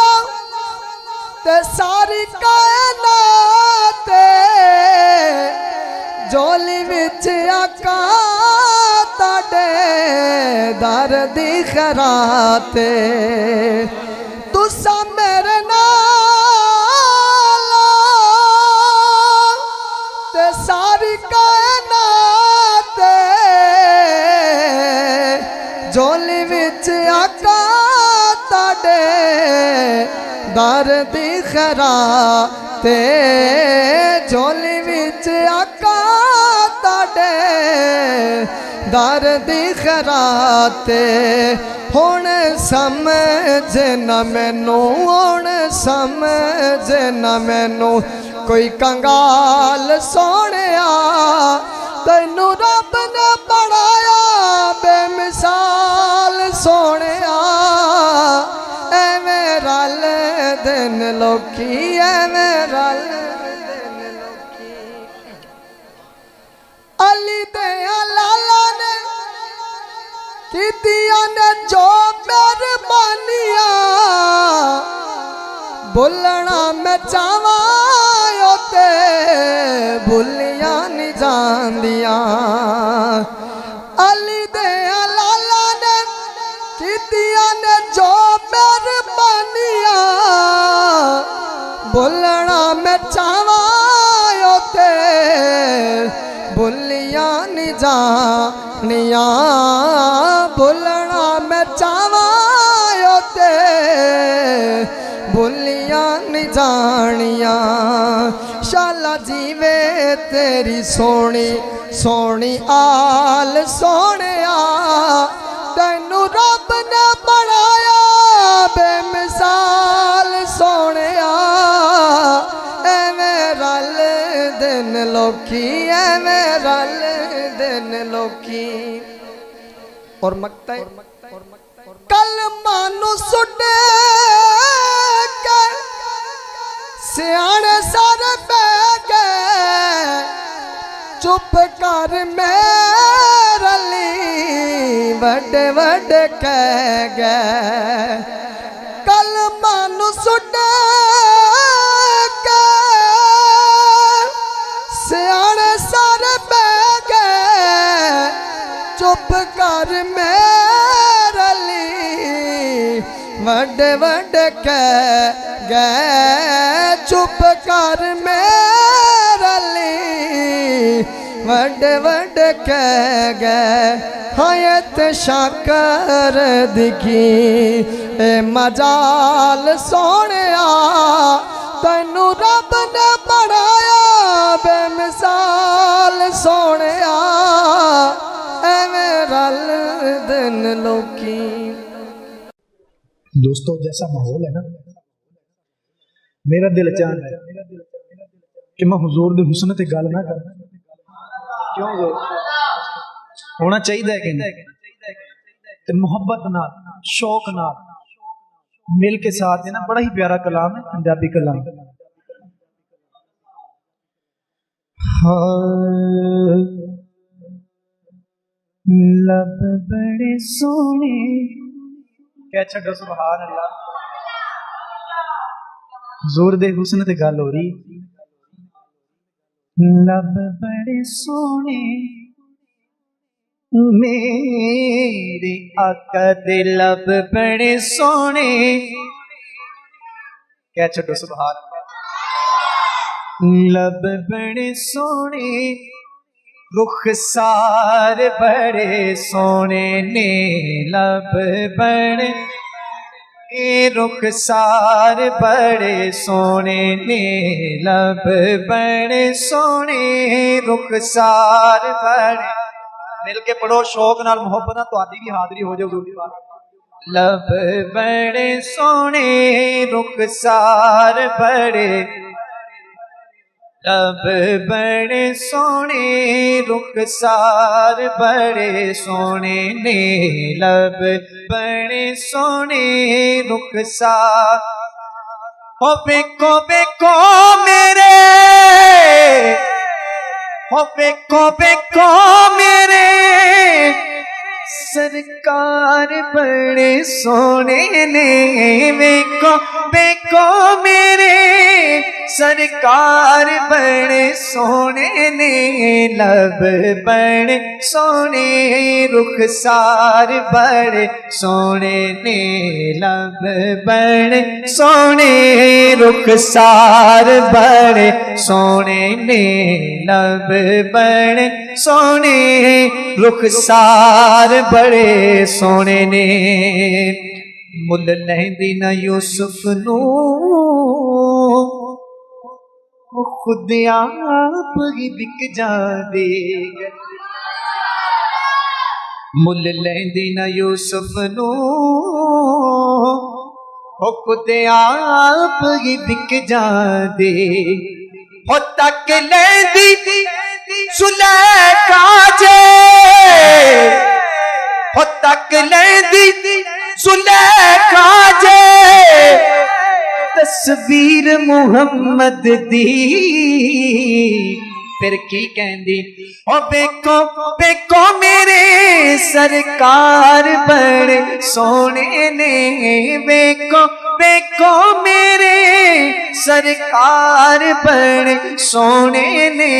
ते सारी कायनात जोली विच आका ताडे दर दी खरात तुसा मेरे नाल ते सारी कायनात जोली विच आका ताडे
दर्द खरा ते झोली विच आका ताडे दर्द खरा ते हुण समझ न मैनू हुण समझ न मैनू कोई कंगाल सोहणिया तैनू रब ने बनाया बेमिसाल सोहणिया एवें रल दिन लोकी एवें रल दिन लोकी अली दे लाला ने कीतियां ने जो मेहरबानियां भुलना मैं चाहवां ते भुलियां नहीं जांदियां अली दे लाला ने कीतियां ने जो मेहरबानियां भुलना मैं चाहवां ते भुलियां नहीं जानियां भुलना मैं चाहवां ते भुलियां नहीं जानियां शाला जीवे तेरी सोनी सोनी आल सोहणिया तैनू रब ने बनाया बेमिसाल सोहणिया एवें रल दिन लोकी एवें रल दिन लोकी और मकता कल मानू सुटे सियाने सारे बह गए चुप कर मेरे ली बड़े बड़े कह गए कल मानू सुट के सियाने सारे बह गए चुप कर मेरे ली बड़े बड़े कह गए चुप कर मेरे ली वड वड कह गए हयत शाकर दिखी ए मजाल सोहणिया तैनू रब ने बनाया बेमिसाल सोहणिया एवें रल दिन लोकी।
दोस्तों जैसा माहौल है ना मेरा दिल चाहता है कि मैं हुजूर दे हुस्न ते गल ना कर क्यों होना चाहिए कि नहीं ते मोहब्बत नाल शौक नाल मिल के साथ है ना बड़ा ही प्यारा कलाम है पंजाबी कलाम। लब बड़े सोने क्या छड़ो सुभान अल्लाह हुजूर दे हुस्न ते गल हो रही लब बड़े सोने मेरे आका दे लब बड़े सोने क्या छड़ो सुभान अल्लाह लब बड़े सोने रुखसार बड़े सोने ने लब बड़े रुखसार बड़े सोने ने लब बड़े सोने रुखसार बड़े मिल के पढ़ो शौक नाल मोहब्बत नाल तुहाडी भी हाजरी हो जाए दूरी बात। लब बड़े सोने रुखसार बड़े लब बड़े सोने रुखसार बड़े सोने ने लब बड़े सोने रुखसार हो बेको मेरे हो बेको मेरे सरकार बड़े सोने ने बेको मेरे सरकार बड़े सोने ने लब बड़े सोने रुखसार बड़े सोने ने लब बड़े सोने रुखसार बड़े सोने ने लब बड़े सोने रुखसार बड़े सोने ने
मुल लैंदी ना यूसुफ नू खुद आप ही बिक जांदे मुल लैंदी ना यूसुफ नू खुद आप ही बिक जांदे हो तक लैंदी सुलेखा जे हो तक लैंदी सुलेखा जे तस्वीर मुहम्मद दी फिर की कहंदी ओ बेको बेको मेरे सरकार बड़े सोने ने बेको बेको मेरे सरकार बड़े सोने ने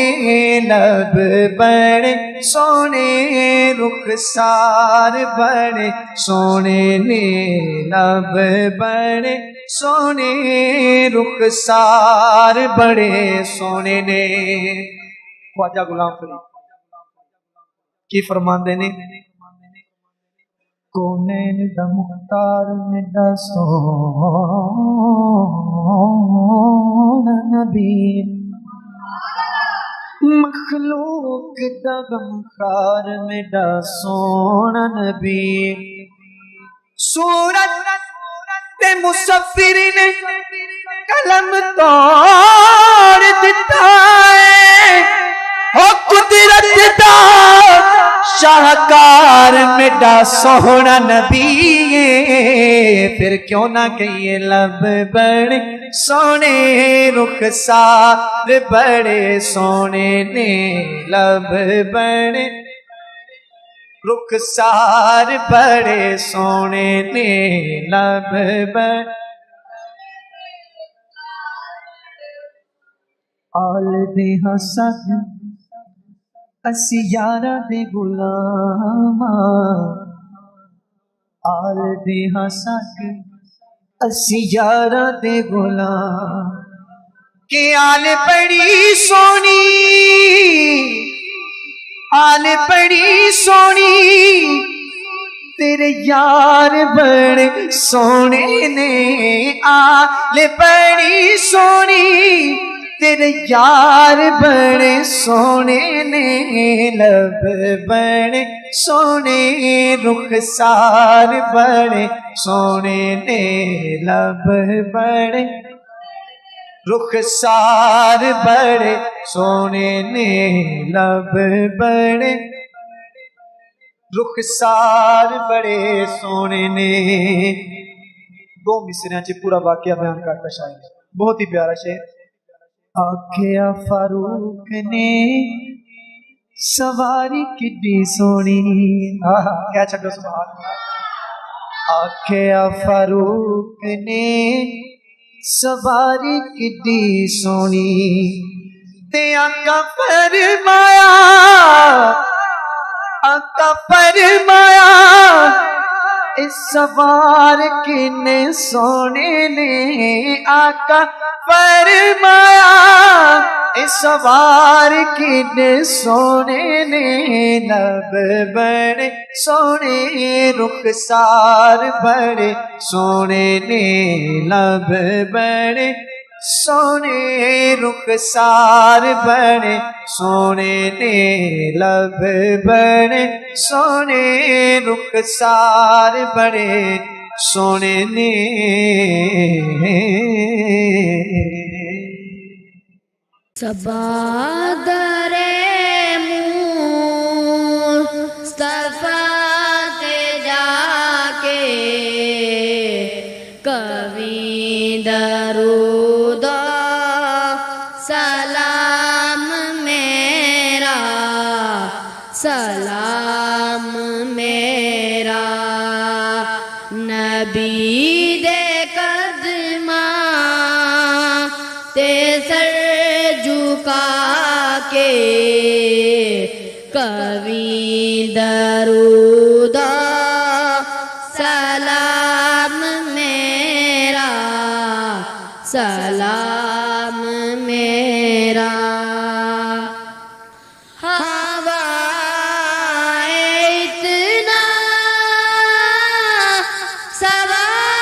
लब बड़े सोने रुखसार बड़े सोने ने लब बड़े सोने रुखसार बड़े सोने ने ख्वाजा गुलाम फरीद की फरमांदे ने कोनैन दा मुख्तार मेरा सोना नबी मखलूक दा गमखार मेरा सोना नबी सूरत ते मुसफिर ने कलम तोड़ दिता है हो कुदरत दा शाहकार मेरा सोहना नबी फिर क्यों ना कहिए लब बड़े सोने रुखसार बड़े सोने ने लब बड़े रुखसार बड़े सोने ने लब बड़े आल दे हसन असी यारा दे गुलामा आल दे हसन असी यारा दे गुलाम के आल बड़ी सोनी आल बड़ी सोनी तेरे यार बड़े सोने ने आल बड़ी सोनी तेरे यार बड़े सोने ने लब बड़े सोने रुखसार बड़े सोने ने लब बड़े रुखसार बड़े सोने ने लब बड़े रुखसार बड़े सोने ने दो मिसरियां च पूरा वाकया बयान करता शायद बहुत ही प्यारा शेर आखिया फारूक ने सवारी किड्डी सोनी क्या छो सुभान आखिया फारूक ने सवारी किड्डी सोनी ते आका फरमाया इस सवार किने सोने ने आका फरमाया इस सवार किने सोने ने लब बड़े सोने रुखसार बड़े सोने ने लब बड़े सोने रुखसार बड़े सोने ने लब बड़े सोने रुखसार बड़े सोने ने
सबादरे मुस्तफा के जाके कभी दरूद सलाम मेरा नबी दे कदमा ते सर झुका के कभी दरूद सलाम मेरा सलाम मेरा हवाए इतना सवार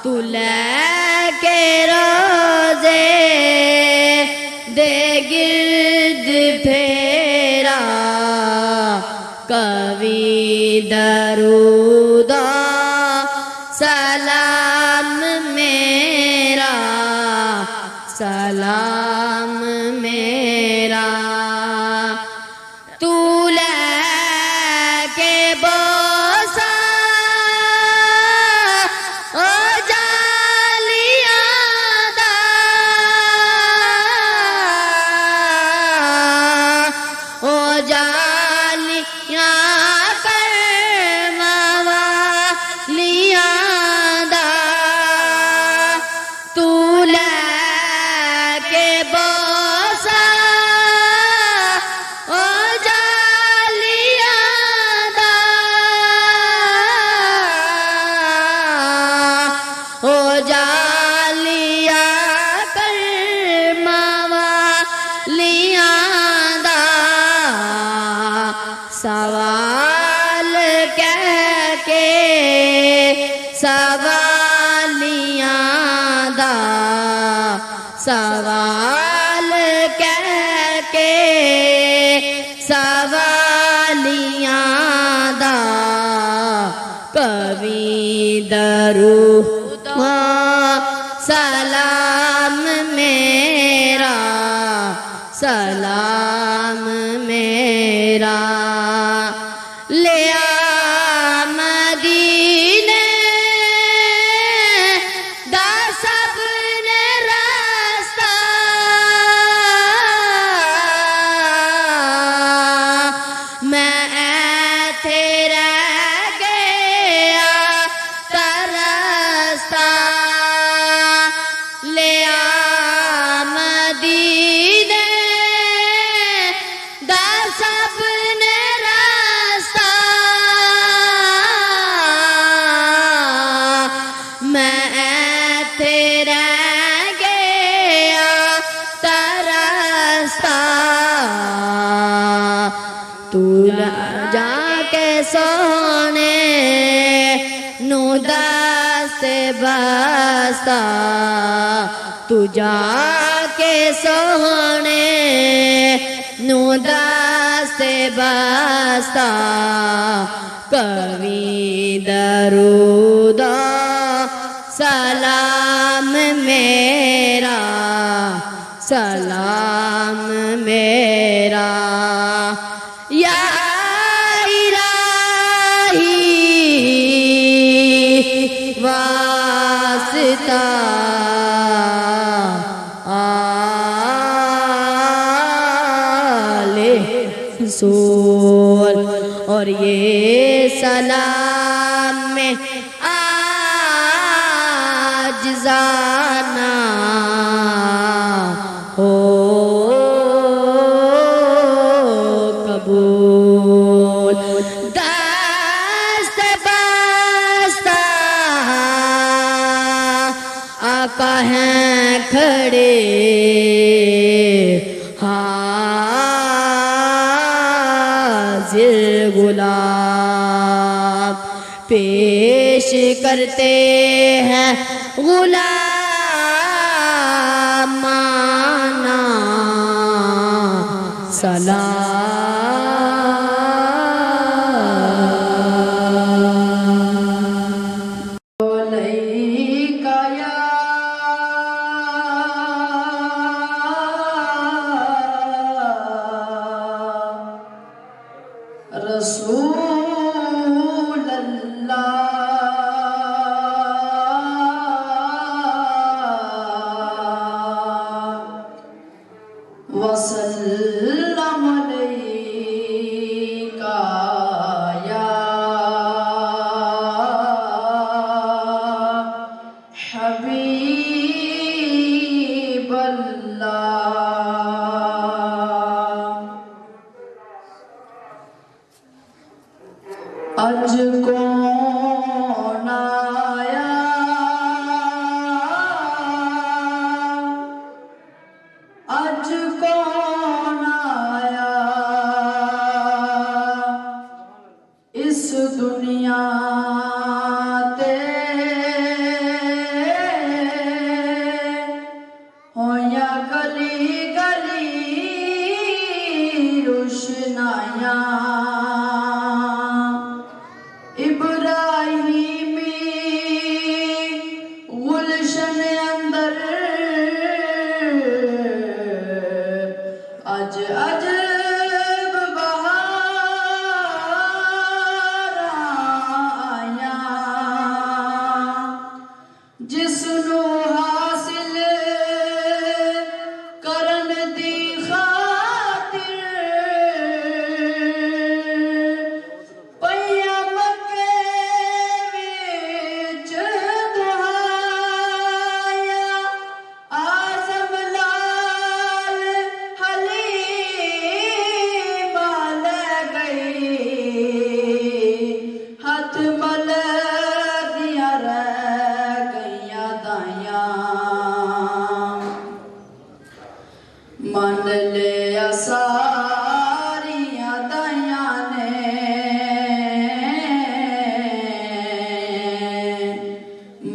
तू लेके रोजे दे गिर्द फेरा कवि दरूदा सलाम मेरा सलाम मेरा तू लेके बोसा ओ जालिया दा ओ जालिया कर मवालिया दा तू लेके बोसा ओ जालिया दा ओ जालिया कर मवालिया दा सवाल कह के सवालिया दा सवाल कह के सवालिया दा कवि दरूद सलाम मेरा सलाम मेरा ले आ मदीने दा सबने रास्ता मैं ऐथे रह गया तरसता ले आ मदीने दा सबने रास्ता मैं ऐथे रह गया तरसता तू जाके सोने नू दस्ते बस्ता तू जाके सोने नू दस्ते बस्ता कवि दरूदा सलाम मेरा सलाम मेरा या इलाही वास्ता आले रसूल और ये सलाम में आज जाना हो कबूल दस्त बस्ता आका हैं खड़े हाजिर गुलाब पेश करते हैं गुलाम माना सलाम अलैका या रसूल अल्लाह वसल्लम अलैका या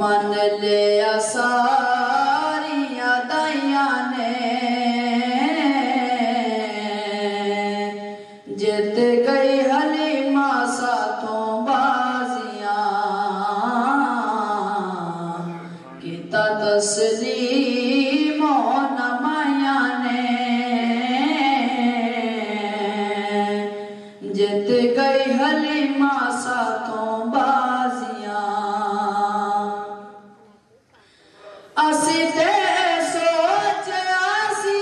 मन लिया सारिया दाइया ने जित गई हलीमा साथों बाजियां किता तस्लीम नमाया ने जित गई हलीमा साथों बाजियां असी ते सोच आसी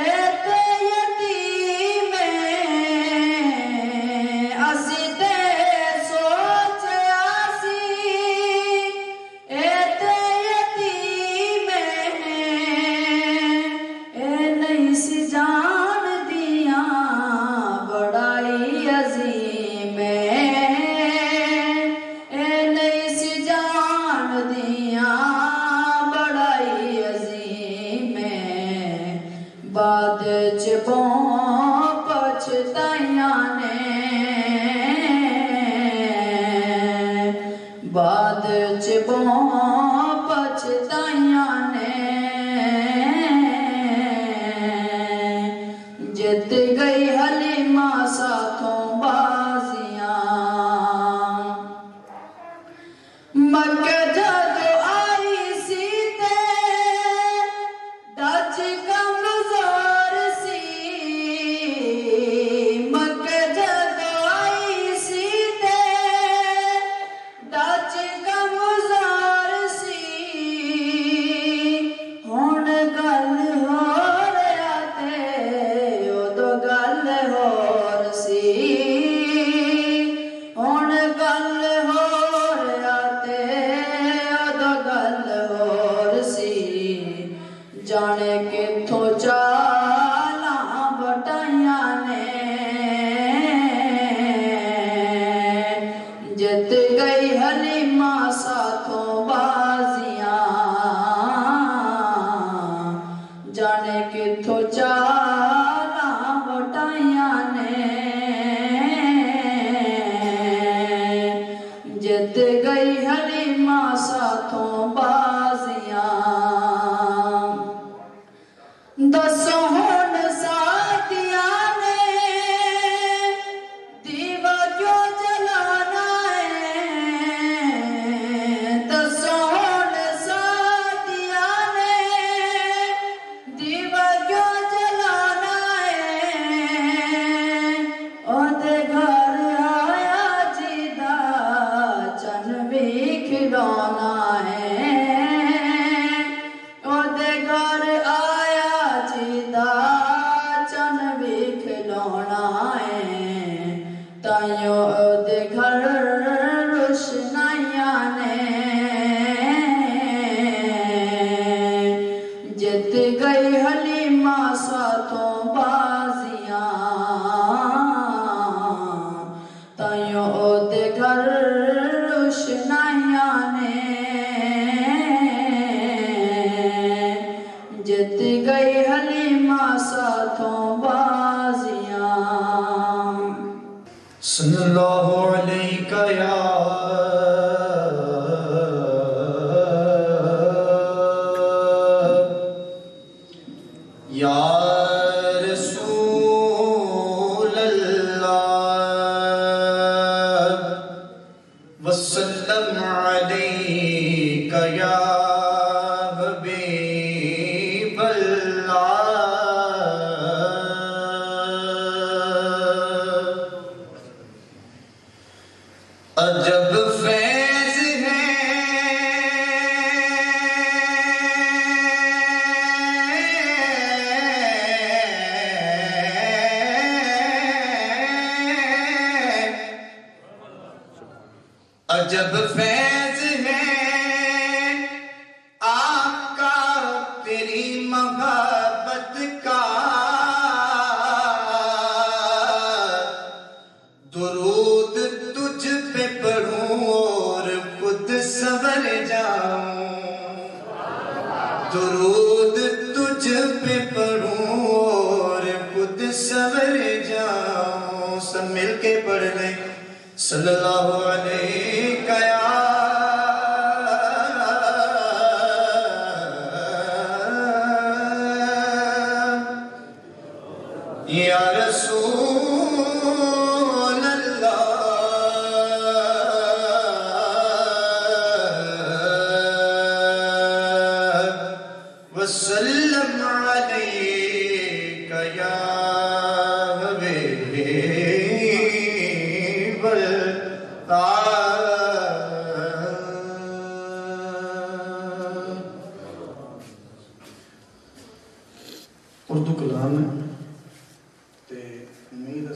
एते यतीम असी ते सोच आसी एते यतीम ए नहीं सी जान दिया बड़ाई अजीम ए नहीं सी जान दिया बड़ाई अजीम बाद च पछताइया ने बाद च पछताइया ने जित गई हलीमा साथों बाजियां मक्के जदों आई सी ते डच कमजोर सी मक्के जदों आई सी ते डच कमजोर सी हुण गल हो रहा ते उदों गल होर सी हुण गल हो रहा ते उदों गल होर सी जाने किथों चाला बटाइया ने जित गई हलीमा साथों बाजियां जाने किथों चाला बटाइया ने जित गई हलीमा साथों बाजियां दसो हुण साथिया ने दीवा क्यों जलाना है दसो हुण साथिया ने दीवा क्यों जलाना है ओदे घर आया जिदा चन भी खिलौना है ओदे घर आया जिदा चन भी खिलौना है ताइयों ओदे घर रोशनाइया ने जित गई हलीमा साथों बाजियां ताइयों ओदे घर रोशनाइया ने जित गई हलीमा साथों बाजियां
सल्लल्लाहु अलैका या रसूल अल्लाह वसल्लम अलैका या हबीब अल्लाह अजब फैज है अजब फैज है आका तेरी मोहब्बत का दुरूद तुझ पे पढ़ूं और खुद संवर जाऊं दुरूद तुझ पे पढ़ूं और खुद संवर जाऊं सब मिल के पढ़ ले सल्लल्लाहु अलैहि
उर्दू कलाम है ते उम्मीद है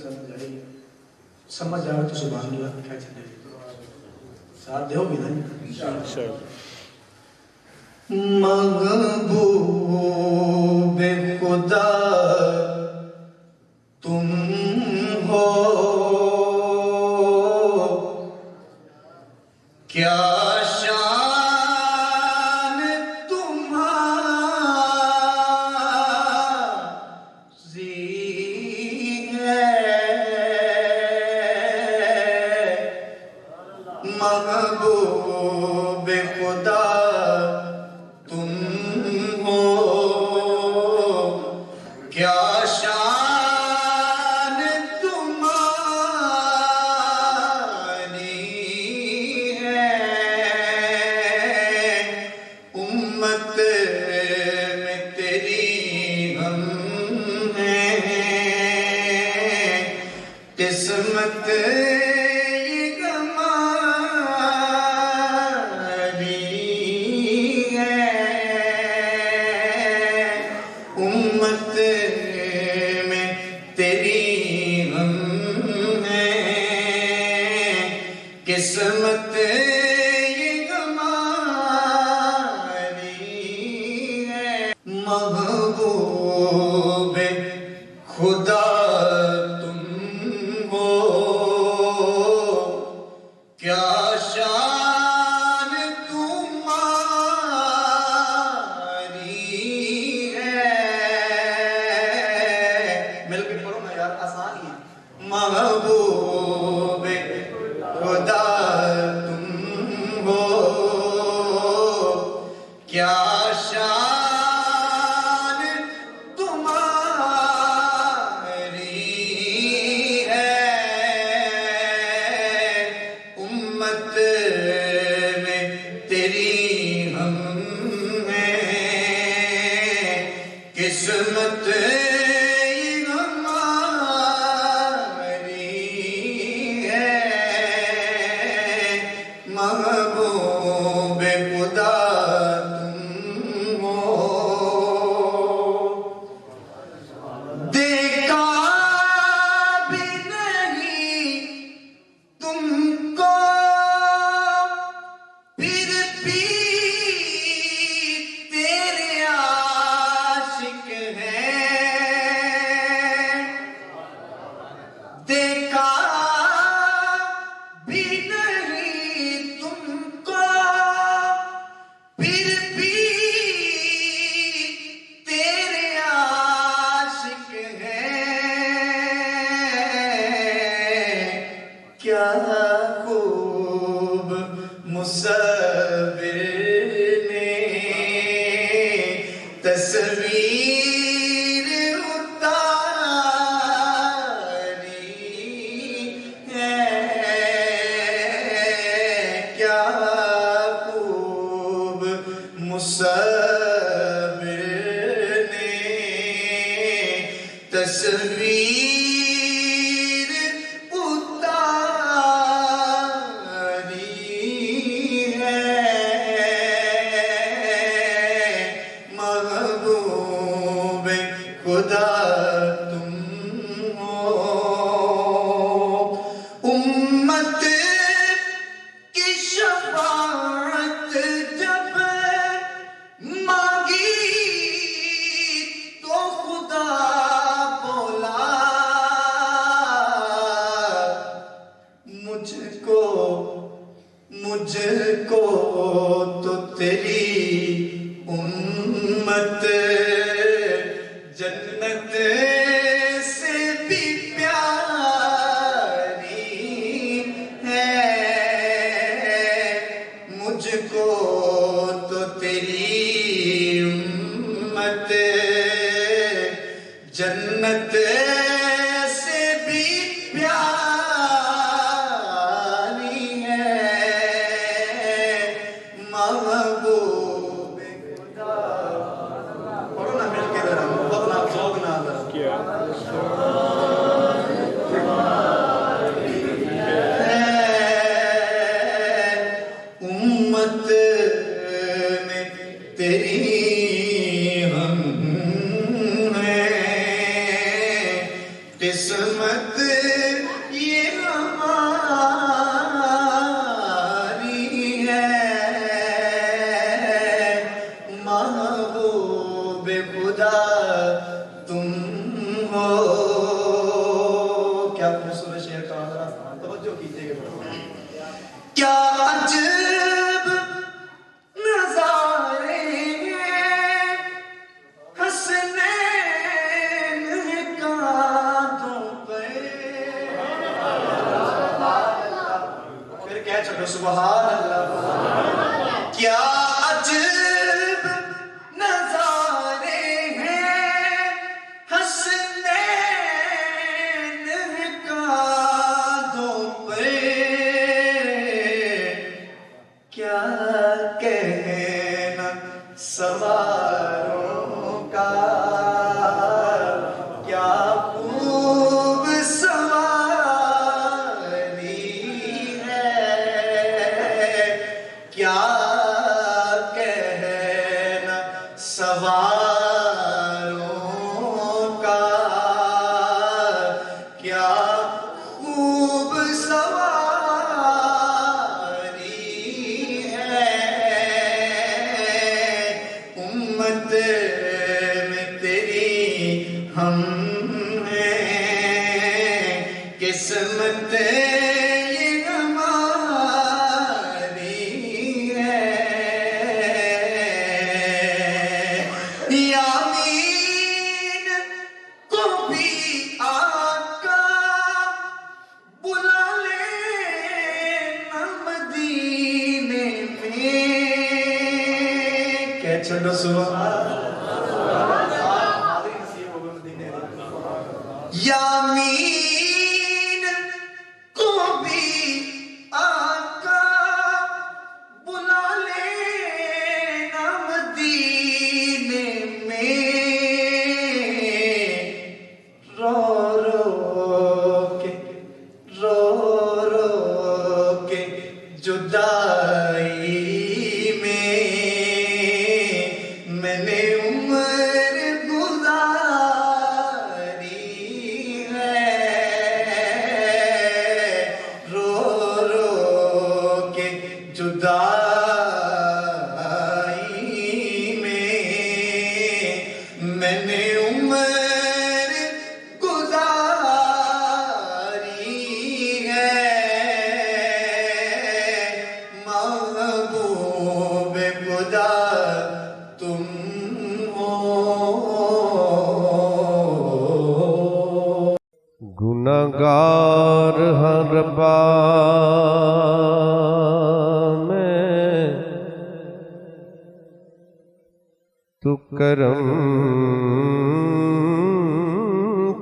समझ आए तो सुभान अल्लाह क्या चले साथ दोगे ना महबूब खुदा तुम हो क्या शान तुम्हारी है महबूब खुदा तुम हो क्या शान तुम्हारी है उम्मत में तेरी हम हैं किस्मत किस्मत ये हमारी है महबूब खुदा तुम हो क्या शान तुम्हारी है मिलके पढ़ो ना यार आसान ही है महबूब खुदा तुम हो क्या शान तुम्हारी है उम्मत में तेरी हम हैं किस्मत महबूब खुदा तुम हो देखा भी नहीं तुमको फिर भी तेरे आशिक हैं देखा भी फिर भी तेरे आशिक हैं क्या खूब मुसव्विर ने तस्वीर उतारी है क्या मुसव्विर ने तस्वीर उतारी है महबूब खुदा तुम हो उम्मत की शफाअत जब मांगी तो खुदा बोला मुझको तो तेरी उम्मत जन्नत से भी प्यारी है मुझको तो तेरी उम्मत जन्नत से भी प्यारी है महबूब खुदा पढ़ो ना मिलके जरा बहुत ना शौक ना क्या उम्मत में तेरी हम हैं
क्या अजब नजारे हैं हसनैन कांधों पे, क्या कहना सवारों का, क्या खूब सवारी है, क्या कहना सवारों का, क्या खूब सवारी है। उम्मत में तेरी हम हैं, किस्मत ये हमारी है। यामीन को भी आका बुला ले मदीने में, क्या चलो सुभान यामीन को भी आका बुला लेना मदीने में, रो रो के जुदाई में मैंने उम्र गुजारी है। रो रो के जुदाई में मैंने उम्र गुजारी है। महबूब खुदा तुम हो।
गुनाहगार हर बार में तू करम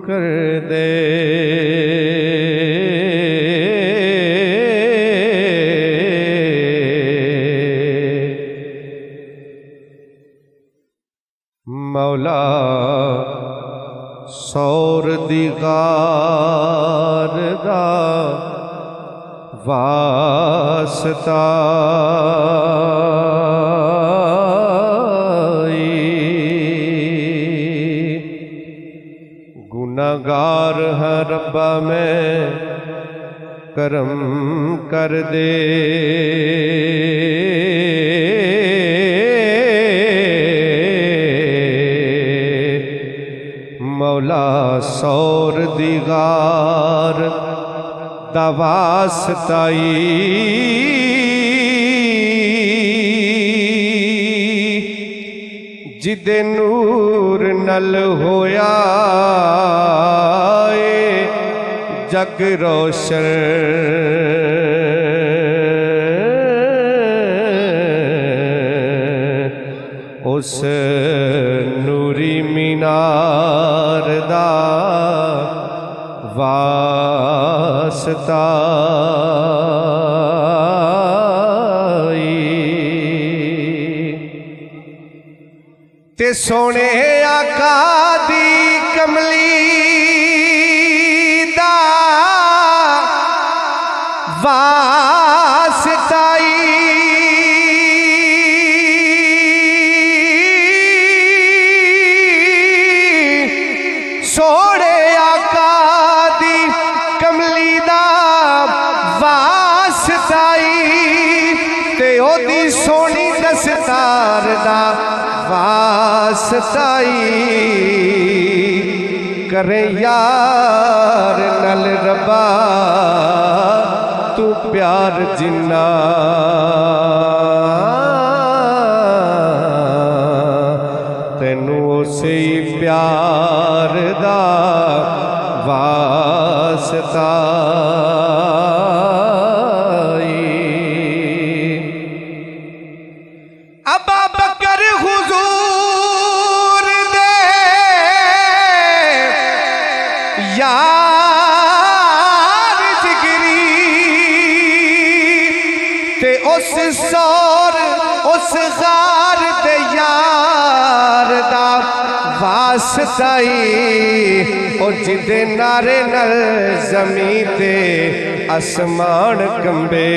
कर दे। मौला सौर दिगार दा वास्ता गुनाहगार है रब्बा में करम कर दे। मौला सौर दिगार दवासताई जिदे नूर नल होया जग रोशन उस नूरी मीनार दा वास्ता ते सोने आका दी कमली दा वास्ताई सोने आका दी कमली दा वास्ताई ते ओदी सोनी दस्तार दा वास्ताई करे यार नल रब्बा तू प्यार जिन्ना तेनू उसे प्यार दा वास्ता सौर उस गार दे यार दा वास्ताई और जिदे नारे नल जमी ते आसमान कंबे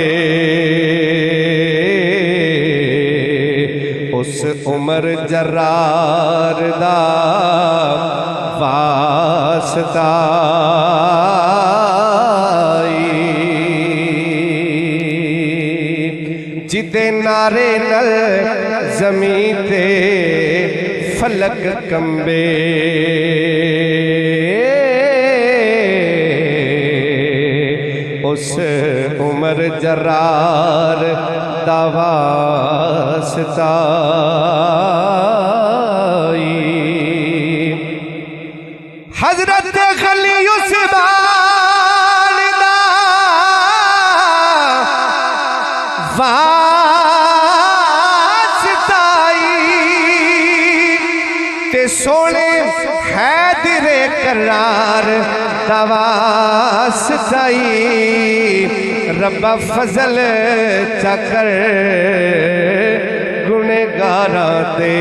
उस उमर जरार दा वास्ता जिदे नारे नल जमी ते फलक कंबे उस उमर जरार दा वास्ता हजरत खली उस बाल दा वास्ताई ते सोने हैदरे करार दा वास्ताई रब्बा फजल चकर गुनेगारा दे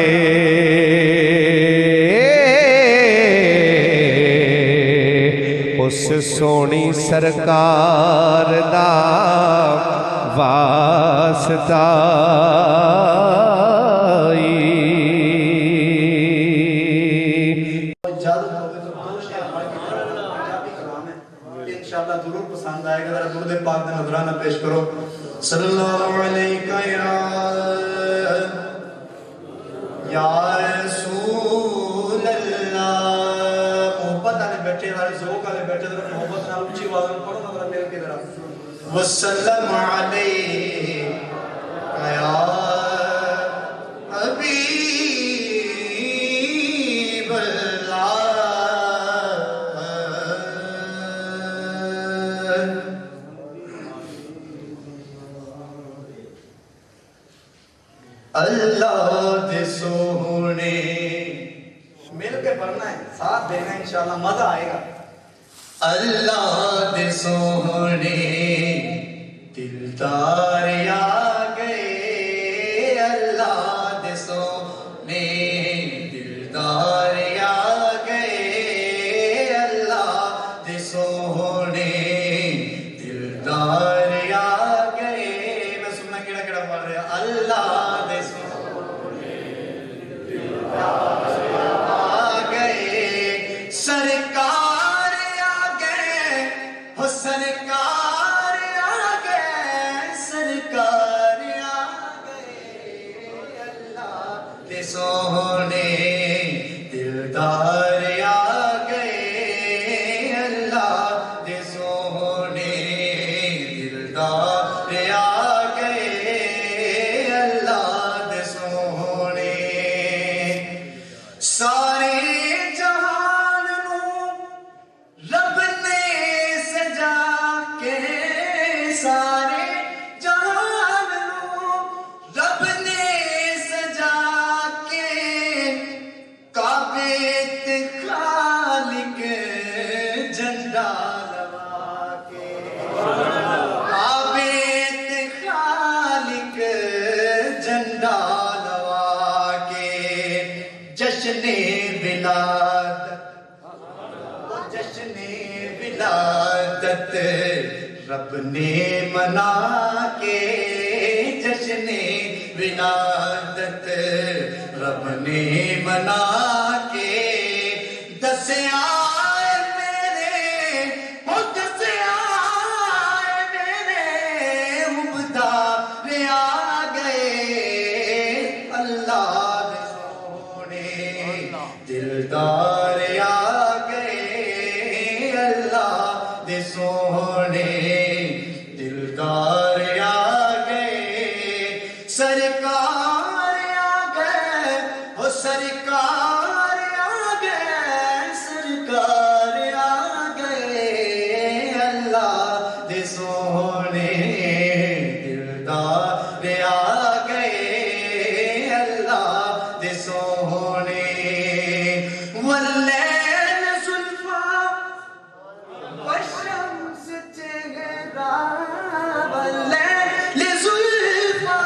उस सोनी सरकार दा वास्ता
इंशाअल्लाह जरूर पसंद आएगा। जरा दुरूद पाक का नजराना पेश करो। सल्लल्लाहु अलैहि या रसूल अल्लाह। मोहब्बत वाले बैठे वाले ज़ौक़ वाले बैठे जरा मोहब्बत नाल ऊंची आवाज में पढ़ो ना जरा मिल के जरा वसल्लम अलैहि या हबीब अल्लाह। अल्लाह दे सोहने मिल के पढ़ना है, साथ देना है, इंशाअल्लाह मजा आएगा। अल्लाह दे सोहने दिलदार आ गए। अल्लाह दे सोहने दिलदार आ गए। अल्लाह दे सोहने दिलदार आ गए। मैं सुनना केड़ा केड़ा पढ़ रहा। अल्लाह सरकार आ गए हो, सरकार आ गए, सरकार आ गए। अल्लाह दे सोहने दिलदार आ गए। अल्लाह दे सोहने दिलदार आ गए। अल्लाह दे सोहने सारे रब ने सजा के सारे जहान रब ने सजा के काबे ते खालिक झंडा लगा के काबे ते खालिक झंडा लगा के जश्ने विलादत जश्ने विलादत रब ने मना के। जश्ने विलादत रब ने मना के। दसिया मेरे हो दसिया मेरे मुबदार आ गए। अल्लाह दे सोहने दिलदार आ गए। अल्लाह दे सोहने दिलदार आ गए। सरकार आ गए हो, सरकार आ गए, सरकार आ गए। अल्लाह दे सोहने दिलदार आ गए। अल्लाह दे सोहने वल्लैल जुल्फा वशम्स चेहरा वल्लैल जुल्फा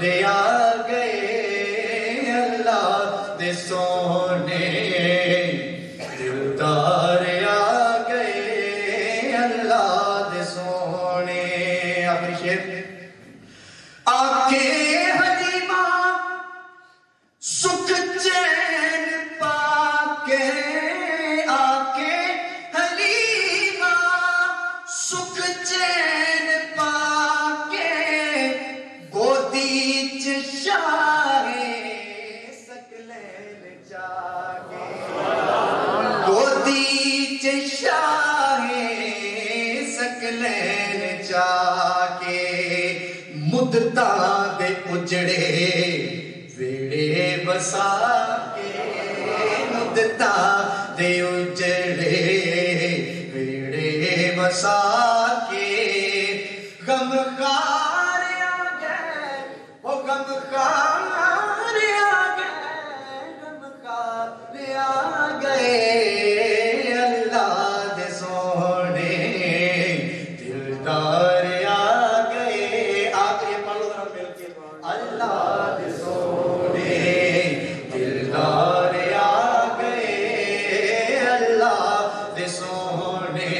रे आ गए अल्लाह दे सोने दिलदार आ गए अल्लाह दे सोने। आखिरी शेर आके हलीमा सुख चैन पाके आके हलीमा सुख चैन पाके गोदी च शाहे सकलैन जाके गोदी च शाहे सकलैन जाके मुद्दता दे उजड़े वेड़े बसा के मुद्दता दे उजड़े वेड़े बसा के गमखार आ गए वो गमखार आ गए गमखार आ गए अल्लाह दे सोने दिलदार आ गए। आखिरी पढ़ लो जरा मिलके अल्लाह दे सोने दिलदार आ गए अल्लाह दे सोने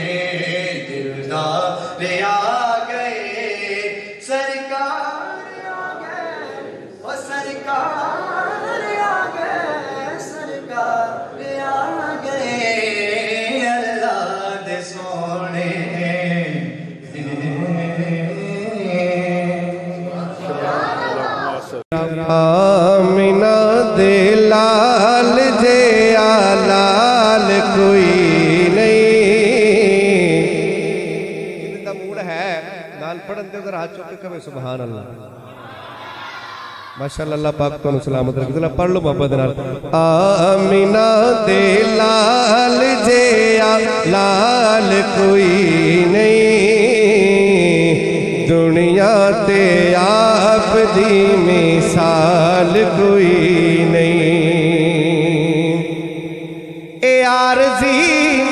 दिलदार आ गए सरकार आ गए वो सरकार आ गए सरकार आ गए अल्लाह दे सोने।
आमिना दे लाल जे लाल कोई नहीं। इनका मूड है नाल पढ़न दे उधर हाथ चुक के कहे सुभान अल्लाह। माशाअल्लाह अल्लाह पाक तो सलामत रखे। जरा पढ़ लो मोहब्बत नाल आमिना दे लाल जे लाल कोई नहीं दुनिया ते आप दी मिसाल कोई नहीं। ए आरज़ी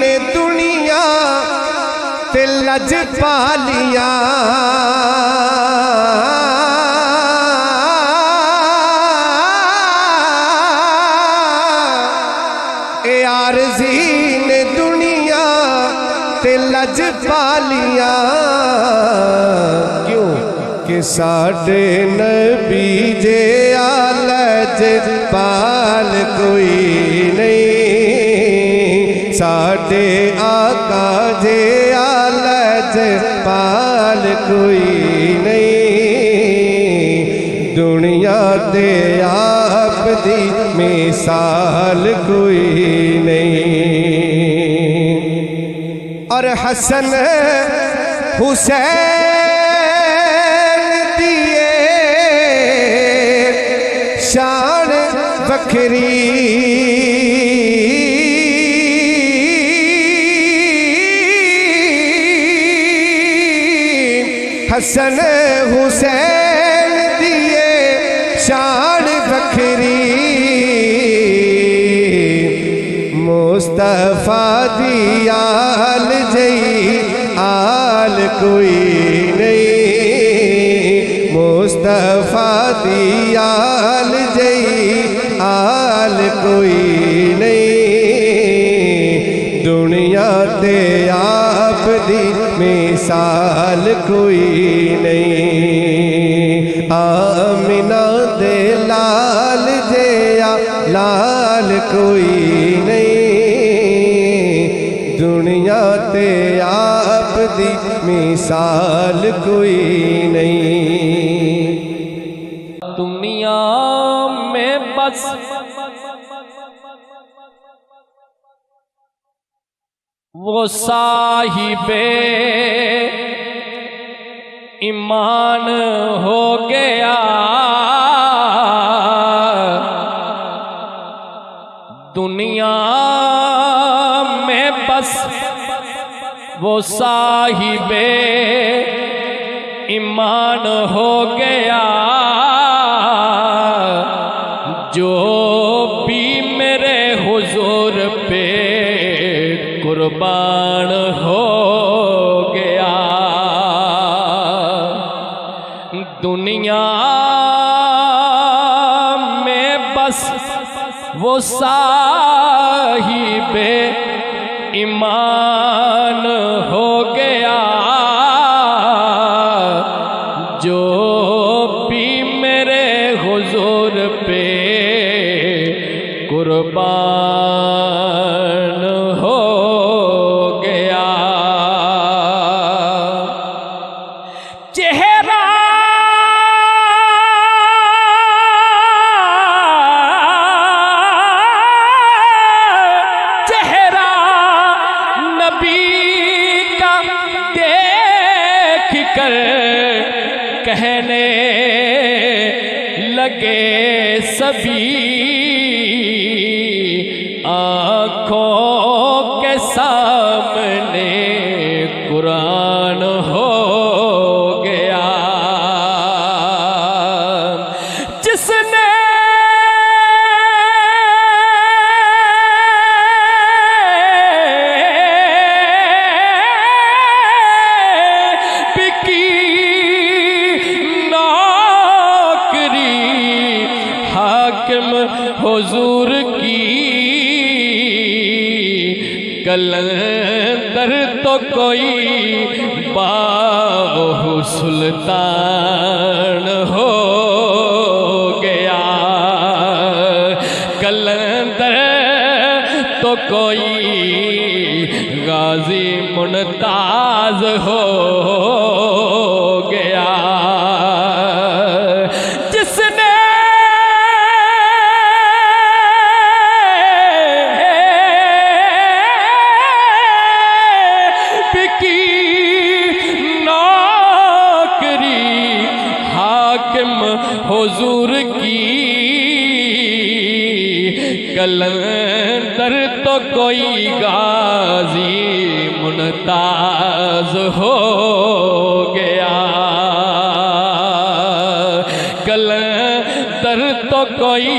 ने दुनिया ते लज पालिया ए आरज़ी ने दुनिया ते लज पालिया क्यों कि साडे नबी जे लज पाल कोई नहीं साडे आका जे लज पाल कोई नहीं दुनिया ते आप दी मिसाल कोई नहीं। और हसन हुसैन दिए शान बखरी हसन हुसैन दिए शान बखरी मुस्तफा दी आल जई आल कोई नहीं मुस्तफा दी आल जई आल कोई नहीं दुनिया ते आप दी मिसाल कोई नहीं। आमिना दे लाल जया लाल कोई नहीं दुनिया ते आप दी मिसाल कोई नहीं।
दुनिया में बस वो साहिबे ईमान हो गया दुनिया में बस वो साहिबे ईमान हो गया जो भी मेरे हुजूर पे कुर्बान हो गया दुनिया वो साहिबे ईमान हो गया, जो भी मेरे हुजूर पे कुर्बान हो गया। चेहरा चेहरा नबी का देख कर कहने लगे सभी, आँखों के सामने कुरान हो गया। जिसने बिकी नौकरी हाकिम हुजूर की, कलंदर तो कोई बाहु सुल्तान हो गया। कलंदर तो कोई गाजी मुमताज हो गया। जिसने हुजूर की, कलंदर तो कोई गाजी मुमताज हो गया। कलंदर तो कोई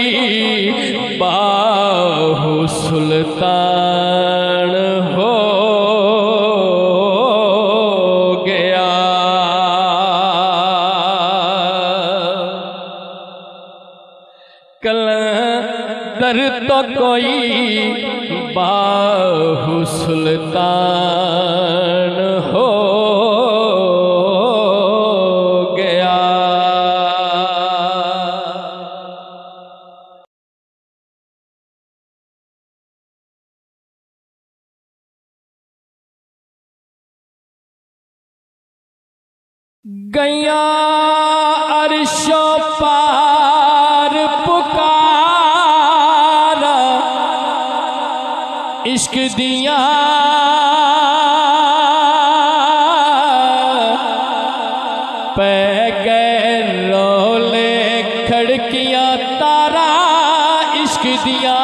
बाहु सुल्तान हो गया। कलंदर तो कोई बाहु सुल्तान हो गया। गैया अर्शो पार पुकारा, इश्क दिया पै गए रोले खड़कियां तारा, इश्क दिया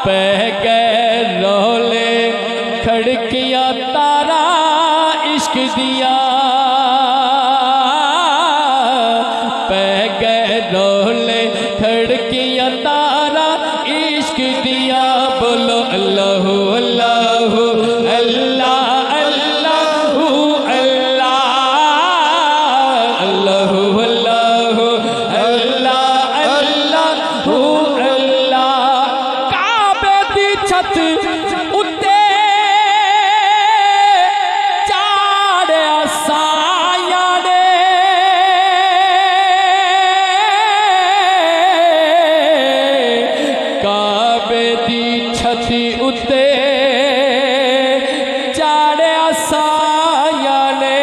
पै गए रोले खड़कियां तारा, इश्क दिया पै गए रोले खड़कियां तारा, इश्क दिया। बोलो अल्लाह अल्लाह अल्लाह अल्लाह अल्लाह अल्लाह अल्लाह अल्लाह अल्लाह। काबे दी छत उत्ते चाढ़िया साया ने, काबे दी छती उत्ते चाढ़िया साया ने,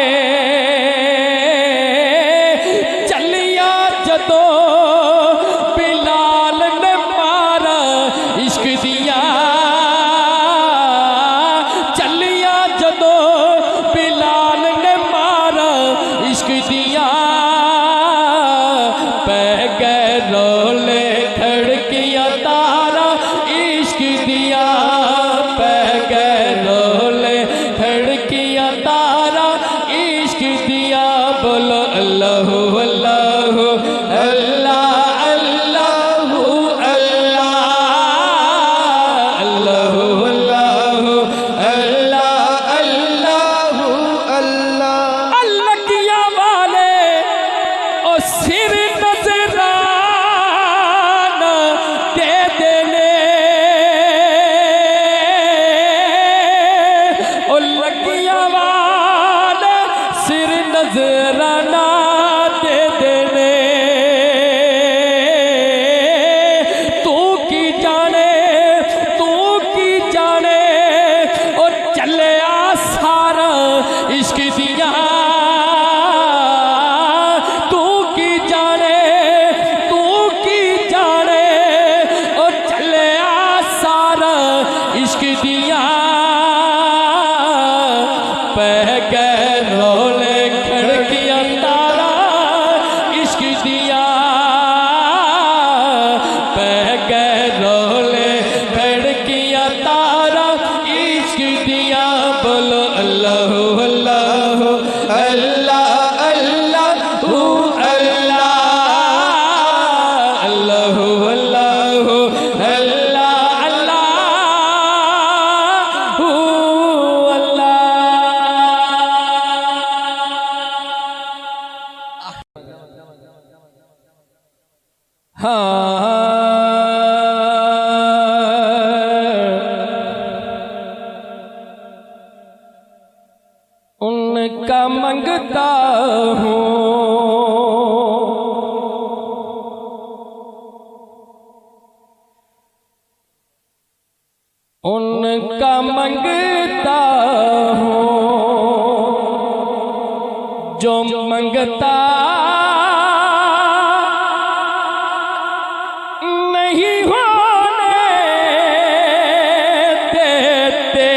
चलिया जदों बिलाल ने मारा, इश्क दिया चलिया जदों बिलाल ने मारा, इश्क दिया पै गए रोले खड़कियां तारा, इश्क दिया पै गए रोले खड़कियां तारा, इश्क दिया। बोलो अल्लाह अल्लाह अल्लाह अल्लाह अल्लाह अल्लाह अल्लाह अल्लाह अल्लाह। अल्लाह वाले ओ सिर नजरा उनका मंगता हूँ, उनका मंगता हूँ, जो मंगता नहीं होने देते,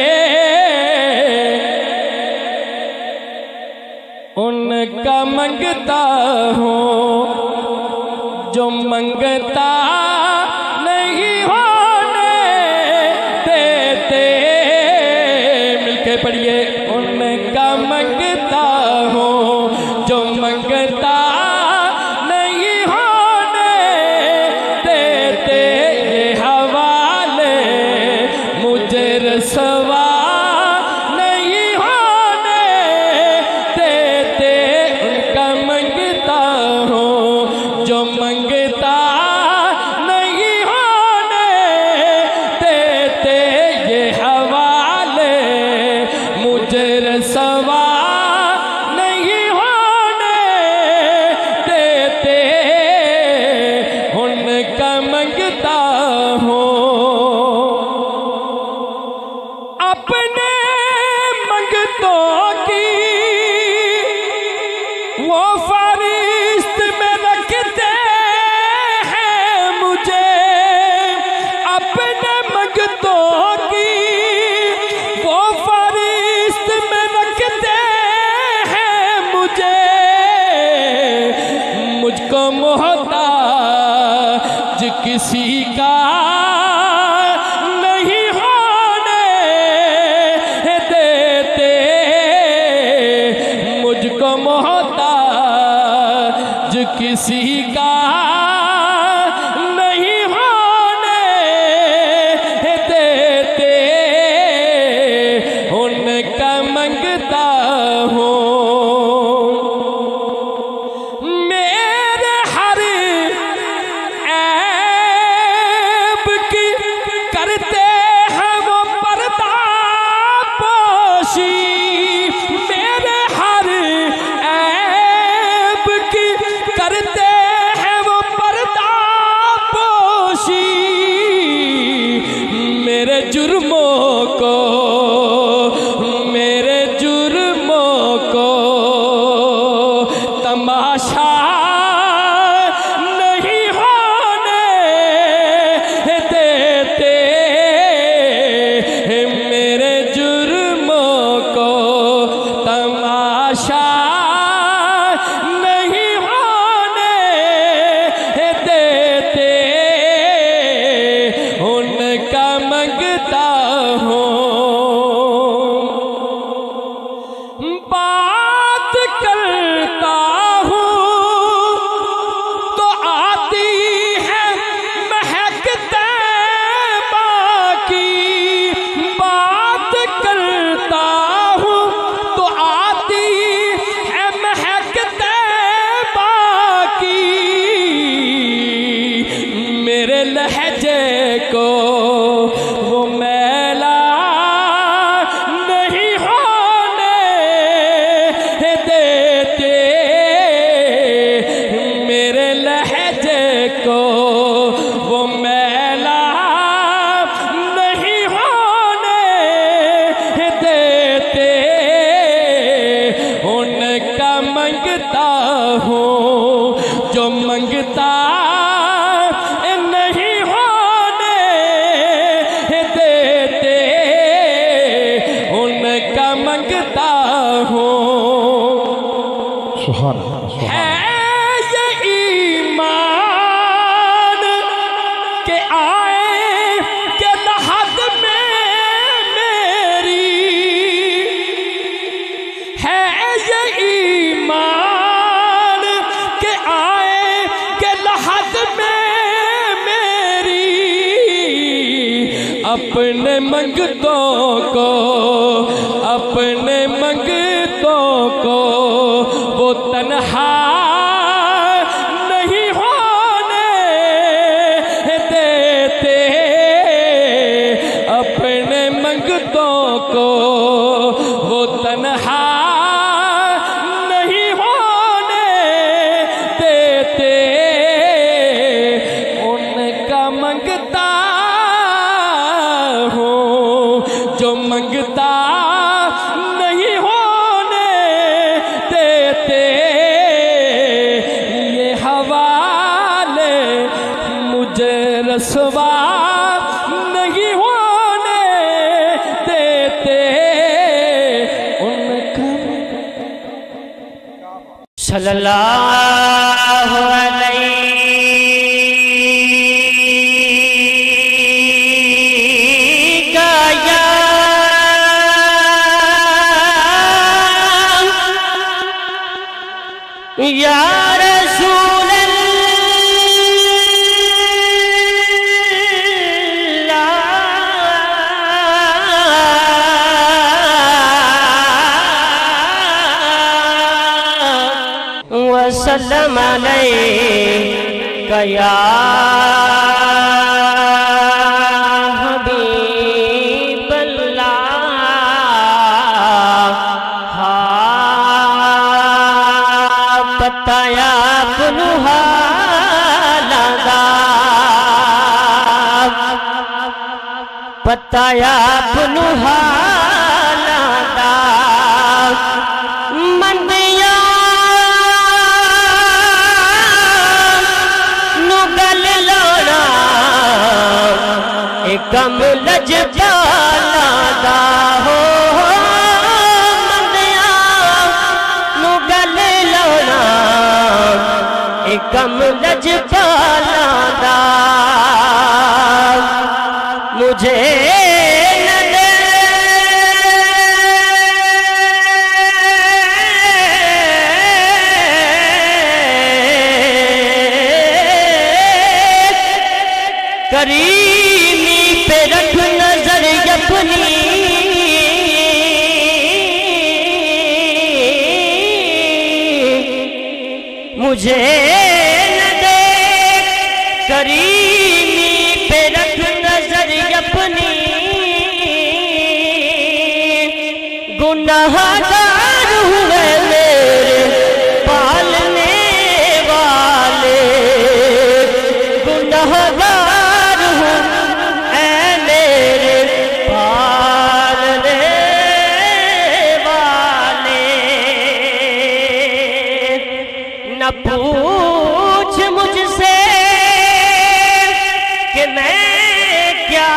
उनका मंगता हूँ, जो मंगता नहीं होने देते। मिलके पढ़िए, उनका मंगता हूँ, जो मंगता नहीं होने देते। ये हवाले मुझे रसवा नहीं होने देते। उनका मंगता हूँ, जो मंगता नहीं होने देते। ये हवाले मुझे रसवा नहीं होने देते। उनका मंगता हूँ, अपने मंगतों की वो फरिश्त में रखते हैं मुझे। अपने मंगतों की वो फरिश्त में रखते हैं मुझे। मुझको मोहताज किसी का नहीं होने देते। मुझको मोहताज किसी का नहीं होने देते। उनका मंगता हूँ, मेरे हर ऐब की करते हैं वो पर्दा पोशी। मेरे हर ऐब की करते हैं वो पर्दा पोशी। मेरे जुर्मों को, मेरे जुर्मों को तमाशा नहीं होने देते। मेरे जुर्मों को तमाशा नहीं होने देते। उनका मंगता हूँ, बात करता हूँ तो आती है महक तैबा की। बात करता हूँ तो आती है महक तैबा की। मेरे लहजे को वो मैला नहीं होने देते। मेरे लहजे को वो मैला नहीं होने देते। उनका मंगता हूँ, जो मंगता नहीं होने देते। उनका मंगता हूँ, है ये ईमान के आए के लहद में मेरी। है ये ईमान के आए के लहद में मेरी। अपने मंगतों को, अपने मंगतों को वो तन्हा नहीं होने
सल्लल्लाहु अलैहि या रसूल अल्लाह वसल्लम अलैका या हबीब अल्लाह बताया पुनहालदा बताया पुनहालदा मंदिया नुगल लोड़ा एकम लजपालदा हो मंदिया नुगल लोड़ा एकम लजपालदा मुझे न दे करीमी पे रख नजर अपनी मुझे न दे करीमी पे रख नजर अपनी गुनाहगार हुए मेरे पालने वाले गुनाहगार हूँ ऐ मेरे पालने वाले न पूछ मुझसे कि मैं क्या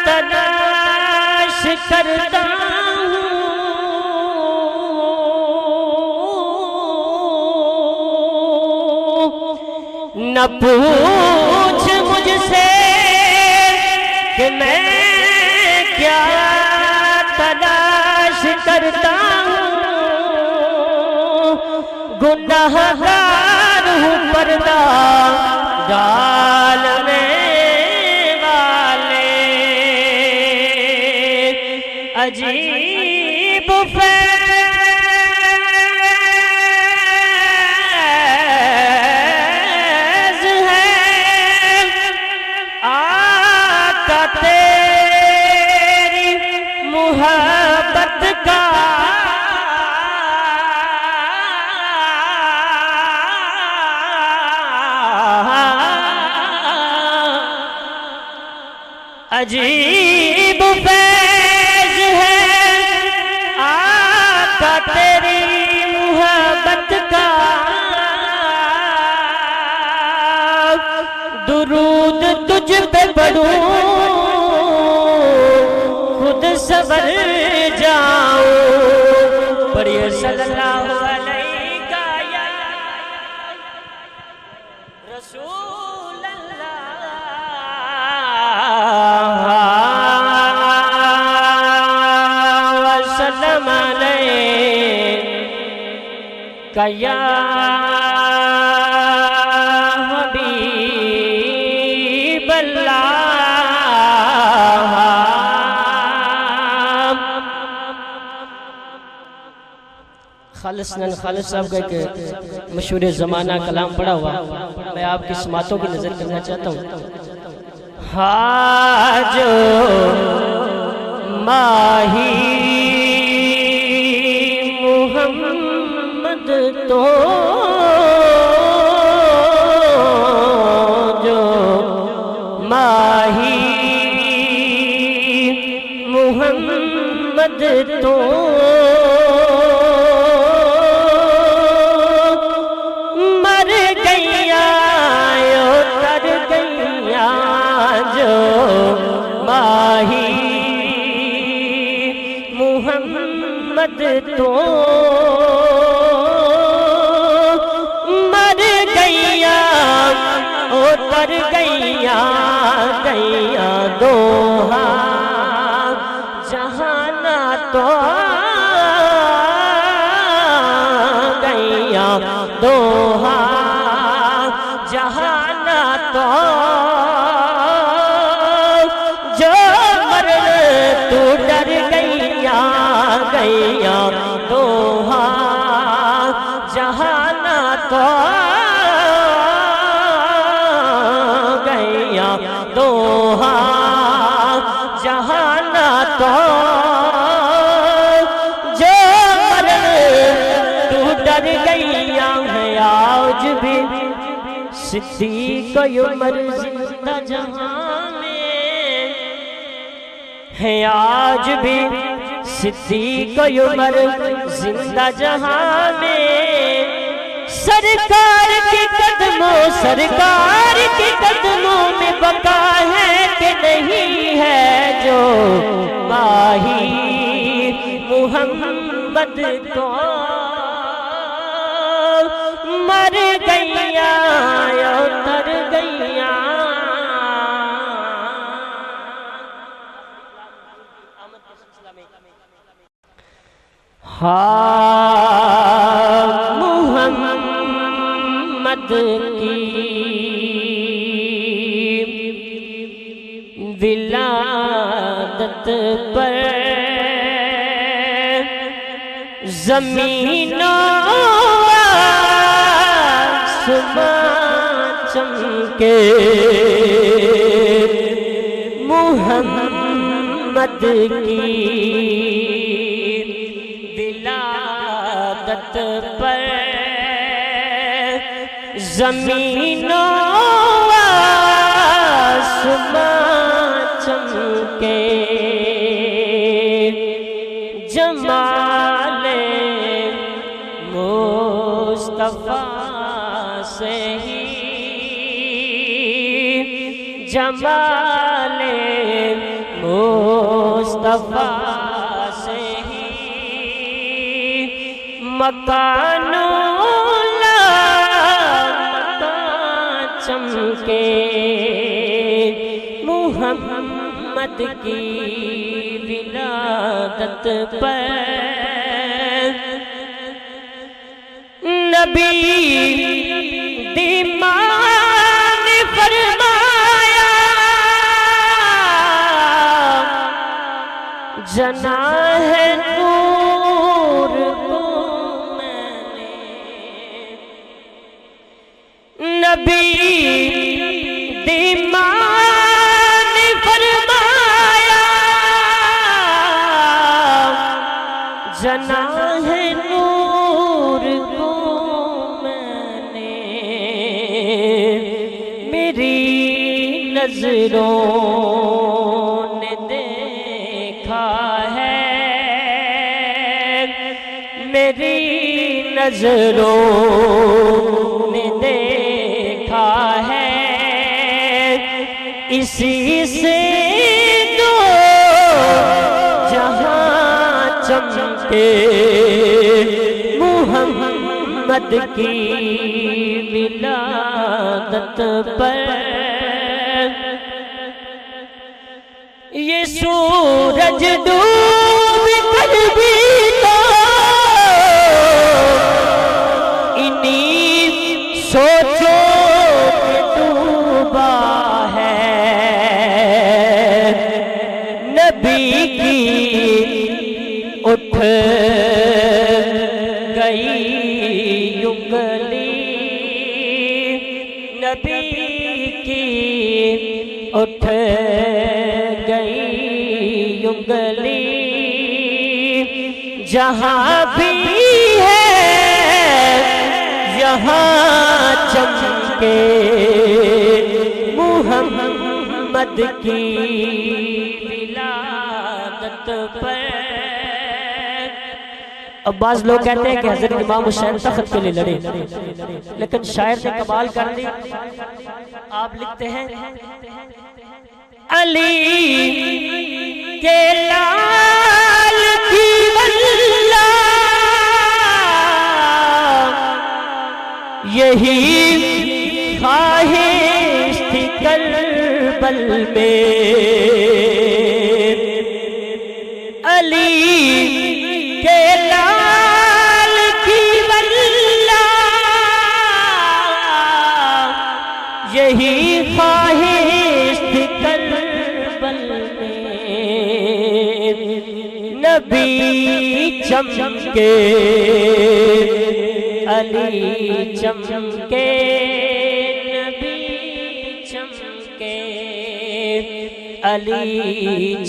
तलाश करता हूँ न पूछ मुझसे कि मैं क्या तलाश करता हूँ गुनाहगार हूँ पर्दा डालने वाले अजीब फैज़ है आका तेरी मुहब्बत का अजीब फैज़ है आका तेरी मुहब्बत का दुरूद तुझ पे पढ़ूं खुद सबर जाऊं पढ़िए सल्लल्लाहु अलैहि या रसूल वसल्लम अलैका या हबीब अल्लाह खालिसन खालिद साहब का एक मशहूर ज़माना कलाम पढ़ा हुआ मैं आपकी समातों की नज़र करना चाहता हूँ हाजो माही मुहम्मद तो जो माही मुहम्मद तो मर गैया तर गैया जो माही मुहम्मद तो मर गैया गैया दोहा जहाना तो गैया दोहा जहाना तो जो मरण तू डर गैया गैया दोहा जहाना तो गैया दोहा जहाना तो जो मरण तू डर गैया है आज भी सिद्दीक़ उमर जिंदा जहां में है आज भी सिद्दीक़ उमर जिंदा जहां में सरकार के कदमों में बका है कि नहीं है जो माही मुहम्मद को मर गैया तर गैया मुहम्मद की विलादत पर ज़मीनों आसमां चमके मुहम्मद की विलादत पर ज़मीनों आसमां चमके जमाले मुस्तफ़ा से ही जमाले मुस्तफ़ा से ही मकानों चमके मुहम्मद की विलादत पर नबी दीमान फरमाया जना है नूर को मैंने नबी दीमान फरमाया जना है नूर को मैंने मेरी नजरों ने देखा है मेरी नजरों ने देखा है इसी से दो जहां चमके मुहम्मद की विलादत पर ये सूरज डूब कर भी तो इन्हीं सोचो के डूबा है नबी की उठ गई उंगली नबी की उठ गई उंगली जहां भी है यहाँ चमके मुहम्मद की विलादत पर। अब बाज लोग कहते हैं कि हजरत इमाम हुसैन तख्त के लिए लड़े, लेकिन शायर ने कमाल कर दी। आप लिखते हैं अली के लाल की वल्ला यही ख्वाहिश थी में अली के लाल की वल्ला यही ख्वाहिश थी करबल में नबी चमके अली चमके नबी चमके अली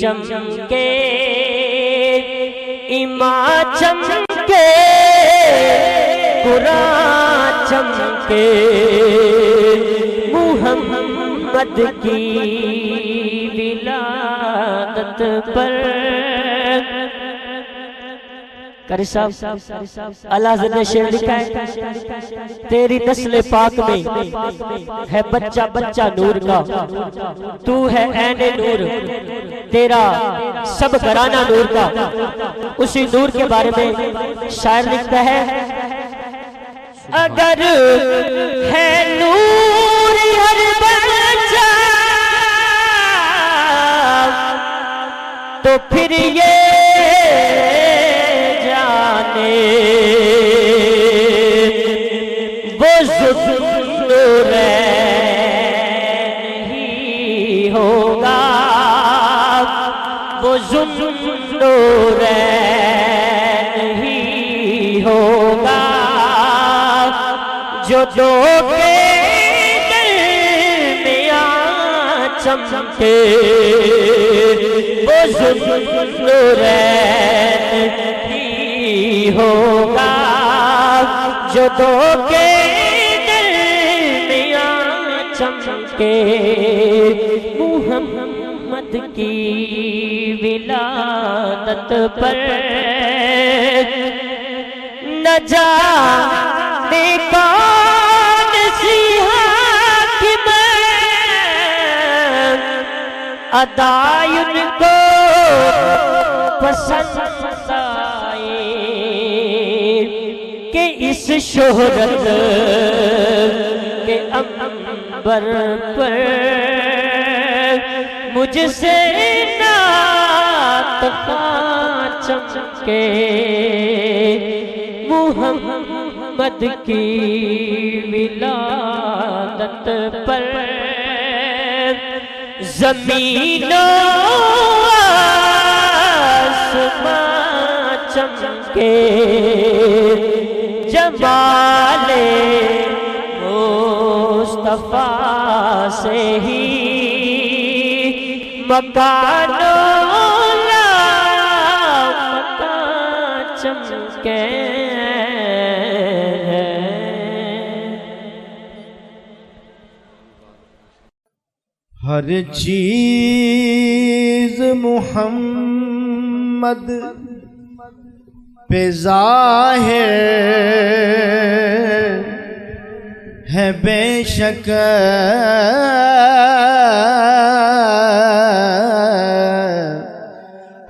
चमके इमाम चमके कुरान चमके मुहम्मद की विलादत पर कारी साहब अल्लाह ने शेर लिखा है तेरी नस्ल पाक में है बच्चा बच्चा नूर का तू है ऐने नूर तेरा सब घराना नूर का। उसी नूर के बारे में शायर लिखता है अगर है नूर हर बच्चा तो फिर ये वो ज़ुन्नूर नहीं होगा वो ज़ुन्नूर नहीं होगा जो दो के दरमियां चमके वो ज़ुन्नूर होगा जो दो के दरमियां चमके मुहम्मद की विलादत पर न जाने कौन सी हाकिम अदाय उनको पसंद कि इस शोहरत के अंबर पर मुझसे नात चमके मुहम्मद की विलादत पर ज़मीनों आसमां चमके जमाले मुस्तफा से ही मकानों मकान चमके
हर चीज मुहम्मद पे ज़ाहिर है बेशक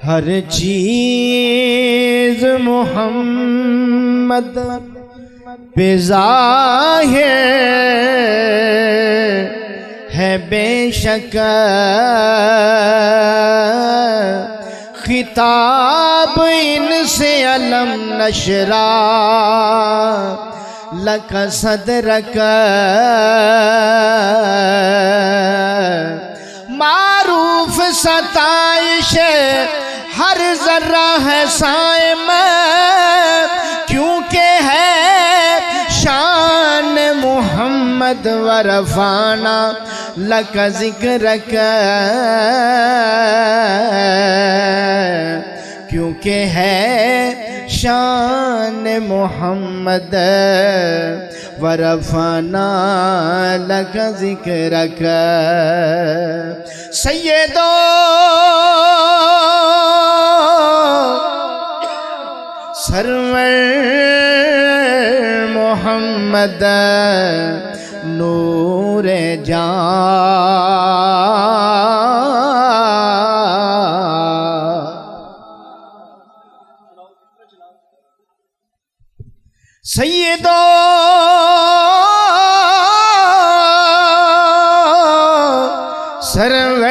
हर चीज मुहम्मद पे ज़ाहिर है बेशक खिताब इनसे अलम नशरा लक सदरक मारूफ सताइश हर जर्रा है साइम क्योंकि है शान मोहम्मद वरफाना लक जिक्रक क्योंकि है शान मोहम्मद वरफाना लक जिक्रक सैयदो सरवर मोहम्मद नूरे सैयदो सरवर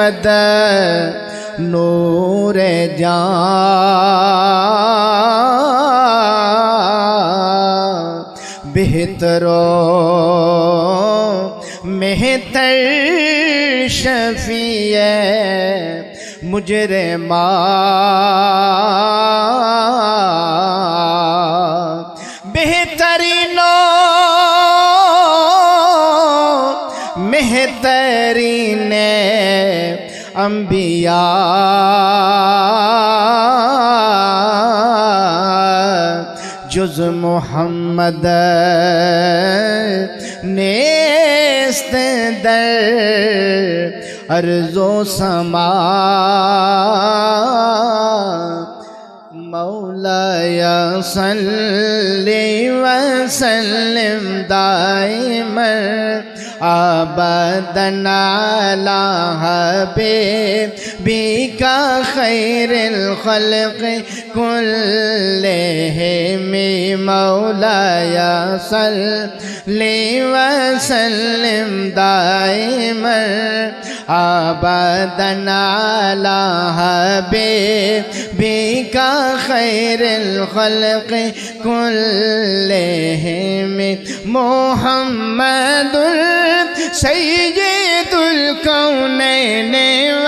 मुहम्मद नूर जान बेहतरो मेहतर शफीए मुजरिमा बेहतरीनो मेहतरीन अंबिया जुज़ मुहम्मद नेस्त दर अर्ज़ो समा मौलाया सल्ली व सल्लिम दाइमन अबदन अला हबीबिका खैरिल खल्क़ कुल्लिहिम मौलाया सल्ली व सल्लिम दाइमन अबदन अला हबीबिका खैरिल खल्क़ कुल्लिहिम मुहम्मदुल सय्यदुल कौनैन व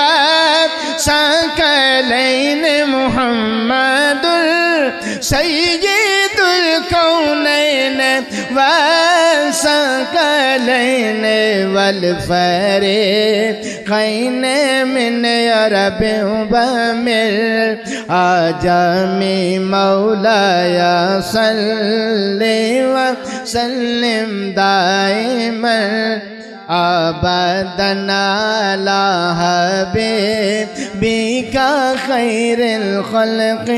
सकलैन मुहम्मदुल सय्यदुल कौनैन व सकलैन वल फरीक़ैन मिन अरब व मिन आजमी मौलाया सल्ली व सल्लिम दाइमन अबदन अला हबीबिका खैरिल खल्क़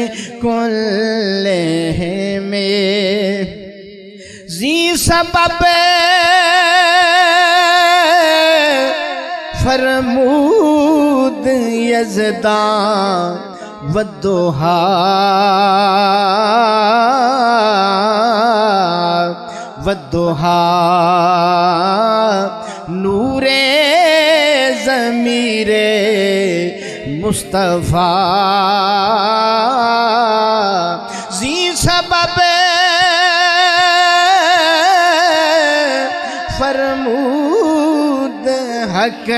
कुल्लिहिम ज़ी सबब फरमूद यज़दान वद्दुहा वद्दुहा नूरे ज़मीरे मुस्तफ़ा ज़ी सबब फरमूद हक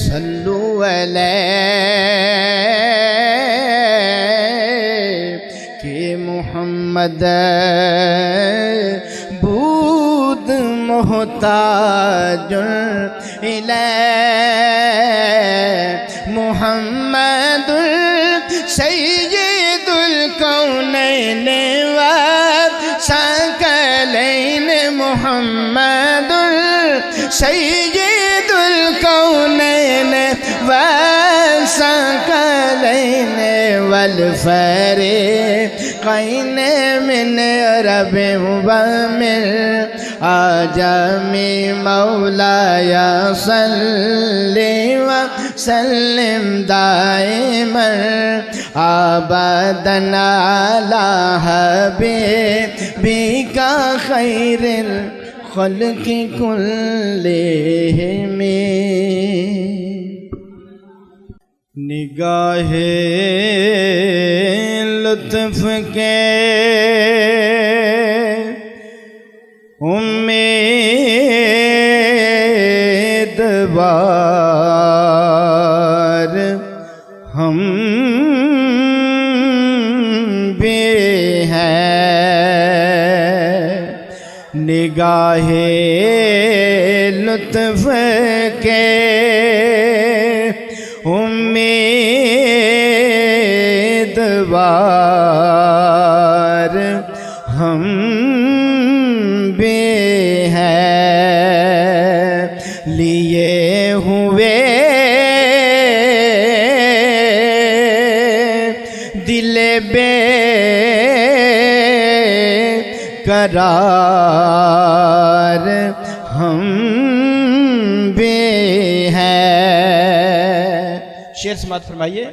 सल्लु अलैहि मोहम्मद बूद मोहताज इलैहि मुहम्मदुल सय्यदुल कौनैन व सकलैन मुहम्मदुल सय्यदुल कौनैन व सकलैन वल फरीक़ैन मिन अरब व मिन आजमी मौलाया सल्ली व सल्लिम दाइमन अबदन अला हबीबिका खैरिल खल्क़ कुल्लिहिम निगाहे लुत्फ़ के उम्मीदवार हम भी हैं निगाहे लुत्फ़ के उम्मीदवार हम भी हैं लिए हुए दिल बेकरार हम भी हैं। शेर समात फरमाइए।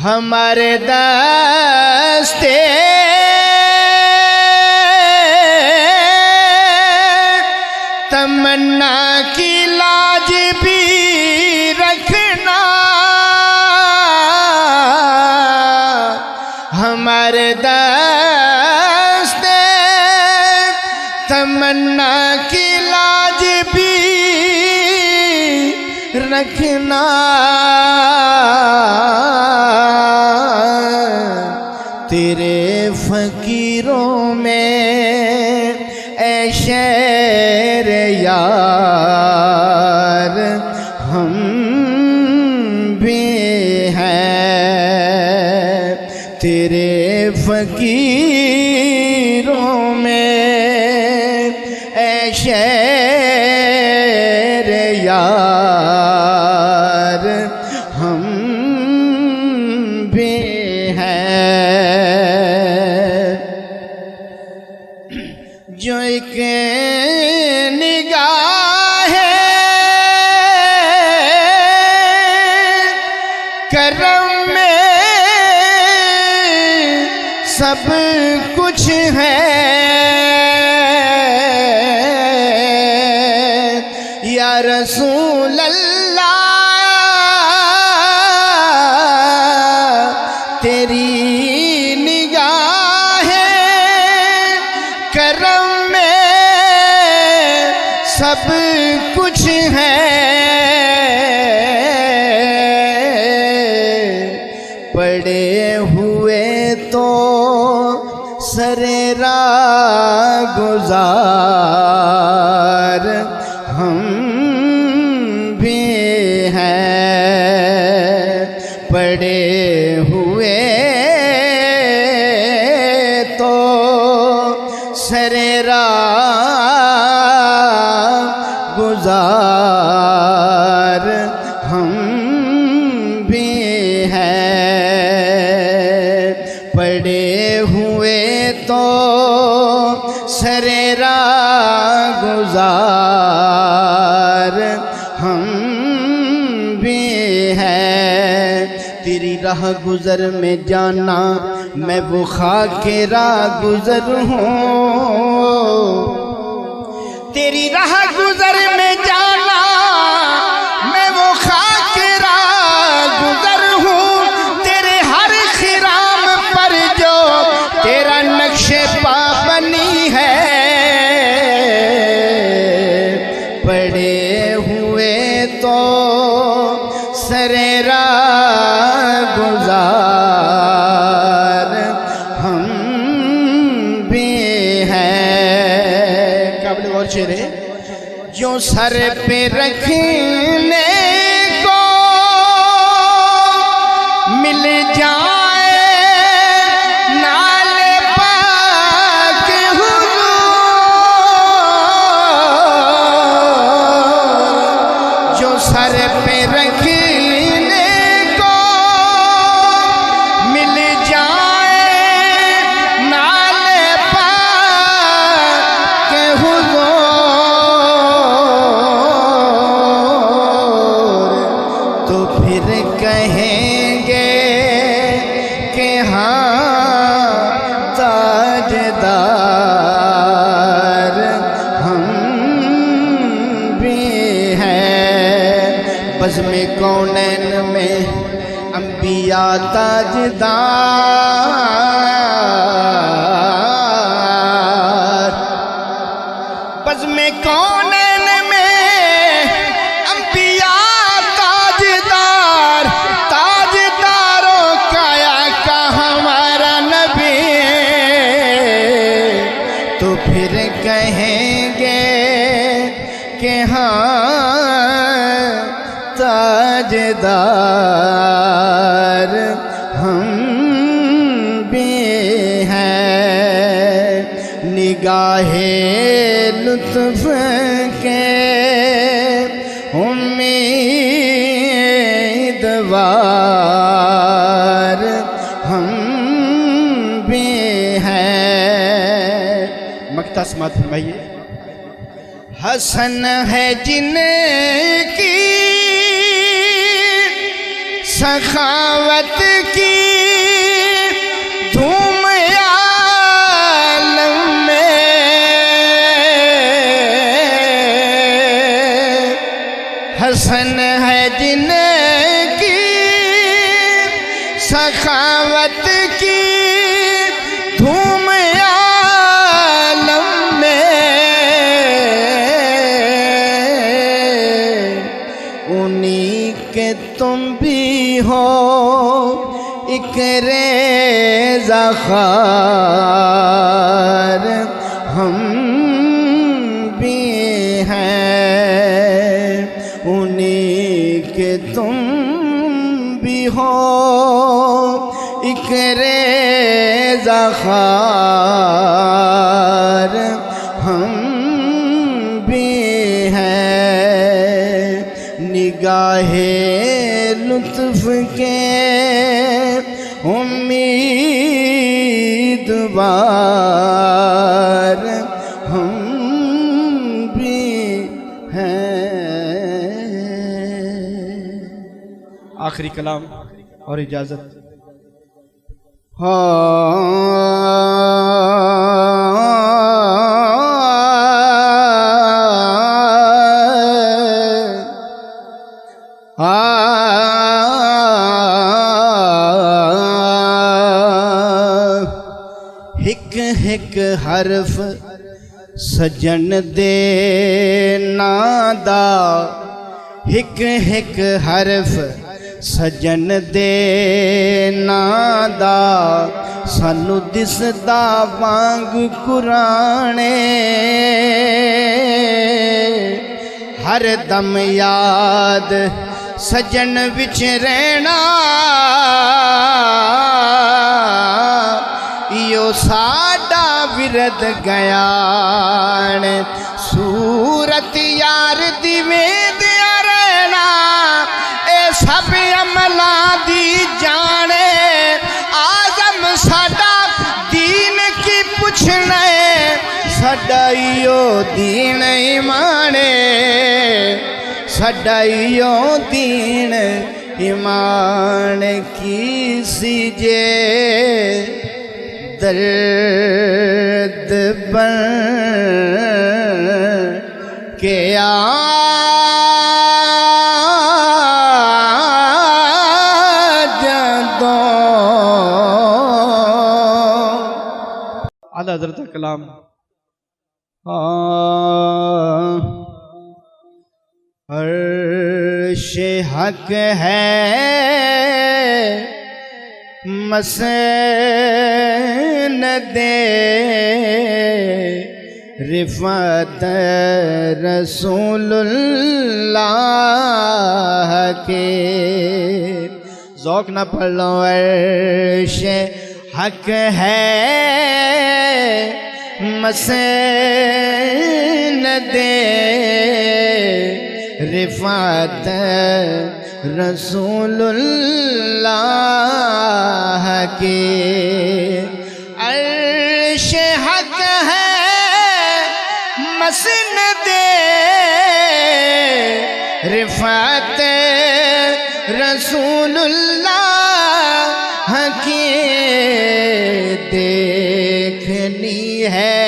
हमारे दस्ते तमन्ना की लाज भी रख तमन्ना की लाज भी रखना, तेरे फकीरों में ऐ शेर यार हम भी हैं, तेरे फकीरों में ऐ शेर यार हम भी हैं। जो एक निगाह करम में सब कुछ है, या रसूल अल्लाह तेरी निगाह करम में सब कुछ है, पड़े हुए तो सरेरा गुजार हम भी हैं, पड़े हुए तो सरेरा गुजार हम भी हैं, पड़े हुए तो सरेरा गुजार हम भी हैं। तेरी राह गुजर में जाना मैं वो खाके राह गुजर हूँ, तेरी राह गुजर में जाना मैं वो खाके राह गुजर हूँ, तेरे हर खिराम पर जो तेरा नक्शे पा बनी है, पड़े हुए तो सरेरा गुजार हम भी हैं। काबिल और शेरे जो सर पे रखने को मिल जाए नाले पाक हुजूर, जो सर पे रखने को मिल जाए नाले पाक हुजूर, तो फिर कहेंगे कि हाँ ताजदार हम भी हैं। बज़्म-ए कौनैन में अंबिया ताजदार, बज़्म-ए कौनैन में अंबिया ताजदार, ताजदारों काया का हमारा नबी, तो फिर कहेंगे कि हाँ ताजदार हम भी हैं। निगाहे लुत्फ के उम्मीदवार हम भी हैं। मक्ता समात फरमाइए। हसन है जिनकी सखावत की धूम आलम में, हसन है जिनकी सखावत की धूम आलम में, ज़ख़ार हम भी हैं, उन्हीं के तुम भी हो। इकरे ज़ख़ार हम भी हैं, निगाहे लुत्फ़ के उम्मीदवार हम भी हैं।
आखिरी कलाम और इजाजत।
हिक हिक हरफ सजन दे नादा, हिक हिक हरफ सजन दे नादा, सानू दिसदा वांग कुराने, हर दम याद सजन विच रहना, इयो साडा विरद गयान। सूरत यार दी वेंदिया रहना, ए सब अमला दी जाने। आजम साडा दीन की पुछना, साडा इयो दीन ईमाने, साडा इयो दीन ईमान की सीजे दर्द बन के आ जादो।
आला हज़रत कलाम।
अर्श हक है मसनदे रिफ़त रसूलुल्लाह के। ज़ौक़ न पढ़ लो। अर्श हक है मसनदे रिफ़त रसूलुल्लाह के। अर्श हक है मसनदे रिफ़त रसूलुल्लाह की। देखनी है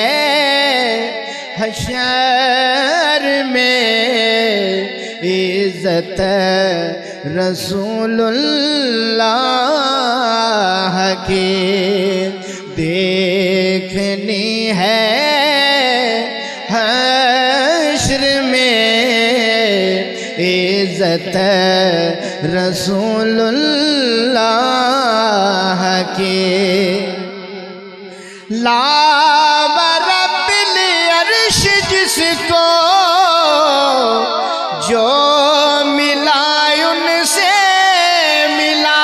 हशर में इज़्ज़त रसूलुल्लाह की। देखनी है हश्र में इज़्ज़त रसूलुल्लाह की। लाव रब्बिल अर्श जिसको जो मिला उनसे मिला।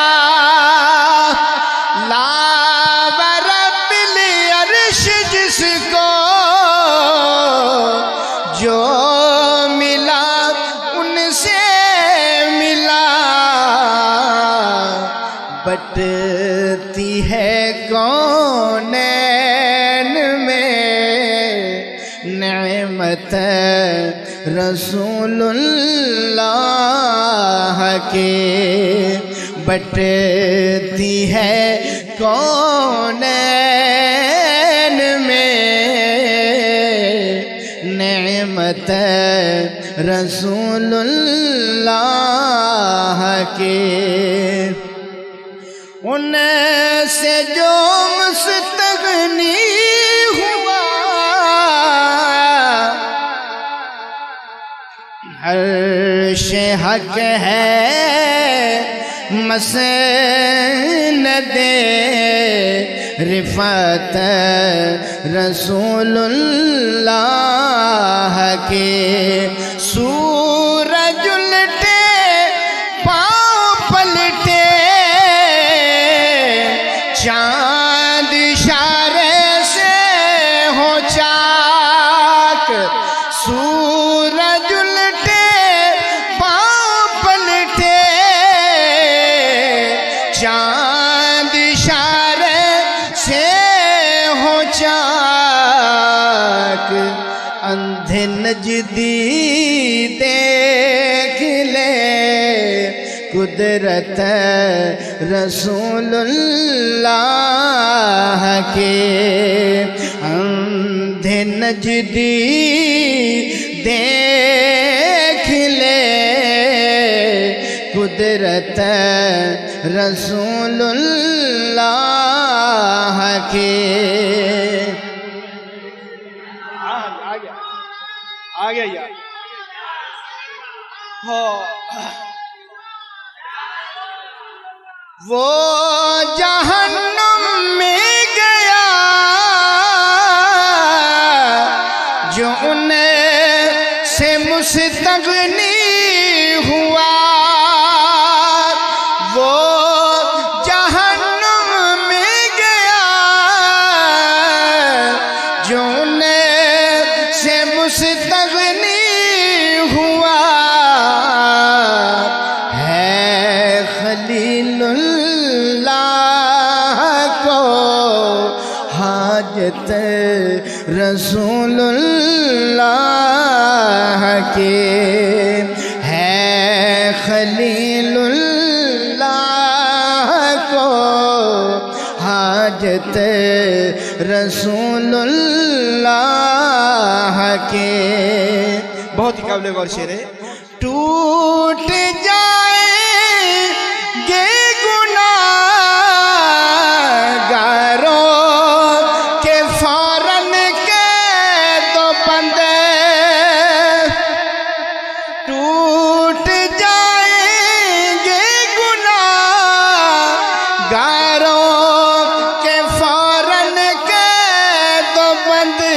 लाव रब्बिल अर्श जिसको जो मिला उनसे मिला। बटती है कौनैन में नेमत रसूलुल्लाह के। बटती है कौनैन में नेमत रसूलुल्लाह के। उनसे जो मुस्तगनी हुआ अर्श हक है मसनदे रिफत रसूलुल्लाह के सूरज उल्टे पाँव पलटे चांद इशारे से हो चाक सूरज उल्टे पाँव पलटे चांद इशारे से हो चाक अंधे नजदी देख ले कुदरत रसूलुल्लाह के अंधे नजदी देख ले कुदरत रसूलुल्लाह के।
आ गया यार
वो जहन्नुम में गया जो उन्हें से मुस्तगनी हुआ वो जहन्नुम में गया जो उन्हें से मुस्तगनी हुआ है खलीलुल्लाह को हाजत रसूलुल्लाह के है खलीलुल्लाह को हाजत रसूलुल्लाह के।
बहुत ही काबिल गौर शेर है।
टूट जाएंगे गुनाहगारों के फौरन के दो बंदे टूट जाएंगे गुनाहगारों के फौरन के दो बंदे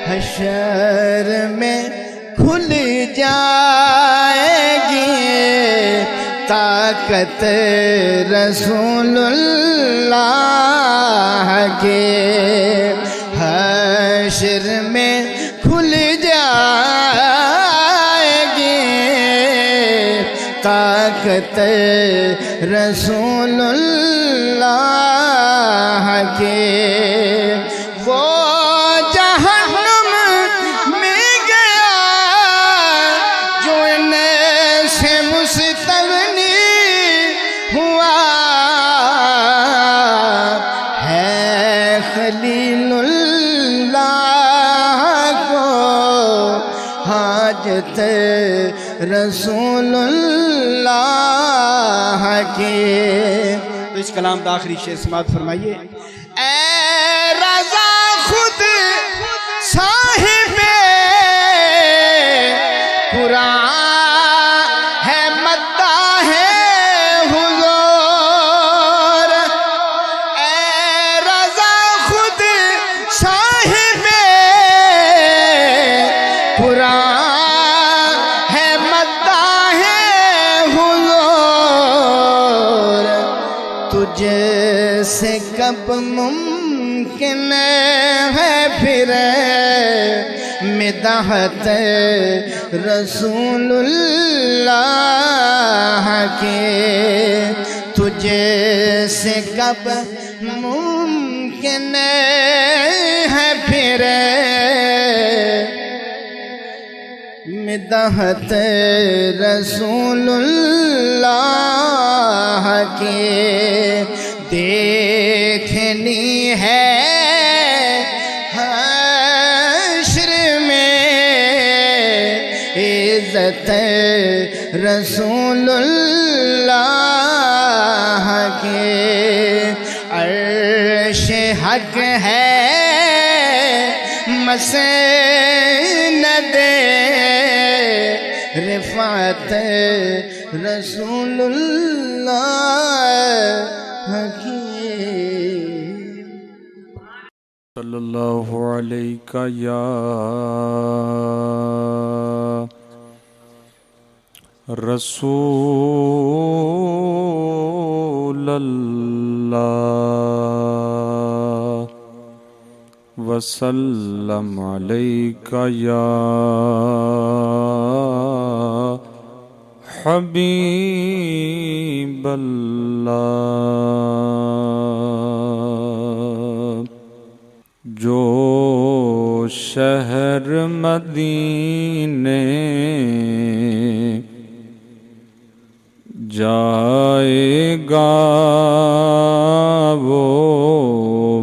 हशर में खुल जाएगी ताकत रसूलुल्लाह के हशर में खुल जाएगी ताकत रसूलुल्लाह के। वो जहन्नुम में गया जो इन्हें से मुस्तगनी हुआ है खलीलुल्लाह को हाजत रसूलुल्लाह के।
तो इस कलाम का आखिरी शेर समाप्त फरमाइए।
ऐ रज़ा खुद साहिबे कुरान है मद्दा है हुज़ूर ऐ रज़ा खुद साहिबे कुरान है मद्दा है हुज़ूर तुझे से कब मुमकिन है फिर मिदहत रसूलुल्लाह के तुझे से कब मुमकिन है फिर मिदहत रसूलुल्लाह के। देखनी है हश्र में इज्जत रसूलुल्लाह के अर्श हक है मसनद रिफात रसूलुल्लाह की।
सल्लल्लाहु अलैका या रसूल अल्लाह वसल्लम अलैका या हबीब अल्लाह। जो शहर मदीने जाएगा वो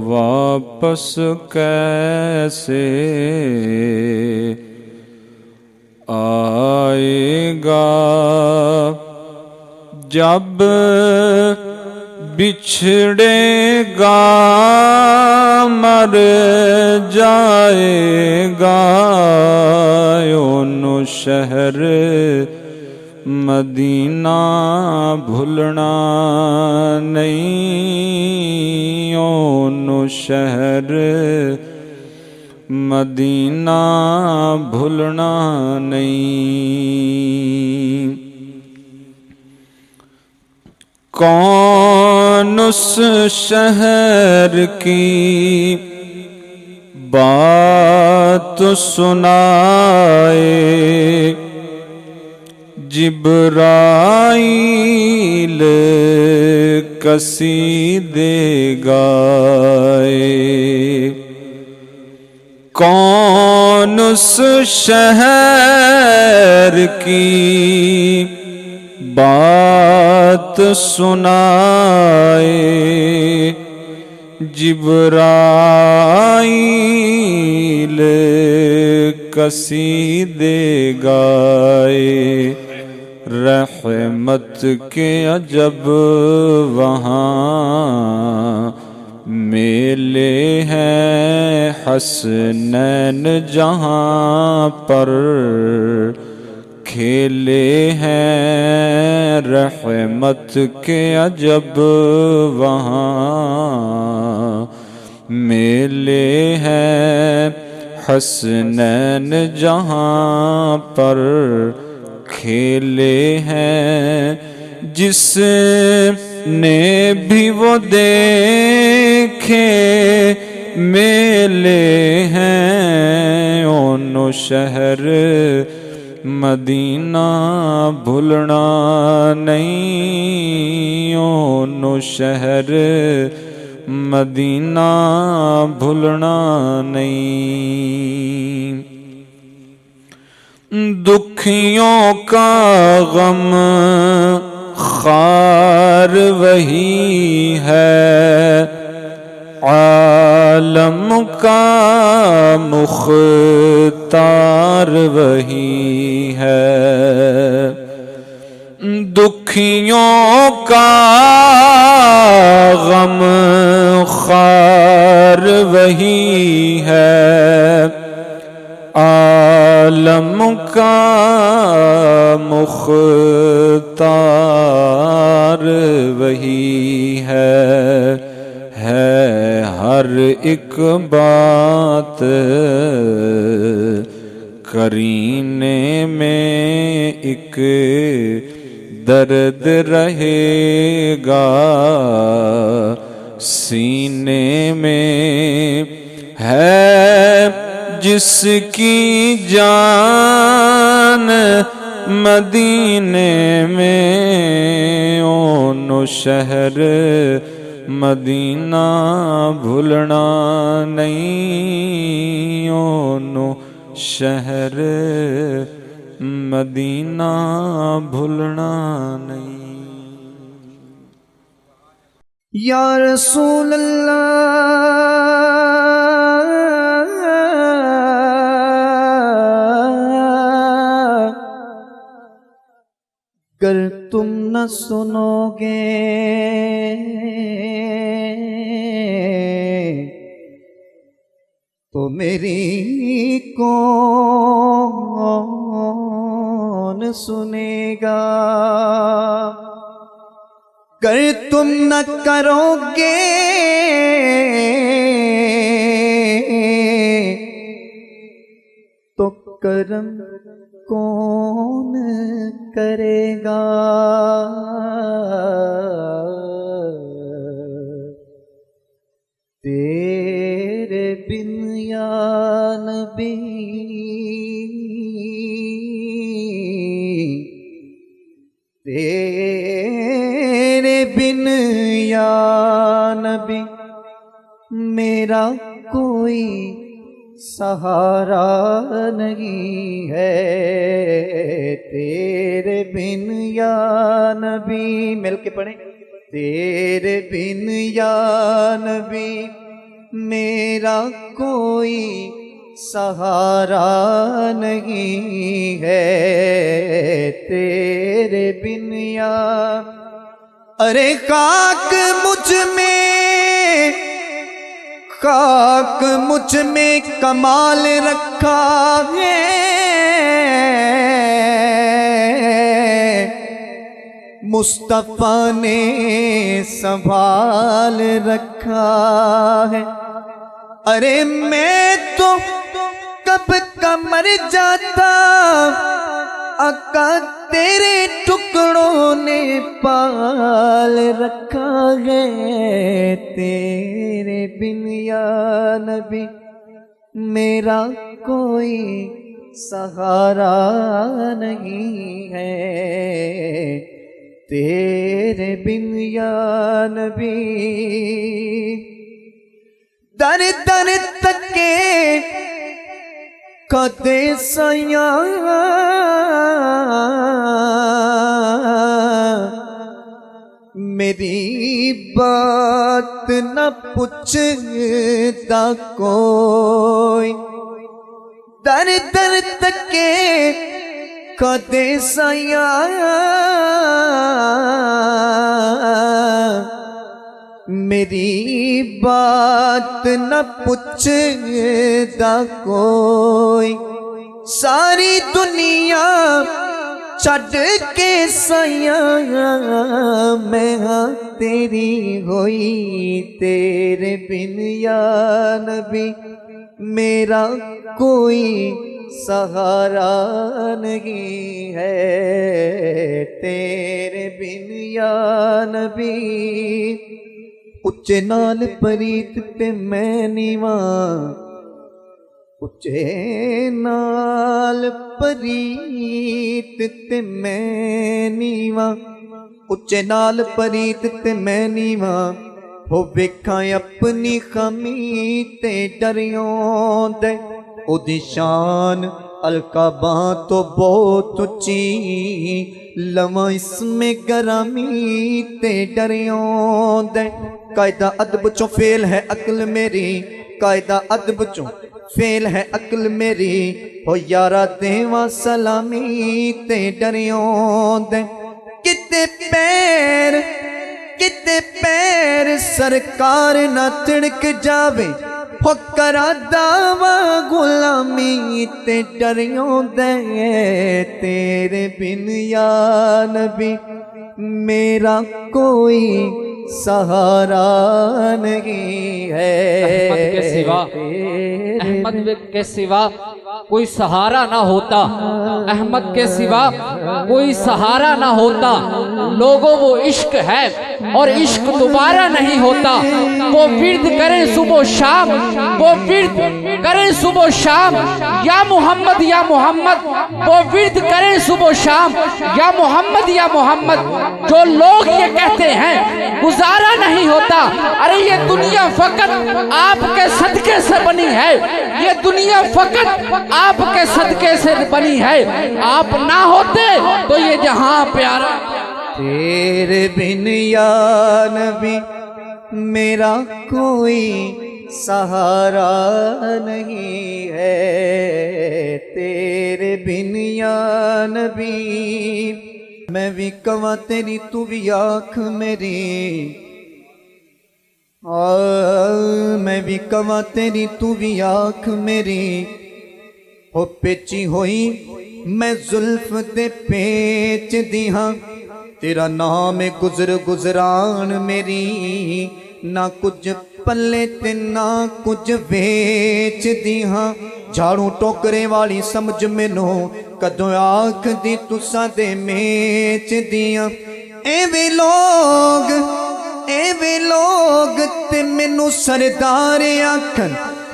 वापस कैसे आएगा। जब बिछड़ेगा मर जाएगा उन शहर मदीना भूलना नहीं। उन शहर मदीना भूलना नहीं। कौन उस शहर की बात सुनाए जिब्राइल कसीदे गाए। कौन उस शहर की बात सुनाए जिब्राइल कसीदे गाए। रहमत के अजब वहाँ मेले हैं हसनैन जहाँ पर खेले हैं। रहमत के अजब वहाँ मेले हैं हसनैन जहाँ पर खेले हैं। जिसने भी वो देखे मेले हैं उन शहर मदीना भूलना नहीं। उन शहर मदीना भूलना नहीं। दुखियों का गम खार वही है आलम का मुख्तार वही है। दुखियों का गम खार वही है आलम का मुख्तार वही है। हर एक बात करीने में एक दर्द रहेगा सीने में है। जिसकी जान मदीने में उन शहर मदीना भूलना नहीं। उन शहर मदीना भूलना नहीं।
या रसूल अल्लाह अगर तुम न सुनोगे तो मेरी कौन सुनेगा। अगर तुम न करोगे तो करम कौन करेगा। तेरे बिन या नबी तेरे बिन या नबी मेरा कोई सहारा नहीं है। तेरे बिन या नबी, मिल के पढ़े, तेरे बिन या नबी मेरा कोई सहारा नहीं है। तेरे बिन या, अरे खाक मुझ में कमाल रखा है। मुस्तफा ने संभाल रखा है। अरे मैं तो कब का मर जाता, आका तेरे टुकड़ों ने पाल रखा है। तेरे बिन या नबी मेरा कोई सहारा नहीं है। तेरे बिन या नबी दर दर तके कदे सया मेरी बात न पूछता कोई। दर दर तके कदे सया मेरी बात न पूछता कोई। सारी दुनिया छड़ के सया मैं हाँ तेरी होई। तेरे बिन या नबी मेरा कोई सहारा नहीं है। तेरे बिन या नबी उच्चे नाल परीत ते मैं नीवा। उच्चे नाल परीत ते मैं नीवा। उच्चे नाल परीत ते मैं नीवा। हो वेखा अपनी खमी ते डरियों दे। उदी शान अलकाबा तो बहुत उच्ची। लवा इसमें गरामी ते डरियों दे। कायदा अदब चो फेल है अक्ल मेरी। कायदा अदब चो फेल है अक्ल मेरी। हो यारा देवा सलामी ते डरियों दे। किते पैर सरकार ना तिड़क जावे। हो करा दावा गुलामी ते डरियों दे। तेरे बिन या नबी मेरा कोई सहारा नहीं है।
अहमद के सिवा कोई सहारा ना होता। अहमद के सिवा कोई सहारा ना होता। लोगों वो इश्क है और इश्क दोबारा नहीं होता। वो विर्द करें सुबह शाम। वो विर्द करें सुबह शाम या मोहम्मद या मोहम्मद। वो विर्द करें सुबह शाम या मोहम्मद या मोहम्मद। जो लोग ये कहते हैं गुजारा नहीं होता। अरे ये दुनिया फकत आपके सदके से बनी है। ये दुनिया फकत आपके सदके से बनी है। आप ना होते तो ये जहां प्यारा।
तेरे बिन या नबी मेरा कोई सहारा नहीं है। तेरे बिन या नबी मैं भी कवा तेरी तू भी आँख मेरी। मैं भी कवा तेरी तू भी आँख मेरी। हो पेची होई मैं जुल्फ दे पेच दी हाँ। तेरा नाम गुजर गुजरान मेरी। ना कुछ पल्ले ते ना कुछ वेच दिहां झाड़ू टोकरे वाली समझ मैनू कदों आख दी तुसा दे मेच दियां एवे लोग ते मैनू सरदार आखन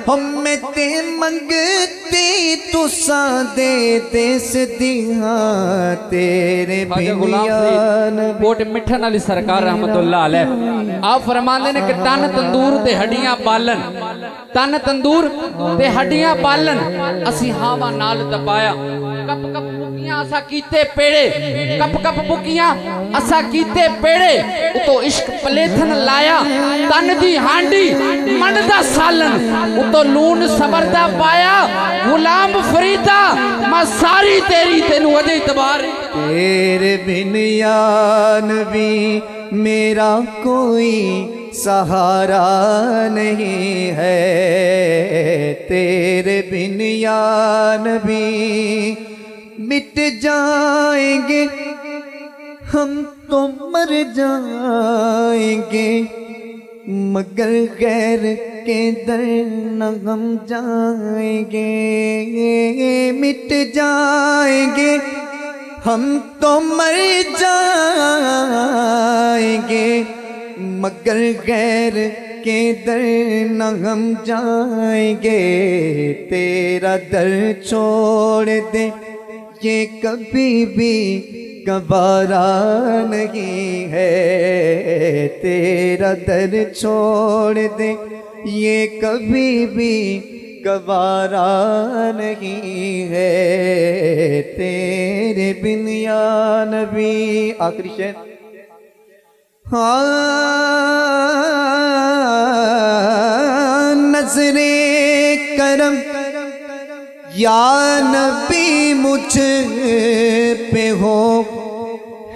मैं ते मंगती तुसा दे देस दिहां तेरे बिन
कोट मिठन अली सरकार रहमतुल्लाह अलैह आप फरमाते ने कि तन तंदूर ते हड्डियां पालन तन तंदूर ते हड्डियां पालन असी हावा नाल दबाया कप कप बुकियां असा कीते पेड़े कप कप बुकियां असा कीते पेड़े उतो इश्क पलेथन लाया तन दी हांडी मन दा सालन तो लून सबरदा पाया गुलाम फरीदा मैं सारी तेरी तेनू अजे इतबार
तेरे बिन या नबी मेरा कोई सहारा नहीं है तेरे बिन या नबी मिट जाएंगे हम तो मर जाएंगे मगर गैर के दर न हम जाएंगे मिट जाएंगे हम तो मर जाएंगे मगर गैर के दर न हम जाएंगे तेरा दर छोड़ दे ये कभी भी गवारा नहीं है तेरा दर छोड़ दे ये कभी भी गवारा नहीं है तेरे बिन या नबी आखिरी शेर नजरे करम या नबी मुझ पे हो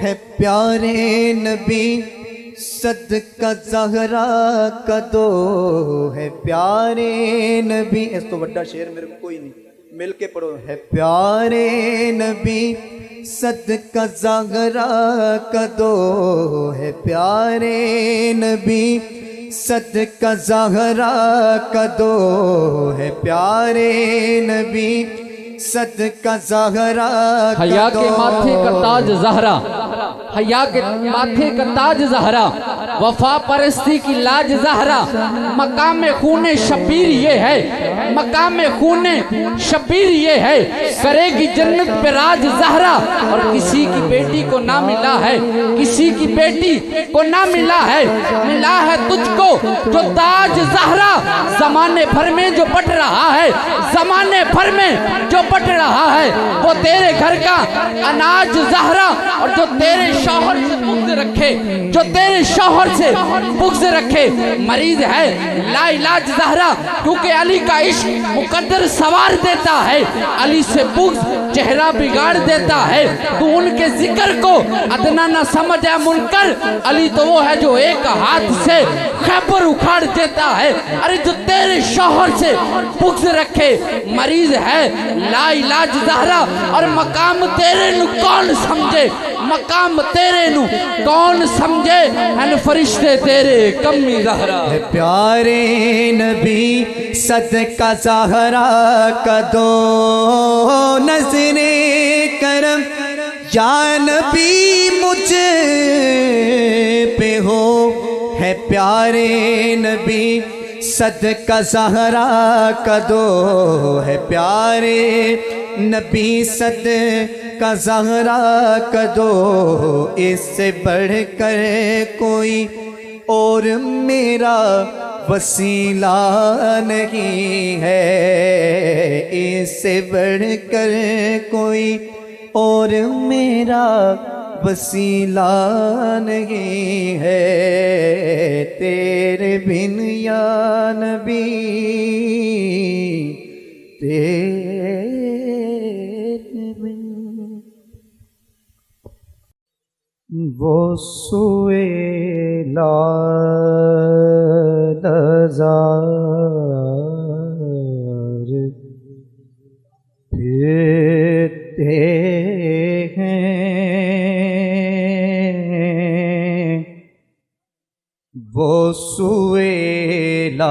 है प्यारे नबी सदका ज़हरा का दो है प्यारे नबी इस तो बड़ा शेर मेरे को कोई नहीं मिल के पढ़ो है प्यारे नबी सदका ज़हरा का दो है प्यारे नबी सदका ज़हरा का दो है प्यारे नबी सदका ज़हरा
हया के माथे का ताज ज़हरा हया के माथे का ताज ज़हरा वफा परस्ती की लाज ज़हरा मकाम खूने शबीर ये है मकाम खूने शबीर ये है करेगी जन्नत पे राज ज़हरा और किसी की बेटी को ना मिला है किसी की बेटी को ना मिला है तुझको जो ताज ज़हरा जमाने भर में जो बट रहा है जमाने भर में जो बट रहा है वो तेरे घर का अनाज ज़हरा और जो तेरे शौहर से बुग़्ज़ रखे जो तेरे शौहर से बुग़्ज़ रखे मरीज है लाइलाज ज़हरा क्योंकि अली का इश्क मुकद्दर सवार देता है अली से बुग़्ज़ चेहरा बिगाड़ देता है तू उनके जिक्र को अदना न समझ है मुनकर अली तो वो है जो एक हाथ से खैबर उखाड़ देता है अरे जो तेरे शौहर से बुग़्ज़ रखे मरीज है लाइलाज ज़हरा और मकाम तेरे नु कौन समझे मकाम तेरे नु कौन समझे अन फरिश्ते तेरे कमी ज़हरा
प्यारे नबी सदका ज़हरा का दो नज़रे करम या नबी मुझे पे हो है प्यारे नबी सदका ज़हरा का दो है प्यारे नबी सदका ज़हरा का दो इससे बढ़कर कोई और मेरा वसीला नहीं है इससे बढ़कर कोई और मेरा वसीला नहीं है तेरे बिन या नबी तेरे बिन वो सुए लाज़ार फिरते वो सुए लाल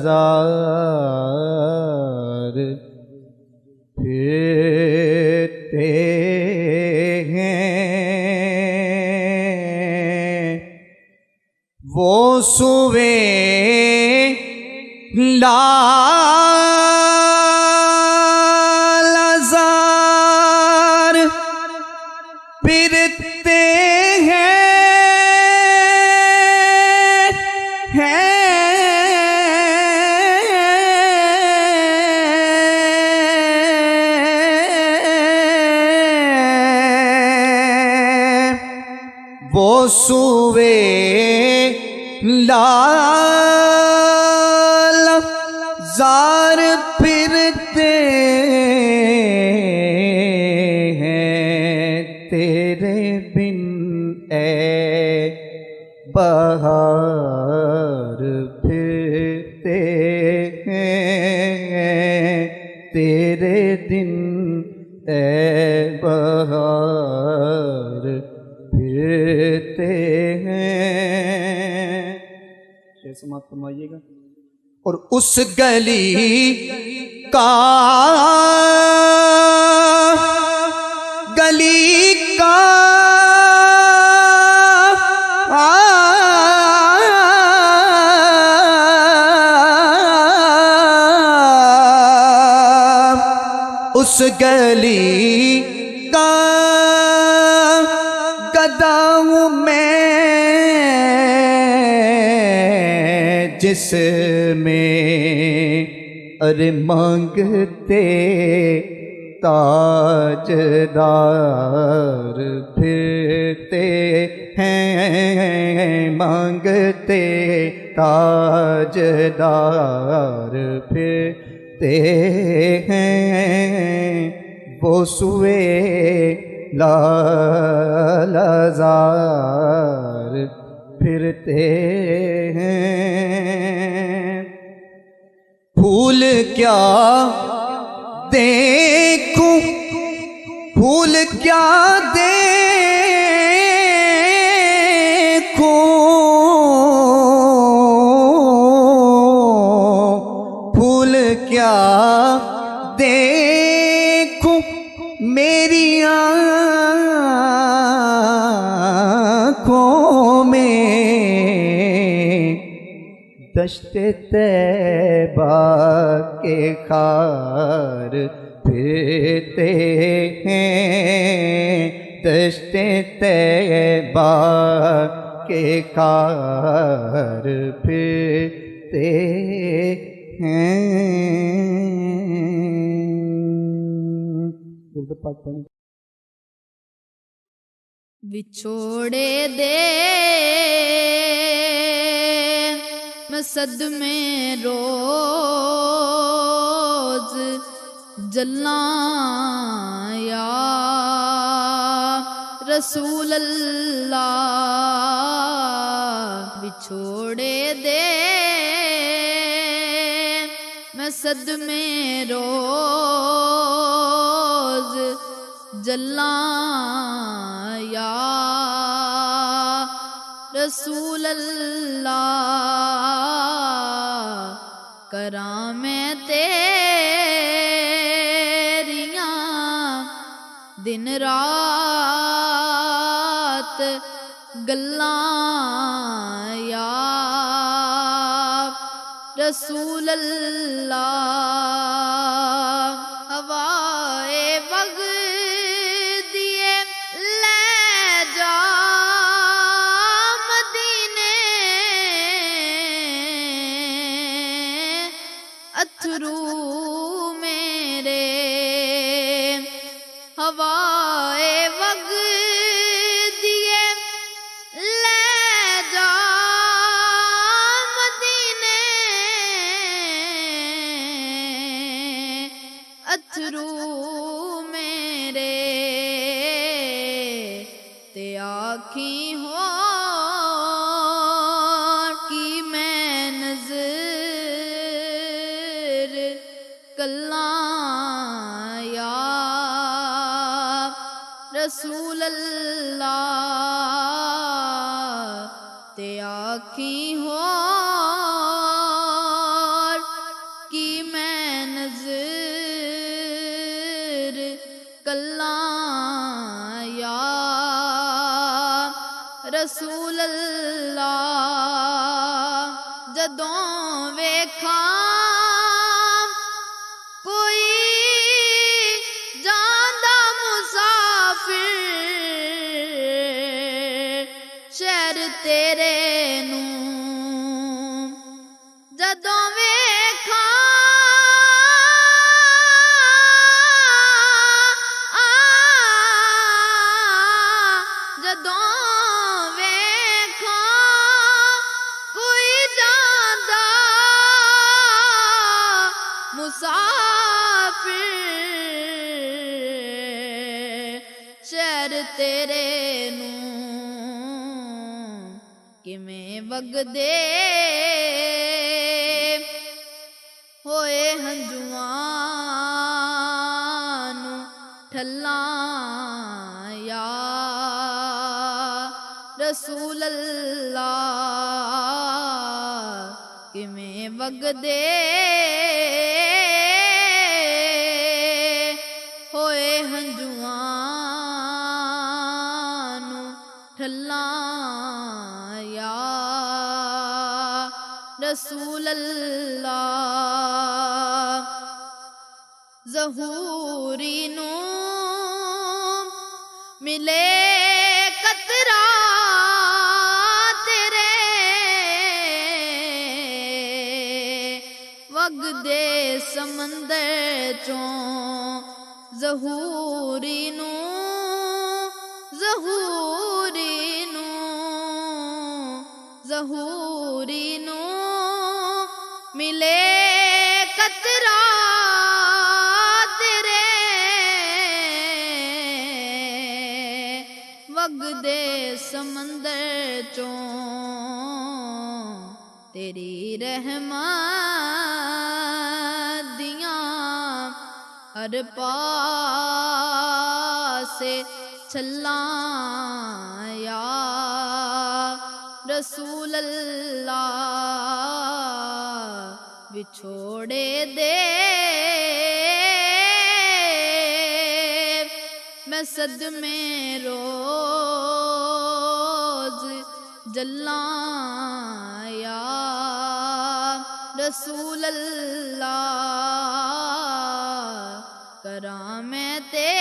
जार फिरते हैं वो सुवे लाल जार फिरते वो सुवे लाल जार फिरते हैं तेरे बिन ए बहार फिरते हैं तेरे दिन ए बहार फिरते हैं। समाप्त फरमाइएगा। और उस गली का उस गली का गदा हूँ मैं जिसमें अरे मांगते ताजदार फिरते हैं मांगते ताजदार फिरते हैं वो सुए लालजार फिरते हैं। फूल क्या देखूं फूल क्या देखूं फूल क्या देखूं मेरी आँखों में दश्ते तैबा के खार फिरते हैं दश्ते तैबा के खार फिरते हैं।
विछोड़े दे मैं सदमे रोज जल्ला या रसूल अल्लाह विछोड़े दे मैं सदमे रोज जल्ला या रसूल अल्लाह करा मैं तेरियां दिन रात गल्लां या रसूल अल्लाह हवाए वग दिए ले जा मदीने अथरू मेरे हवाए वग दिए ले जा मदीने अथरू मेरे ते आखी हो कि मैं नजर कल्ला या रसूल अल्लाह ते आखी रसूल अल्लाह जदों वेखा कोई जांदा मुसाफिर शहर तेरे नू जदों वेखा जदों वेखा कोई जांदा मुसाफिर शहर तेरे नू किवें वगदे होए हंजुआं नू ठल्लां या रसूल अल्लाह किवें वगदे होए हंजुआं नू ठल्लां या रसूल अल्लाह ज़हूरी नू मिले कतरा तेरे वगदे समंदर चों ज़हूरी नू मिले कतरा तेरे वगदे समंदर चों तेरी रहमत दियां हर पासे छल्लां या रसूल अल्लाह विछोड़े दे मैं सदमे रोज जल्लां या रसूल अल्लाह करां मैं तेरियां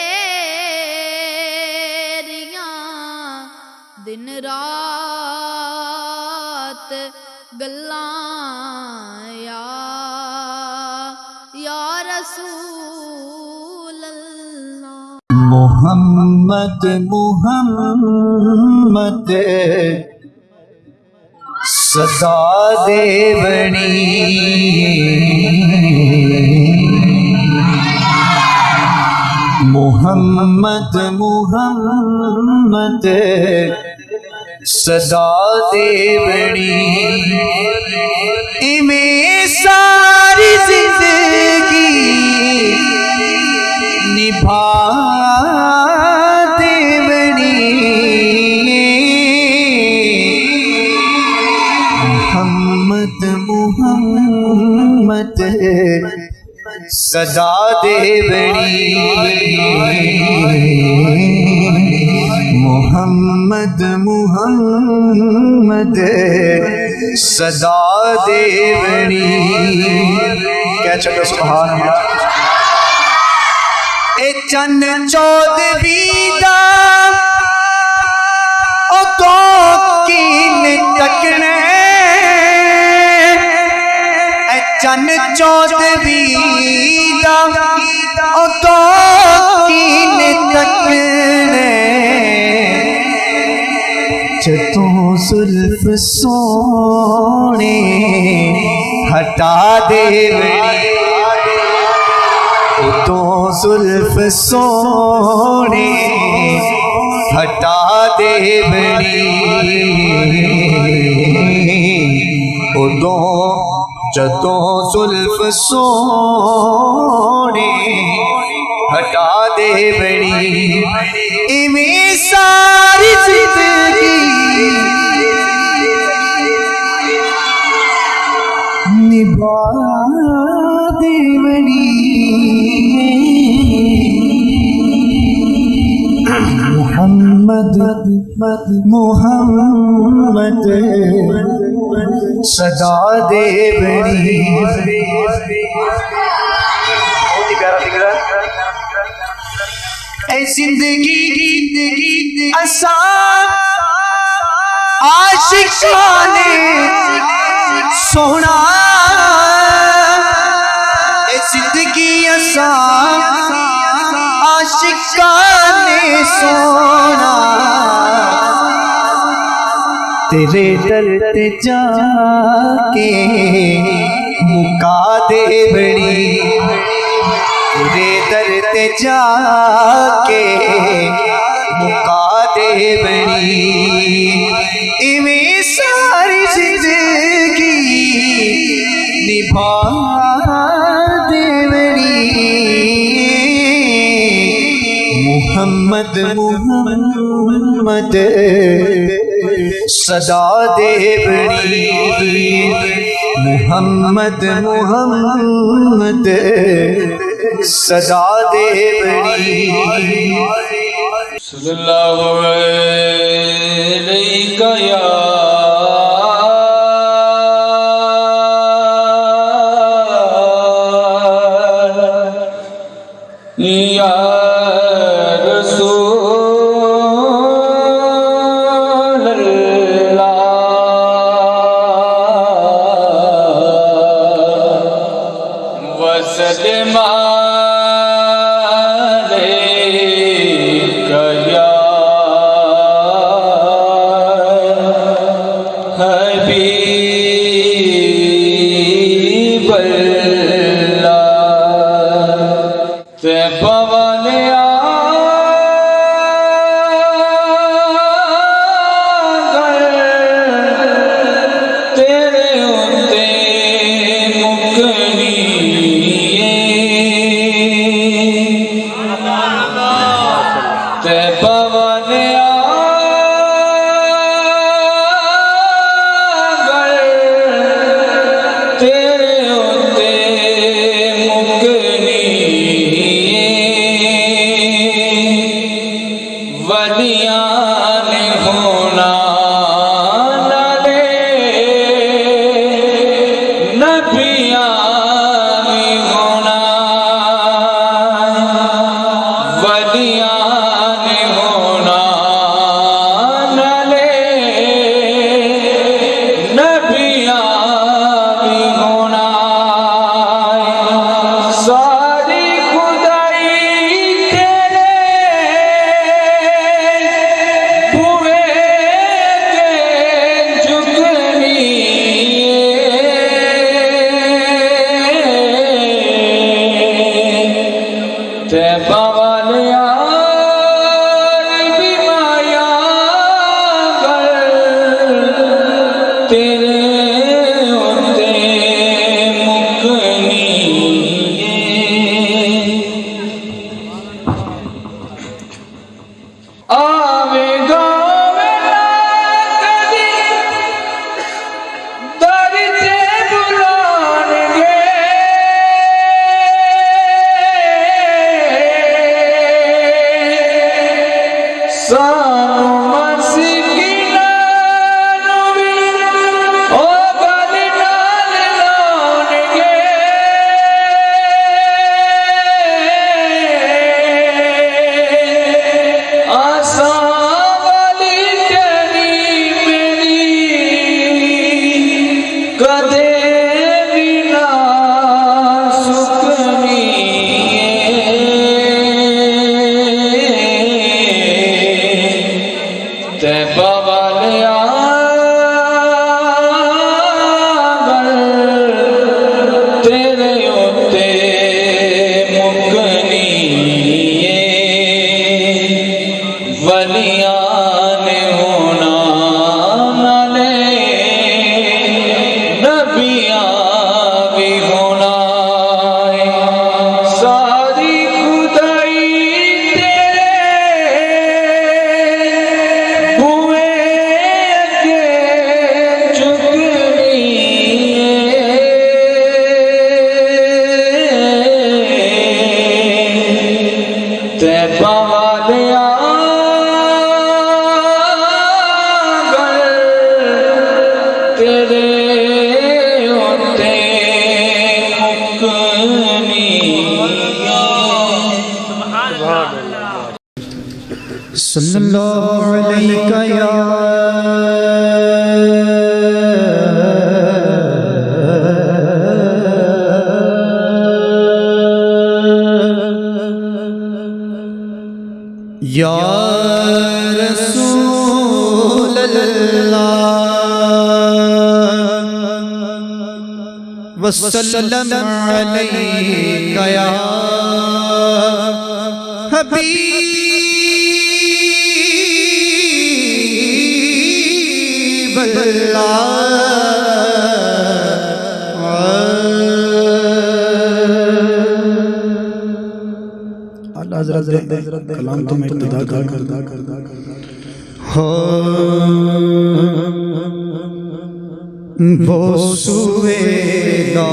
दिन रात गल्लां या रसूल अल्लाह।
मोहम्मद मोहम्मद सदा देवनी मोहम्मद मोहम्मद सदा देवनी इमें सारी जिंदगी निभा देवनी मोहम्मद मोहम्मद सदा देवनी मोहम्मद मोहम्मद सदा देवनी क्या चलो सुभान अल्लाह। ए चन्न चौदवी दा ओ तो कीन तकने ए चन्न चौदवी दा ओ तो कीन तकने जतों जुल्फ सोने हटा देवनी तो जुल्फ सोने हटा देवनी उदों जतों जुल्फ सोने हटा देवनी इमें सारी जिंदगी निभा देवनी मोहम्मद मोहम्मद सदा दे बड़ी बहुत ही प्यारा दिख रहा है। जिंदगी असा आशिकाने सोना जिंदगी असा आशिकाने सोना तेरे दर ते जाके मुका दे बड़ी तेरे दर ते जाके मुका दे बड़ी इवें सारी जिंदगी निभा दे बड़ी मोहम्मद मोहम्मद सदा दे बड़ी मोहम्मद मोहम्मद सदा दे बड़ी
सल्लल्लाहु अलैका या रसूल अल्लाह वसल्लम अलैका या हबीब अल्लाह तैयबा वाले तेरे उत्ते मुकनी तैयबा वाले तेरे उत्ते मुकनी वलियां ने होना नाले नबियां ने होना वलियां ने होना नाले नबियां ने होना सारी खुदाई तेरे बुए के झुकनी तैयबा वाले भी माया तेरे उत्ते मुकनी आवेगा वेला कदी दर ते बुलाणगे सानू मस्किनां नू भी ओ गल नाल लाउणगे आसां वाली तेरी मेरी कदे भी ना सुकनी तैयबा वाले तेरे उत्ते मुकनी वलियां ने होना नाले नबियां भी होना सारी खुदाई तेरे बुए के झुकनी
सल्लल्लाहु अलैहि या या रसूल अल्लाह वसल्लम अलैका या हबीब अल्लाह हज़रत कलाम तो मैं इब्तिदा कर हो वो सुवेदा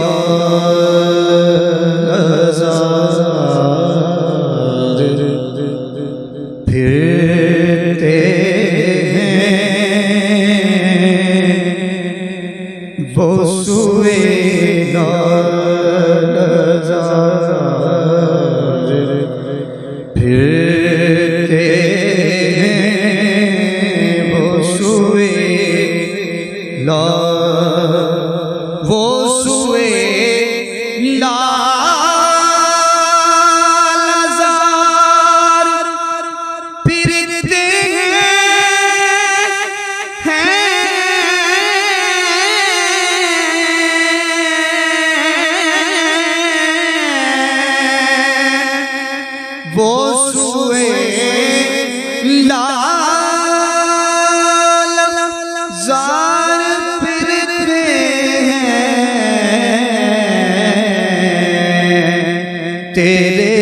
फिरते हैं वो सुवेदा फिरते हैं वो सुवेदा वो सुवेदा फिरते हैं वो सुवेदा तेरे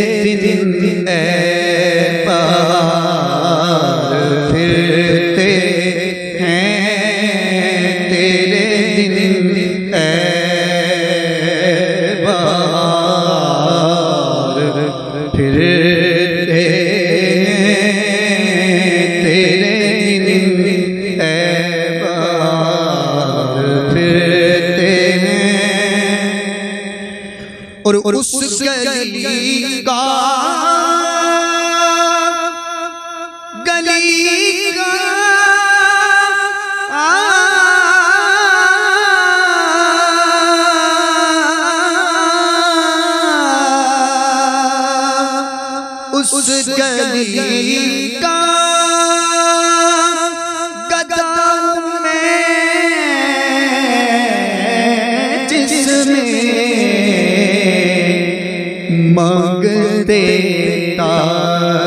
दिन पार फिरते हैं तेरे दिन पार फिरते हैं तेरे दिन पार फिरते हैं और उस गली का उस गली का गदाम में जिसमें मांगते ताजदार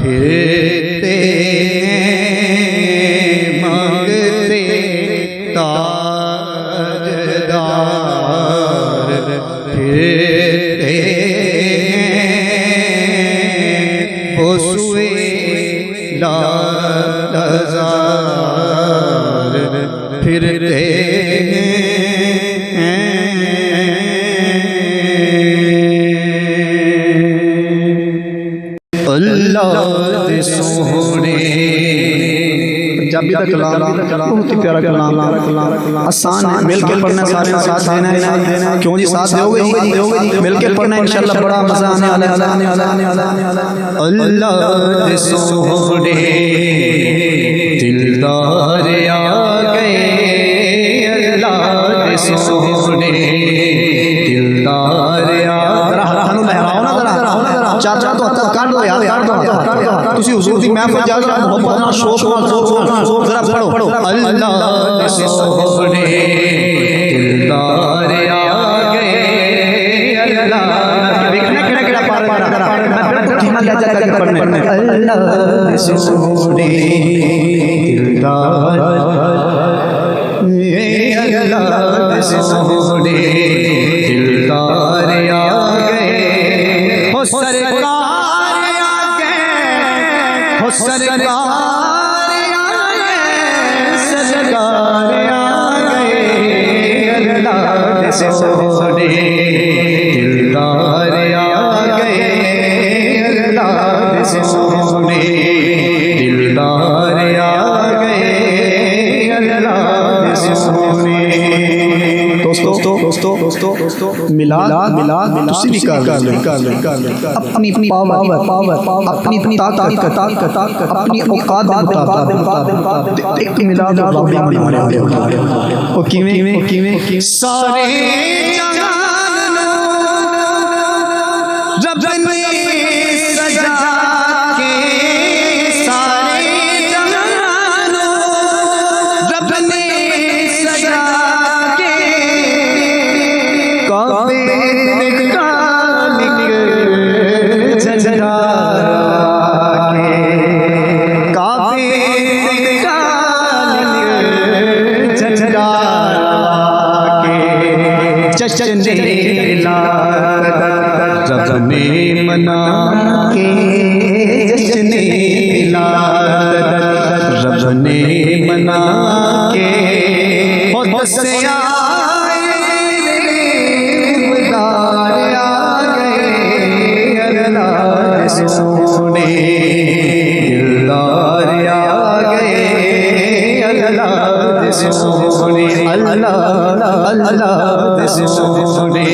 फिरते मांगते ताजदार फिरते वो सुवेदा फिरते अल्लाह दे सोहणे पंजाबी का कलाम बहुत ही प्यारा कलाम आसान है मिलकर पढ़ना सारे साथ देना है क्यों जी साथ दोगे जी मिलकर पढ़ना इंशाल्लाह बड़ा मजा आने वाला अल्लाह दे सोहणे दिलदार आ गए अल्लाह दे सोहणे दिलदार आ हानु लहराओ ना जरा चाचा तो हत्थ काट दो यार तुसी हुजूर दी महफिल जा के मोहब्बत नाल शौक नाल जरा पढ़ो अल्लाह दे सोहणे दिलदार आ गए अल्लाह देखना केड़ा पार मैं बिल्कुल धीमा ले जा के पढ़ने अल्लाह दे सोहणे दिलदार अल्लाह दे सोहणे दिलदार आ गए हो सरकार आ गए हो सरकार आ गए अल्लाह दे सोहणे दिलदार आ गए अल्लाह दे सोहणे दिलदार आ गए अल्लाह दे सोहणे दोस्तों मिलाद तुसी भी कर ले अपनी पावर अपनी ताकत अपनी औकात दे मुताबिक एक मिलाद रब ने मनाया ओ किवें
सारे जहान रब ने सजा के सारे जहान रब ने सजा के
काबे का झंडा के काबे का झंडा के जश्न रब ने मना के जश्न रब ने मना के और दसे सोने दिलदार आ गए अल्लाह सोने अल्लाह सोने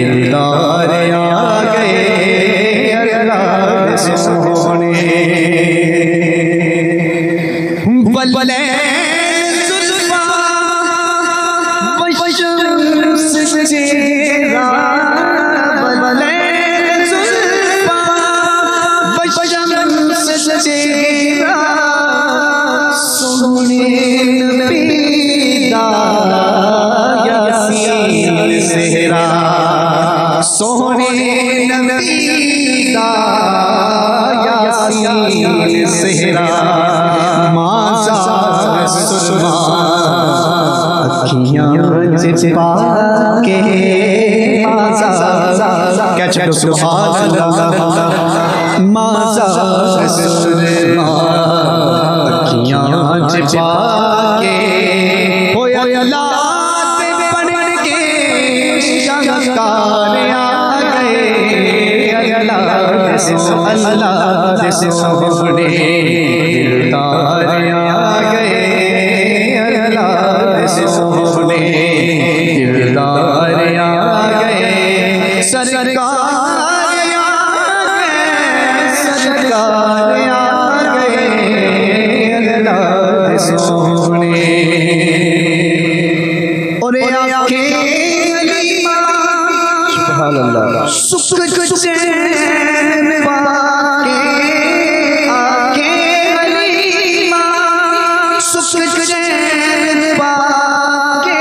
दिलदार आ गए अल्लाह सोने बल्ले जुल्फा बशम चेहरा बल्ले चेहरा सोने नबी दा यासीन सेहरा सोने नबी दा यासीन सेहरा माज़ा सुरमा अखियां चिपा के माज़ा क्या चलो सुभान अल्लाह माज़ा सुरमा अखियां चिपा के हो अल्लाह बन के शंकार आ गए अल्लाह सोने दिलदार आ गए अल्लाह सोने दिलदार आ गए सरकार सोने और आंखें सुभान अल्लाह सुख चैन पाके आंखें हलीमा सुख चैन पाके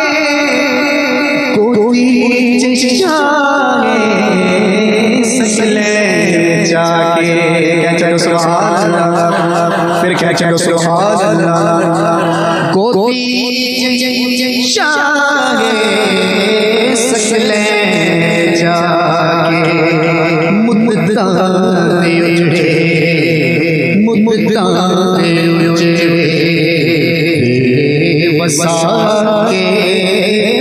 कोई जाने सकले जाके क्या चलो सुभान अल्लाह फिर क्या चलो सुभान अल्लाह कोई जाने सकले जाके मुद्दा उजड़े बसा के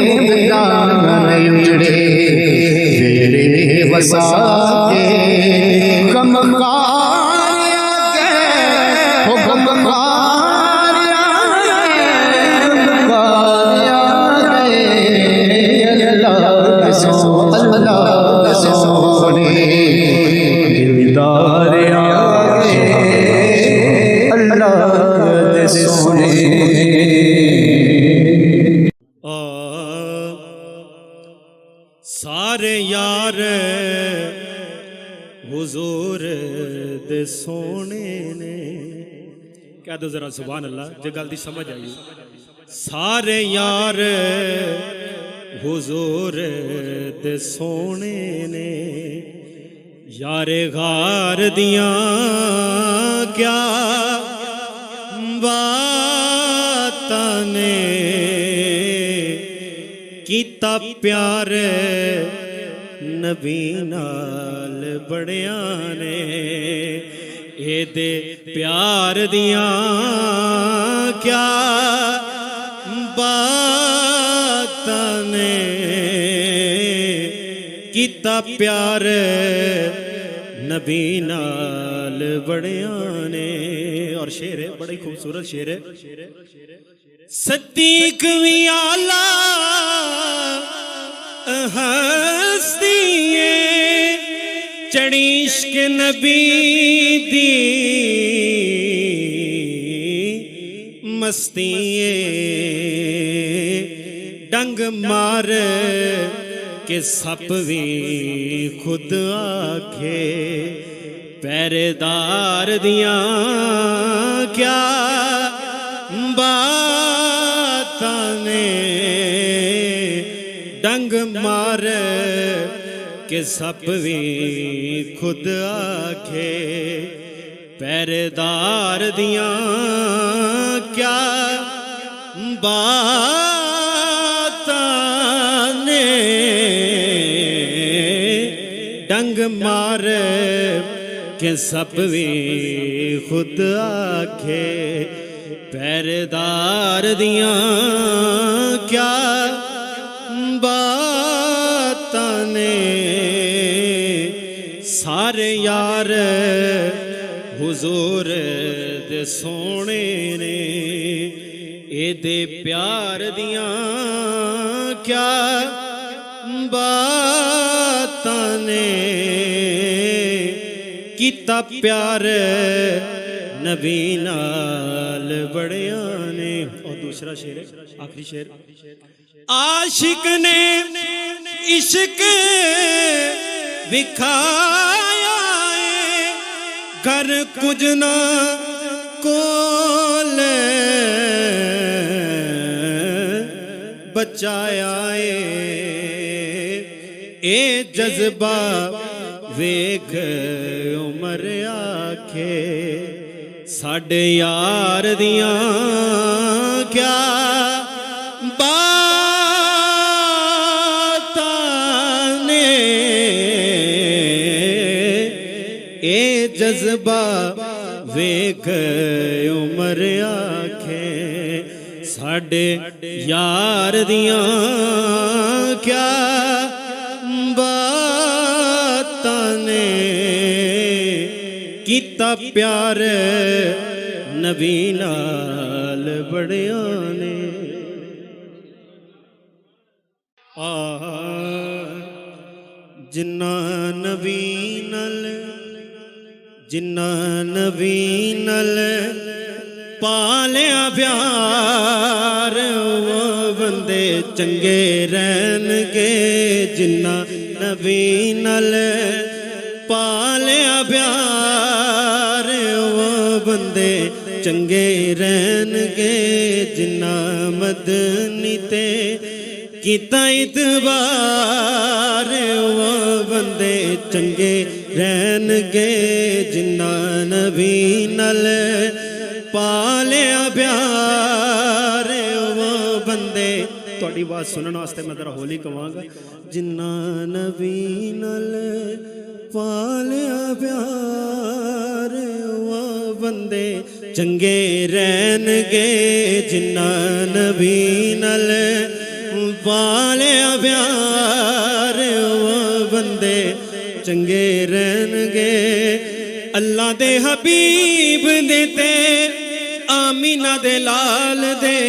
मुद्दा उजड़े तेरे बसा के गम
सारे यार हुजूर दे सोने ने कह दो जरा सुभान अल्लाह जो गल दी समझ आई सारे यार हुजूर दे सोने ने यारे गार दियां क्या बातां ने कीता प्यार नबी नाल बड़िया ने एदे प्यार दियां क्या बातां ने कीता प्यार नबी नाल बड़िया ने। और शेर है बड़ा ही खूबसूरत शेर है। सदीक भी आला हस्तिए चढ़ी इश्क नबी दी मस्तिए डंग मार के सप भी खुद आखे पहरेदार दिया क्या बातां ने डंग मार के सप भी खुद आखे पहरेदार दिया क्या बातां ने डंग मार के सप भी खुद आखे पहरेदार दिया क्या बातां ने सारे यार हुजूर दे सोने ने एदे प्यार दिया क्या बातां ने कीता प्यार नबी नाल बड़िया ने। और दूसरा शेर है, आखिरी शेर। आशिक ने इश्क विखाया घर कुछ ना कोल बचाया ए जज्बा वेख उमर आखे साढ़े यार दिया क्या बातां ने ए जज्बा वेख उमर आखे साढ़े यार दिया क्या बातां ने कीता प्यार नबी नाल बड़िया ने। जिन्ना नबी नल पालिया प्यार वो बंदे चंगे रहनगे जिन्ना नबी नल पालिया प्यार वो बंदे चंगे रहनगे जिन्ना मदनी ते कीता इतबार वो बंदे चंगे रहनगे जिन्ना नबी नल पालिया प्यार वो बंदे। तुहाडी आवाज़ सुनने वास्ते मैं जरा होली कहांगा जिन्ना नबी नल पालिया प्यार वो बंदे चंगे रहनगे जिन्ना नबी नल पालिया प्यार वो बंदे चंगे रहनगे। अल्लाह दे हबीब दे ते आमीना दे लाल दे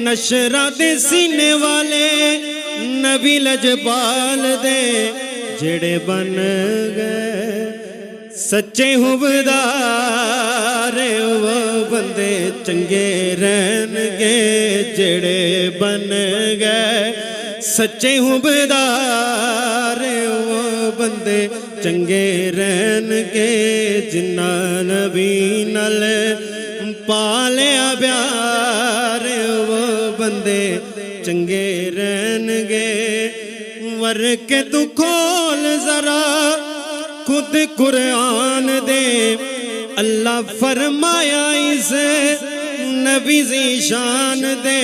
नशरा दे सीने वाले नबी लजपाल दे जेड़े बन गए सच्चे हुबदार वो बंदे चंगे रहनगे जेड़े बन गए सच्चे हुबदार वो बंदे चंगे रहनगे जिन्ना नबी नल पालिया प्यार वो बंदे चंगे रहनगे। वर के तू खोल जरा खुद कुरान दे अल्लाह फरमाया इस नबी दी शान दे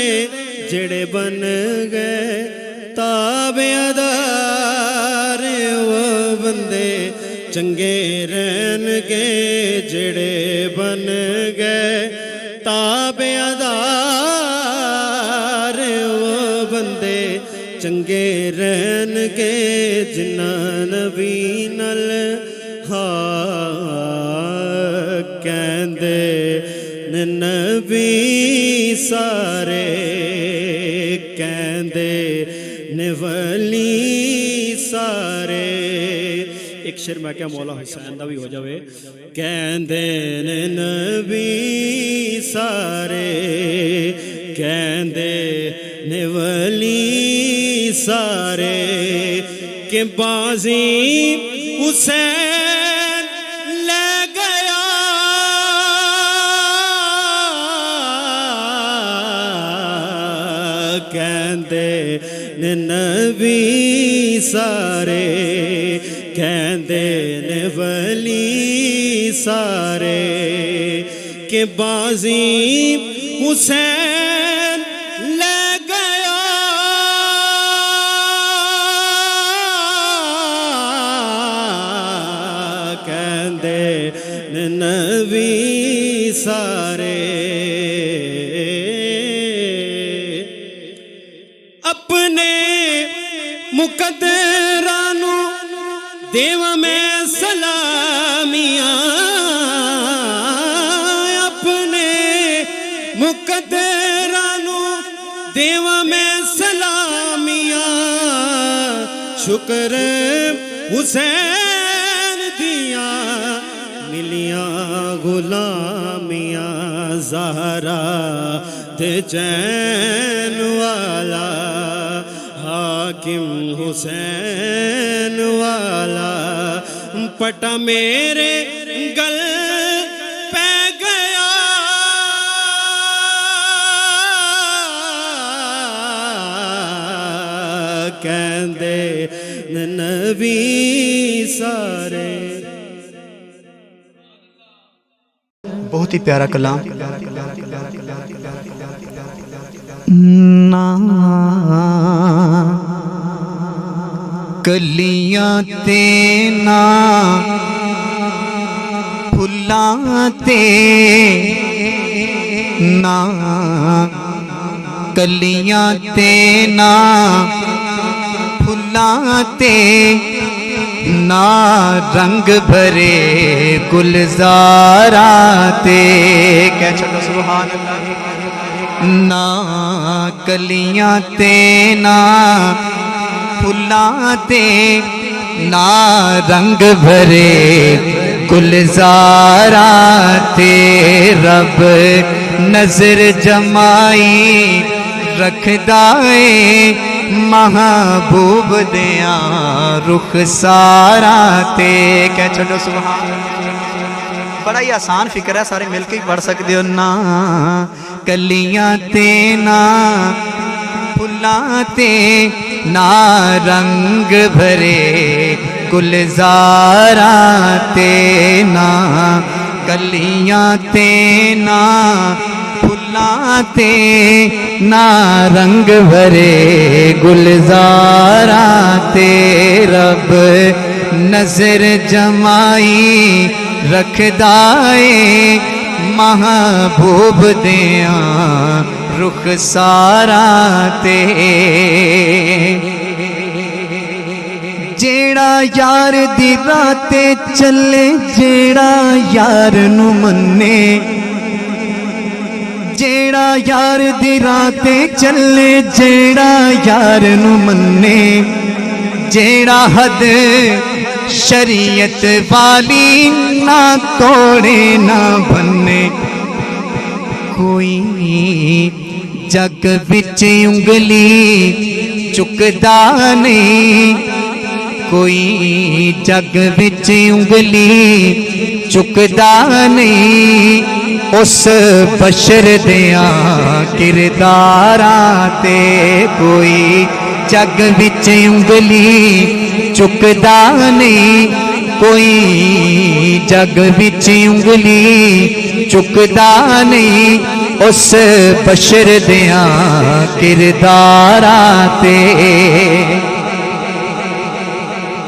जेड़े बन गए ताबेदार वो बंदे चंगे रहनगे जेड़े बन गए ताबेदार वो बंदे चंगे रहनगे जिन्ना नबी नल कहंदे नबी सारे कहंदे ने वली सारे। एक शेर मैं क्या मौला हुसैन दा भी हो जावे। कहंदे ने नबी सारे, कहंदे ने वली सारे, के बाजी हुसैन ले गया। कहंदे ने नबी सारे, कहंदे ने वली सारे, के बाजी हुसैन ले गया। कहंदे ने नबी सारे, अपने मुकद्दरां नू देव में सलामियां, अपने मुकद्दरां नू देव में सलामियां। शुक्र हुसैन दिया मिलियां गुलामियां। ज़हरा दे चैन वाला हाकिम हुसैन वाला, पटा मेरे गल पे गया। कहंदे ने नबी सारे।
बहुत ही प्यारा कलाम।
ना कलियां ते ना फुल्लां ते, ना कलियां ते ना फुल्लां ते, ना रंग भरे गुलजारा ते। क्या छोड़ो सुभान अल्लाह। ना कलियां ते ना फुल्लां ते, ना रंग भरे गुलजारा ते। रब नजर जमाई रखदा है महबूब दिया रुख सारा ते। क्या छोड़ो सुभान। बड़ा ही आसान फिक्र है, सारे मिलके ही पढ़ सकते हो। ना कलियां ते ना फुल्लां ते, ना रंग भरे गुलजारा ते। ना कलियां ते ना फुल्लां ते, ना रंग भरे गुलजारा ते। रब नजर जमाई रखदा है महबूब दिया रुख सारा ते। जेड़ा यार दी राते चले, जेड़ा यार नू मन्ने, जेड़ा यार दी राते चले, जेड़ा यार नू मन्ने, जेड़ा हद शरीयत वाली ना तोड़े ना बन्ने। कोई जग विच उंगली चुकदा नहीं, कोई जग विच उंगली चुकदा नहीं। उस बशर दिया किरदारा ते। कोई जग विच उंगली चुकदा नहीं, कोई जग विच उंगली चुकदा नहीं। उस बशर दिया किरदारा ते।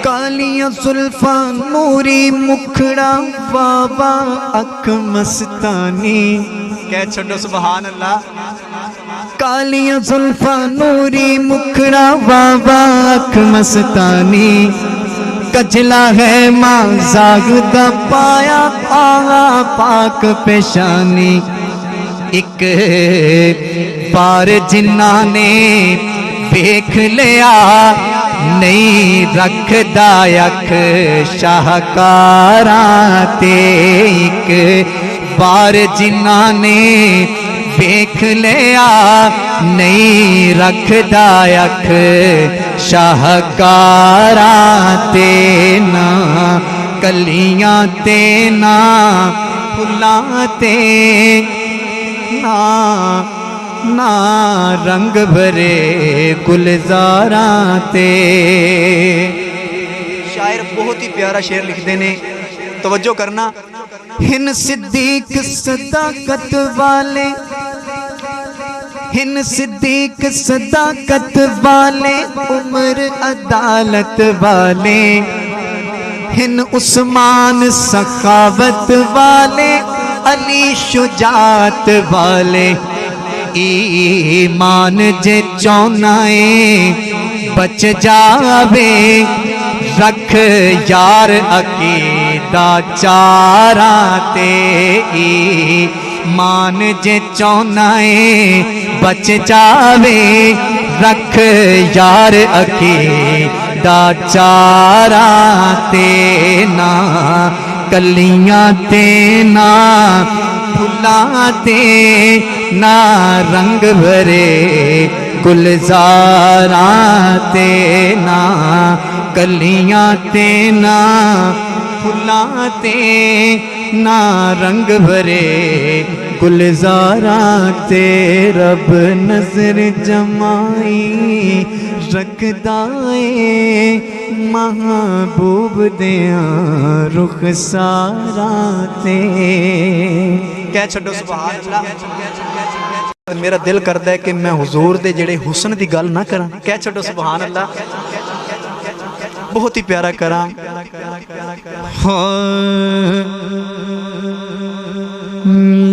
कालियां सुल्फा नूरी मुखड़ा बाबा अख मस्तानी। कह छोड़ो सुभान अल्लाह। कालियां सुल्फा नूरी मुखड़ा बाबा अख मस्तानी। कजला है मां जागदा पाया आगा पाक पेशानी। एक बार जिन्ना ने देख लिया नहीं रखदा अख शाहकारा ते एक बार जिन्हां ने देख लिया नहीं रखदा अख शाहकारा ते ना कलियां ते ना फुल्लां ते ना ना रंग भरे गुलजारा ते। शायर बहुत ही प्यारा शेर लिखते ने, तवज्जो करना। हिन सिद्दीक सदाकत वाले, हिन सिद्दीक सदाकत वाले, उम्र अदालत वाले, हिन उस्मान सखावत वाले, अली शुजात वाले। ईमान जे चौनाए बच जावे, रख यार अकीदा चारा ते। ईमान जे चौनाए बच जावे, रख यार अकीदा चारा ते ना कलियां ते ना फुल्लां ते ना रंग भरे गुलजारा ते ना कलियां ते ना फुल्लां ते ना रंग भरे गुलजारा ते। रब नजर जमाई रखदा ए महबूब दियां रुख सारा ते। कह छड्डो सुभान अल्लाह। मेरा दिल करता है कि मैं हुजूर दे जेड़े हुस्न दी गल ना करा। कह छड्डो सुभान अल्लाह। बहुत ही प्यारा करा।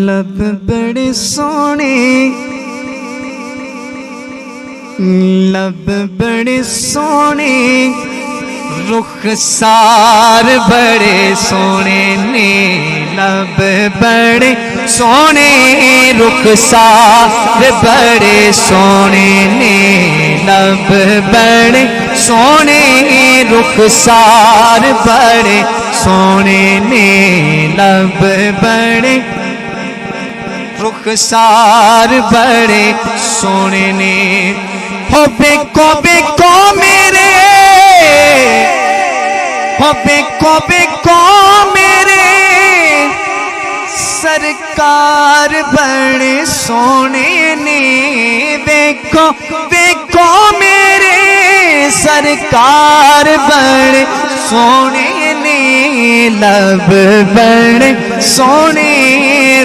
लब बड़े सोने, लब बड़े सोने, रुखसार बड़े सोने ने। लब बड़े सोने, रुखसार बड़े सोने ने। लब बड़े सोने, रुखसार बड़े सोने ने। लब बड़े रुखसार बड़े सोने ने। हो बेको मेरे, हो बेको मेरे, सरकार बड़े सोने ने। बेको मेरे, सरकार बड़े सोने ने। लब बड़े सोने,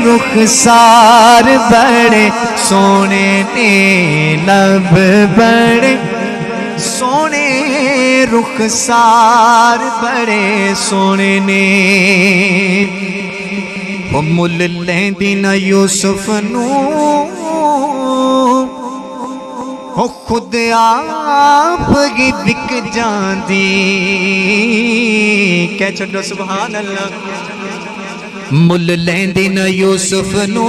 रुखसार बड़े सोने ने। लब बड़े सोने, रुखसार बड़े सोने ने। वो मुल लैंदी ना यूसुफ नू, हो खुद आप ही बिक जांदी। कह छड्डो सुभान अल्लाह। मुल लैंदी ना यूसुफ नू,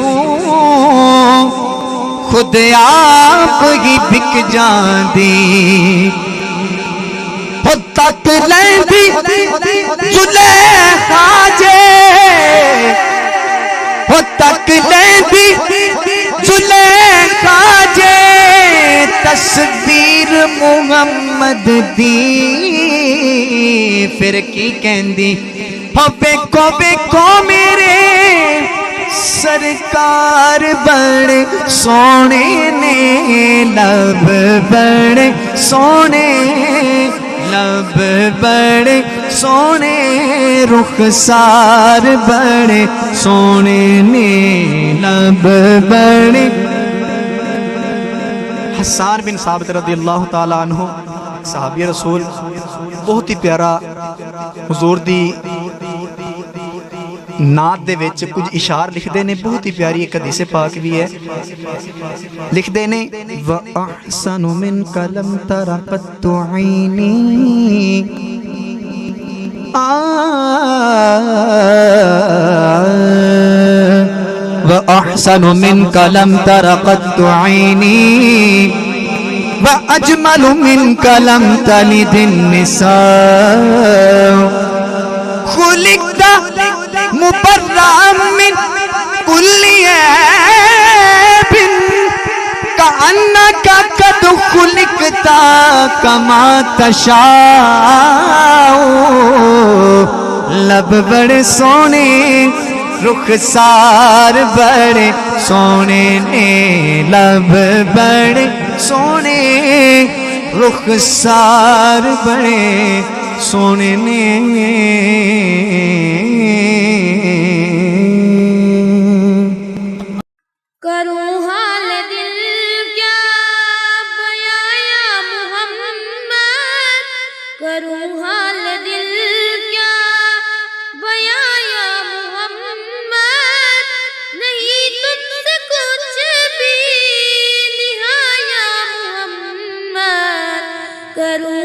खुद आप ही बिक जांदी। हो तक लैंदी जुलेखा जे, हो तक लैंदी जुलेखा जे, तस्वीर मुहम्मद दी। फिर की कहंदी, हो बेको मेरे, सरकार बड़े सोने ने। लब बड़े सोने, लब बड़े सोने, रुखसार बड़े सोने ने। लब बड़े। हसन बिन साबित रज़ियल्लाहु ताला अन्हु सहाबी रसूल, बहुत ही प्यारा हुजूर दी नात दे विच कुछ इशार लिखते ने। बहुत ही प्यारी एक हदीस पाक भी है। लिखते ने, व अहसनु मिन कलम तरक़त ऐनी, व अहसनु मिन कलम तरक़त ऐनी, अजमलु मिन कलम तली दिन निसा खुलिकता मुबर्रा मिन कुल्ली ऐबिन कअन्नका कद खुलिकता कमा तशाओ। लब बड़े सोने रुखसार बड़े सोने ने, लब बड़े सोने रुखसार बड़े सोने ने।
करूं हाल दिल क्या बयाया मुहम्मद, करूं हाल दिल क्या बयाया मुहम्मद, नहीं तुझसे कुछ भी निहाया मुहम्मद। करूं